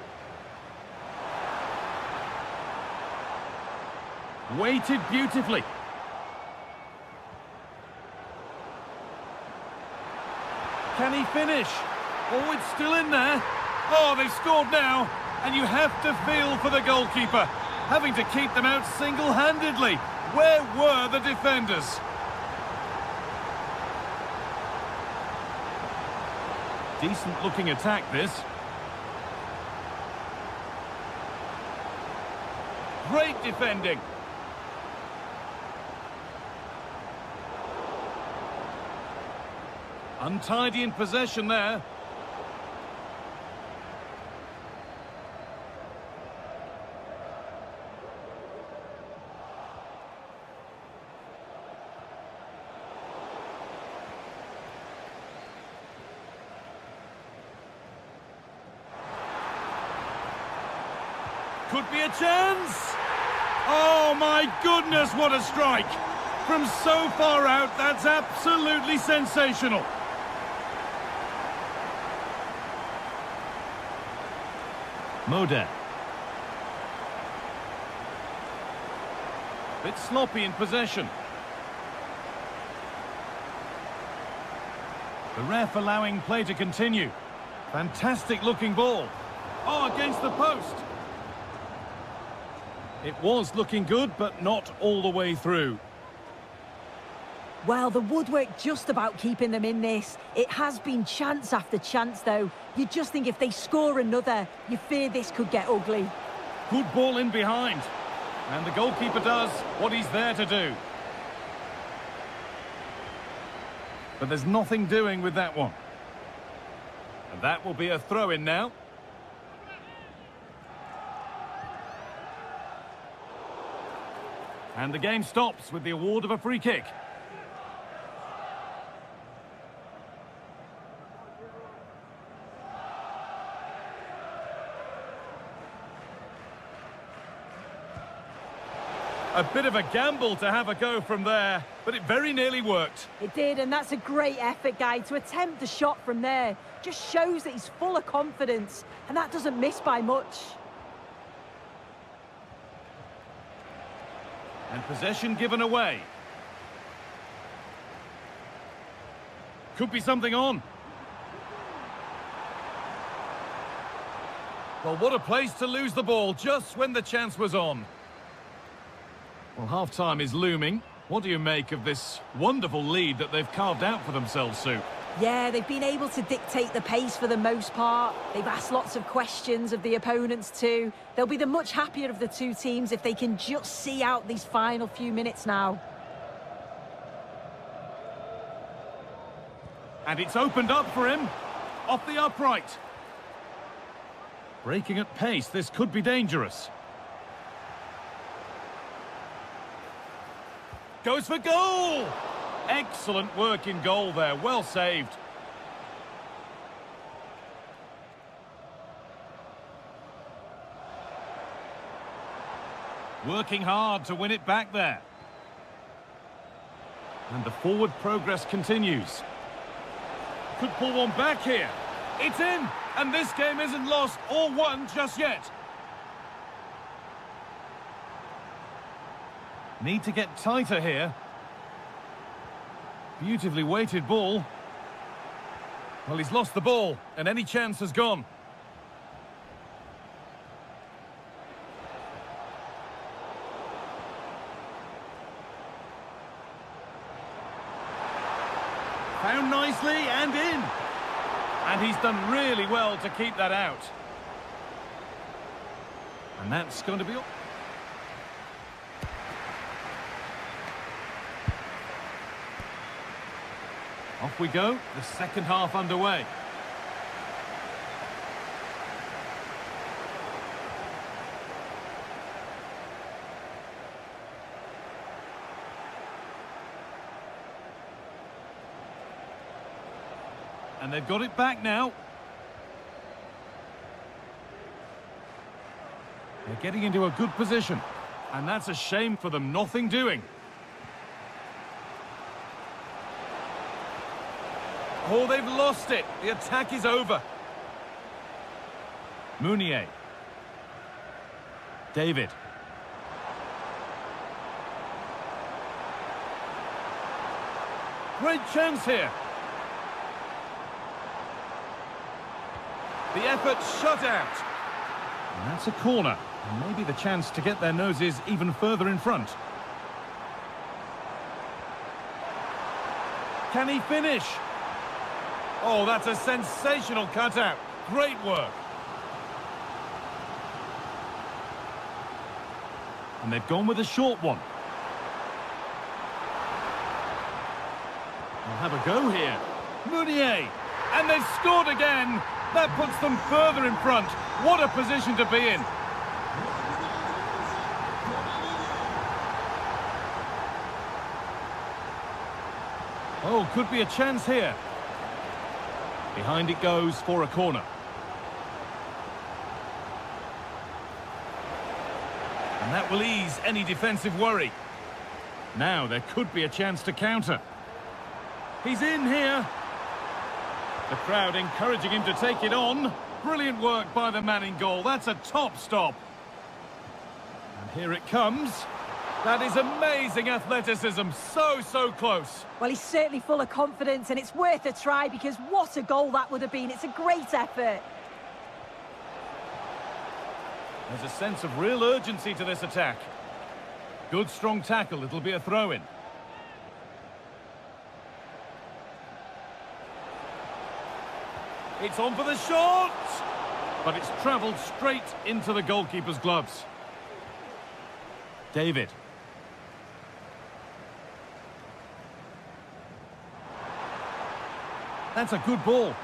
Weighted beautifully. Can he finish? Oh, it's still in there. Oh, they've scored now. And you have to feel for the goalkeeper, having to keep them out single-handedly. Where were the defenders? Decent-looking attack, this. Great defending. Untidy in possession there. Could be a chance. Oh my goodness, what a strike. From so far out, that's absolutely sensational. Moder. Bit sloppy in possession. The ref allowing play to continue. Fantastic looking ball. Oh, against the post. It was looking good, but not all the way through. Well, the woodwork just about keeping them in this. It has been chance after chance, though. You just think if they score another, you fear this could get ugly. Good ball in behind. And the goalkeeper does what he's there to do. But there's nothing doing with that one. And that will be a throw-in now. And the game stops with the award of a free kick. A bit of a gamble to have a go from there, but it very nearly worked. It did, and that's a great effort, Guy. To attempt the shot from there just shows that he's full of confidence, and that doesn't miss by much. And possession given away. Could be something on. Well, what a place to lose the ball just when the chance was on. Well, half-time is looming. What do you make of this wonderful lead that they've carved out for themselves, Sue? Yeah, they've been able to dictate the pace for the most part. They've asked lots of questions of the opponents too. They'll be the much happier of the two teams if they can just see out these final few minutes now. And it's opened up for him. Off the upright. Breaking at pace, this could be dangerous. Goes for goal! Excellent work in goal there, well saved. Working hard to win it back there. And the forward progress continues. Could pull one back here. It's in! And this game isn't lost or won just yet. Need to get tighter here. Beautifully weighted ball. Well, he's lost the ball, and any chance has gone. Found nicely and in. And he's done really well to keep that out. And that's going to be... Off we go, the second half underway. And they've got it back now. They're getting into a good position. And that's a shame for them, nothing doing. Oh, they've lost it. The attack is over. Meunier. David. Great chance here. The effort shut out. And that's a corner. And maybe the chance to get their noses even further in front. Can he finish? Oh, that's a sensational cutout. Great work. And they've gone with a short one. They'll have a go here. Meunier. And they've scored again. That puts them further in front. What a position to be in. Oh, could be a chance here. Behind it goes for a corner. And that will ease any defensive worry. Now there could be a chance to counter. He's in here. The crowd encouraging him to take it on. Brilliant work by the man in goal. That's a top stop. And here it comes. That is amazing athleticism. So close. Well, he's certainly full of confidence, and it's worth a try because what a goal that would have been. It's a great effort. There's a sense of real urgency to this attack. Good strong tackle. It'll be a throw-in. It's on for the shot! But it's travelled straight into the goalkeeper's gloves. David. That's a good ball.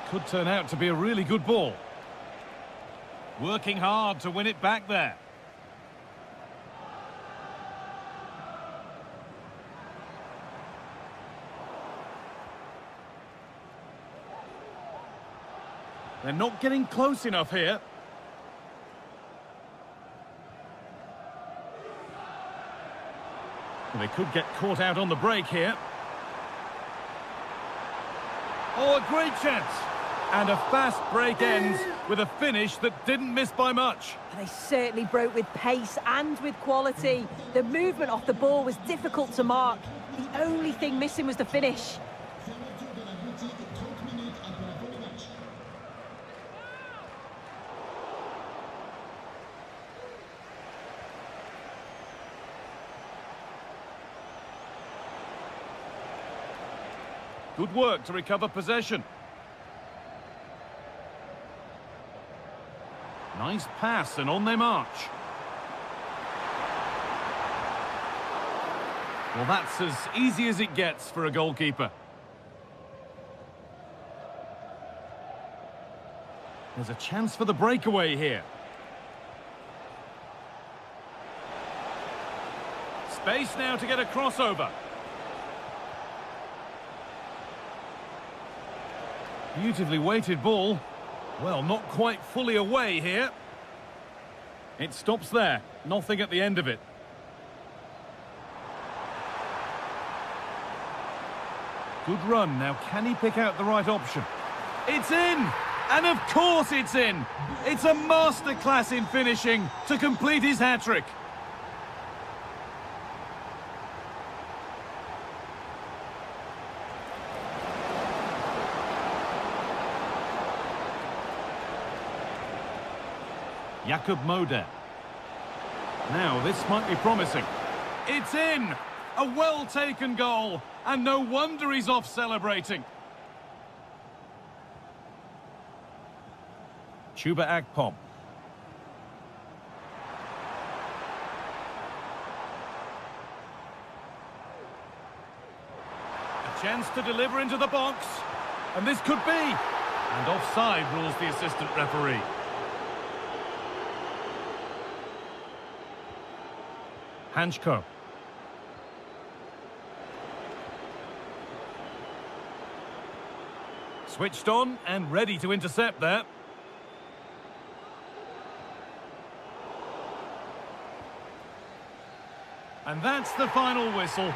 Could turn out to be a really good ball. Working hard to win it back there. They're not getting close enough here. Well, they could get caught out on the break here. Oh, a great chance. And a fast break ends with a finish that didn't miss by much. They certainly broke with pace and with quality. The movement off the ball was difficult to mark. The only thing missing was the finish. Good work to recover possession. Nice pass, and on they march. Well, that's as easy as it gets for a goalkeeper. There's a chance for the breakaway here. Space now to get a crossover. Beautifully weighted ball. Well, not quite fully away here. It stops there. Nothing at the end of it. Good run. Now, can he pick out the right option? It's in! And of course it's in! It's a masterclass in finishing to complete his hat-trick. Jakob Moder. Now, this might be promising. It's in! A well-taken goal, and no wonder he's off celebrating. Chuba Akpom. A chance to deliver into the box, and this could be. And offside rules the assistant referee. Hanchko. Switched on and ready to intercept there. And that's the final whistle.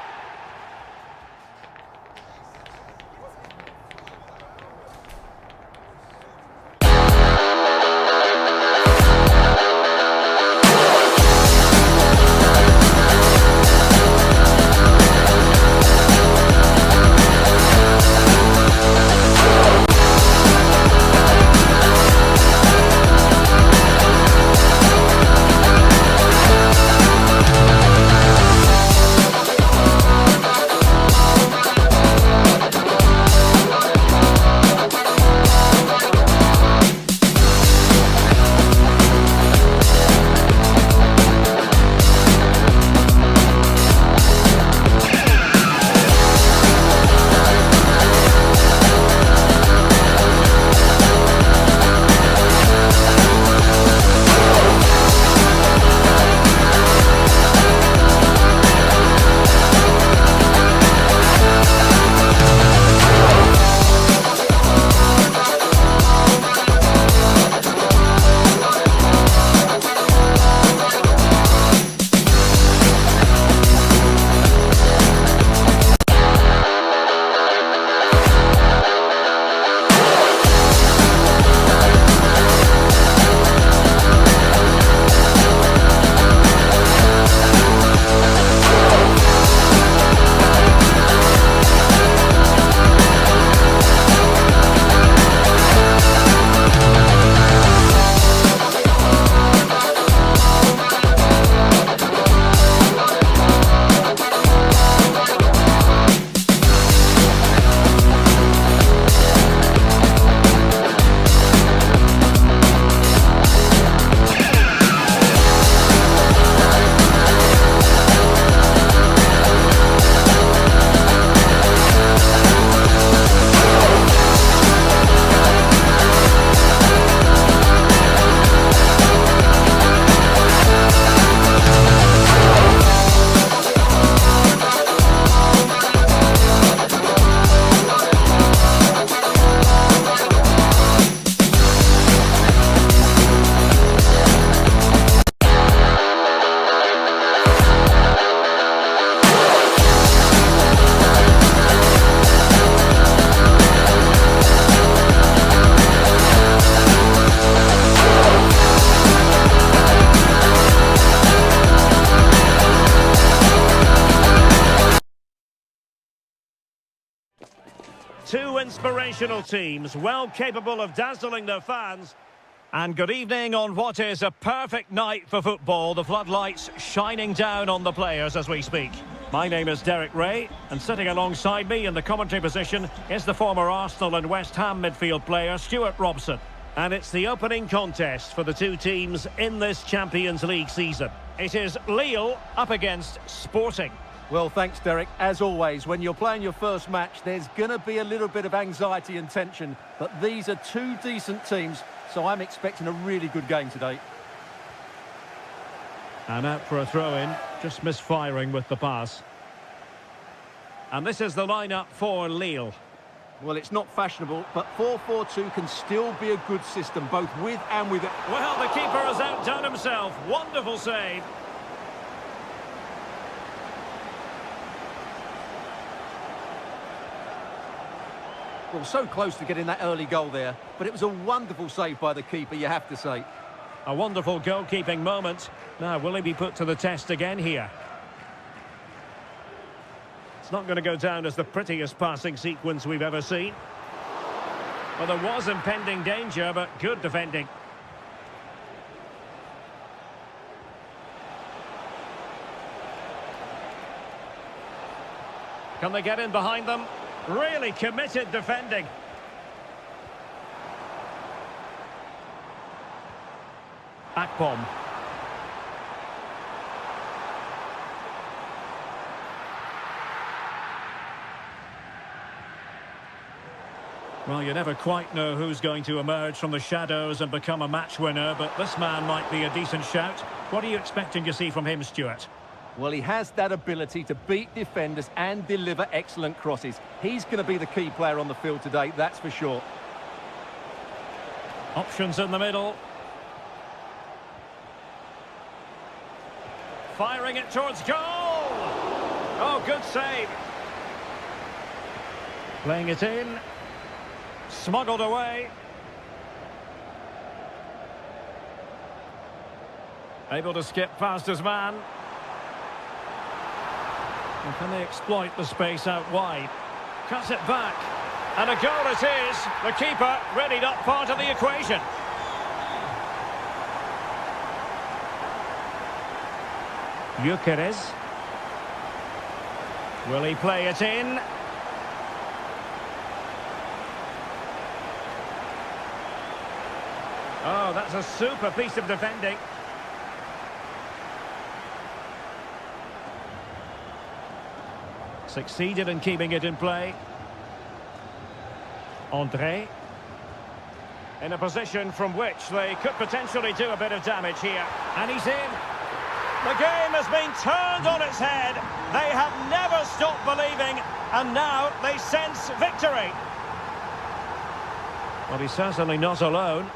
Two inspirational teams, well capable of dazzling their fans. And good evening on what is a perfect night for football. The floodlights shining down on the players as we speak. My name is Derek Ray, and sitting alongside me in the commentary position is the former Arsenal and West Ham midfield player Stuart Robson. And it's the opening contest for the two teams in this Champions League season. It is Lille up against Sporting. Well, thanks, Derek. As always, when you're playing your first match, there's going to be a little bit of anxiety and tension. But these are two decent teams, so I'm expecting a really good game today. And out for a throw-in, just misfiring with the pass. And this is the lineup for Lille. Well, it's not fashionable, but 4-4-2 can still be a good system, both with and without. Well, the keeper has outdone himself. Wonderful save. Well, so close to getting that early goal there, but it was a wonderful save by the keeper, you have to say. A wonderful goalkeeping moment. Now, will he be put to the test again here? It's not going to go down as the prettiest passing sequence we've ever seen. Well, there was impending danger, but good defending. Can they get in behind them? Really committed defending. Akpom. Well, you never quite know who's going to emerge from the shadows and become a match winner, but this man might be a decent shout. What are you expecting to see from him, Stuart? Well, he has that ability to beat defenders and deliver excellent crosses. He's going to be the key player on the field today, that's for sure. Options in the middle. Firing it towards goal! Oh, good save. Playing it in. Smuggled away. Able to skip past his man. And can they exploit the space out wide? Cuts it back. And a goal it is. The keeper really not part of the equation. Gyökeres. Will he play it in? Oh, that's a super piece of defending. Succeeded in keeping it in play. André. In a position from which they could potentially do a bit of damage here. And he's in. The game has been turned on its head. They have never stopped believing, and now they sense victory. Well, he's certainly not alone.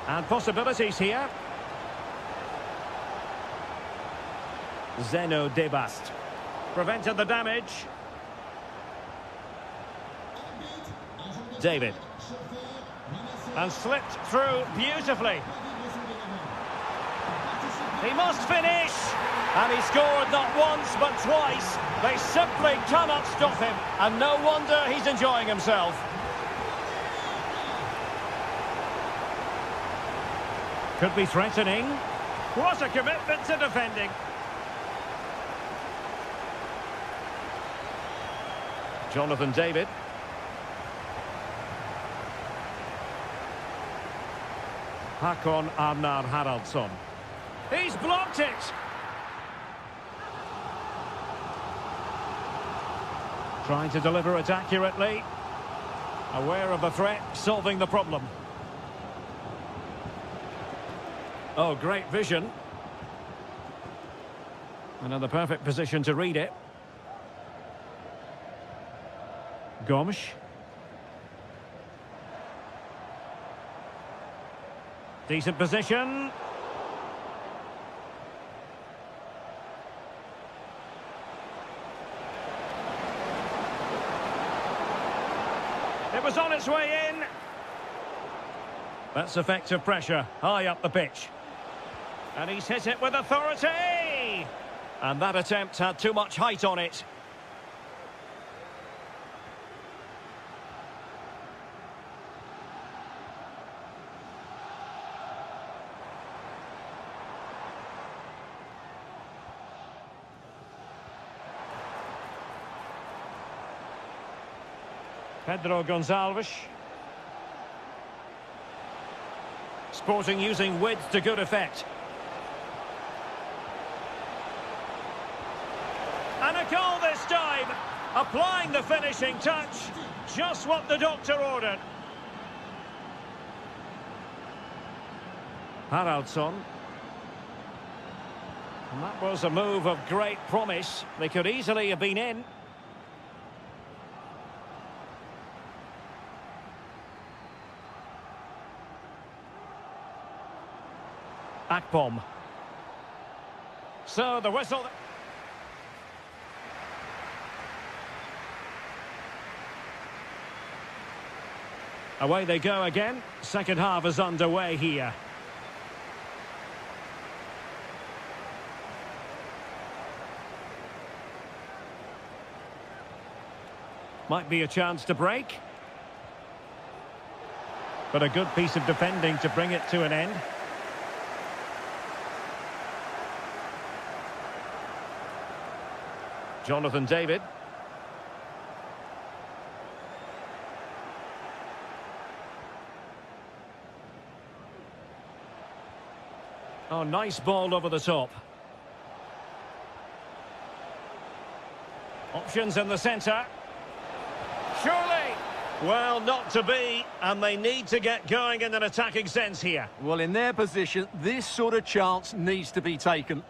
And possibilities here. Zeno Debast. Prevented the damage. David. And slipped through beautifully. He must finish. And he scored not once but twice. They simply cannot stop him. And no wonder he's enjoying himself. Could be threatening. What a commitment to defending. Jonathan David. Hakon Arnar Haraldsson. He's blocked it! Trying to deliver it accurately. Aware of the threat, solving the problem. Oh, great vision. Another perfect position to read it. Gomes. Decent position. It was on its way in. That's effective pressure, high up the pitch. And he's hit it with authority! And that attempt had too much height on it. Pedro Gonçalves. Sporting using width to good effect. And a goal this time. Applying the finishing touch. Just what the doctor ordered. Haraldsson. And that was a move of great promise. They could easily have been in. Akpom. So the whistle. Away they go again. Second half is underway here. Might be a chance to break. But a good piece of defending to bring it to an end. Jonathan David. Oh, nice ball over the top. Options in the centre. Surely! Well, not to be, and they need to get going in an attacking sense here. Well, in their position, this sort of chance needs to be taken.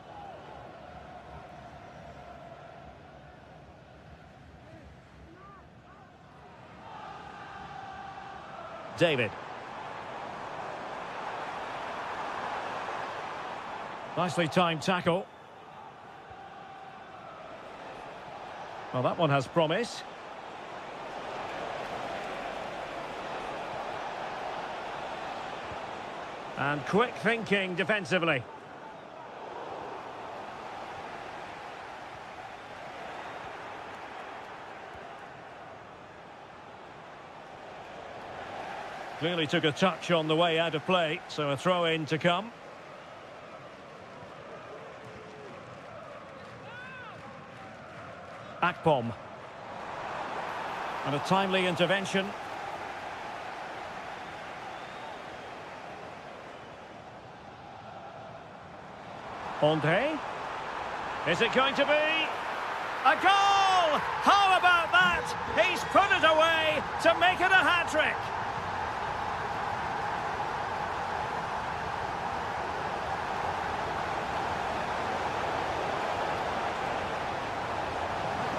David. Nicely timed tackle. Well, that one has promise. And quick thinking defensively. Clearly took a touch on the way out of play, so a throw-in to come. Akpom. And a timely intervention. Andre. Is it going to be a goal? How about that? He's put it away to make it a hat-trick.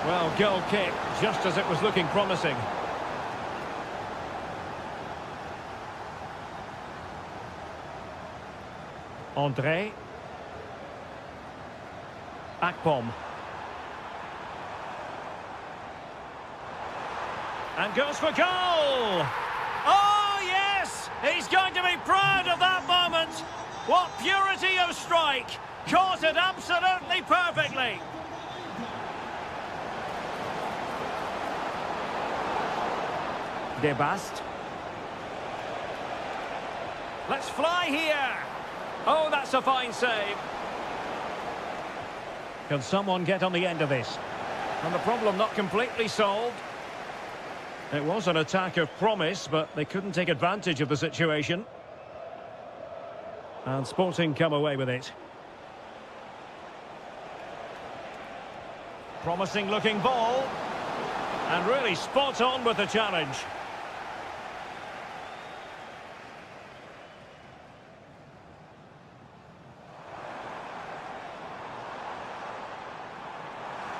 Well, goal kick, just as it was looking promising. Andre. Akpom. And goes for goal! Oh, yes! He's going to be proud of that moment! What purity of strike! Caught it absolutely perfectly! De Bast. Let's fly here! Oh, that's a fine save. Can someone get on the end of this? And the problem not completely solved. It was an attack of promise, but they couldn't take advantage of the situation. And Sporting come away with it. Promising looking ball. And really spot on with the challenge.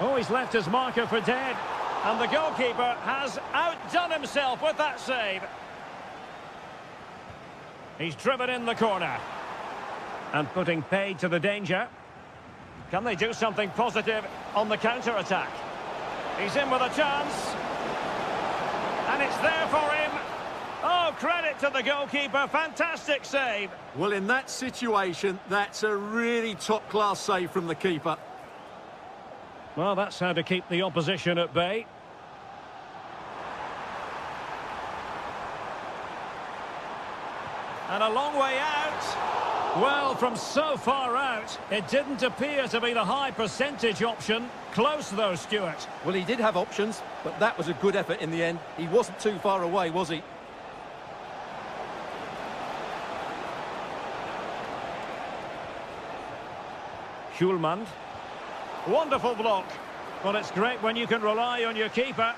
Oh, he's left his marker for dead. And the goalkeeper has outdone himself with that save. He's driven in the corner. And putting paid to the danger. Can they do something positive on the counter-attack? He's in with a chance. And it's there for him. Oh, credit to the goalkeeper. Fantastic save. Well, in that situation, that's a really top-class save from the keeper. Well, that's how to keep the opposition at bay. And a long way out. Well, from so far out, it didn't appear to be the high percentage option. Close though, Stuart. Well, he did have options, but that was a good effort in the end. He wasn't too far away, was he? Schulman. Wonderful block. Well, it's great when you can rely on your keeper.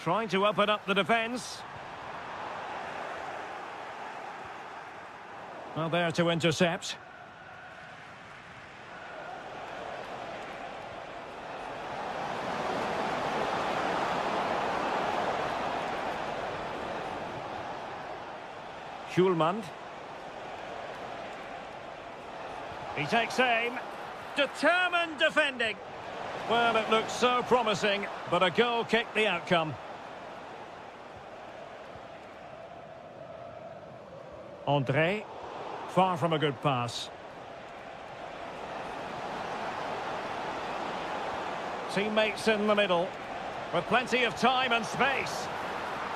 Trying to open up the defence. Well, there to intercept. Schulman. He takes aim. Determined defending. Well, it looks so promising, but a goal kicked the outcome. André. Far from a good pass. Teammates in the middle, with plenty of time and space.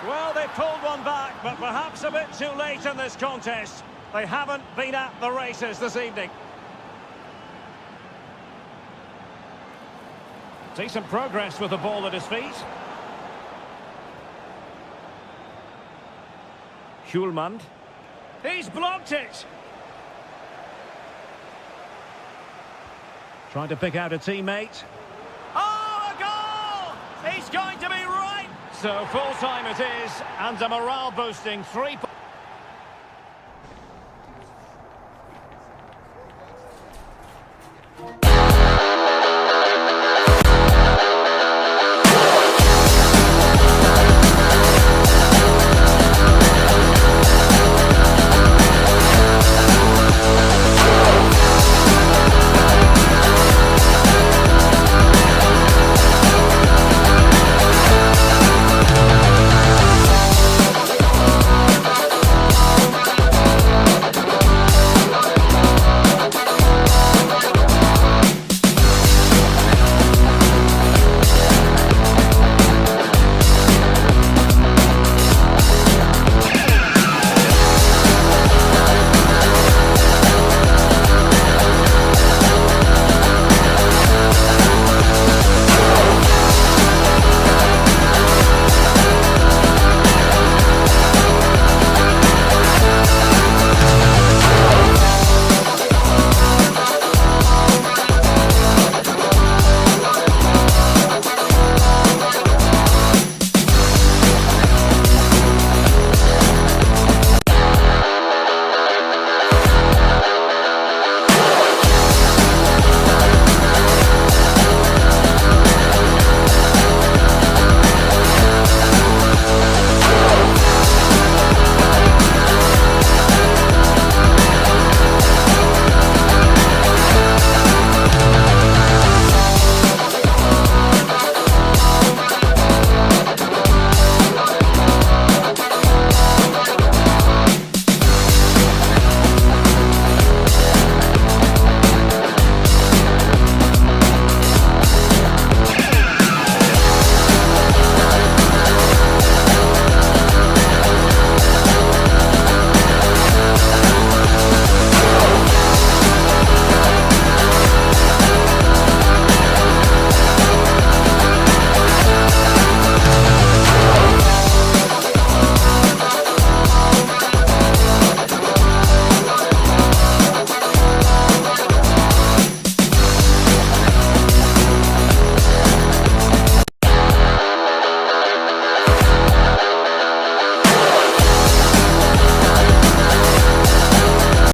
Well, they pulled one back, but perhaps a bit too late in this contest. They haven't been at the races this evening. Decent progress with the ball at his feet. Schulman. He's blocked it. Trying to pick out a teammate. Oh, a goal! He's going to be right. So full time it is, and a morale-boosting 3 points.